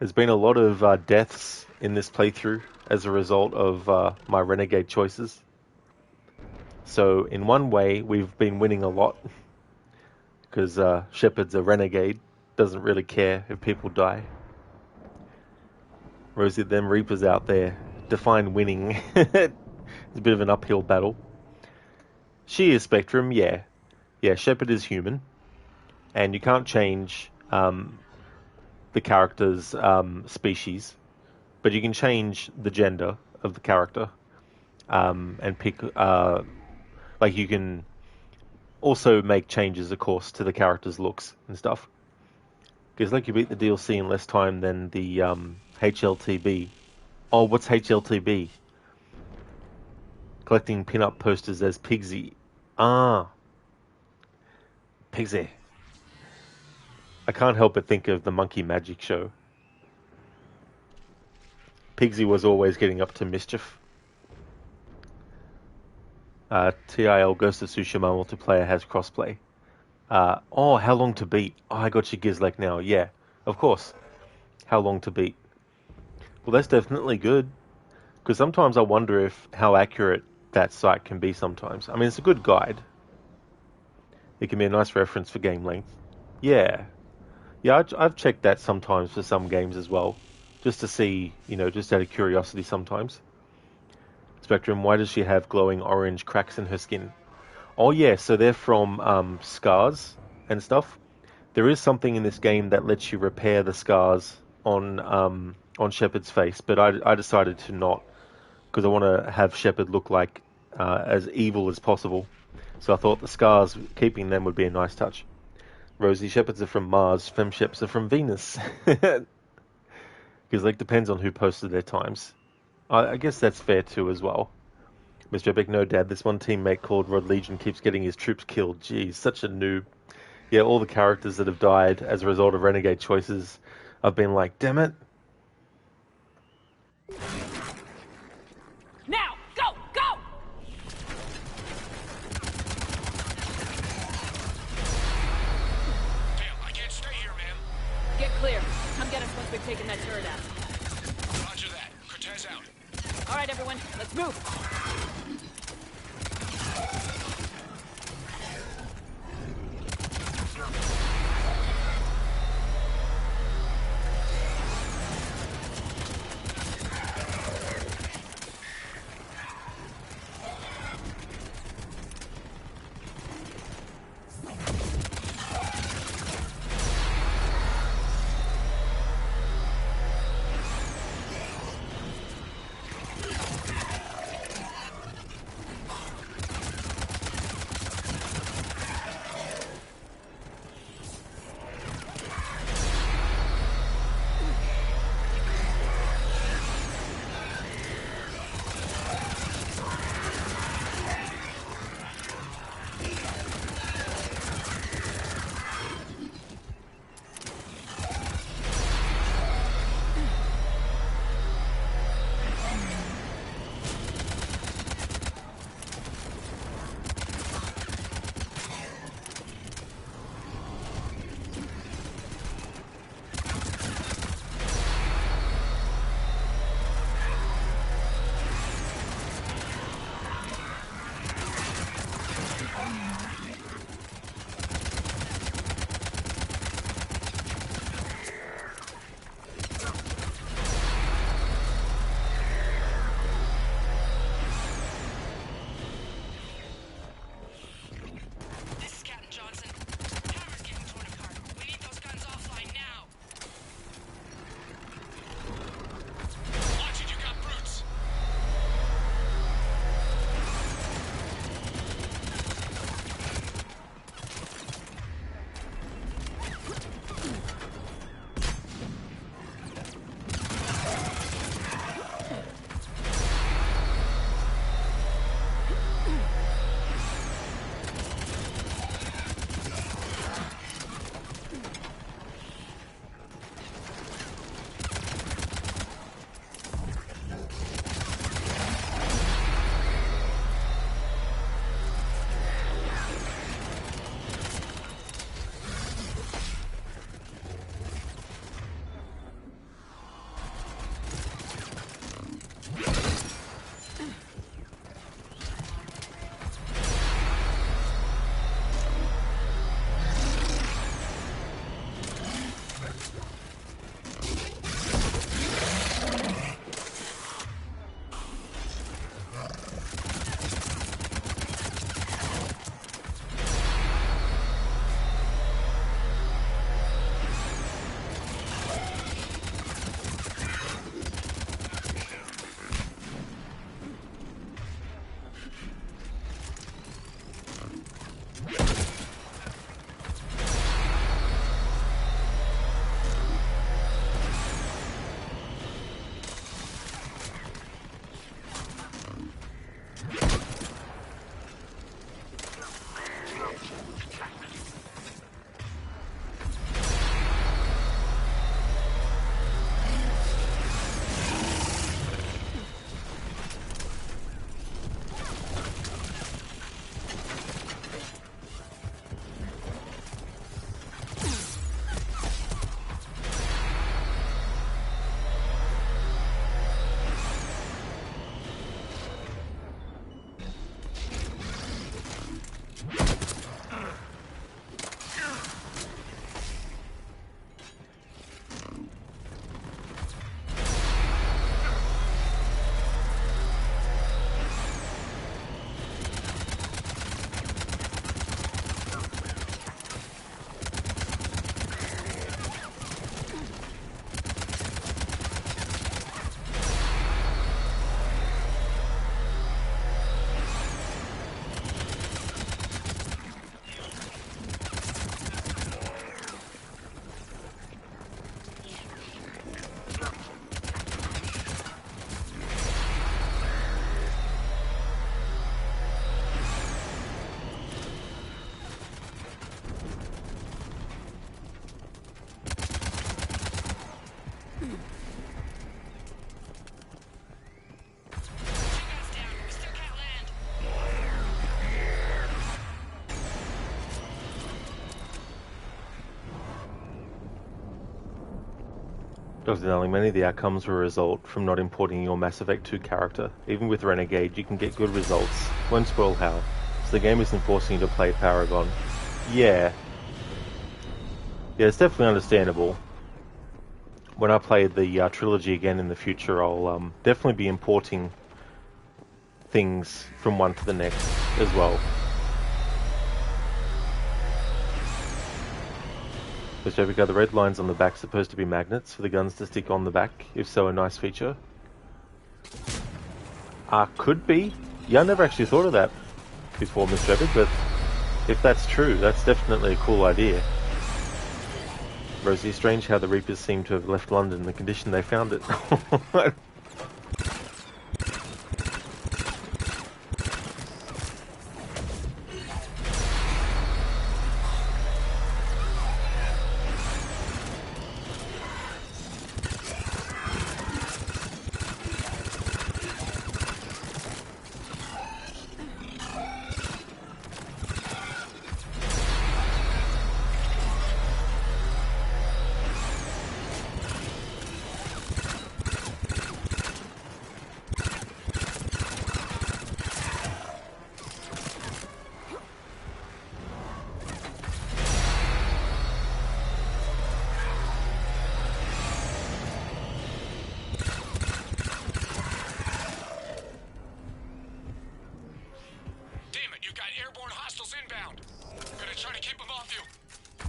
There's been a lot of deaths in this playthrough as a result of my Renegade choices. So in one way, we've been winning a lot because Shepard's a renegade, doesn't really care if people die. Rosie, them Reapers out there define winning. It's a bit of an uphill battle. She is Spectrum, yeah. Yeah, Shepard is human. And you can't change the character's species. But you can change the gender of the character. And pick... like, you can also make changes, of course, to the character's looks and stuff. Because, like, you beat the DLC in less time than the HLTB. Oh, what's HLTB? Collecting pin-up posters as Pigsy. Ah. Pigsy. I can't help but think of the Monkey Magic show. Pigsy was always getting up to mischief. TIL Ghost of Tsushima multiplayer has crossplay. Oh, how long to beat? Oh, I got your Gizlek now. Yeah, of course. How long to beat? Well, that's definitely good. Because sometimes I wonder how accurate that site can be sometimes. I mean, it's a good guide. It can be a nice reference for game length. Yeah. Yeah, I've checked that sometimes for some games as well. Just to see, just out of curiosity sometimes. Spectrum, why does she have glowing orange cracks in her skin? Oh yeah, so they're from scars and stuff. There is something in this game that lets you repair the scars on Shepard's face, but I decided to not, because I want to have Shepard look like as evil as possible. So I thought the scars, keeping them would be a nice touch. Rosie, Shepards are from Mars, Femships are from Venus. Because like depends on who posted their times. I guess that's fair too as well. Mr. Epic, no dad, this one teammate called Rod Legion keeps getting his troops killed. Jeez, such a noob. Yeah, all the characters that have died as a result of Renegade choices, I've been like, damn it. Now, go, go! Damn, I can't stay here, man. Get clear. Come get us once we've taken that turret out. Roger that. Cortez out. All right, everyone, let's move. Dr. Darling, many of the outcomes were a result from not importing your Mass Effect 2 character. Even with Renegade, you can get good results. Won't spoil how. So the game isn't forcing you to play Paragon. Yeah. Yeah, it's definitely understandable. When I play the trilogy again in the future, I'll definitely be importing things from one to the next as well. Mr. Epic, are the red lines on the back supposed to be magnets for the guns to stick on the back? If so, a nice feature. Could be. Yeah, I never actually thought of that before, Mr. Epic, but if that's true, that's definitely a cool idea. Rosie, strange how the Reapers seem to have left London in the condition they found it.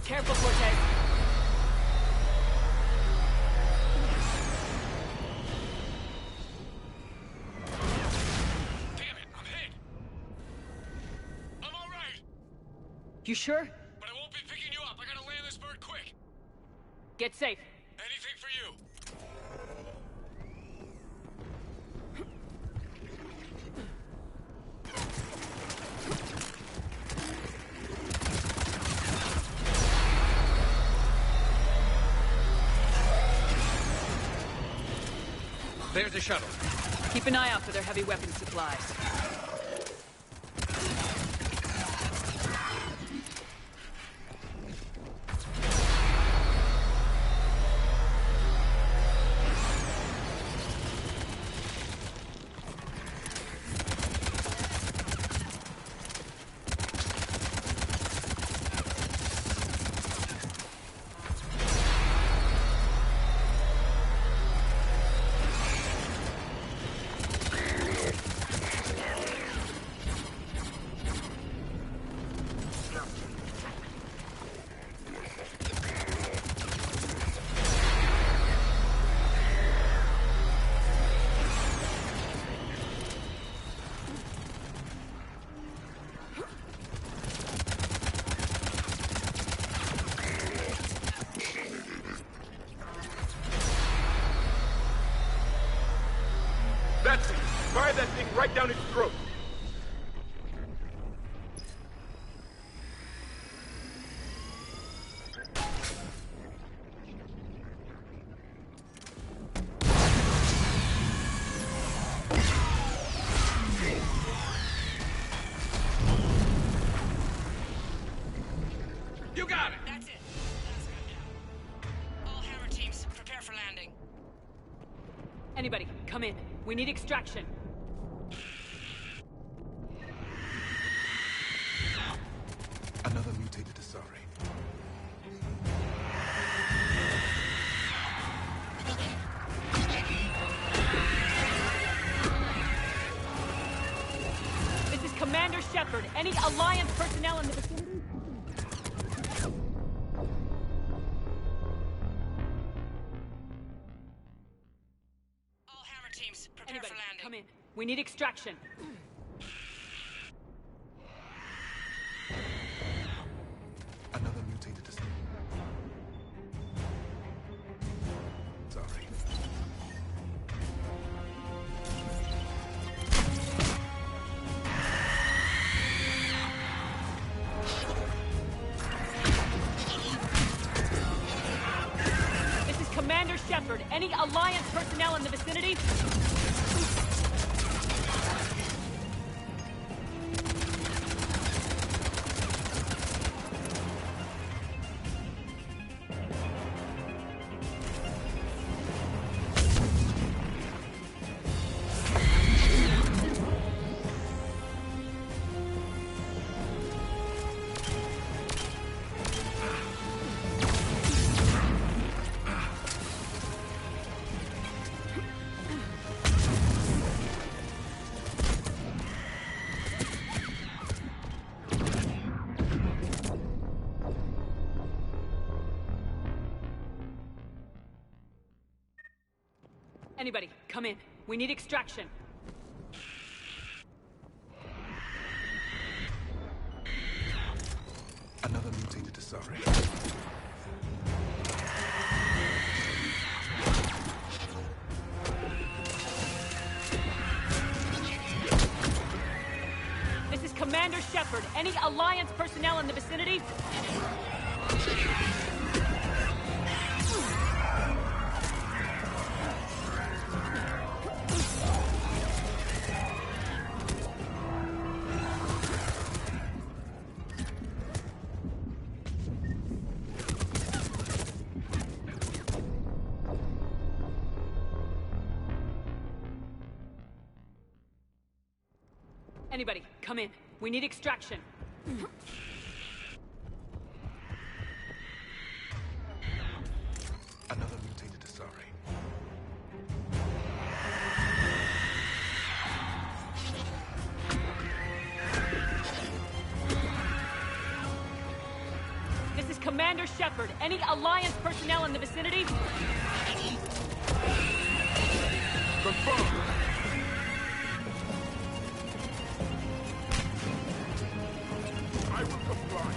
Careful, Cortez. Damn it, I'm hit. I'm all right. You sure? But I won't be picking you up. I gotta land this bird quick. Get safe. Anything for you. There's the shuttle. Keep an eye out for their heavy weapon supplies. That's it! Fire that thing right down its throat! You got it! That's it. That's good now. All hammer teams, prepare for landing. Anybody, come in. We need extraction. Another mutated Asari. This is Commander Shepard. Any Alliance personnel in the vicinity? All hammer teams, prepare Anybody, for landing. come in. We need extraction. Another mutated Asari. Sorry. This is Commander Shepard. Any Alliance personnel in the vicinity? Anybody, come in. We need extraction. Another mutated Asari. This is Commander Shepard. Any Alliance personnel in the vicinity? Anybody, come in. We need extraction. Another mutated Asari. This is Commander Shepard. Any Alliance personnel in the vicinity? Confirmed. I will comply.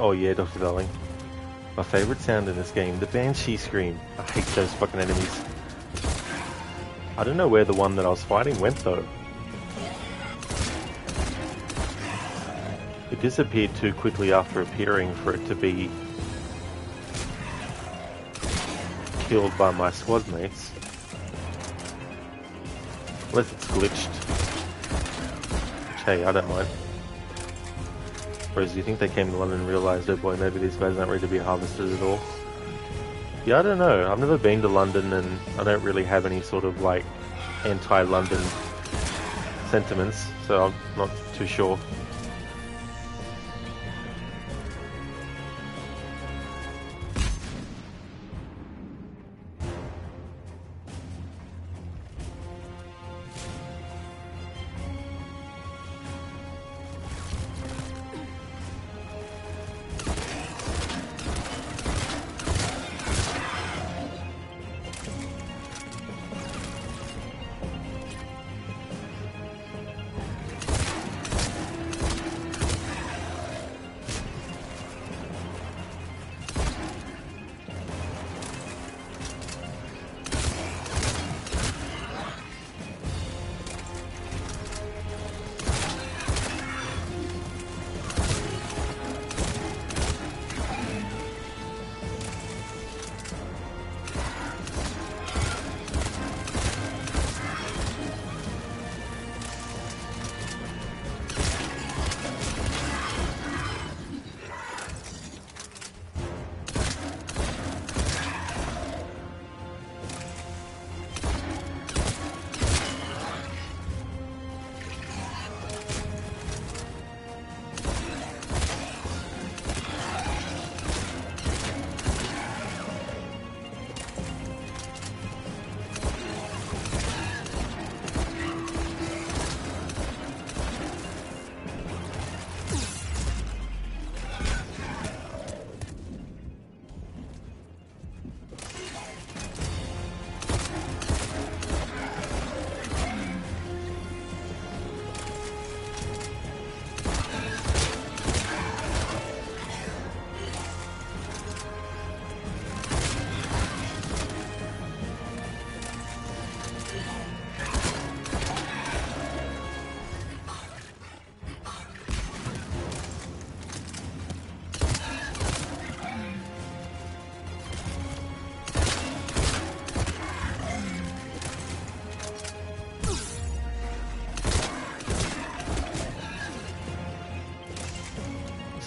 Oh yeah, Dr. Darling. My favorite sound in this game, the Banshee scream. I hate those fucking enemies. I don't know where the one that I was fighting went though. It disappeared too quickly after appearing for it to be killed by my squad mates. Unless it's glitched. Which, hey, I don't mind. Whereas, do you think they came to London and realised, oh boy, maybe these guys aren't ready to be harvested at all? Yeah, I don't know. I've never been to London and I don't really have any sort of like anti-London sentiments, so I'm not too sure.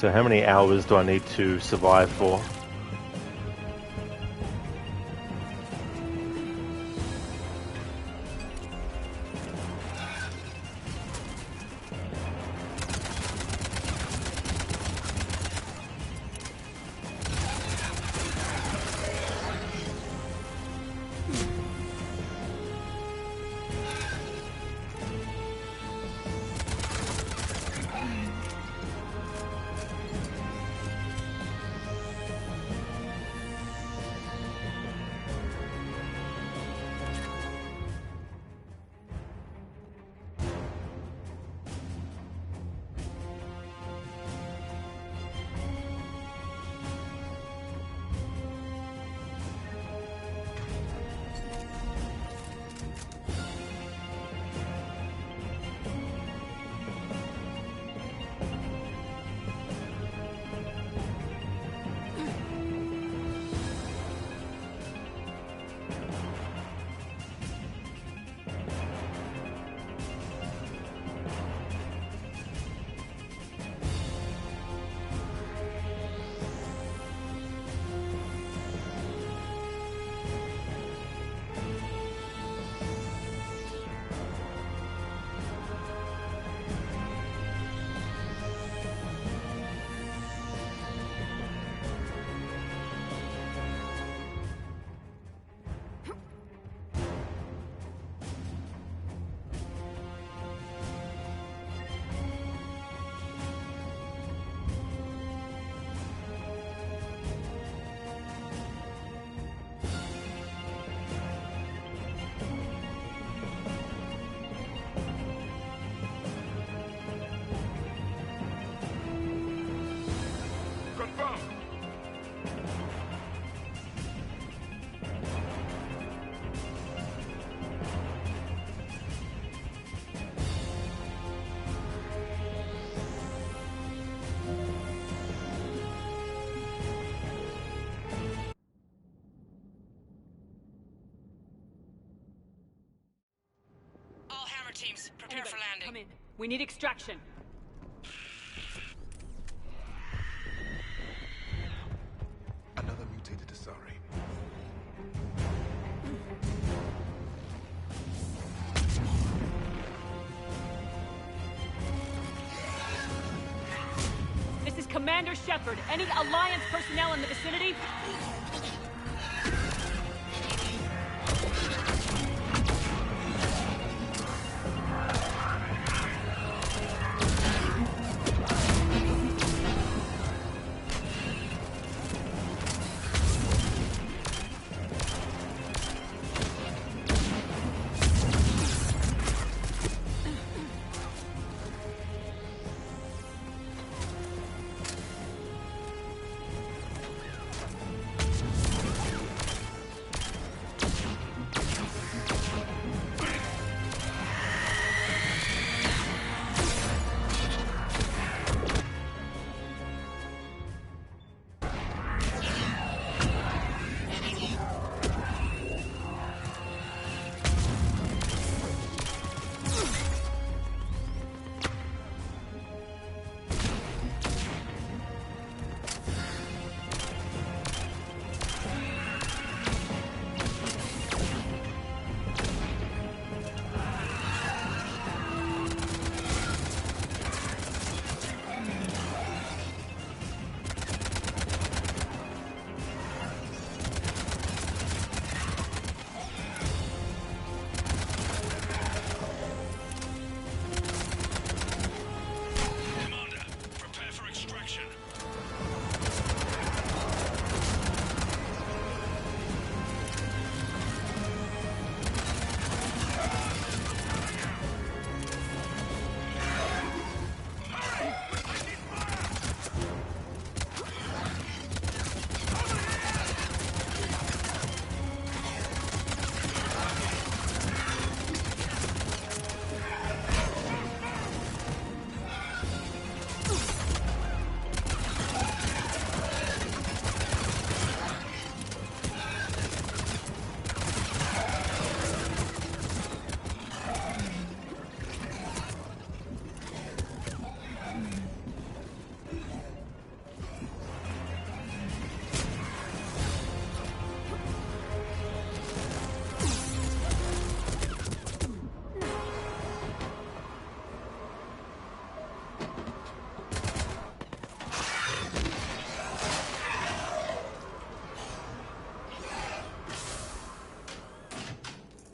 So how many hours do I need to survive for? teams, prepare for landing. Come in. We need extraction. Another mutated Asari. This is Commander Shepard. Any Alliance personnel in the vicinity?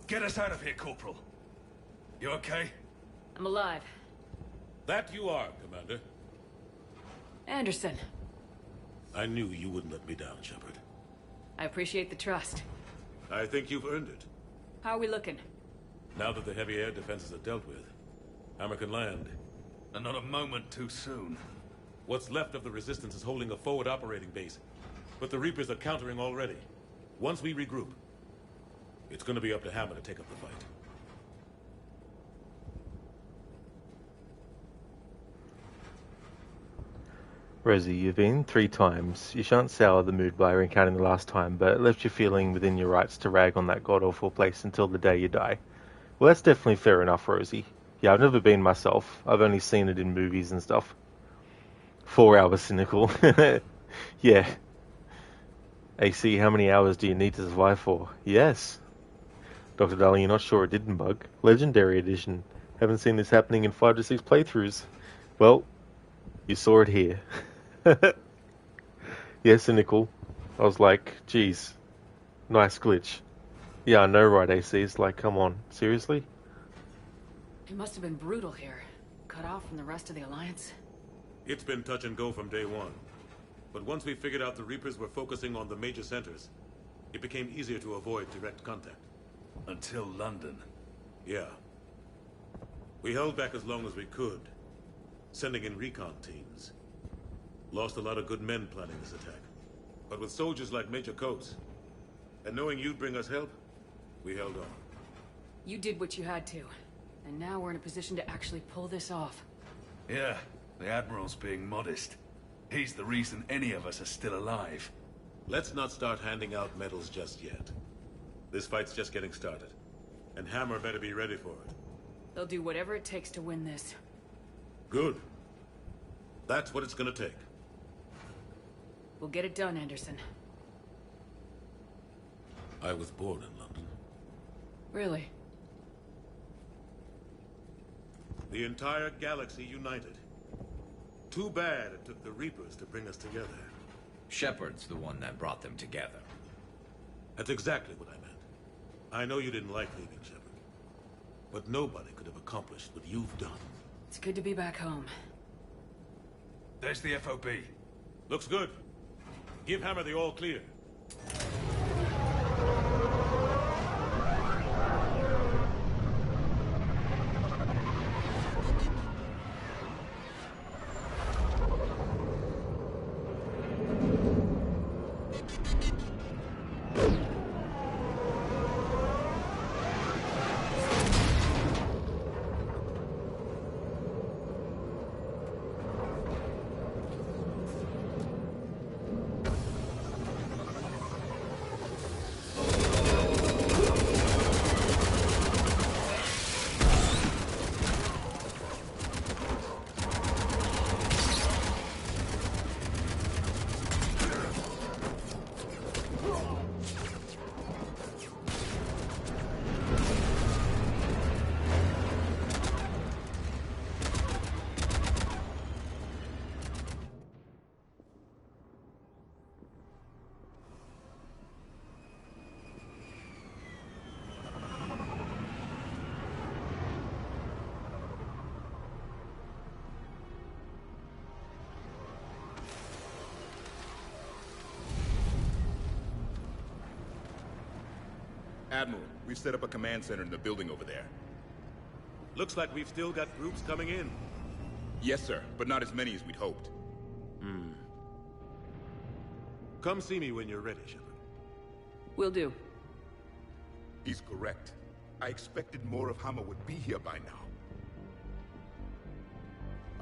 Get us out of here, Corporal. You okay? I'm alive. That you are, Commander. Anderson. I knew you wouldn't let me down, Shepard. I appreciate the trust. I think you've earned it. How are we looking? Now that the heavy air defenses are dealt with, Hammer can land. And not a moment too soon. What's left of the Resistance is holding a forward operating base, but the Reapers are countering already. Once we regroup, it's gonna be up to Hammer to take up the fight. Rosie, you've been 3 times. You shan't sour the mood by recounting the last time, but it left you feeling within your rights to rag on that god-awful place until the day you die. Well, that's definitely fair enough, Rosie. Yeah, I've never been myself. I've only seen it in movies and stuff. 4 hours cynical. Yeah. AC, how many hours do you need to survive for? Yes. Dr. Darling, you're not sure it didn't bug. Legendary Edition. Haven't seen this happening in 5 to 6 playthroughs. Well, you saw it here. Yeah, cynical. I was like, geez, nice glitch. Yeah, I know, right, AC? It's like, come on, seriously? It must have been brutal here. Cut off from the rest of the Alliance. It's been touch and go from day one. But once we figured out the Reapers were focusing on the major centers, it became easier to avoid direct contact. Until London. Yeah. We held back as long as we could, sending in recon teams. Lost a lot of good men planning this attack. But with soldiers like Major Coates, and knowing you'd bring us help, we held on. You did what you had to. And now we're in a position to actually pull this off. Yeah, the Admiral's being modest. He's the reason any of us are still alive. Let's not start handing out medals just yet. This fight's just getting started. And Hammer better be ready for it. They'll do whatever it takes to win this. Good. That's what it's gonna take. We'll get it done, Anderson. I was born in London. Really? The entire galaxy united. Too bad it took the Reapers to bring us together. Shepard's the one that brought them together. That's exactly what I meant. I know you didn't like leaving, Shepard. But nobody could have accomplished what you've done. It's good to be back home. There's the FOB. Looks good. Give Hammer the all clear. Admiral, we've set up a command center in the building over there. Looks like we've still got groups coming in. Yes, sir, but not as many as we'd hoped. Come see me when you're ready, Shepard. Will do. He's correct. I expected more of Hammer would be here by now.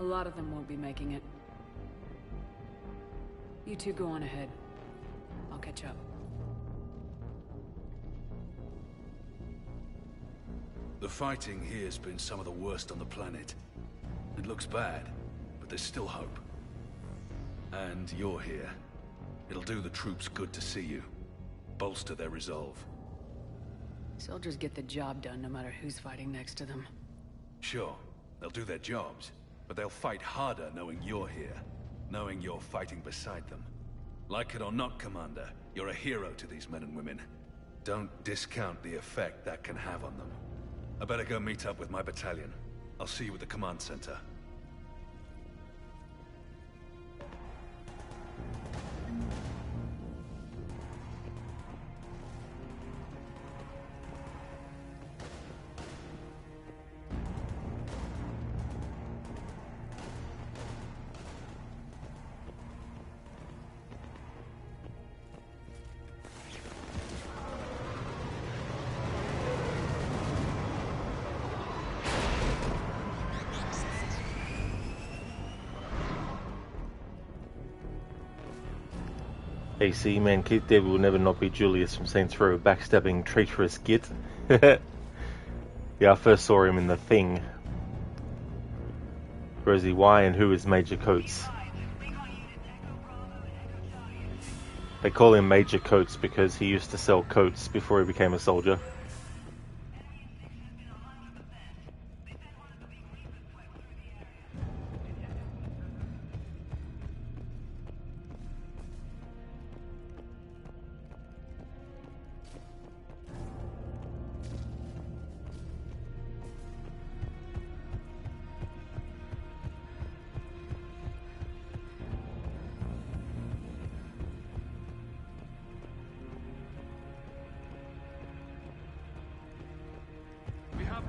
A lot of them won't be making it. You two go on ahead. I'll catch up. The fighting here's been some of the worst on the planet. It looks bad, but there's still hope. And you're here. It'll do the troops good to see you. Bolster their resolve. Soldiers get the job done no matter who's fighting next to them. Sure, they'll do their jobs, but they'll fight harder knowing you're here. Knowing you're fighting beside them. Like it or not, Commander, you're a hero to these men and women. Don't discount the effect that can have on them. I better go meet up with my battalion. I'll see you at the command center. AC, man, Kid Dev will never not be Julius from Saints Row, backstabbing traitorous git. Yeah, I first saw him in The Thing. Rosie, why and who is Major Coates? They call him Major Coates because he used to sell coats before he became a soldier.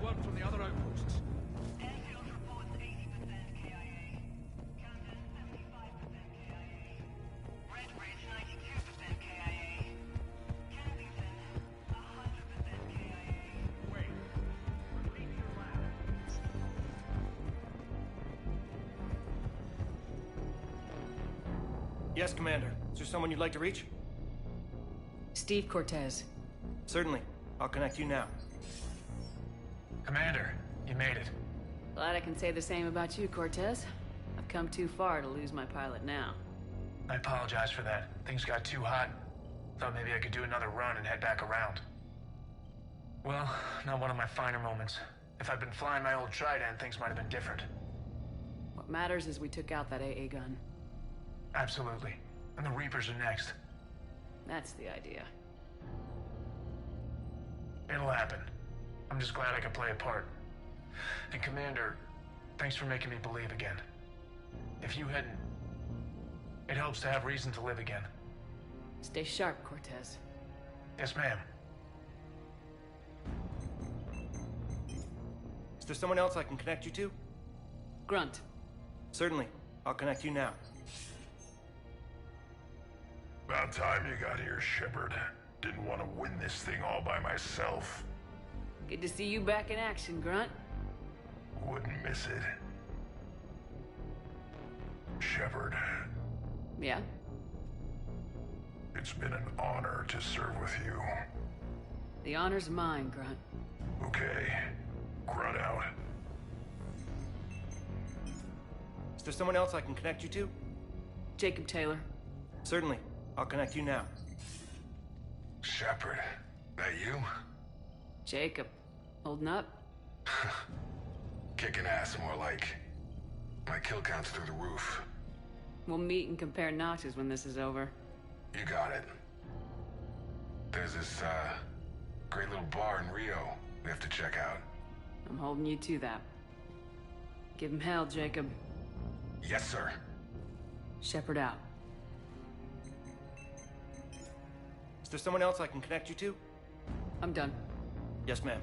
Word from the other outposts. Airfield reports 80% KIA. Camden 75% KIA. Redbridge 92% KIA. Kensington 100% KIA. Wait. Repeat your last. Yes, Commander. Is there someone you'd like to reach? Steve Cortez. Certainly. I'll connect you now. Commander, You made it. Glad I can say the same about you, Cortez. I've come too far to lose my pilot now. I apologize for that. Things got too hot. Thought maybe I could do another run and head back around. Well, not one of my finer moments. If I'd been flying my old Trident, things might have been different. What matters is we took out that AA gun. Absolutely. And the Reapers are next. That's the idea. It'll happen. I'm just glad I could play a part. And Commander, thanks for making me believe again. If you hadn't... It helps to have reason to live again. Stay sharp, Cortez. Yes, ma'am. Is there someone else I can connect you to? Grunt. Certainly. I'll connect you now. About time you got here, Shepard. Didn't want to win this thing all by myself. Good to see you back in action, Grunt. Wouldn't miss it. Shepard. Yeah? It's been an honor to serve with you. The honor's mine, Grunt. Okay. Grunt out. Is there someone else I can connect you to? Jacob Taylor. Certainly. I'll connect you now. Shepard, that you? Jacob. Holding up? Kicking ass, more like. My kill count's through the roof. We'll meet and compare notches when this is over. You got it. There's this, great little bar in Rio we have to check out. I'm holding you to that. Give him hell, Jacob. Yes, sir. Shepard out. Is there someone else I can connect you to? I'm done. Yes, ma'am.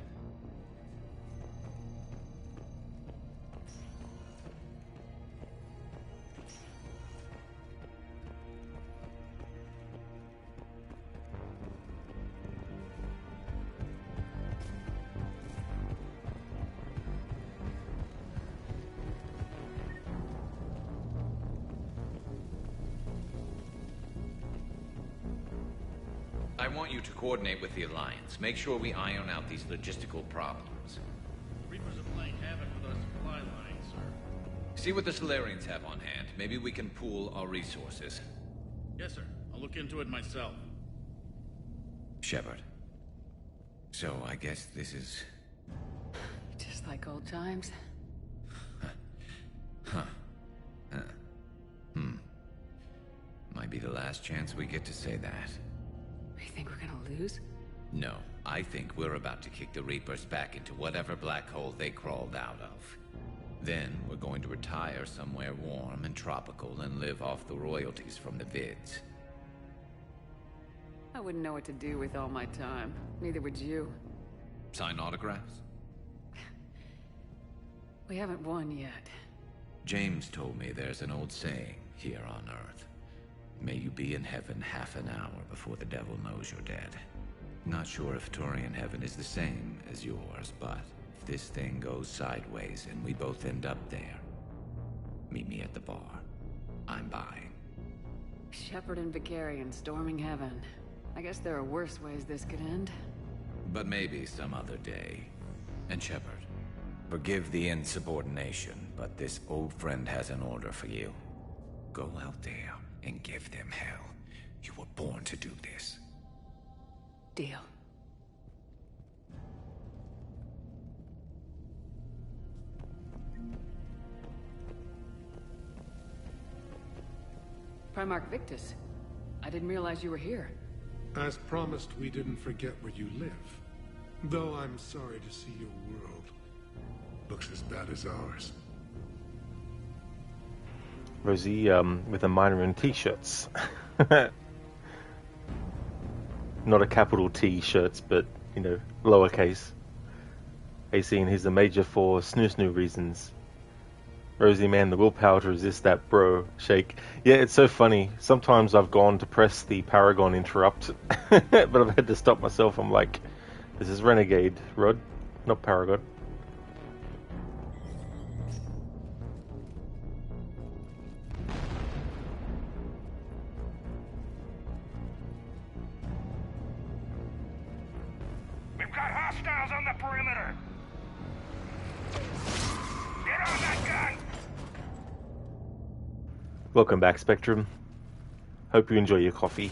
I want you to coordinate with the Alliance. Make sure we iron out these logistical problems. Reapers are playing havoc with our supply lines, sir. See what the Solarians have on hand. Maybe we can pool our resources. Yes, sir. I'll look into it myself. Shepard. So, I guess this is... Just like old times. Might be the last chance we get to say that. You think we're gonna lose? No, I think we're about to kick the Reapers back into whatever black hole they crawled out of. Then we're going to retire somewhere warm and tropical and live off the royalties from the vids. I wouldn't know what to do with all my time. Neither would you. Sign autographs? We haven't won yet. James told me there's an old saying here on Earth. May you be in heaven half an hour before the devil knows you're dead. Not sure if Turian heaven is the same as yours, but if this thing goes sideways and we both end up there, meet me at the bar. I'm buying. Shepard and Vicarian storming heaven. I guess there are worse ways this could end. But maybe some other day. And Shepard, forgive the insubordination, but this old friend has an order for you. Go out there and give them hell. You were born to do this. Deal. Primarch Victus. I didn't realize you were here. As promised, we didn't forget where you live. Though I'm sorry to see your world looks as bad as ours. Rosie, with a minor in t-shirts. Not a capital T shirts, but, you know, lowercase. AC and he's a major for snoo reasons. Rosie, man, the willpower to resist that bro shake. Yeah, it's so funny. Sometimes I've gone to press the Paragon interrupt, but I've had to stop myself. I'm like, this is Renegade, Rod, not Paragon. We've got hostiles on the perimeter! Get on that gun! Welcome back, Spectrum. Hope you enjoy your coffee.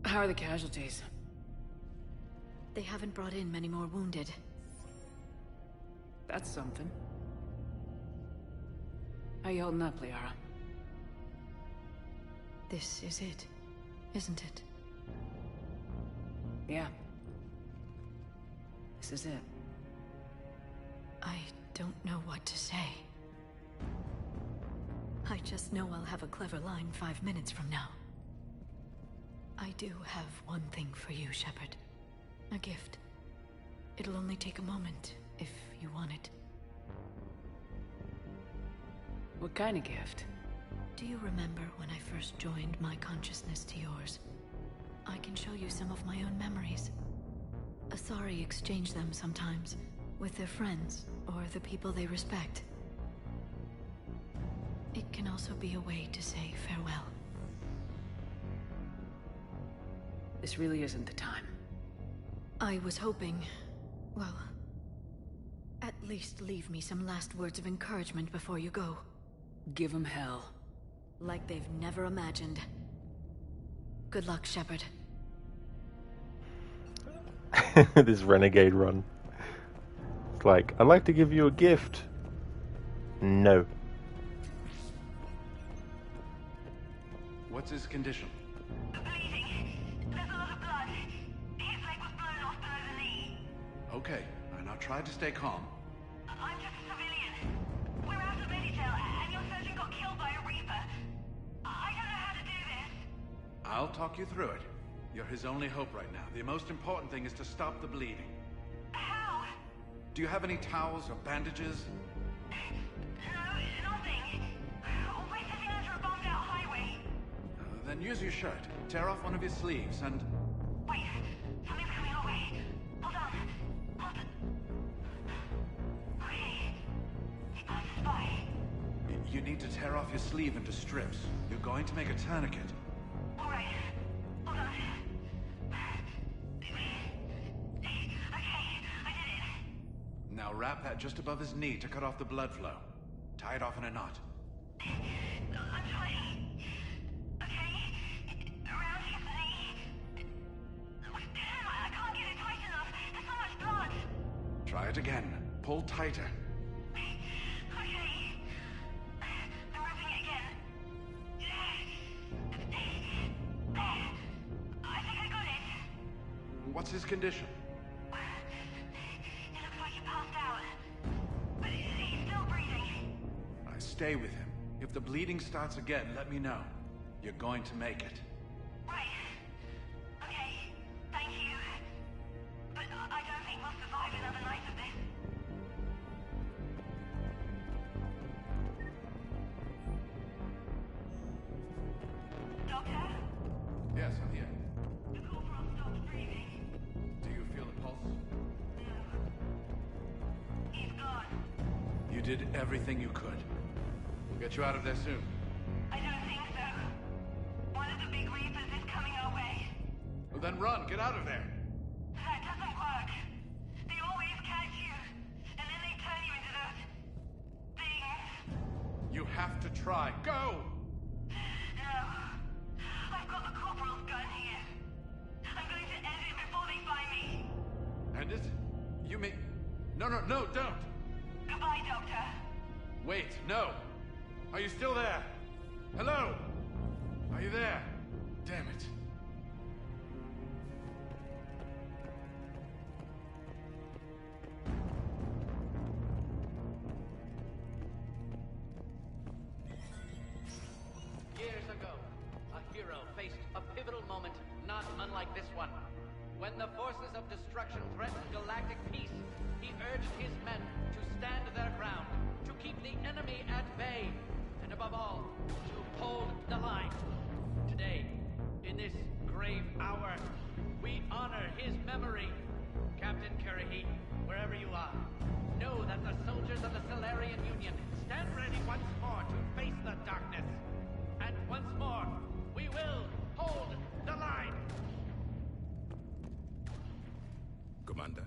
How are the casualties? They haven't brought in many more wounded. That's something. How you holding up, Liara? This is it, isn't it? Yeah. This is it. I don't know what to say. I just know I'll have a clever line 5 minutes from now. I do have one thing for you, Shepard. A gift. It'll only take a moment, if you want it. What kind of gift? Do you remember when I first joined my consciousness to yours? I can show you some of my own memories. Asari exchange them sometimes, with their friends, or the people they respect. It can also be a way to say farewell. This really isn't the time. I was hoping, well, at least leave me some last words of encouragement before you go. Give them hell. Like they've never imagined. Good luck, Shepard. This Renegade run. It's like, I'd like to give you a gift. No. What's his condition? Okay, and I'll try to stay calm. I'm just a civilian. We're out of Meditail, and your surgeon got killed by a Reaper. I don't know how to do this. I'll talk you through it. You're his only hope right now. The most important thing is to stop the bleeding. How? Do you have any towels or bandages? No, nothing. We're sitting under a bombed-out highway. Then use your shirt. Tear off one of your sleeves and... Wait, something's coming our way. Hold on. Okay. He passed us by. You need to tear off your sleeve into strips. You're going to make a tourniquet. All right. Hold on. Okay, I did it. Now wrap that just above his knee to cut off the blood flow. Tie it off in a knot. I'm trying. Okay. Around his knee. Damn, I can't get it tight enough. There's so much blood. Try it again. Pull tighter. Okay. I'm wrapping it again. I think I got it. What's his condition? It looks like he passed out. But he's still breathing. I stay with him. If the bleeding starts again, let me know. You're going to make it. Right. Okay. Thank you. But I don't think we'll survive another night of this. Doctor? Yes, I'm here. The corporal stopped breathing. Do you feel the pulse? He's gone. You did everything you could. We'll get you out of there soon. I don't think so. One of the big Reapers is coming our way. Well, then run. Get out of there. That doesn't work. have to try. Go! I've got the corporal's gun here. I'm going to end it before they find me. End it? You mean... No, don't! Goodbye, Doctor. Wait, no! Are you still there? Hello? Are you there? Damn it. Years ago, a hero faced a pivotal moment not unlike this one. When the forces of destruction threatened galactic peace, he urged his men to stand their ground, to keep the enemy at bay, and above all, to hold the line. Today, in this grave hour, we honor his memory. Captain Currahee, wherever you are, know that the soldiers of the Solarian Union stand ready once more to face the darkness. And once more, we will hold the line. Commander?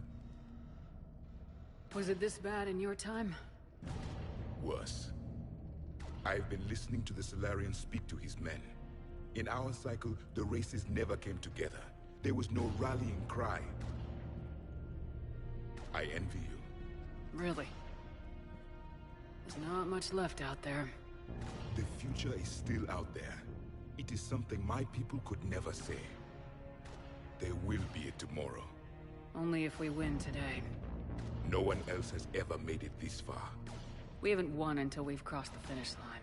Was it this bad in your time? Worse. I've been listening to the Solarian speak to his men. In our cycle, the races never came together. There was no rallying cry. I envy you. Really? There's not much left out there. The future is still out there. It is something my people could never say. There will be a tomorrow. Only if we win today. No one else has ever made it this far. We haven't won until we've crossed the finish line.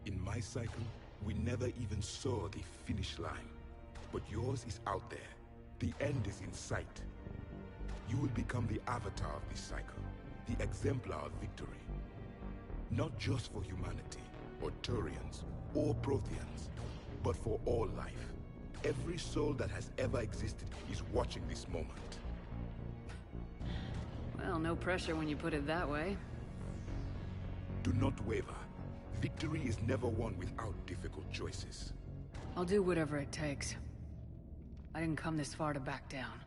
In my cycle, we never even saw the finish line. But yours is out there. The end is in sight. You will become the avatar of this cycle, the exemplar of victory. Not just for humanity, or Turians, or Protheans, but for all life. Every soul that has ever existed is watching this moment. Well, no pressure when you put it that way. Do not waver. Victory is never won without difficult choices. I'll do whatever it takes. I didn't come this far to back down.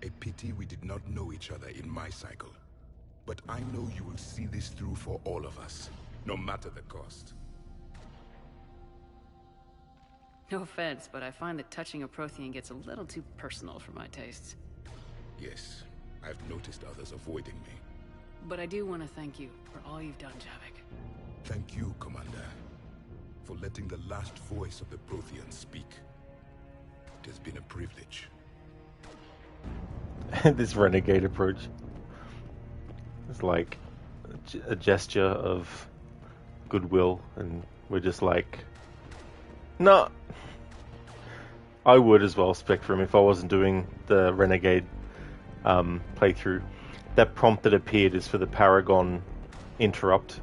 A pity we did not know each other in my cycle. But I know you will see this through for all of us, no matter the cost. No offense, but I find that touching a Prothean gets a little too personal for my tastes. Yes, I've noticed others avoiding me. But I do want to thank you for all you've done, Javik. Thank you, Commander, for letting the last voice of the Protheans speak. It has been a privilege. This renegade approach. It's like a gesture of goodwill, and we're just like, no. I would as well, Spectrum, if I wasn't doing the Renegade playthrough. That prompt that appeared is for the Paragon interrupt.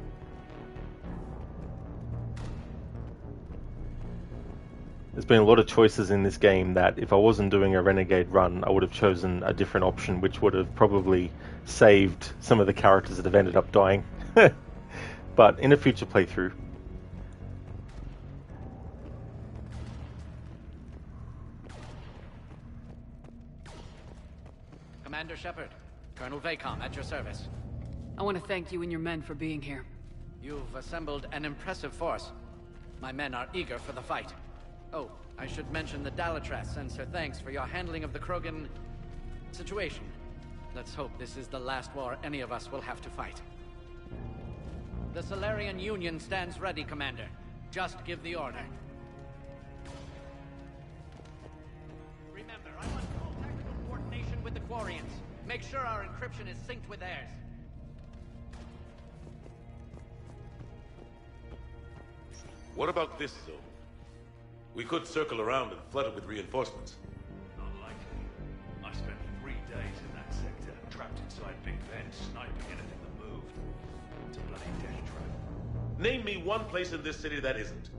There's been a lot of choices in this game that if I wasn't doing a Renegade run, I would have chosen a different option, which would have probably saved some of the characters that have ended up dying. But in a future playthrough. Commander Shepard, Colonel Vacom at your service. I want to thank you and your men for being here. You've assembled an impressive force. My men are eager for the fight. Oh, I should mention the Dalatrass sends her thanks for your handling of the Krogan situation. Let's hope this is the last war any of us will have to fight. The Solarian Union stands ready, Commander. Just give the order. Remember, I want full tactical coordination with the Quarians. Make sure our encryption is synced with theirs. What about this zone? We could circle around and flood it with reinforcements. Not likely. I spent 3 days in that sector, trapped inside Big Ben, sniping anything that moved. It's a bloody death trap. Name me one place in this city that isn't.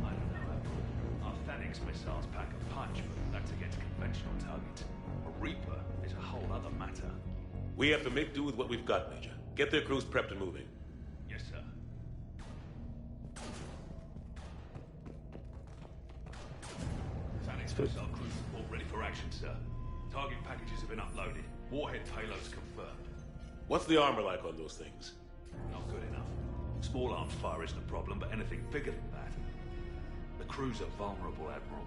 I don't know. Our Phoenix missiles pack a punch, but that's against conventional targets. A Reaper is a whole other matter. We have to make do with what we've got, Major. Get their crews prepped and moving. Yes, sir. Phoenix missile crews report ready for action, sir. Target packages have been uploaded. Warhead payloads confirmed. What's the armor like on those things? Not good enough. Small arms fire isn't a problem, but anything bigger than that. The crews are vulnerable, Admiral.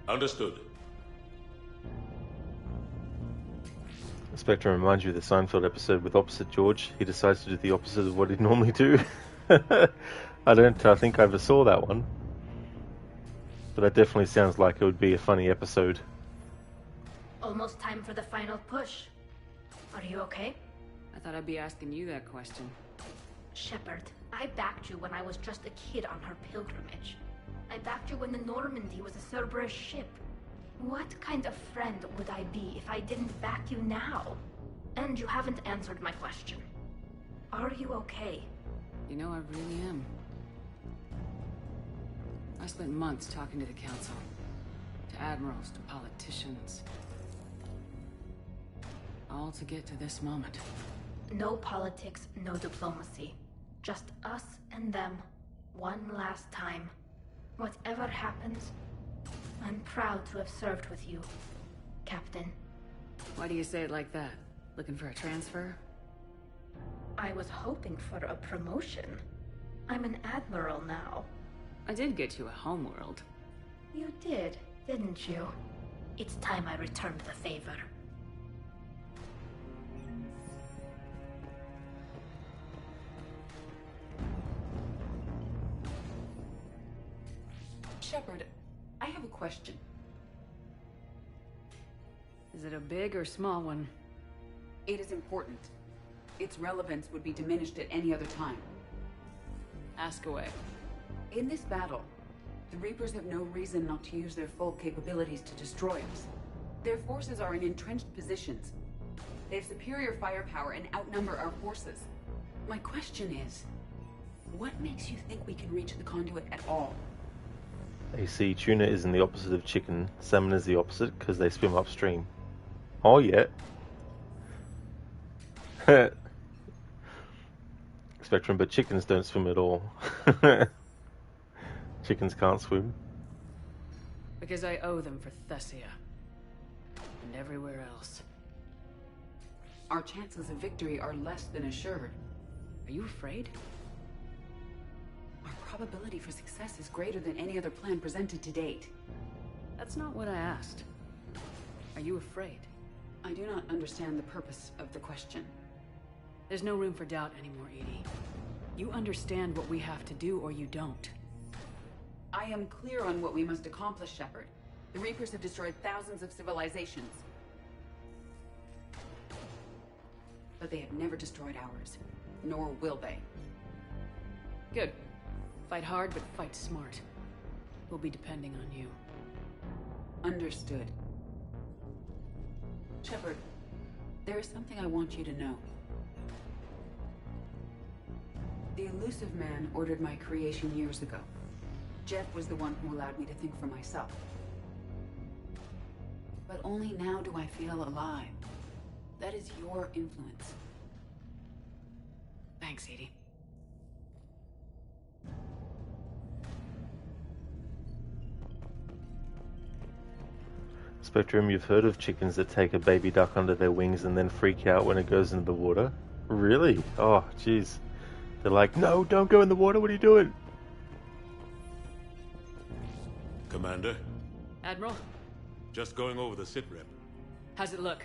Understood. Spectre reminds you of the Seinfeld episode with Opposite George. He decides to do the opposite of what he'd normally do. I think I ever saw that one. But that definitely sounds like it would be a funny episode. Almost time for the final push. Are you okay? I thought I'd be asking you that question. Shepard, I backed you when I was just a kid on her pilgrimage. I backed you when the Normandy was a Cerberus ship. What kind of friend would I be if I didn't back you now? And you haven't answered my question. Are you okay? You know, I really am. I spent months talking to the Council. To admirals, to politicians. All to get to this moment. No politics, no diplomacy. Just us and them. One last time. Whatever happens, I'm proud to have served with you, Captain. Why do you say it like that? Looking for a transfer? I was hoping for a promotion. I'm an admiral now. I did get you a homeworld. You did, didn't you? It's time I returned the favor. Shepard, I have a question. Is it a big or small one? It is important. Its relevance would be diminished at any other time. Ask away. In this battle, the Reapers have no reason not to use their full capabilities to destroy us. Their forces are in entrenched positions. They have superior firepower and outnumber our forces. My question is, what makes you think we can reach the conduit at all? AC, tuna isn't the opposite of chicken. Salmon is the opposite because they swim upstream. Oh yeah. Spectrum, but chickens don't swim at all. Chickens can't swim. Because I owe them for Thessia. And everywhere else. Our chances of victory are less than assured. Are you afraid? Our probability for success is greater than any other plan presented to date. That's not what I asked. Are you afraid? I do not understand the purpose of the question. There's no room for doubt anymore, Edie. You understand what we have to do, or you don't. I am clear on what we must accomplish, Shepard. The Reapers have destroyed thousands of civilizations. But they have never destroyed ours. Nor will they. Good. Fight hard, but fight smart. We'll be depending on you. Understood. Shepard, there is something I want you to know. The Elusive Man ordered my creation years ago. Jeff was the one who allowed me to think for myself. But only now do I feel alive. That is your influence. Thanks, Edie. Spectrum, you've heard of chickens that take a baby duck under their wings and then freak out when it goes into the water? Really? Oh, jeez. They're like, no, don't go in the water, what are you doing? Commander? Admiral? Just going over the sitrep. How's it look?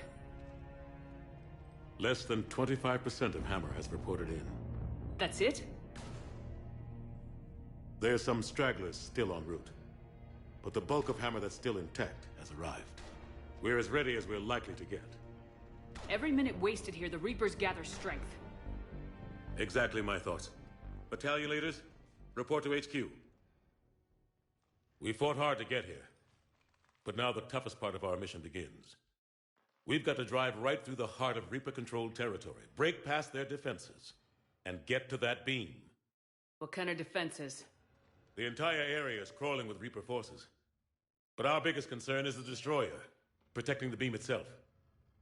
Less than 25% of Hammer has reported in. That's it? There's some stragglers still en route. But the bulk of Hammer that's still intact has arrived. We're as ready as we're likely to get. Every minute wasted here, the Reapers gather strength. Exactly my thoughts. Battalion leaders, report to HQ. We fought hard to get here. But now the toughest part of our mission begins. We've got to drive right through the heart of Reaper-controlled territory, break past their defenses, and get to that beam. What kind of defenses? The entire area is crawling with Reaper forces. But our biggest concern is the destroyer, protecting the beam itself.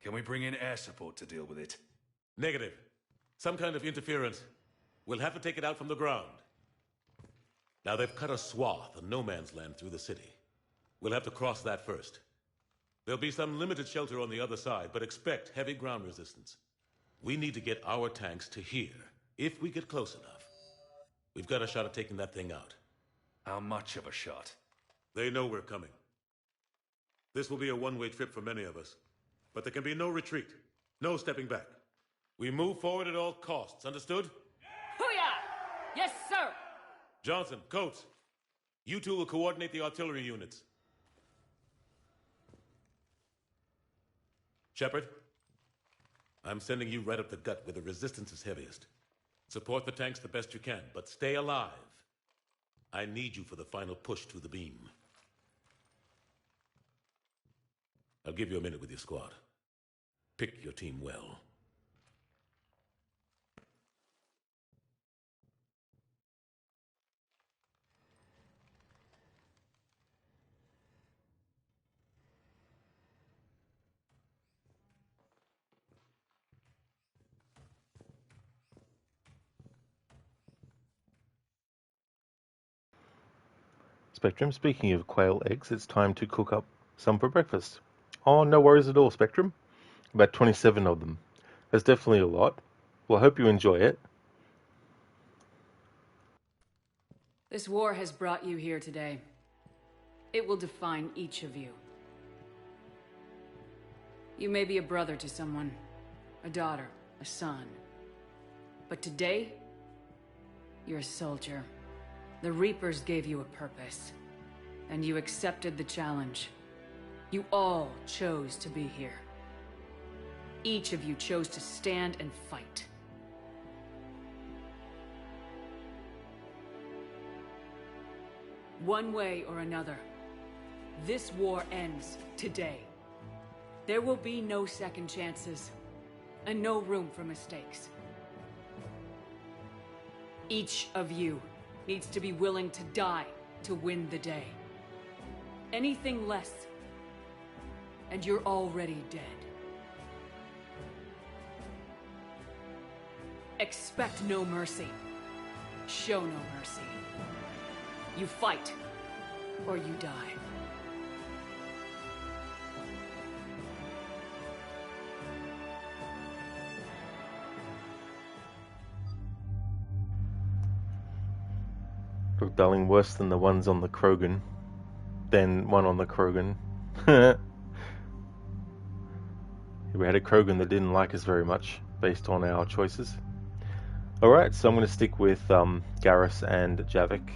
Can we bring in air support to deal with it? Negative. Some kind of interference. We'll have to take it out from the ground. Now they've cut a swath of no man's land through the city. We'll have to cross that first. There'll be some limited shelter on the other side, but expect heavy ground resistance. We need to get our tanks to here, if we get close enough. We've got a shot at taking that thing out. How much of a shot? They know we're coming. This will be a one-way trip for many of us. But there can be no retreat. No stepping back. We move forward at all costs, understood? Hoo-yah! Yes, sir! Johnson, Coates, you two will coordinate the artillery units. Shepard, I'm sending you right up the gut where the resistance is heaviest. Support the tanks the best you can, but stay alive. I need you for the final push to the beam. I'll give you a minute with your squad. Pick your team well. Spectrum, speaking of quail eggs, it's time to cook up some for breakfast. Oh, no worries at all, Spectrum. About 27 of them. That's definitely a lot. Well, I hope you enjoy it. This war has brought you here today. It will define each of you. You may be a brother to someone, a daughter, a son. But today, you're a soldier. The Reapers gave you a purpose, and you accepted the challenge. You all chose to be here. Each of you chose to stand and fight. One way or another, this war ends today. There will be no second chances, and no room for mistakes. Each of you needs to be willing to die to win the day. Anything less, and you're already dead. Expect no mercy. Show no mercy. You fight, or you die. Look, darling, worse than the ones on the Krogan. Then one on the Krogan. We had a Krogan that didn't like us very much, based on our choices. Alright, so I'm going to stick with Garrus and Javik.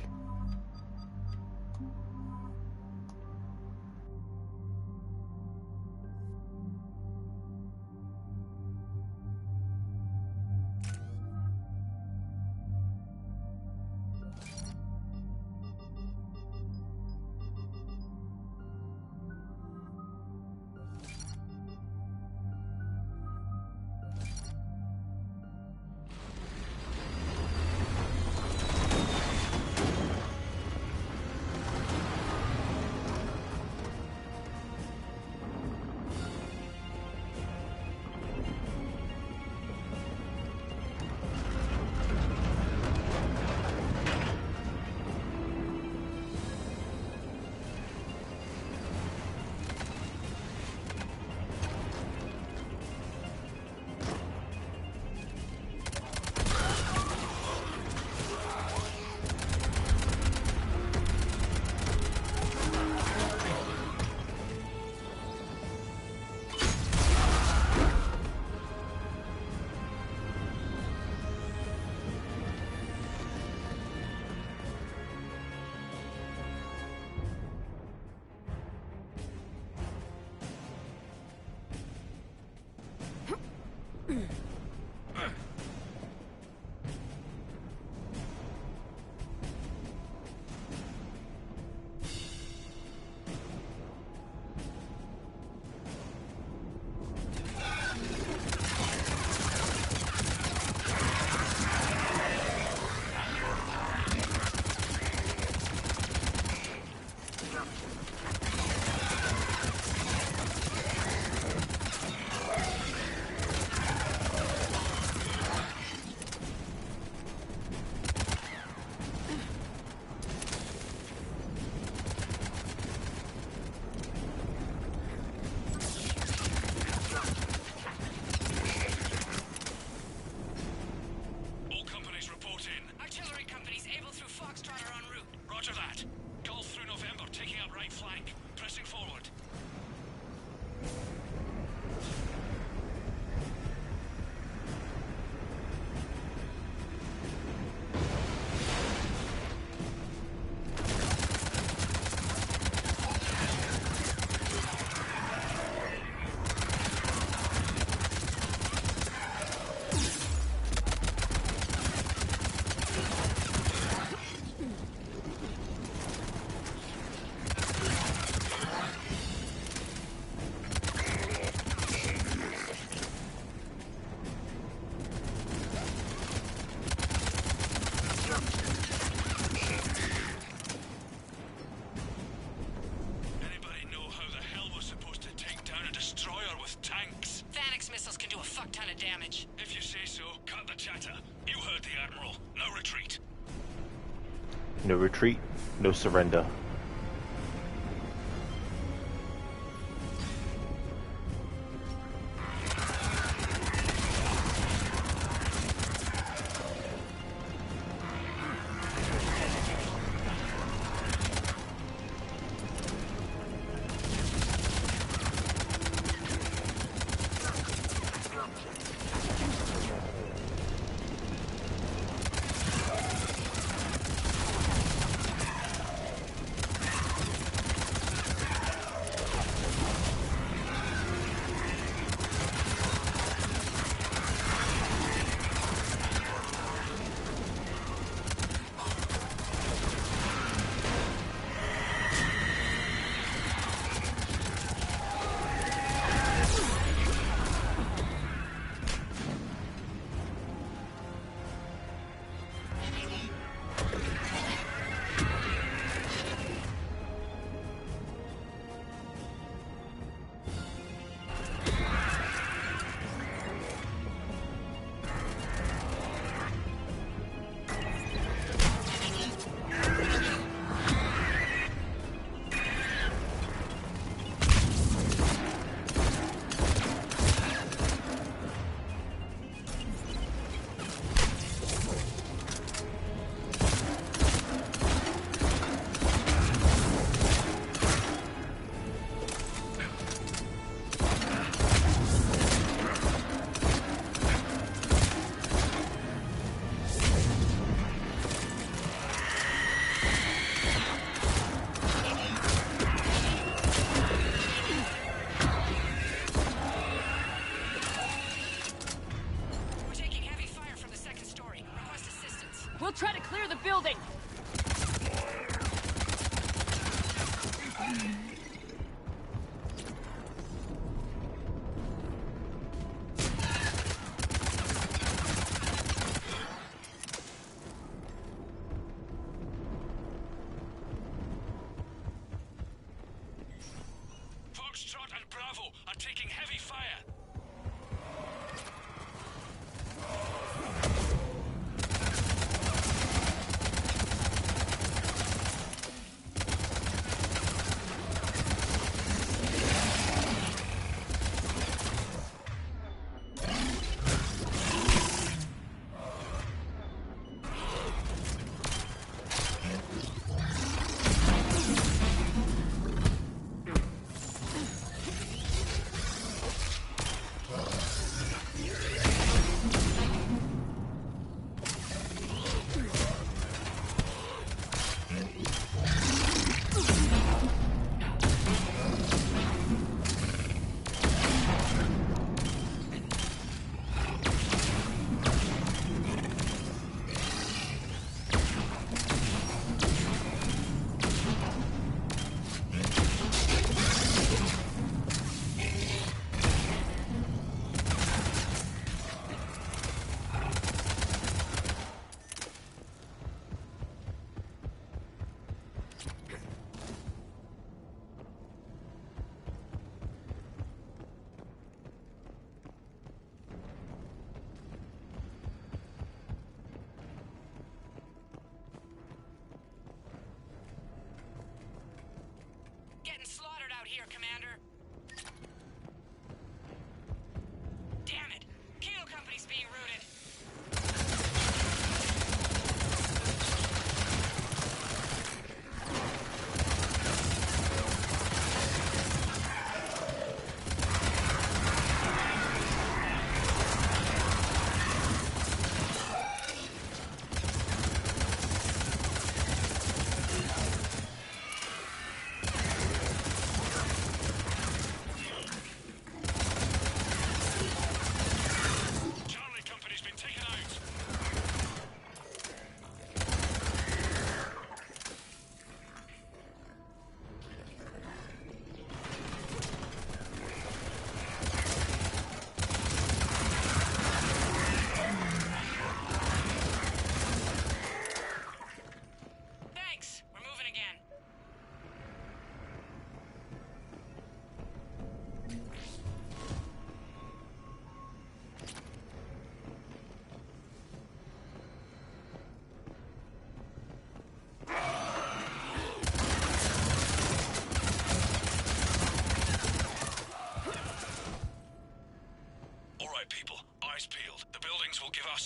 You heard the Admiral. No retreat. No retreat, no surrender. We'll try to clear the building! Foxtrot and Bravo are taking heavy fire.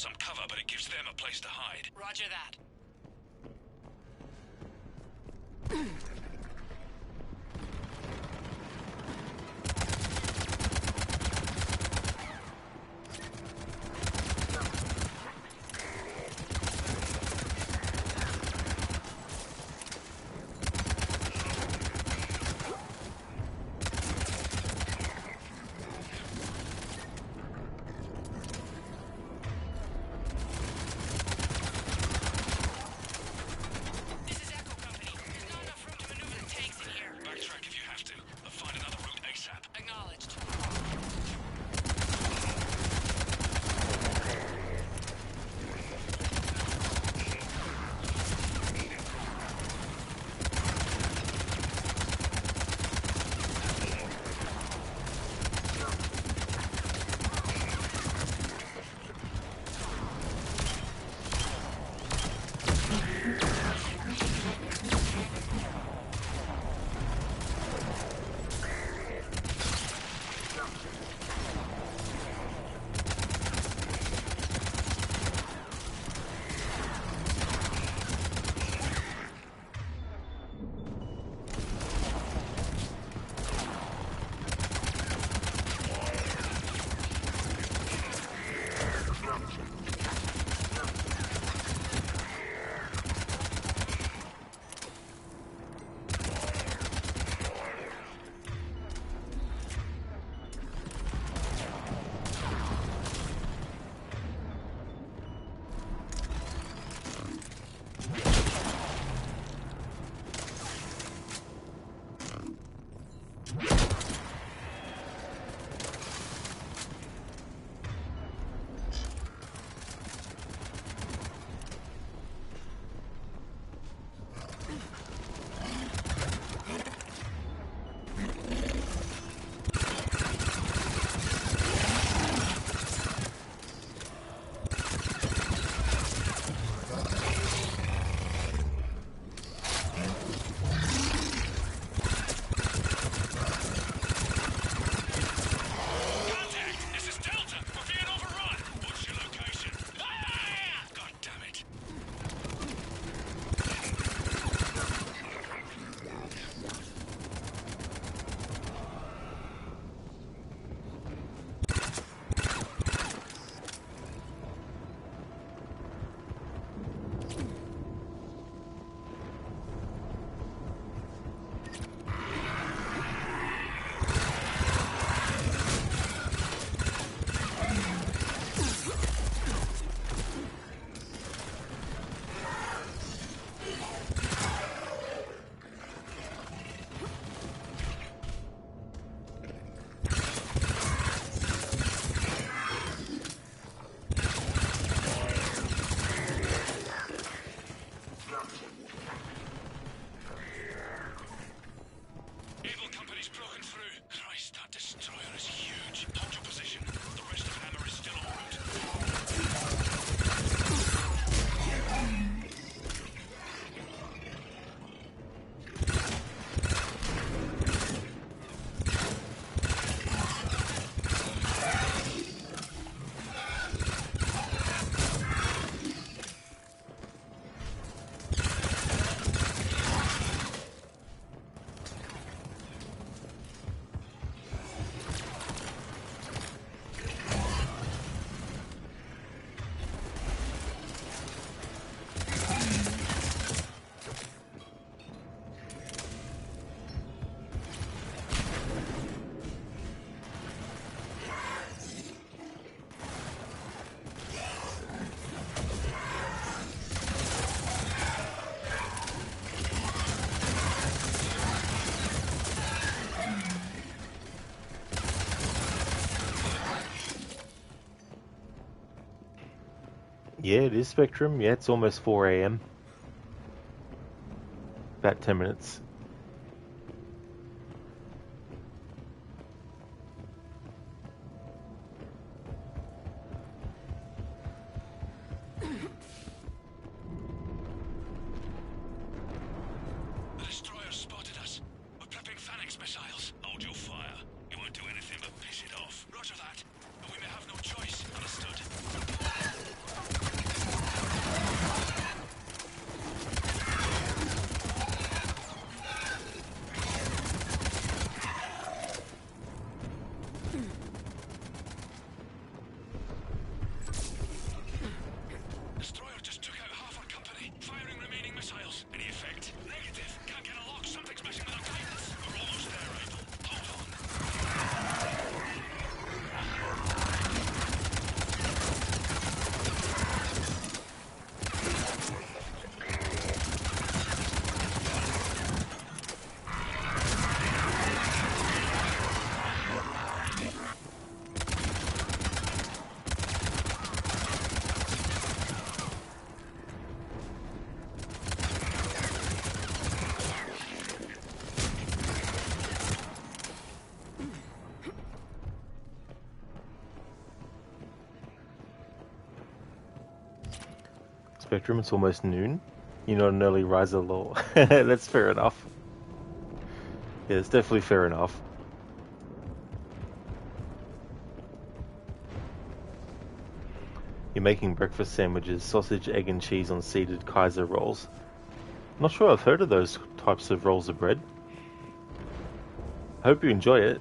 some cover, but it gives them a place to hide. Roger that. Yeah, it is Spectrum. Yeah, it's almost 4 a.m. About 10 minutes. The destroyer spotted us. We're prepping Phalanx missiles. Hold your fire. You won't do anything but piss it off. Roger that. But we may have no choice. Understood? Spectrum, it's almost noon. You're not an early riser, lol. That's fair enough. Yeah, it's definitely fair enough. You're making breakfast sandwiches, sausage, egg and cheese on seeded Kaiser rolls. Not sure I've heard of those types of rolls of bread. Hope you enjoy it.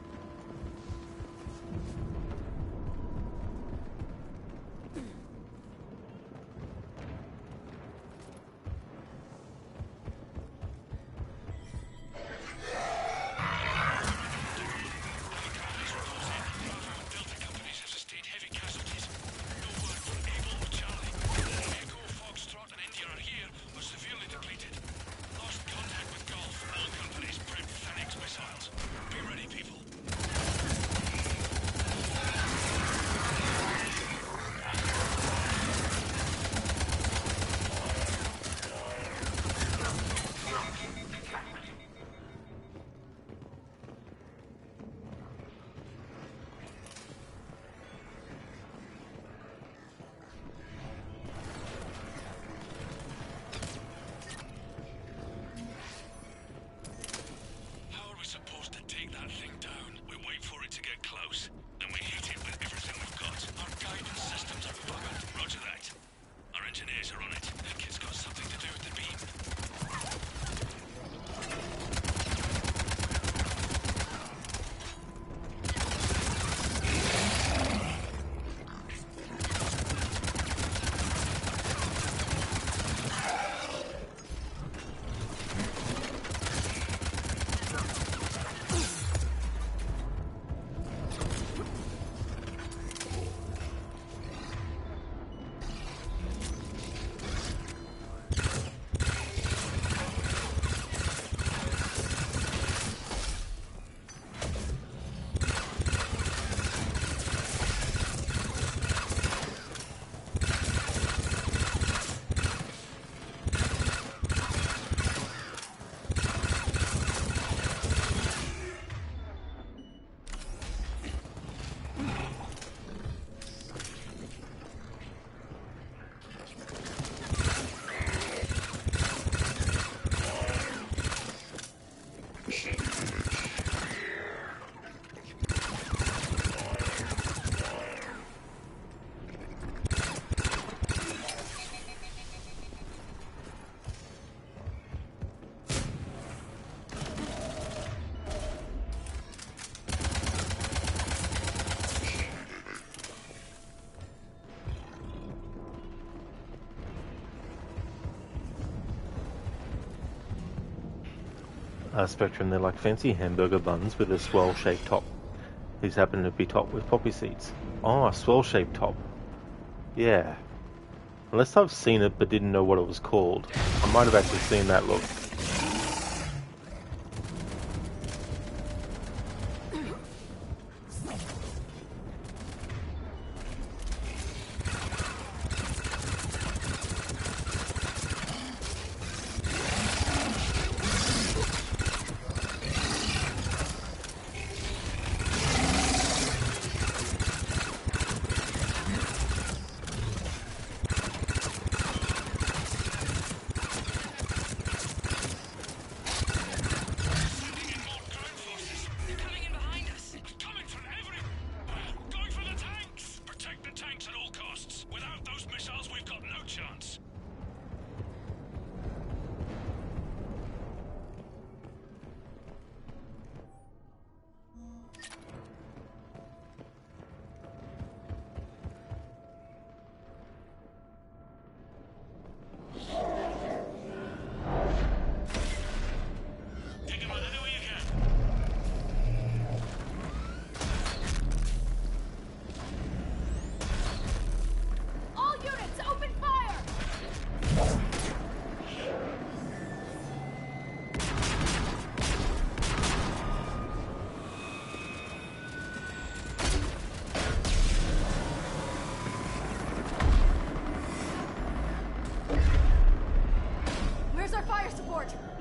Spectrum, they're like fancy hamburger buns with a swirl-shaped top. These happen to be topped with poppy seeds. Oh, a swirl-shaped top. Yeah. Unless I've seen it but didn't know what it was called. I might have actually seen that look.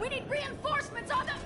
We need reinforcements on them!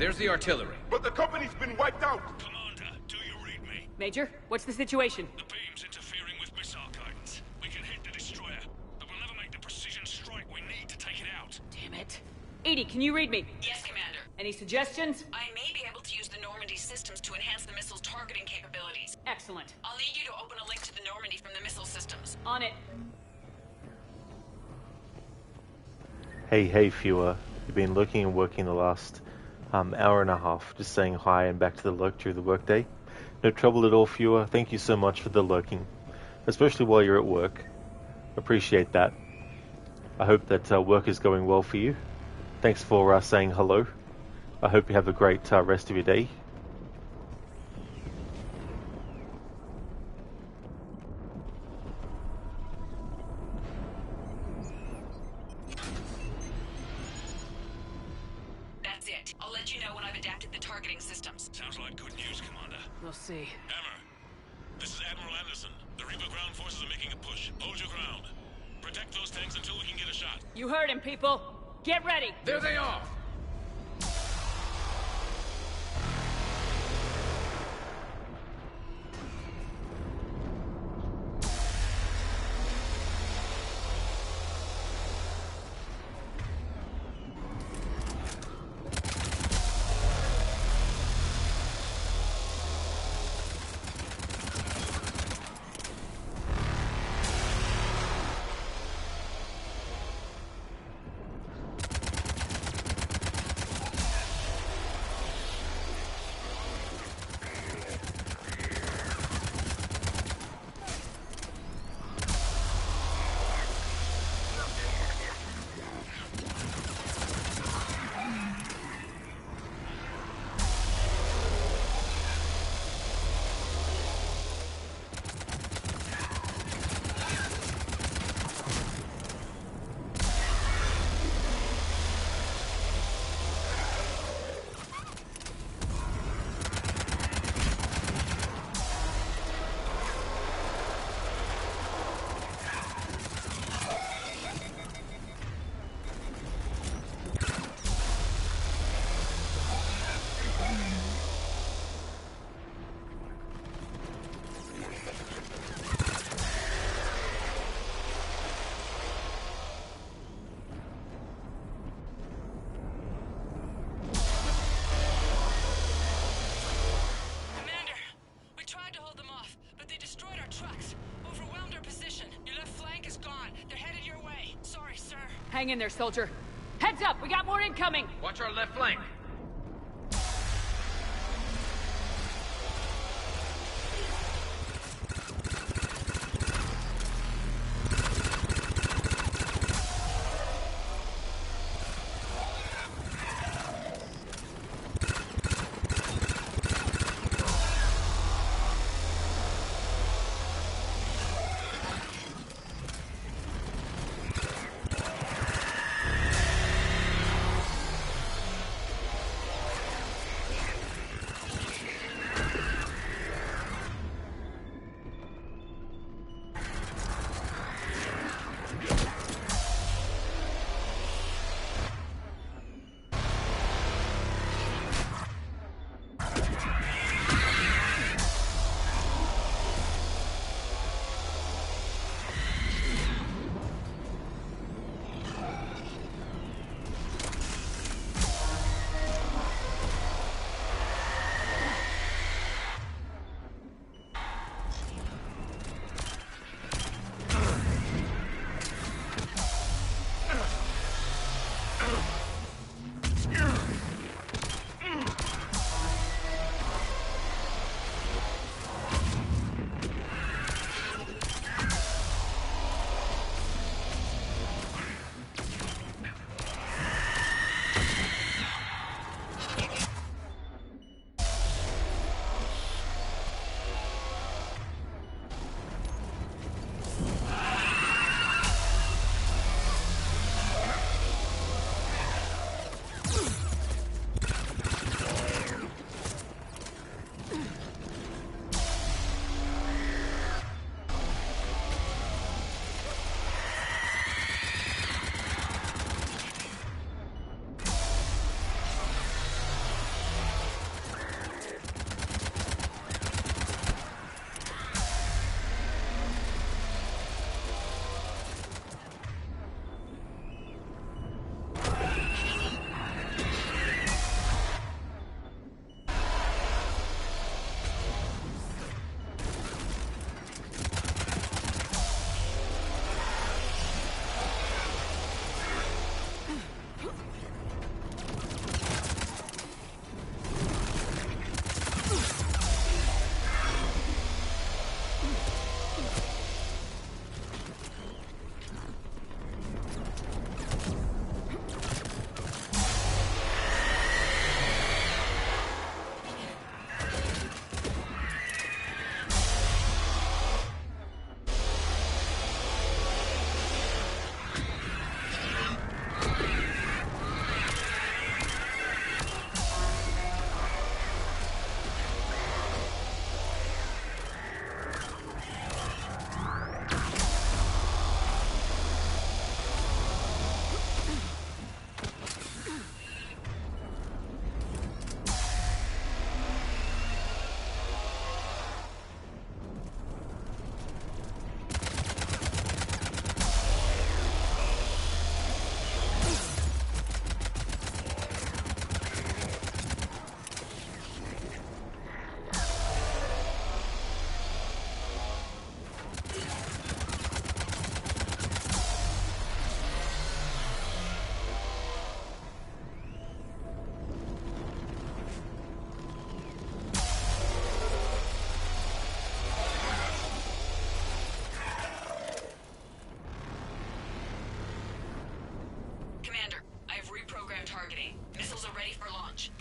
There's the artillery. But the company's been wiped out! Commander, do you read me? Major, what's the situation? The beam's interfering with missile guidance. We can hit the destroyer, but we'll never make the precision strike we need to take it out. Damn it. Edie, can you read me? Yes, Commander. Any suggestions? I may be able to use the Normandy systems to enhance the missile's targeting capabilities. Excellent. I'll need you to open a link to the Normandy from the missile systems. On it. Hey, Fewer. You've been looking and working the last hour and a half, just saying hi and back to the lurk through the workday. No trouble at all, Fewer. Thank you so much for the lurking, especially while you're at work. Appreciate that. I hope that work is going well for you. Thanks for saying hello. I hope you have a great rest of your day. That's it. I'll let you know when I've adapted the targeting systems. Sounds like good news, Commander. We'll see. Hammer, this is Admiral Anderson. The Reaper ground forces are making a push. Hold your ground. Protect those tanks until we can get a shot. You heard him, people. Get ready. There they are! Hang in there, soldier. Heads up, we got more incoming! Watch our left flank.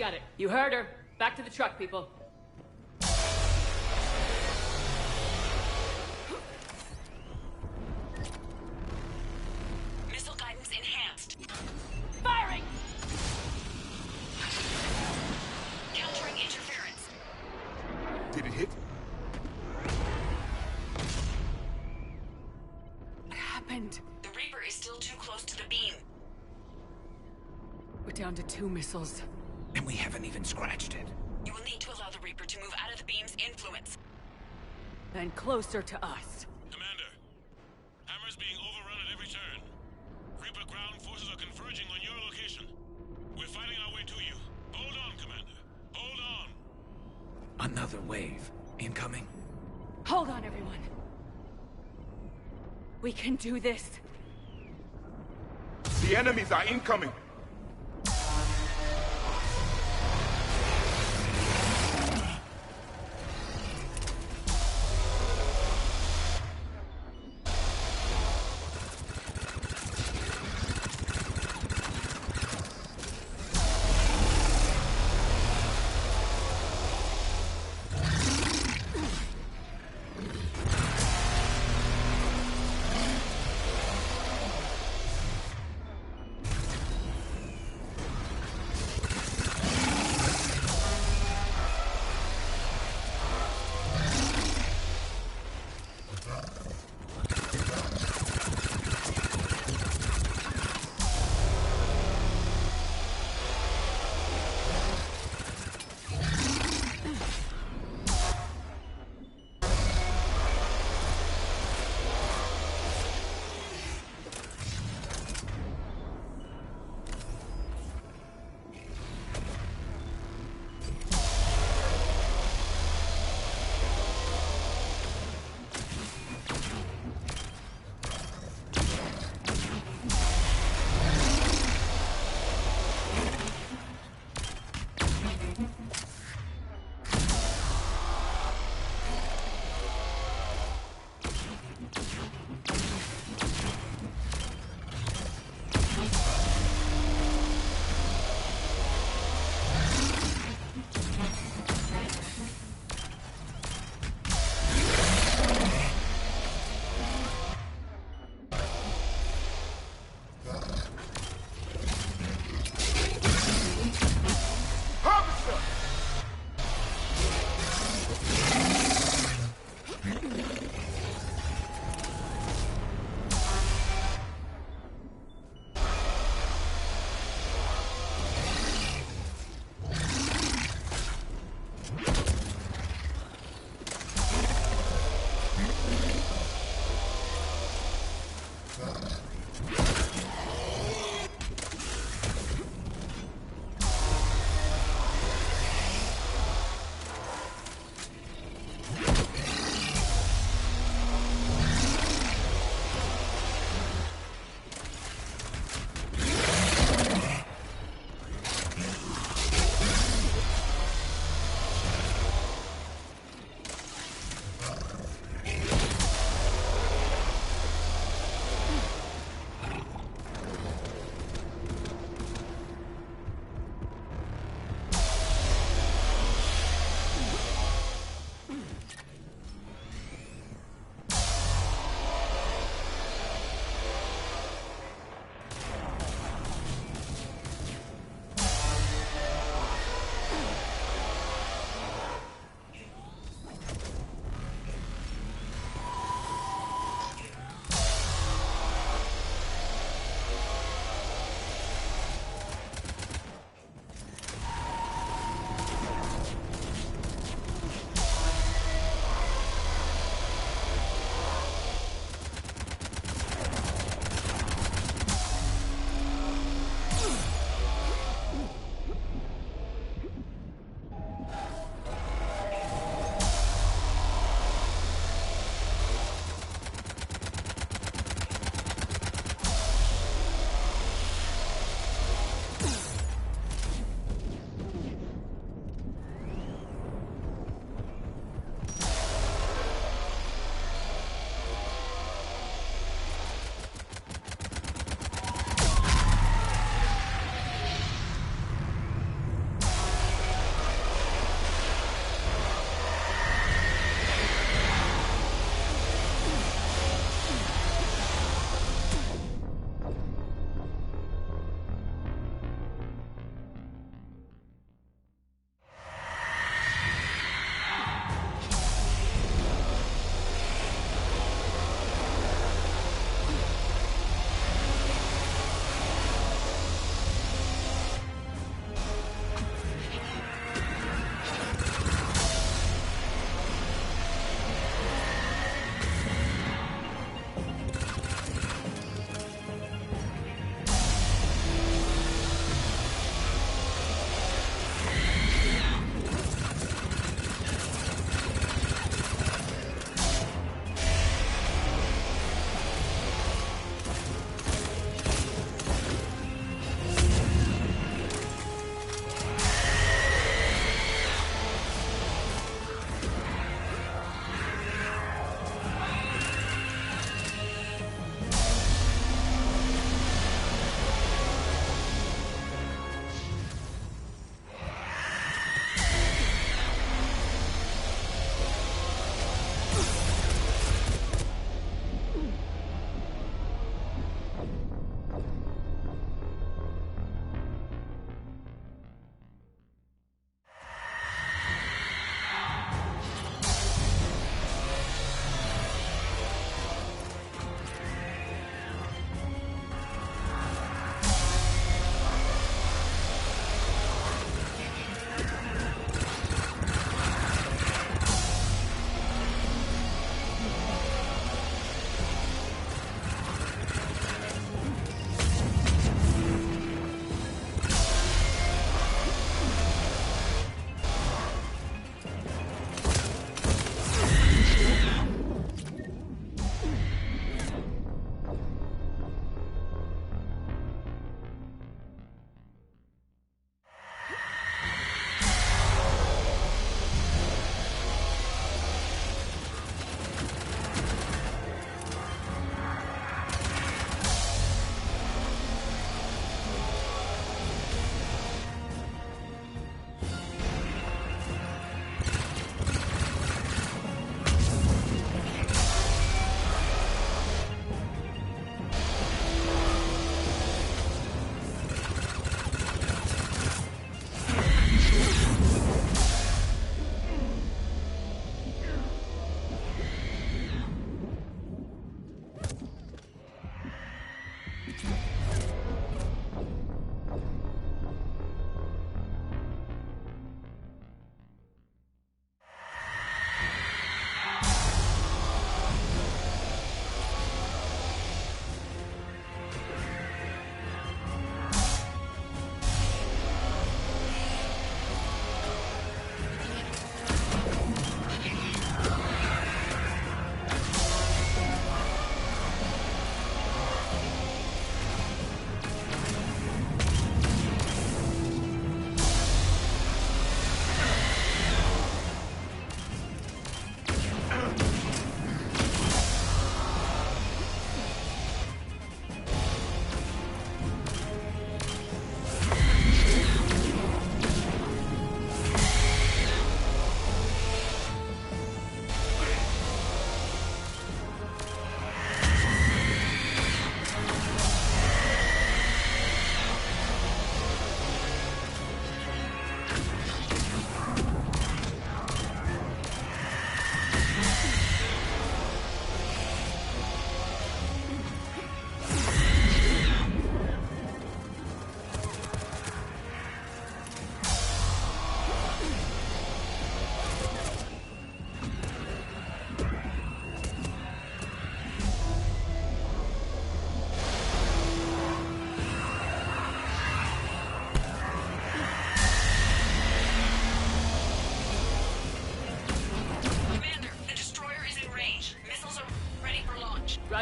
Got it. You heard her. Back to the truck, people. Missile guidance enhanced. Firing! Countering interference. Did it hit? What happened? The Reaper is still too close to the beam. We're down to 2 missiles. And we haven't even scratched it. You will need to allow the Reaper to move out of the beam's influence. Then closer to us. Commander, Hammer's being overrun at every turn. Reaper ground forces are converging on your location. We're fighting our way to you. Hold on, Commander. Hold on. Another wave. Incoming. Hold on, everyone. We can do this. The enemies are incoming!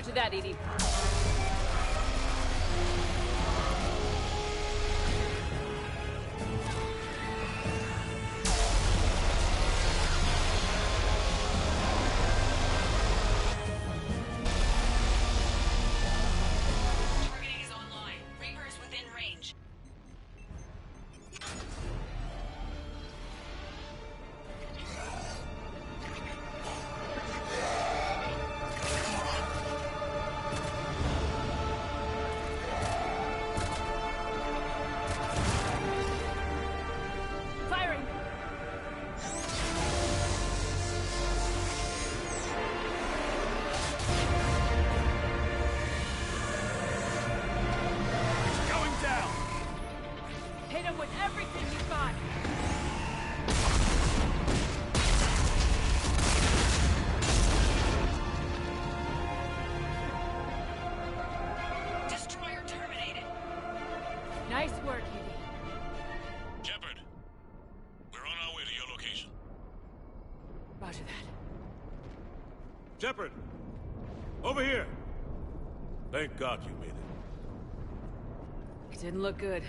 Roger that, Edie. Targeting is online. Reaper is within range. Firing! Going down! Hit him with everything you got! Destroyer terminated. Nice work, Edie. Shepard, we're on our way to your location. Roger that. Shepard, over here. Thank God you made it. It didn't look good.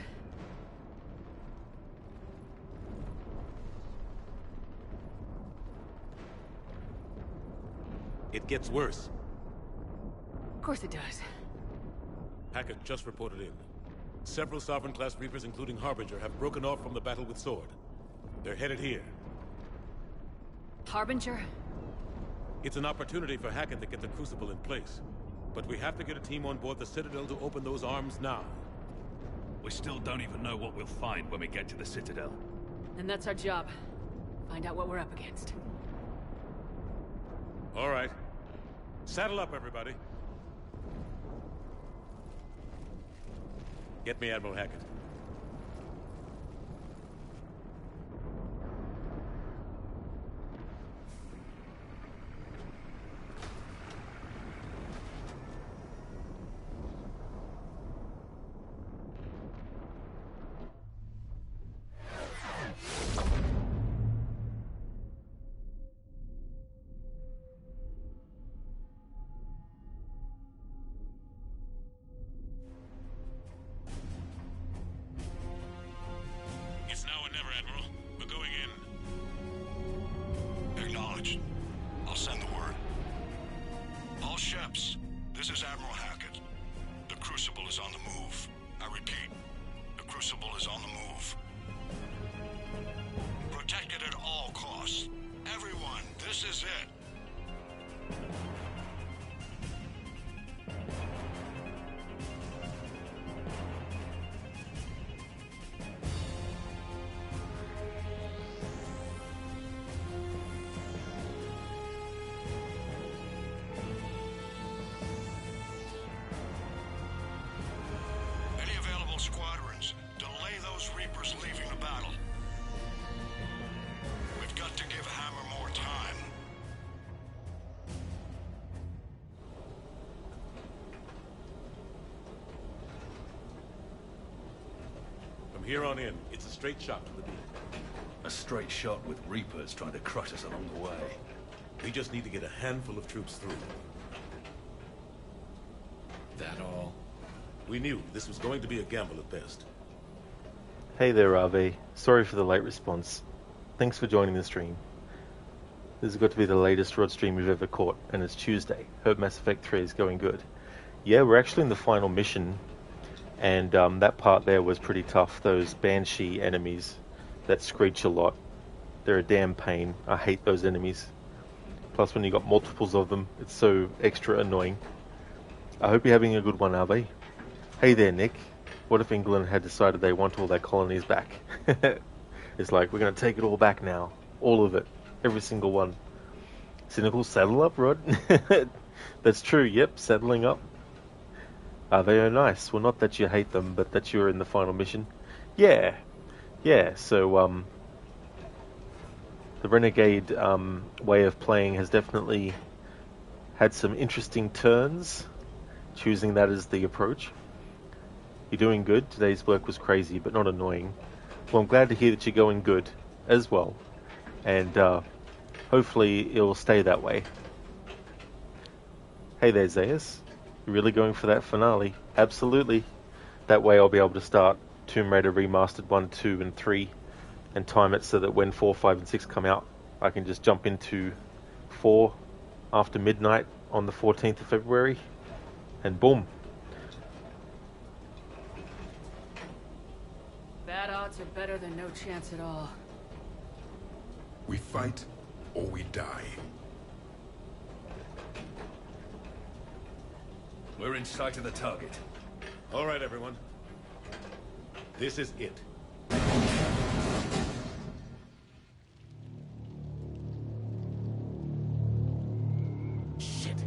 It gets worse. Of course it does. Hackett just reported in. Several Sovereign-class Reapers, including Harbinger, have broken off from the battle with Sword. They're headed here. Harbinger? It's an opportunity for Hackett to get the Crucible in place. But we have to get a team on board the Citadel to open those arms now. We still don't even know what we'll find when we get to the Citadel. And that's our job. Find out what we're up against. All right. Saddle up, everybody. Get me Admiral Hackett. It's now or never, Admiral. We're going in. Acknowledged. I'll send the word. All ships, this is Admiral Hackett. The Crucible is on the move. I repeat, the Crucible is on the move. Protect it at all costs. Everyone, this is it. Any available squadrons, delay those Reapers leaving the battle. We've got to give Hammer more time. From here on in, it's a straight shot to the beam. A straight shot with Reapers trying to crush us along the way. We just need to get a handful of troops through. That all? We knew this was going to be a gamble at best. Hey there, RV. Sorry for the late response. Thanks for joining the stream. This has got to be the latest Rod stream we've ever caught, and it's Tuesday. Hope Mass Effect 3 is going good. Yeah, we're actually in the final mission, and that part there was pretty tough. Those Banshee enemies that screech a lot. They're a damn pain. I hate those enemies. Plus, when you got multiples of them, it's so extra annoying. I hope you're having a good one, RV. Hey there, Nick. What if England had decided they want all their colonies back? It's like, we're going to take it all back now. All of it. Every single one. Cynical, saddle up, Rod? That's true, yep, saddling up. They are nice. Well, not that you hate them, but that you're in the final mission. Yeah. Yeah, so, the Renegade way of playing has definitely had some interesting turns, choosing that as the approach. You're doing good. Today's work was crazy, but not annoying. Well, I'm glad to hear that you're going good as well. And hopefully it'll stay that way. Hey there, Zayas. Really going for that finale. Absolutely. That way I'll be able to start Tomb Raider Remastered 1, 2, and 3 and time it so that when 4, 5, and 6 come out, I can just jump into 4 after midnight on the 14th of February, and boom. Bad odds are better than no chance at all. We fight or we die. We're in sight of the target. All right, everyone. This is it. Shit.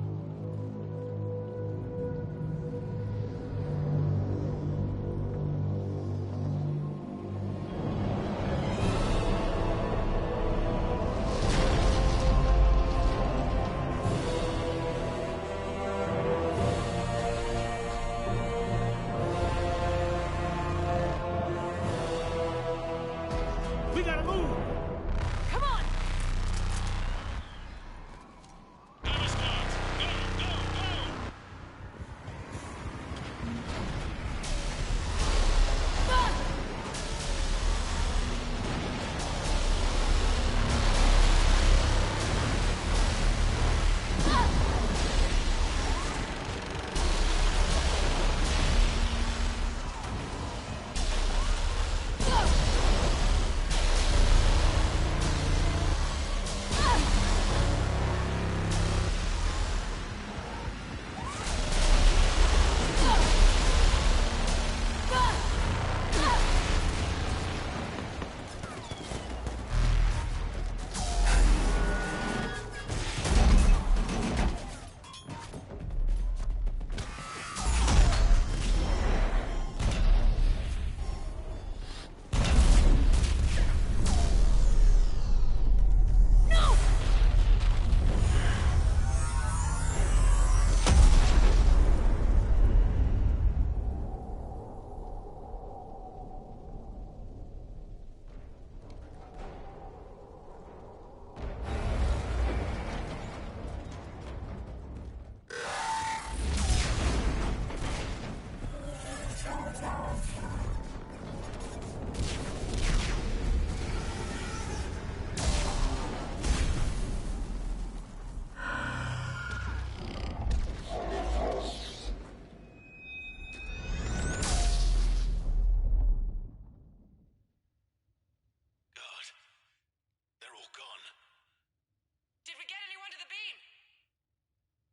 We gotta move! Come on!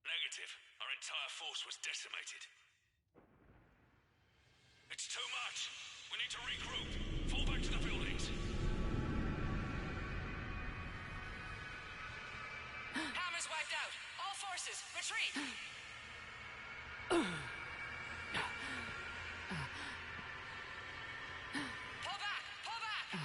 Negative. Our entire force was decimated. It's too much. We need to regroup. Fall back to the buildings. Hammer's wiped out. All forces, retreat. Pull back! Pull back!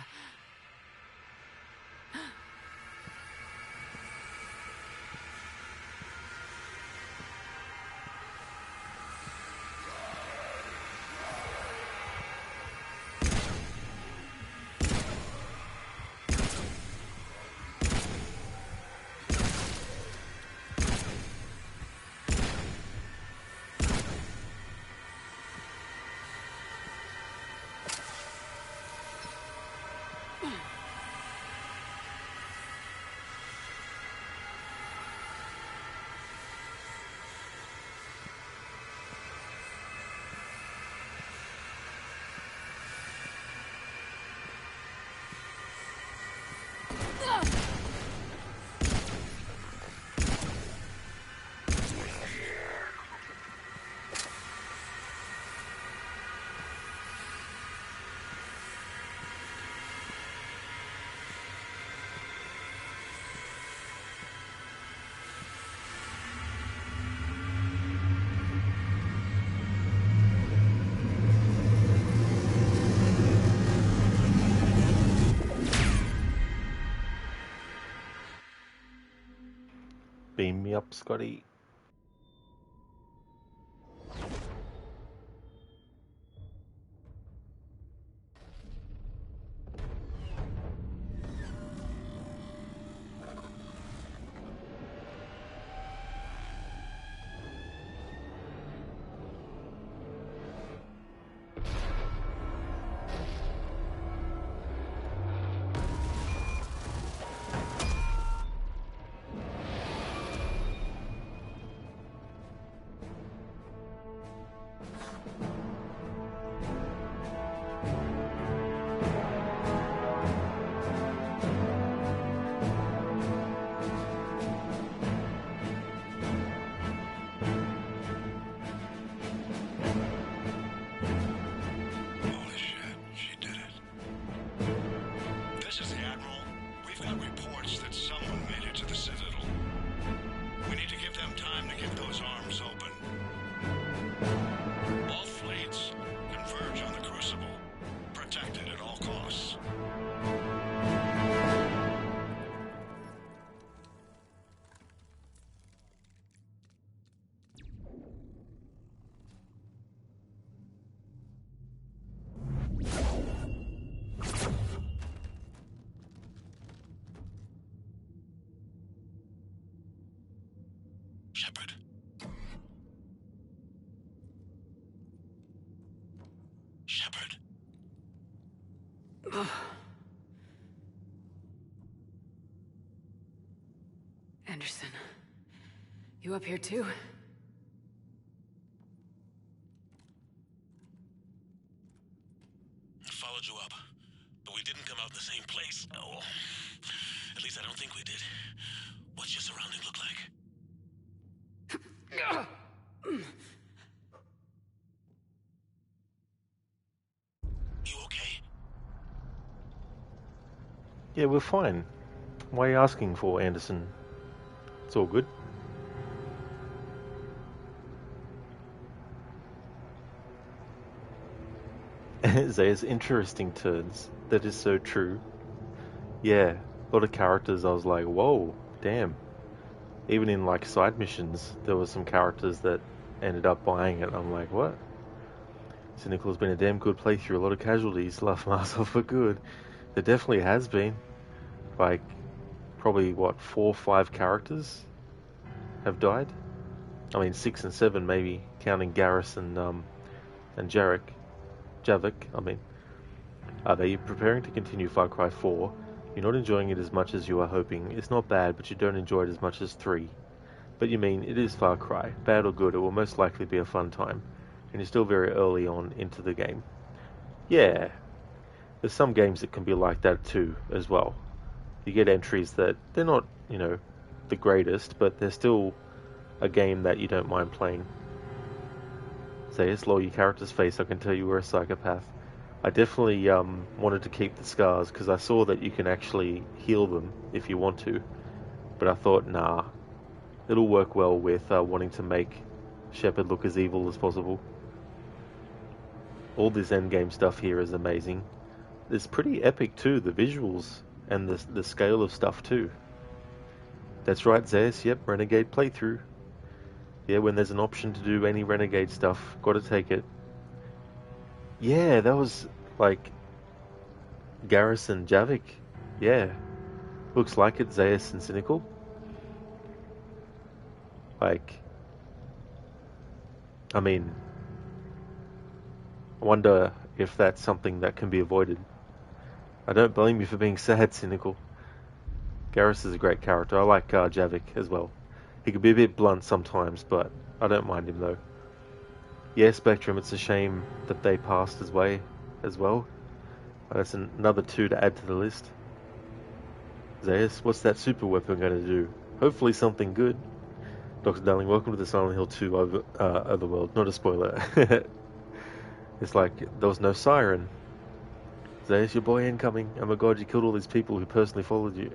Beam me up, Scotty. Shepard. Shepard. Anderson, you up here too? Followed you up, but we didn't come out in the same place. Oh, at least I don't think we did. What's your surrounding look like? You okay? Yeah, we're fine. Why are you asking for, Anderson? It's all good. There's interesting turns. That is so true. Yeah, a lot of characters I was like, whoa, damn. Even in like side missions, there were some characters that ended up buying it. I'm like, what? Cynical's been a damn good playthrough. A lot of casualties. Laugh my ass off for good. There definitely has been. Like, probably what, 4 or 5 characters have died? I mean 6 and 7 maybe, counting Garrus and Javik, I mean. Are you preparing to continue Far Cry 4? You're not enjoying it as much as you are hoping. It's not bad, but you don't enjoy it as much as 3. But you mean, it is Far Cry. Bad or good, it will most likely be a fun time. And you're still very early on into the game. Yeah, there's some games that can be like that too, as well. You get entries that, they're not, you know, the greatest, but they're still a game that you don't mind playing. Say, it's low your character's face, I can tell you were a psychopath. I definitely wanted to keep the scars, because I saw that you can actually heal them if you want to. But I thought, nah, it'll work well with wanting to make Shepard look as evil as possible. All this endgame stuff here is amazing. It's pretty epic too, the visuals and the scale of stuff too. That's right, Zeus, yep, Renegade playthrough. Yeah, when there's an option to do any Renegade stuff, gotta take it. Yeah, that was like Garrus and Javik. Yeah, looks like it, Zeus and Cynical. Like, I mean, I wonder if that's something that can be avoided. I don't blame you for being sad, Cynical. Garrus is a great character. I like Javik as well. He can be a bit blunt sometimes, but I don't mind him though. Yeah, Spectrum, it's a shame that they passed his way as well. That's another 2 to add to the list. Zeus, what's that super weapon going to do? Hopefully something good. Dr. Darling, welcome to the Silent Hill 2 Overworld. Not a spoiler. It's like, there was no siren. Zeus, your boy incoming. Oh my god, you killed all these people who personally followed you.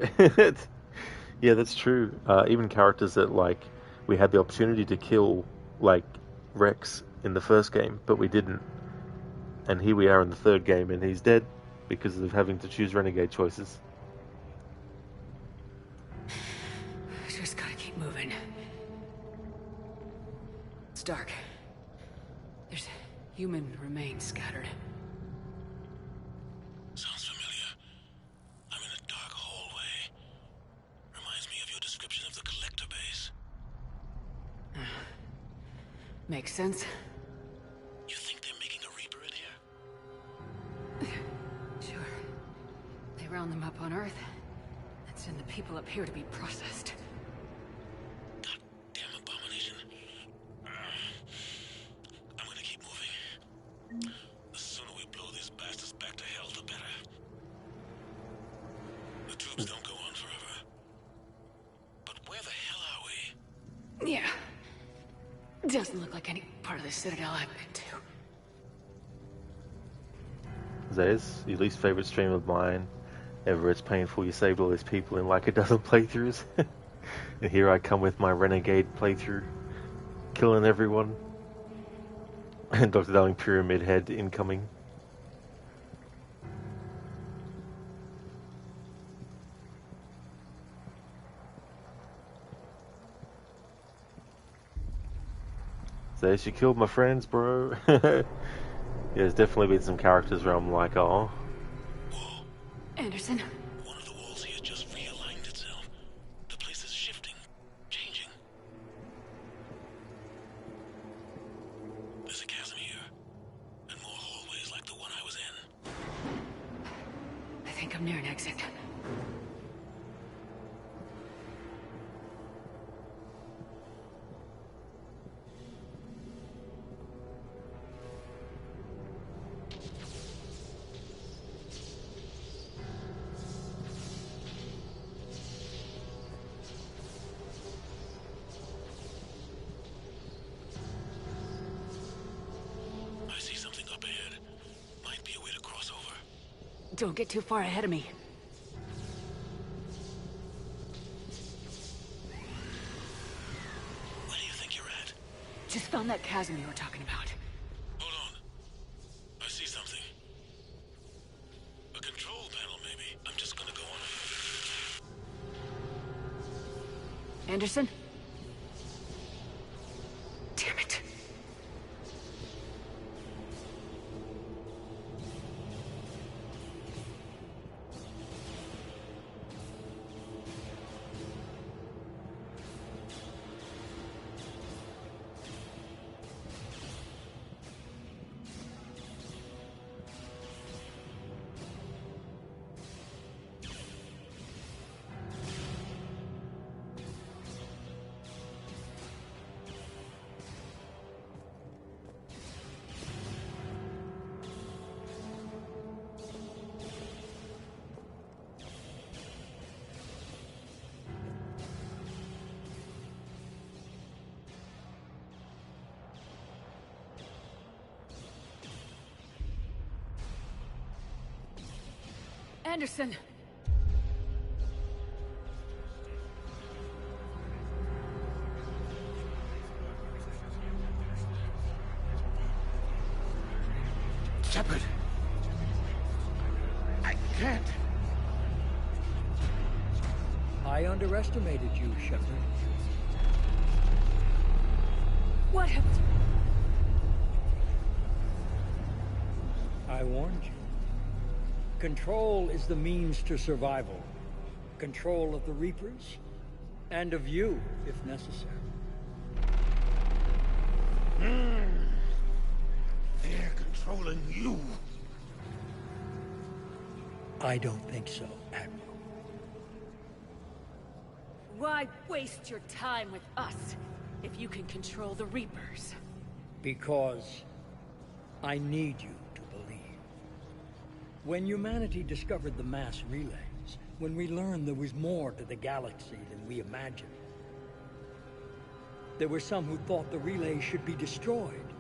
Yeah, that's true. Even characters that, like, we had the opportunity to kill, like, Rex in the first game, but we didn't. And here we are in the third game, and he's dead because of having to choose Renegade choices. Just gotta keep moving. It's dark. There's human remains scattered. Sounds familiar. I'm in a dark hallway. Reminds me of your description of the collector base. Makes sense. You think they're making a Reaper in here? Sure. They round them up on Earth and send the people up here to be processed. Goddamn abomination. I'm gonna keep moving. The sooner we blow these bastards back to hell, the better. The tubes don't go on forever. But where the hell are we? Yeah. Doesn't look like any part of the Citadel I've been to. Zeus, your least favorite stream of mine ever. It's painful you saved all these people in like a dozen playthroughs. And here I come with my Renegade playthrough, killing everyone. And Dr. Darling Pyramid Head incoming. Zeus, you killed my friends, bro. Yeah, there's definitely been some characters where I'm like, oh. Anderson? One of the walls here just realigned itself. The place is shifting, changing. I'm near an exit. I see something up ahead. Might be a way to cross over. Don't get too far ahead of me. Where do you think you're at? Just found that chasm you were talking about. Hold on. I see something. A control panel, maybe. I'm just gonna go on. Anderson? Damn it. Anderson! Shepard! I can't! I underestimated you, Shepard. What have... I warned you. Control is the means to survival. Control of the Reapers, and of you, if necessary. They're controlling you. I don't think so, Admiral. Why waste your time with us if you can control the Reapers? Because I need you to believe. When humanity discovered the mass relays, when we learned there was more to the galaxy than we imagined, there were some who thought the relays should be destroyed.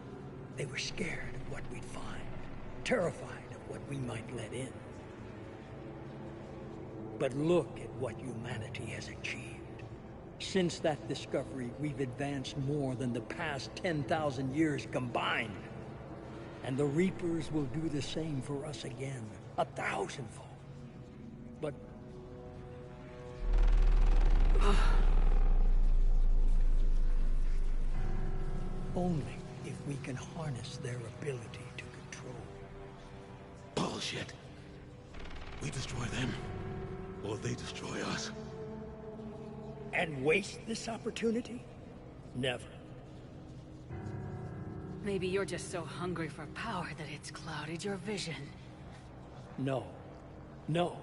They were scared of what we'd find, terrified of what we might let in. But look at what humanity has achieved. Since that discovery, we've advanced more than the past 10,000 years combined. And the Reapers will do the same for us again, 1,000-fold. But... only if we can harness their ability to control. Bullshit. We destroy them, or they destroy us. And waste this opportunity? Never. Maybe you're just so hungry for power that it's clouded your vision. No. No.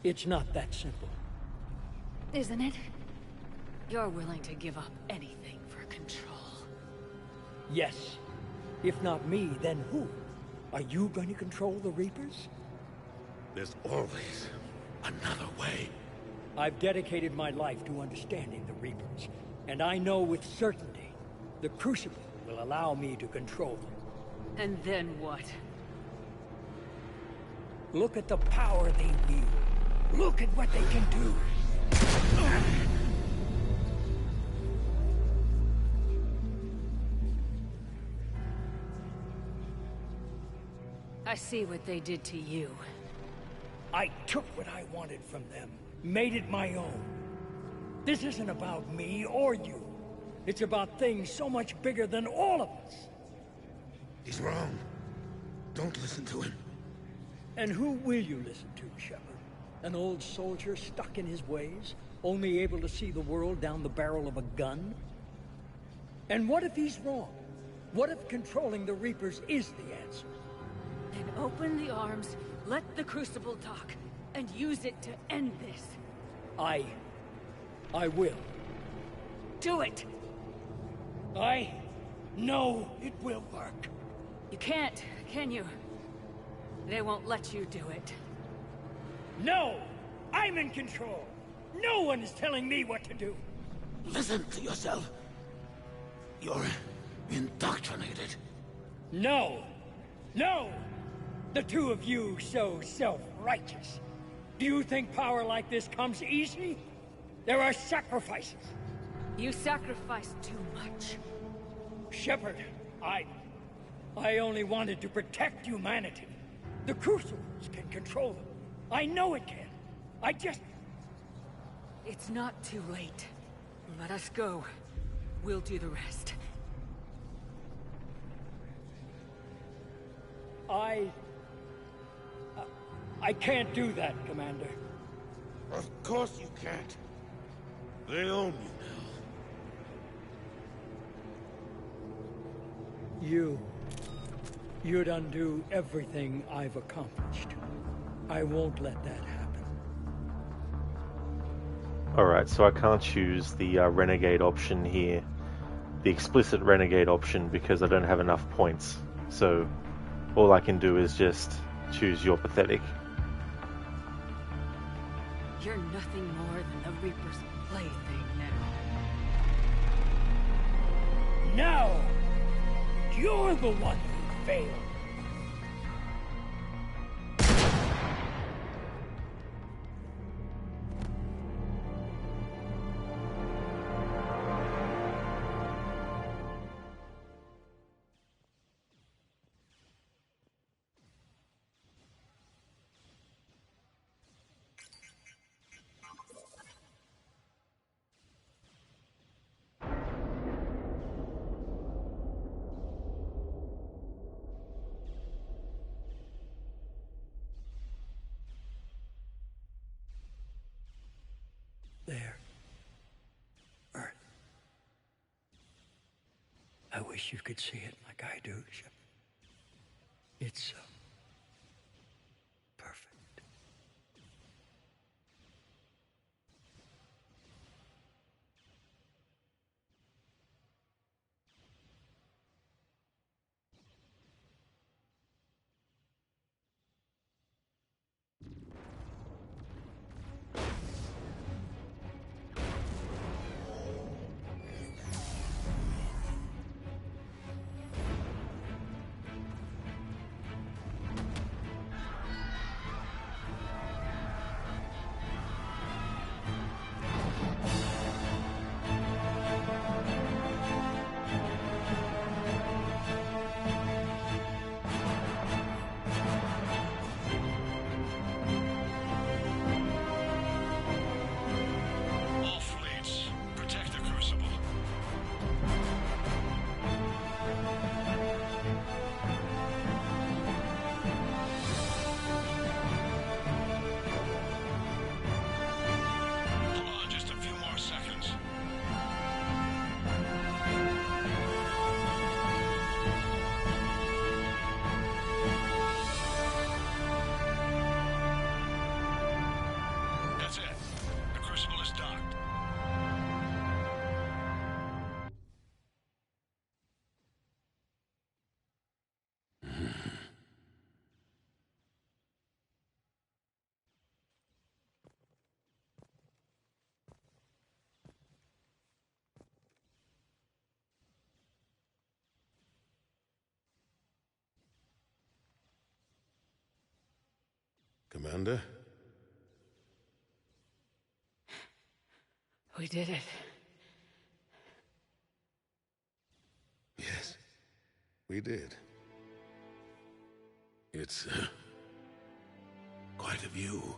It's not that simple. Isn't it? You're willing to give up anything for control. Yes. If not me, then who? Are you going to control the Reapers? There's always another way. I've dedicated my life to understanding the Reapers, and I know with certainty the Crucible will allow me to control them. And then what? Look at the power they wield. Look at what they can do. I see what they did to you. I took what I wanted from them, made it my own. This isn't about me or you. It's about things so much bigger than all of us. He's wrong. Don't listen to him. And who will you listen to, Shepard? An old soldier stuck in his ways, only able to see the world down the barrel of a gun? And what if he's wrong? What if controlling the Reapers is the answer? Then open the arms, let the Crucible talk. and use it to end this. I will. Do it! I know it will work. You can't, can you? They won't let you do it. No! I'm in control! No one is telling me what to do! Listen to yourself. You're indoctrinated. No! No! The two of you so self-righteous. Do you think power like this comes easy? There are sacrifices. You sacrifice too much. Shepard, I only wanted to protect humanity. The Crucibles can control them. I know it can. I just... It's not too late. Let us go. We'll do the rest. I can't do that, Commander. Of course you can't. They own you now. You'd undo everything I've accomplished. I won't let that happen. Alright, so I can't choose the Renegade option here. The explicit Renegade option because I don't have enough points. So all I can do is just choose You're Pathetic. You're nothing more than the Reaper's plaything now. Now! You're the one who failed. There. Earth. I wish you could see it like I do, Shepard. It's so perfect. Commander? We did it. Yes, we did. It's quite a view.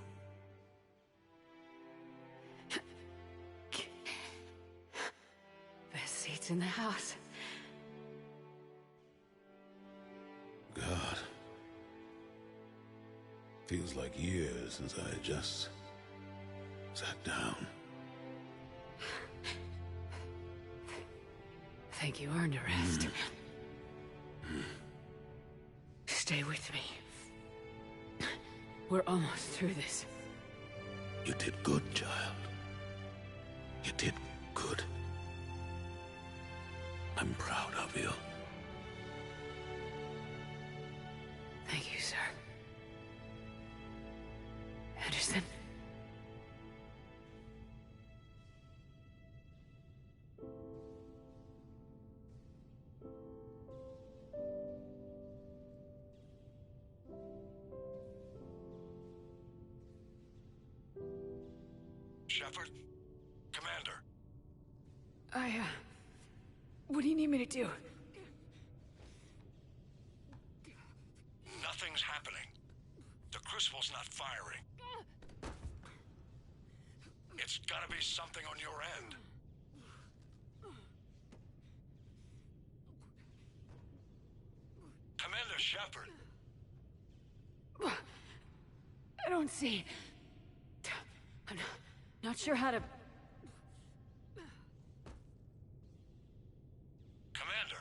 Best seats in the house. God. Feels like years since I just sat down. Think you earned a rest. Stay with me. We're almost through this. You did good, child. You did good. I'm proud of you. Thank you, sir. Anderson? Shepard? Commander. What do you need me to do? Nothing's happening. The Crucible's not firing. It's gotta be something on your end. Commander Shepard. I don't see. I'm not sure how to... Commander.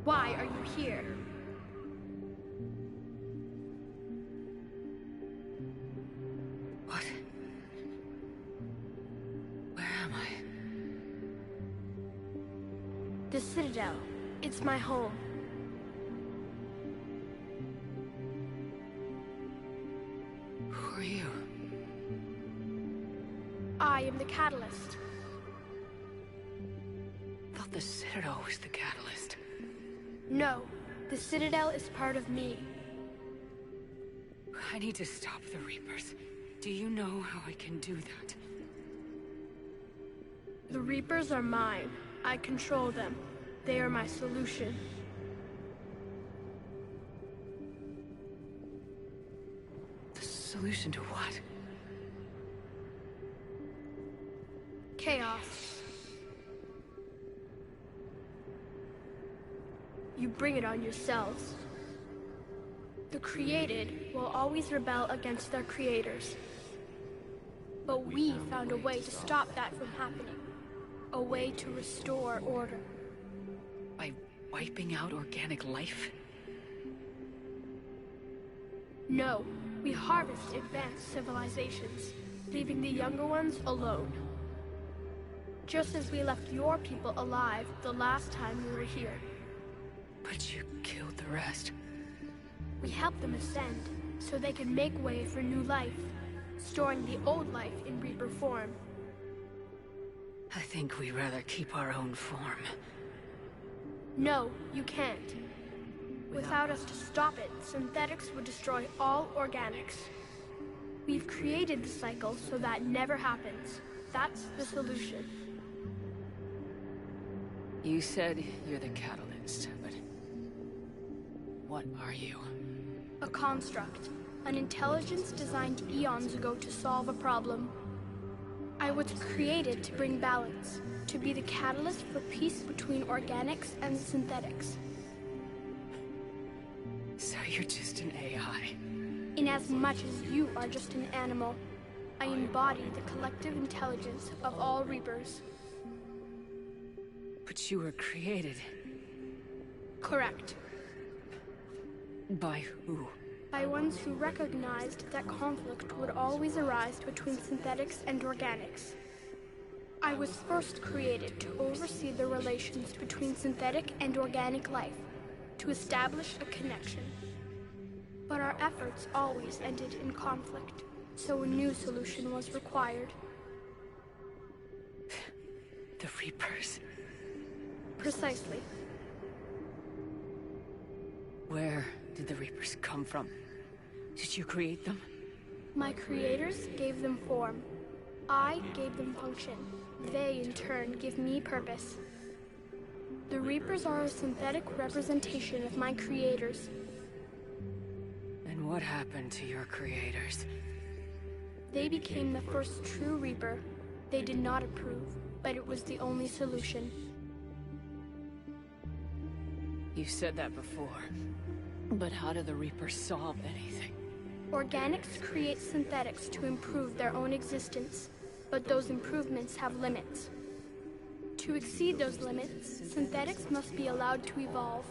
Why are you here? What? Where am I? The Citadel. It's my home. Who are you? I am the Catalyst. I thought the Citadel was the catalyst. No, the Citadel is part of me. I need to stop the Reapers. Do you know how I can do that? The Reapers are mine. I control them. They are my solution. The solution to what? Chaos. You bring it on yourselves. The created will always rebel against their creators. But we found a way to stop that from happening. A way to restore order. By wiping out organic life? No, we harvest advanced civilizations, leaving the younger ones alone. Just as we left your people alive the last time we were here. But you killed the rest. We helped them ascend, so they could make way for new life, storing the old life in Reaper form. I think we'd rather keep our own form. No, you can't. Without us to stop it, synthetics would destroy all organics. We've created the cycle so that never happens. That's the solution. You said you're the catalyst, but... what are you? A construct. An intelligence designed eons ago to solve a problem. I was created to bring balance, to be the catalyst for peace between organics and synthetics. So you're just an AI? In as much as you are just an animal, I embody the collective intelligence of all Reapers. But you were created. Correct. By who? By ones who recognized that conflict would always arise between synthetics and organics. I was first created to oversee the relations between synthetic and organic life, to establish a connection. But our efforts always ended in conflict, so a new solution was required. The Reapers. Precisely. Where did the Reapers come from? Did you create them? My creators gave them form. I gave them function. They, in turn, give me purpose. The Reapers are a synthetic representation of my creators. And what happened to your creators? They became the first true Reaper. They did not approve, but it was the only solution. You've said that before. But how do the Reapers solve anything? Organics create synthetics to improve their own existence, but those improvements have limits. To exceed those limits, synthetics must be allowed to evolve.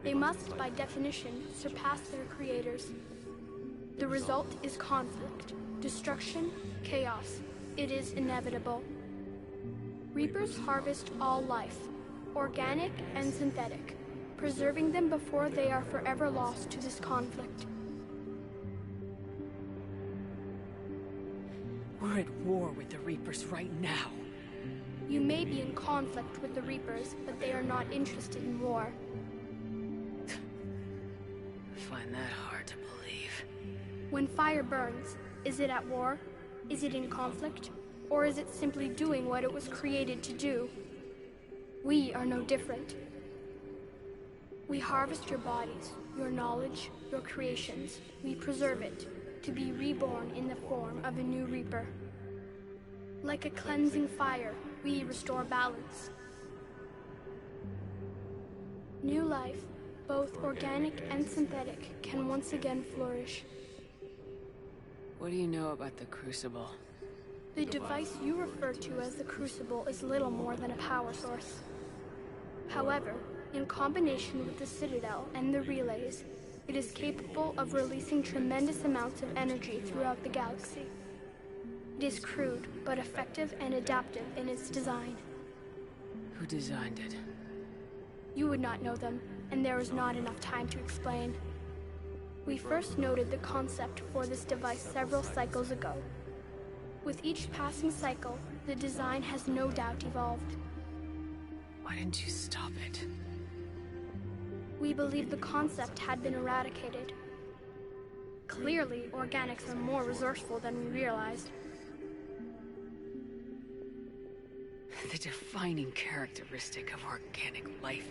They must, by definition, surpass their creators. The result is conflict, destruction, chaos. It is inevitable. Reapers harvest all life, organic and synthetic, preserving them before they are forever lost to this conflict. We're at war with the Reapers right now. You may be in conflict with the Reapers, but they are not interested in war. I find that hard to believe. When fire burns, is it at war? Is it in conflict? Or is it simply doing what it was created to do? We are no different. We harvest your bodies, your knowledge, your creations. We preserve it, to be reborn in the form of a new Reaper. Like a cleansing fire, we restore balance. New life, both organic and synthetic, can once again flourish. What do you know about the Crucible? The device you refer to as the Crucible is little more than a power source. However, in combination with the Citadel and the relays, it is capable of releasing tremendous amounts of energy throughout the galaxy. It is crude, but effective and adaptive in its design. Who designed it? You would not know them, and there is not enough time to explain. We first noted the concept for this device several cycles ago. With each passing cycle, the design has no doubt evolved. Why didn't you stop it? We believed the concept had been eradicated. Clearly, organics are more resourceful than we realized. The defining characteristic of organic life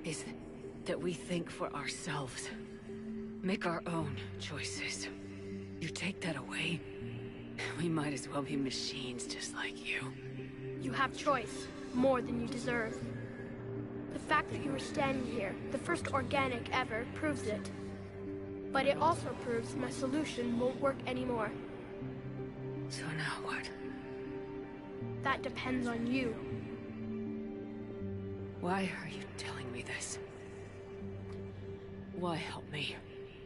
is that we think for ourselves, make our own choices. You take that away, we might as well be machines just like you. You have choice, more than you deserve. The fact that you are standing here, the first organic ever, proves it. But it also proves my solution won't work anymore. So now what? That depends on you. Why are you telling me this? Why help me?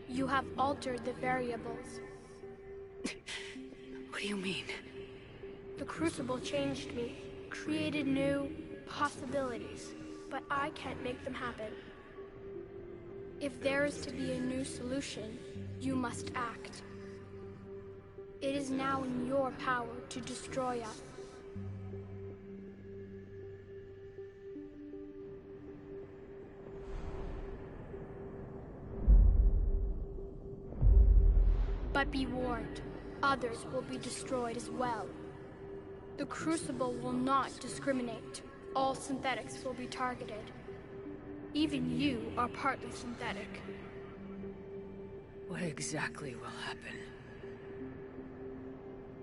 You have altered the variables. What do you mean? The Crucible changed me, created new possibilities, but I can't make them happen. If there is to be a new solution, you must act. It is now in your power to destroy us. But be warned, others will be destroyed as well. The Crucible will not discriminate. All synthetics will be targeted. Even you are partly synthetic. What exactly will happen?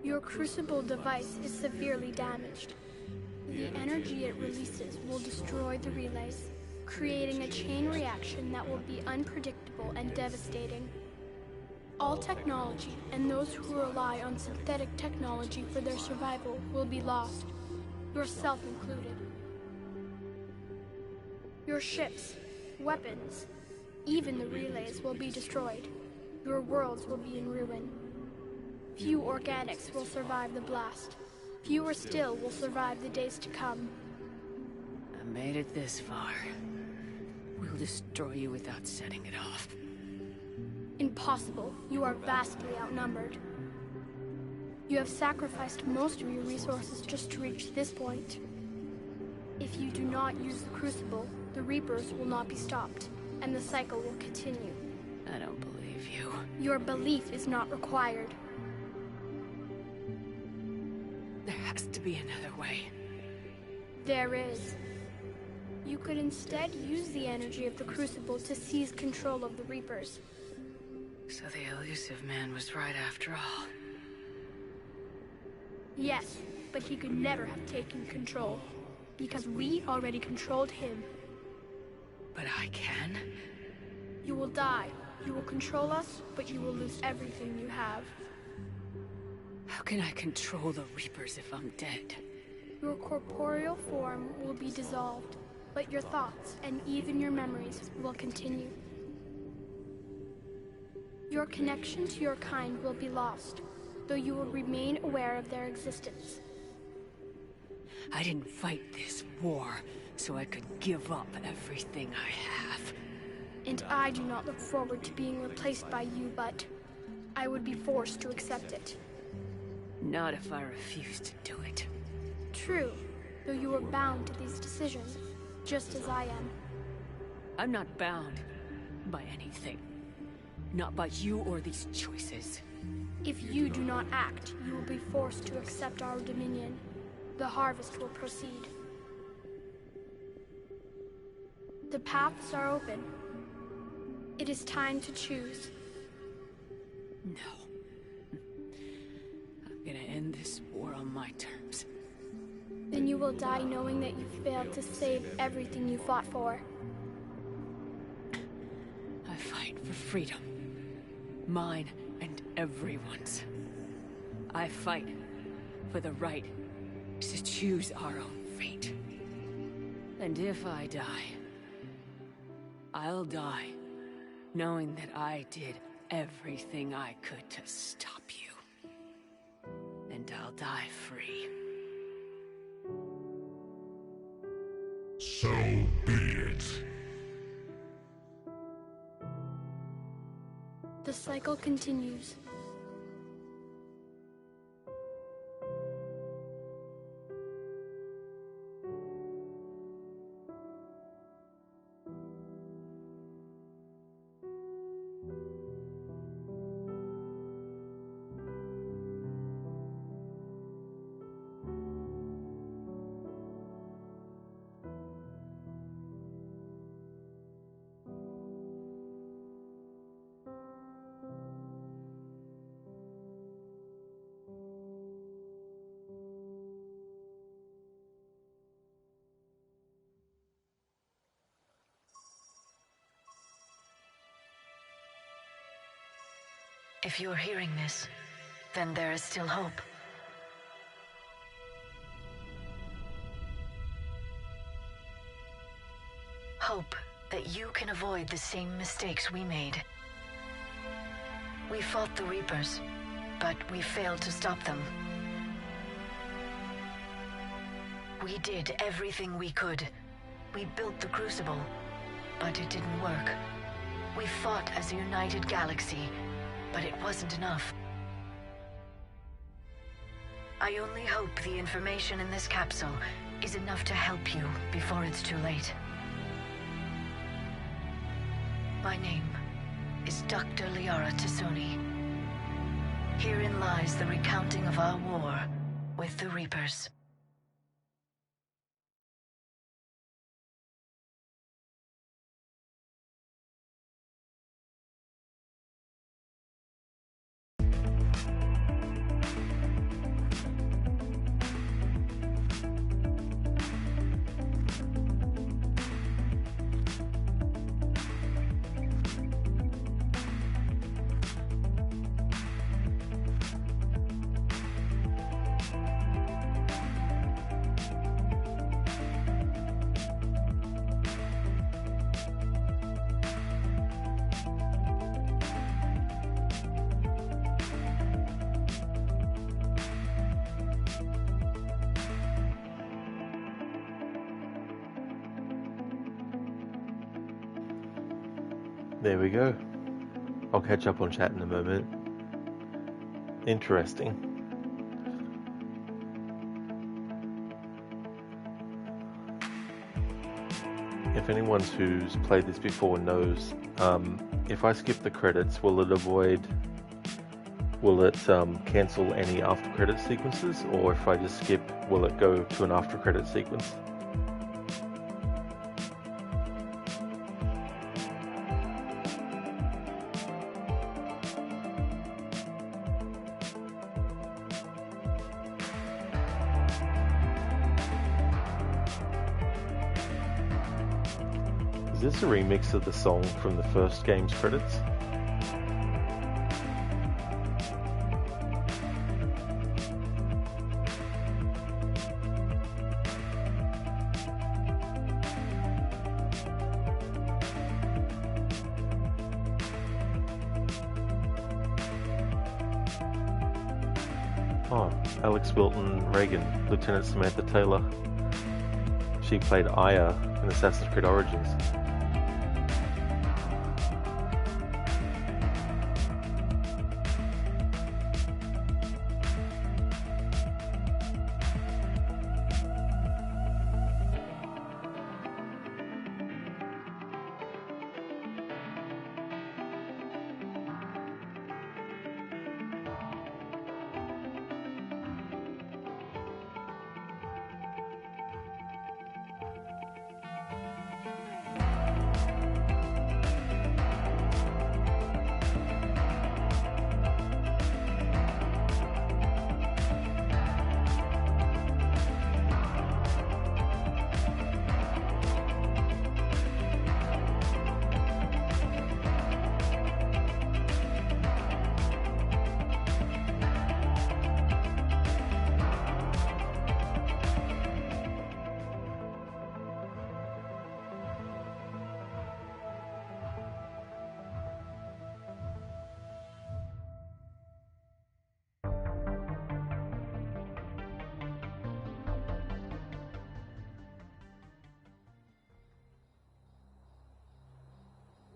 Your Crucible device is severely damaged. The energy it releases will destroy the relays, creating a chain reaction that will be unpredictable and devastating. All technology, and those who rely on synthetic technology for their survival, will be lost, yourself included. Your ships, weapons, even the relays will be destroyed. Your worlds will be in ruin. Few organics will survive the blast. Fewer still will survive the days to come. I made it this far. We'll destroy you without setting it off. Impossible. You are vastly outnumbered. You have sacrificed most of your resources just to reach this point. If you do not use the Crucible, the Reapers will not be stopped, and the cycle will continue. I don't believe you. Your belief is not required. There has to be another way. There is. You could instead use the energy of the Crucible to seize control of the Reapers. So the elusive man was right after all. Yes, but he could never have taken control, because we already controlled him. But I can? You will die. You will control us, but you will lose everything you have. How can I control the Reapers if I'm dead? Your corporeal form will be dissolved, but your thoughts and even your memories will continue. Your connection to your kind will be lost, though you will remain aware of their existence. I didn't fight this war so I could give up everything I have. And I do not look forward to being replaced by you, but I would be forced to accept it. Not if I refuse to do it. True, though you are bound to these decisions, just as I am. I'm not bound by anything. Not by you or these choices. If you do not act, you will be forced to accept our dominion. The harvest will proceed. The paths are open. It is time to choose. No. I'm gonna end this war on my terms. Then you will die knowing that you failed to save everything you fought for. I fight for freedom. Mine and everyone's. I fight for the right to choose our own fate. And if I die, I'll die knowing that I did everything I could to stop you. And I'll die free. So be it. The cycle continues. If you're hearing this, then there is still hope. Hope that you can avoid the same mistakes we made. We fought the Reapers, but we failed to stop them. We did everything we could. We built the Crucible, but it didn't work. We fought as a united galaxy, but it wasn't enough. I only hope the information in this capsule is enough to help you before it's too late. My name is Dr. Liara Tassoni. Herein lies the recounting of our war with the Reapers. There we go. I'll catch up on chat in a moment. Interesting. if anyone who's played this before knows, if I skip the credits, will it cancel any after credit sequences, or if I just skip, will it go to an after credit sequence? Is this a remix of the song from the first game's credits? Oh, Alex Wilton Reagan, Lieutenant Samantha Taylor. She played Aya in Assassin's Creed Origins.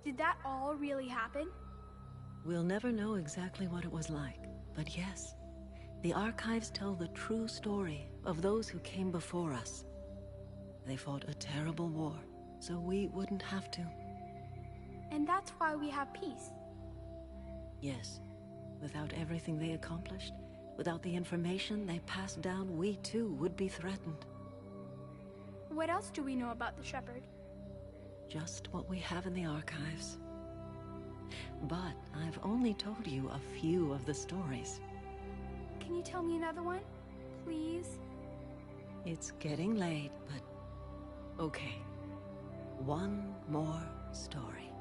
Did that all really happen? We'll never know exactly what it was like, but yes, the archives tell the true story of those who came before us. They fought a terrible war, so we wouldn't have to. And that's why we have peace. Yes, without everything they accomplished, without the information they passed down, we too would be threatened. What else do we know about the Shepherd? Just what we have in the archives. But I've only told you a few of the stories. Can you tell me another one, please? It's getting late, but okay. One more story.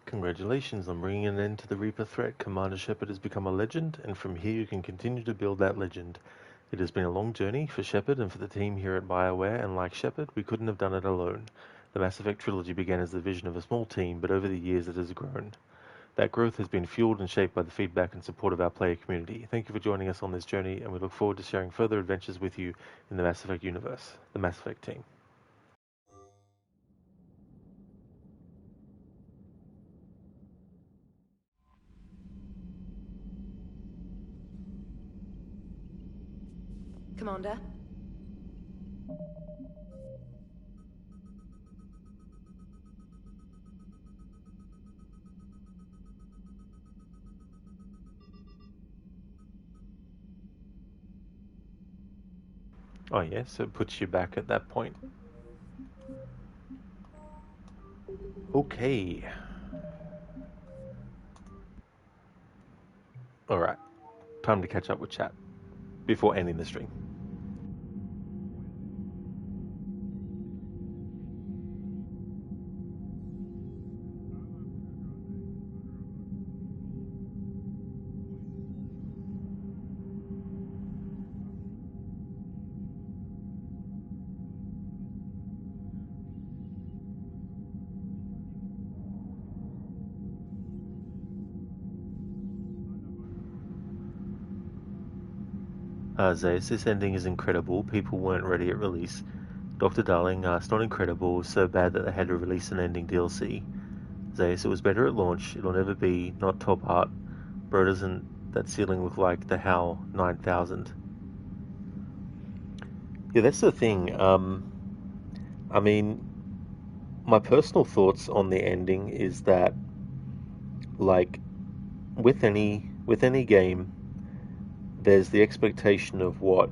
Congratulations on bringing an end to the Reaper threat. Commander Shepard has become a legend, and from here you can continue to build that legend. It has been a long journey for Shepard and for the team here at BioWare, and like Shepard, we couldn't have done it alone. The Mass Effect trilogy began as the vision of a small team, but over the years it has grown. That growth has been fueled and shaped by the feedback and support of our player community. Thank you for joining us on this journey, and we look forward to sharing further adventures with you in the Mass Effect universe, the Mass Effect team. Commander? Oh yes, so it puts you back at that point. Okay. Alright, time to catch up with chat before ending the stream. Zeus, this ending is incredible. People weren't ready at release. Dr. Darling, it's not incredible. It's so bad that they had to release an ending DLC. Zayas, it was better at launch. It'll never be not top art. Bro, doesn't that ceiling look like the HAL 9000? Yeah, that's the thing. I mean, my personal thoughts on the ending is that, like, with any game, there's the expectation of what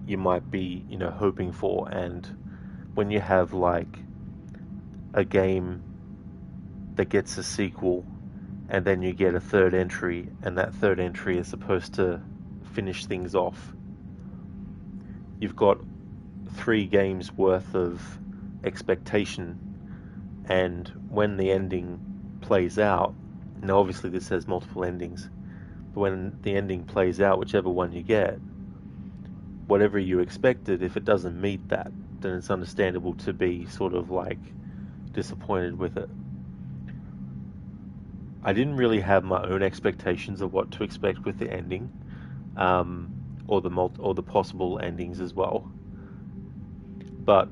you might be, hoping for, and when you have like a game that gets a sequel, and then you get a third entry, and that third entry is supposed to finish things off, you've got 3 games worth of expectation, and when the ending plays out, now obviously this has multiple endings, but when the ending plays out, whichever one you get, whatever you expected, if it doesn't meet that, then it's understandable to be sort of like disappointed with it. I didn't really have my own expectations of what to expect with the ending, or the possible endings as well. But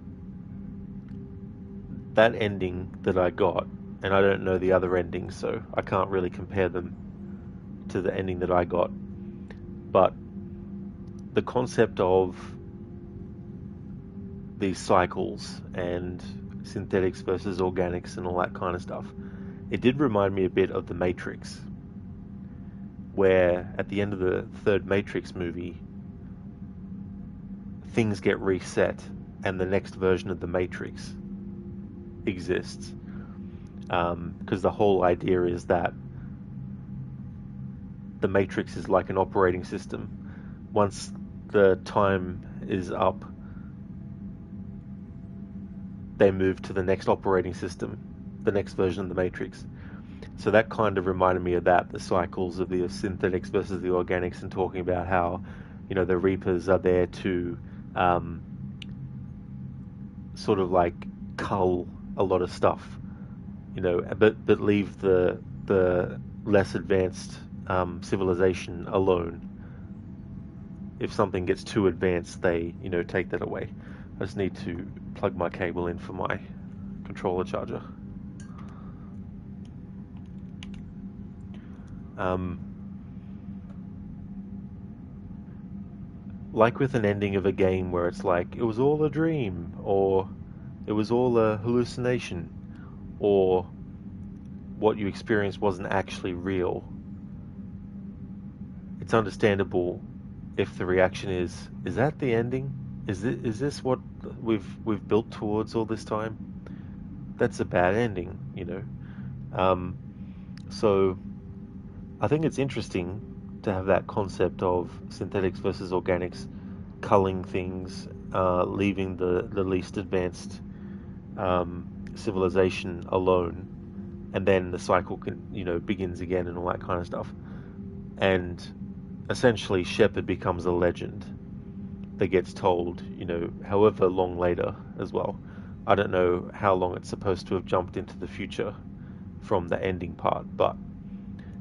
that ending that I got, and I don't know the other endings, so I can't really compare them to the ending that I got. But the concept of these cycles and synthetics versus organics and all that kind of stuff, it did remind me a bit of The Matrix, where at the end of the third Matrix movie, things get reset and the next version of The Matrix exists. Because the whole idea is that the Matrix is like an operating system. Once the time is up, they move to the next operating system, the next version of the Matrix. So that kind of reminded me of that, the cycles of the synthetics versus the organics, and talking about how, the Reapers are there to sort of like cull a lot of stuff, but leave the less advanced civilization alone. If something gets too advanced, they, take that away. I just need to plug my cable in for my controller charger. Like with an ending of a game where it's like, it was all a dream, or it was all a hallucination, or what you experienced wasn't actually real, it's understandable if the reaction is that the ending? Is this what we've built towards all this time? That's a bad ending, So I think it's interesting to have that concept of synthetics versus organics, culling things, leaving the least advanced civilization alone, and then the cycle begins again and all that kind of stuff. And essentially, Shepard becomes a legend that gets told, however long later as well. I don't know how long it's supposed to have jumped into the future from the ending part, but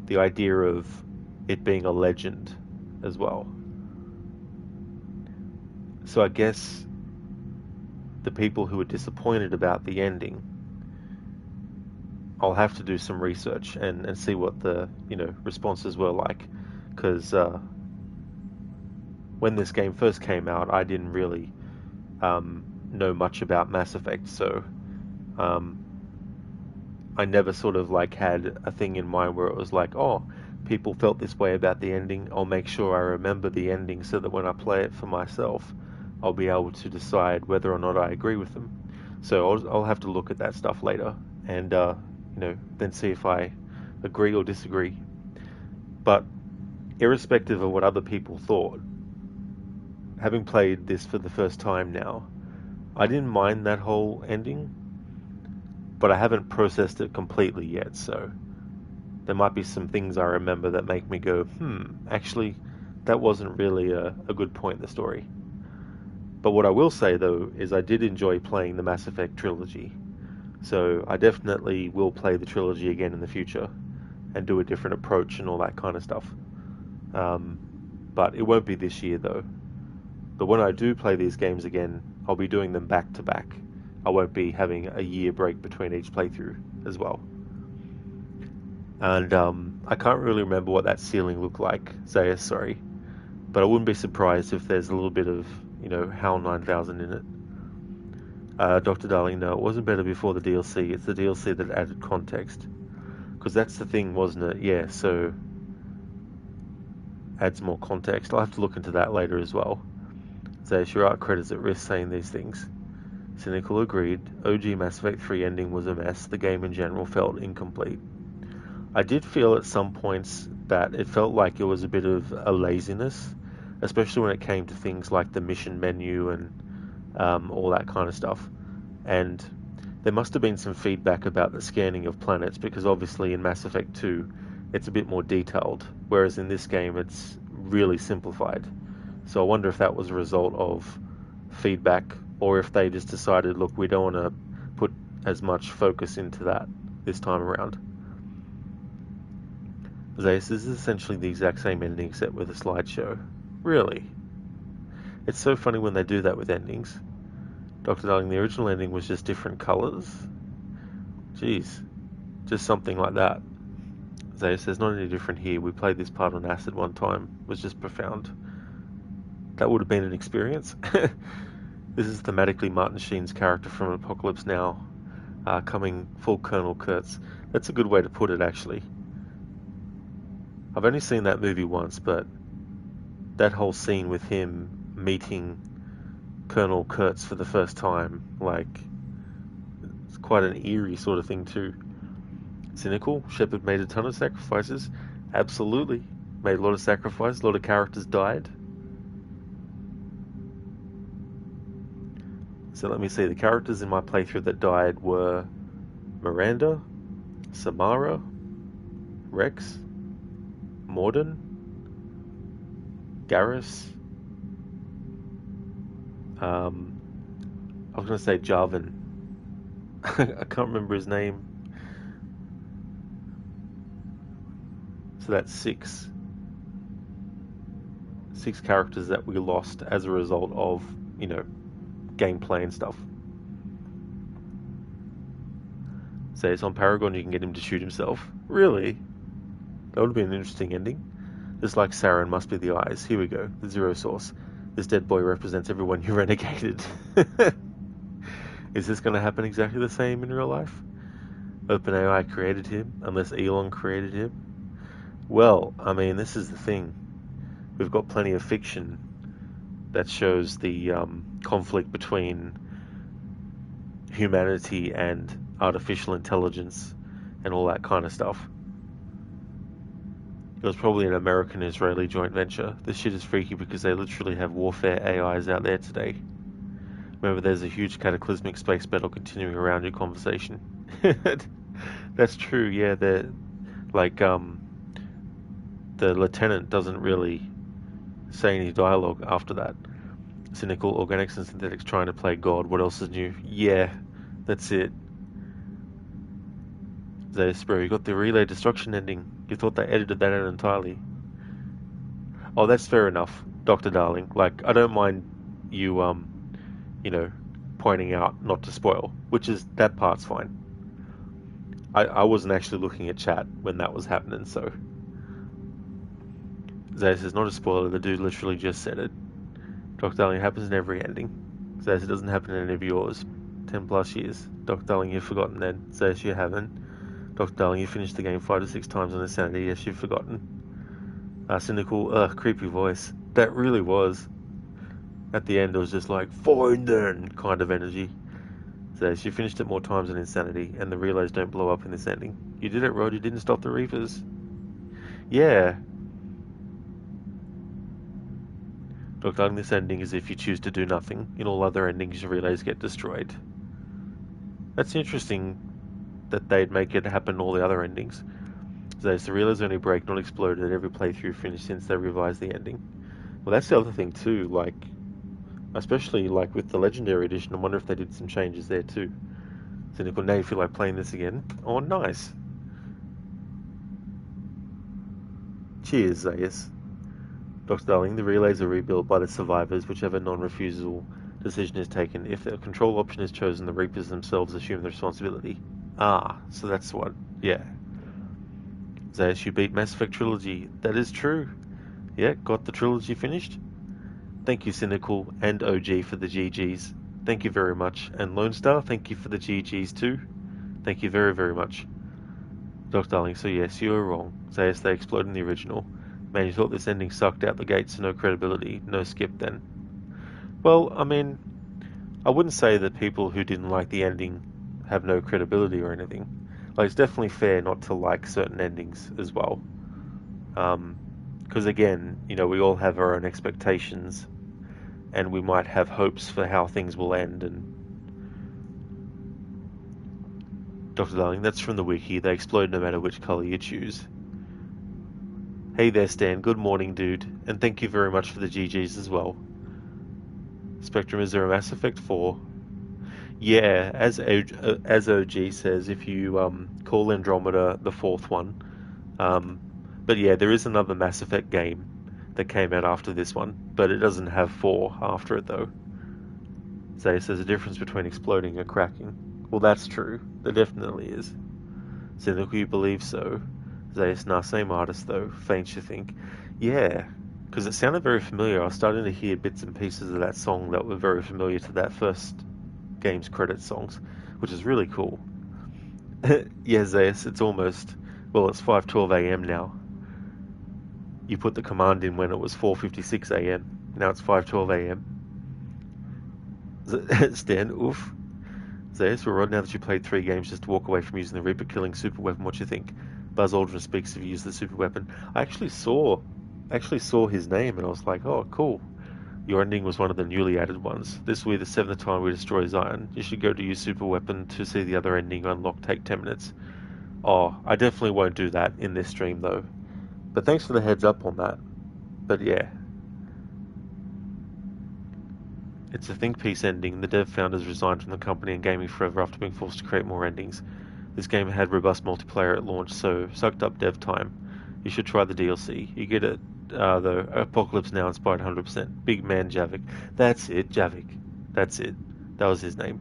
the idea of it being a legend as well. So I guess the people who are disappointed about the ending, I'll have to do some research and see what the responses were like, because when this game first came out, I didn't really know much about Mass Effect, so I never sort of like had a thing in mind where it was like, oh, people felt this way about the ending. I'll make sure I remember the ending so that when I play it for myself, I'll be able to decide whether or not I agree with them. So I'll have to look at that stuff later and then see if I agree or disagree. But irrespective of what other people thought, having played this for the first time now, I didn't mind that whole ending, but I haven't processed it completely yet, so there might be some things I remember that make me go, actually, that wasn't really a good point in the story. But what I will say, though, is I did enjoy playing the Mass Effect trilogy, so I definitely will play the trilogy again in the future and do a different approach and all that kind of stuff. But it won't be this year, though. But when I do play these games again, I'll be doing them back to back. I won't be having a year break between each playthrough as well. And I can't really remember what that ceiling looked like, Zaya, sorry. But I wouldn't be surprised if there's a little bit of, HAL 9000 in it. Dr. Darling, no, it wasn't better before the DLC. It's the DLC that added context. Because that's the thing, wasn't it? Yeah, so adds more context. I'll have to look into that later as well. So your art credit's at risk saying these things. Cynical agreed. OG Mass Effect 3 ending was a mess. The game in general felt incomplete. I did feel at some points that it felt like it was a bit of a laziness, especially when it came to things like the mission menu and all that kind of stuff. And there must have been some feedback about the scanning of planets, because obviously in Mass Effect 2 it's a bit more detailed, whereas in this game it's really simplified. So I wonder if that was a result of feedback, or if they just decided, look, we don't want to put as much focus into that this time around. This is essentially the exact same ending except with a slideshow. Really? It's so funny when they do that with endings. Dr. Darling, the original ending was just different colours? Jeez. Just something like that. Zaya says, not any different here. We played this part on acid one time. It was just profound. That would have been an experience. This is thematically Martin Sheen's character from Apocalypse Now, coming full Colonel Kurtz. That's a good way to put it, actually. I've only seen that movie once, but that whole scene with him meeting Colonel Kurtz for the first time, it's quite an eerie sort of thing too. Cynical, Shepard made a ton of sacrifices. Absolutely. Made a lot of sacrifices, a lot of characters died. So let me see, the characters in my playthrough that died were Miranda, Samara, Rex, Morden, Garrus, I was going to say Jarvan. I can't remember his name. So that's six characters that we lost as a result of, gameplay and stuff. So it's on Paragon, you can get him to shoot himself. Really? That would have been an interesting ending. Just like Saren must be the eyes. Here we go. The zero source. This dead boy represents everyone you renegated. Is this going to happen exactly the same in real life? OpenAI created him, unless Elon created him. Well, I mean, this is the thing. We've got plenty of fiction that shows the conflict between humanity and artificial intelligence and all that kind of stuff. It was probably an American-Israeli joint venture. This shit is freaky because they literally have warfare AIs out there today. Remember, there's a huge cataclysmic space battle continuing around your conversation. That's true, yeah. The lieutenant doesn't really say any dialogue after that. Cynical, organics and synthetics trying to play God. What else is new? Yeah, that's it. Zayspro, you got the relay destruction ending. You thought they edited that out entirely. Oh, that's fair enough, Dr. Darling. I don't mind you, pointing out not to spoil, that part's fine. I wasn't actually looking at chat when that was happening, so. Zay says, not a spoiler, the dude literally just said it. Dr. Darling, happens in every ending. Zay says, it doesn't happen in any of yours. 10 plus years. Dr. Darling, you've forgotten then. Zay says, you haven't. Dr. Darling, you finished the game 5 to 6 times on Insanity. Yes, you've forgotten. Cynical, creepy voice. That really was. At the end, it was just like, fine then, kind of energy. So you finished it more times than Insanity, and the relays don't blow up in this ending. You did it, Rod. You didn't stop the Reapers. Yeah. Dr. Darling, this ending is if you choose to do nothing. In all other endings, your relays get destroyed. That's interesting that they'd make it happen in all the other endings. So the relays only break, not explode at every playthrough finished since they revised the ending. Well, that's the other thing too, especially with the Legendary Edition, I wonder if they did some changes there too. Cynical, now you feel like playing this again? Oh, nice. Cheers, Zayas. Dr. Darling, the relays are rebuilt by the survivors, whichever non-refusal decision is taken. If the control option is chosen, the Reapers themselves assume the responsibility. Ah, so that's what, yeah. Zayas, you beat Mass Effect Trilogy. That is true. Yeah, got the trilogy finished. Thank you, Cynical and OG, for the GGs. Thank you very much. And Lone Star, thank you for the GGs too. Thank you very, very much. Doc Darling, so yes, you were wrong. Zayas, they exploded in the original. Man, you thought this ending sucked out the gates, so no credibility. No skip then. Well, I mean, I wouldn't say that people who didn't like the ending have no credibility or anything. Like, it's definitely fair not to like certain endings as well. Because again, you know, we all have our own expectations, and we might have hopes for how things will end. And Dr. Darling, that's from the wiki. They explode no matter which color you choose. Hey there, Stan. Good morning, dude. And thank you very much for the GGs as well. Spectrum, is there a Mass Effect 4? Yeah, as OG says, if you call Andromeda the fourth one. But yeah, there is another Mass Effect game that came out after this one, but it doesn't have 4 after it though. Zayas, there's a difference between exploding and cracking. Well, that's true. There definitely is. Cynical, you believe so? Zayas, nah, same artist though. Faint, you think? Yeah, because it sounded very familiar. I was starting to hear bits and pieces of that song that were very familiar to that first game's credit songs, which is really cool. Yeah, Zayas, it's almost... Well, it's 5:12 AM now. You put the command in when it was 4:56 AM. Now it's 5:12 AM. Stan, oof. Zayas, we're right now that you played 3 games just to walk away from using the Reaper killing super weapon. What you think? Buzz Aldrin speaks of you use the super weapon. I actually saw his name and I was like, oh, cool. Your ending was one of the newly added ones. This will be the 7th time we destroy Zion. You should go to use super weapon to see the other ending unlock. Take 10 minutes. Oh, I definitely won't do that in this stream though. But thanks for the heads up on that. But yeah. It's a think piece ending. The dev founders resigned from the company and gaming forever after being forced to create more endings. This game had robust multiplayer at launch, so sucked up dev time. You should try the DLC. You get it, the Apocalypse Now inspired 100%. Big man Javik. That's it, Javik. That's it. That was his name.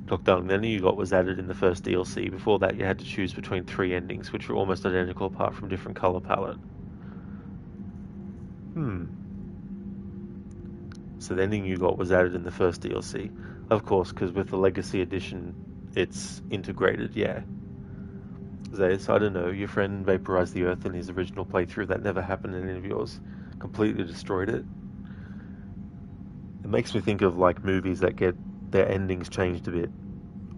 Lockdown, the ending you got was added in the first DLC. Before that, you had to choose between 3 endings, which were almost identical apart from different color palette. So the ending you got was added in the first DLC. Of course, because with the Legacy Edition, it's integrated, yeah. Zayas, I don't know, your friend vaporized the Earth in his original playthrough. That never happened in any of yours. Completely destroyed it. It makes me think of like movies that get their endings changed a bit,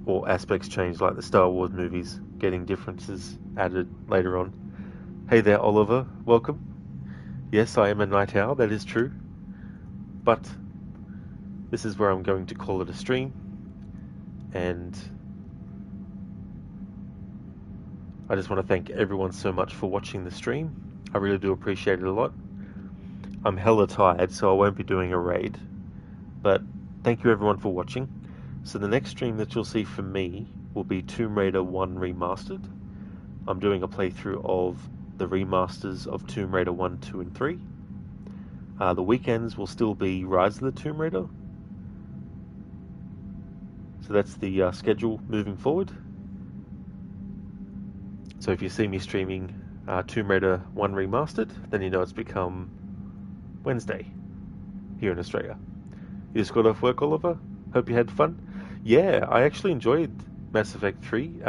or aspects changed, like the Star Wars movies, getting differences added later on. Hey there, Oliver. Welcome. Yes, I am a night owl, that is true. But this is where I'm going to call it a stream. And I just want to thank everyone so much for watching the stream. I really do appreciate it a lot. I'm hella tired, so I won't be doing a raid. But thank you everyone for watching. So the next stream that you'll see from me will be Tomb Raider 1 Remastered. I'm doing a playthrough of the remasters of Tomb Raider 1, 2, and 3. The weekends will still be Rise of the Tomb Raider. So that's the schedule moving forward. So if you see me streaming Tomb Raider 1 Remastered, then you know it's become Wednesday here in Australia. You just got off work, Oliver? Hope you had fun? Yeah, I actually enjoyed Mass Effect 3.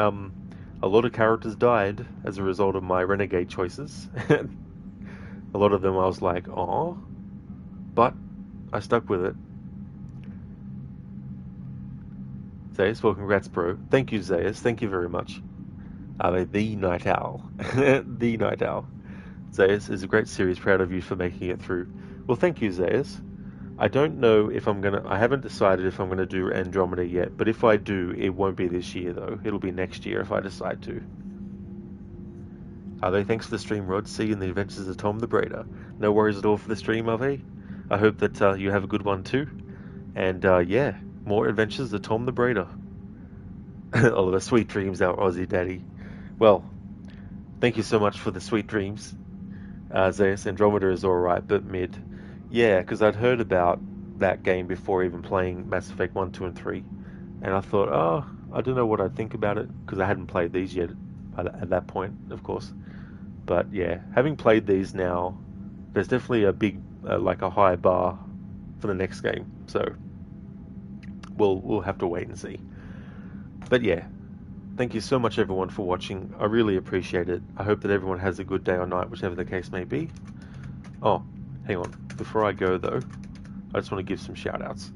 A lot of characters died as a result of my Renegade choices. A lot of them I was like, aw, but I stuck with it. Zayas, well, congrats, bro. Thank you, Zayas. Thank you very much. The Night Owl. The Night Owl. Zayas is a great series. Proud of you for making it through. Well, thank you, Zayas. I don't know if I haven't decided if I'm gonna do Andromeda yet, but if I do, it won't be this year though. It'll be next year if I decide to. Thanks for the stream, Rod. See you in the adventures of Tom the Braider. No worries at all for the stream, Ave. I hope that you have a good one too. And yeah, more adventures of Tom the Braider. Oliver, sweet dreams, our Aussie daddy. Well, thank you so much for the sweet dreams. Zeus Andromeda is alright, but mid. Yeah, because I'd heard about that game before even playing Mass Effect 1, 2, and 3. And I thought, oh, I don't know what I'd think about it, because I hadn't played these yet at that point, of course. But yeah, having played these now, there's definitely a big, like a high bar for the next game. So we'll have to wait and see. But yeah, thank you so much everyone for watching. I really appreciate it. I hope that everyone has a good day or night, whichever the case may be. Oh, hang on. Before I go though, I just want to give some shout outs.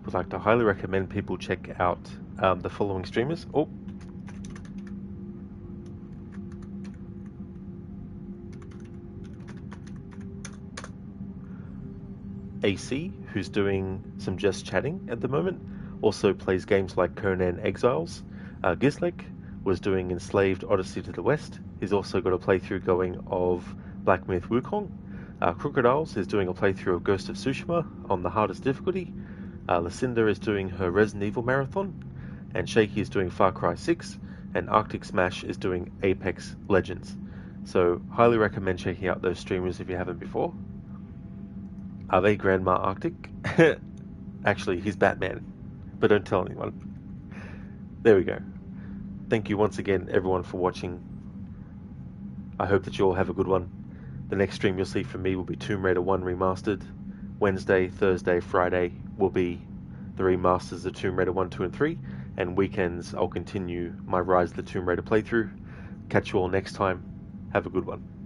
Would like to highly recommend people check out the following streamers. Oh, AC, who's doing some just chatting at the moment, also plays games like Conan Exiles. Gizlek was doing Enslaved Odyssey to the West. He's also got a playthrough going of Black Myth Wukong. Crocodiles is doing a playthrough of Ghost of Tsushima on the hardest difficulty. Lucinda is doing her Resident Evil marathon. And Shaky is doing Far Cry 6. And Arctic Smash is doing Apex Legends. So highly recommend checking out those streamers if you haven't before. Are they Grandma Arctic? Actually, he's Batman. But don't tell anyone. There we go. Thank you once again, everyone, for watching. I hope that you all have a good one. The next stream you'll see from me will be Tomb Raider 1 Remastered. Wednesday, Thursday, Friday will be the remasters of Tomb Raider 1, 2, and 3. And weekends, I'll continue my Rise of the Tomb Raider playthrough. Catch you all next time. Have a good one.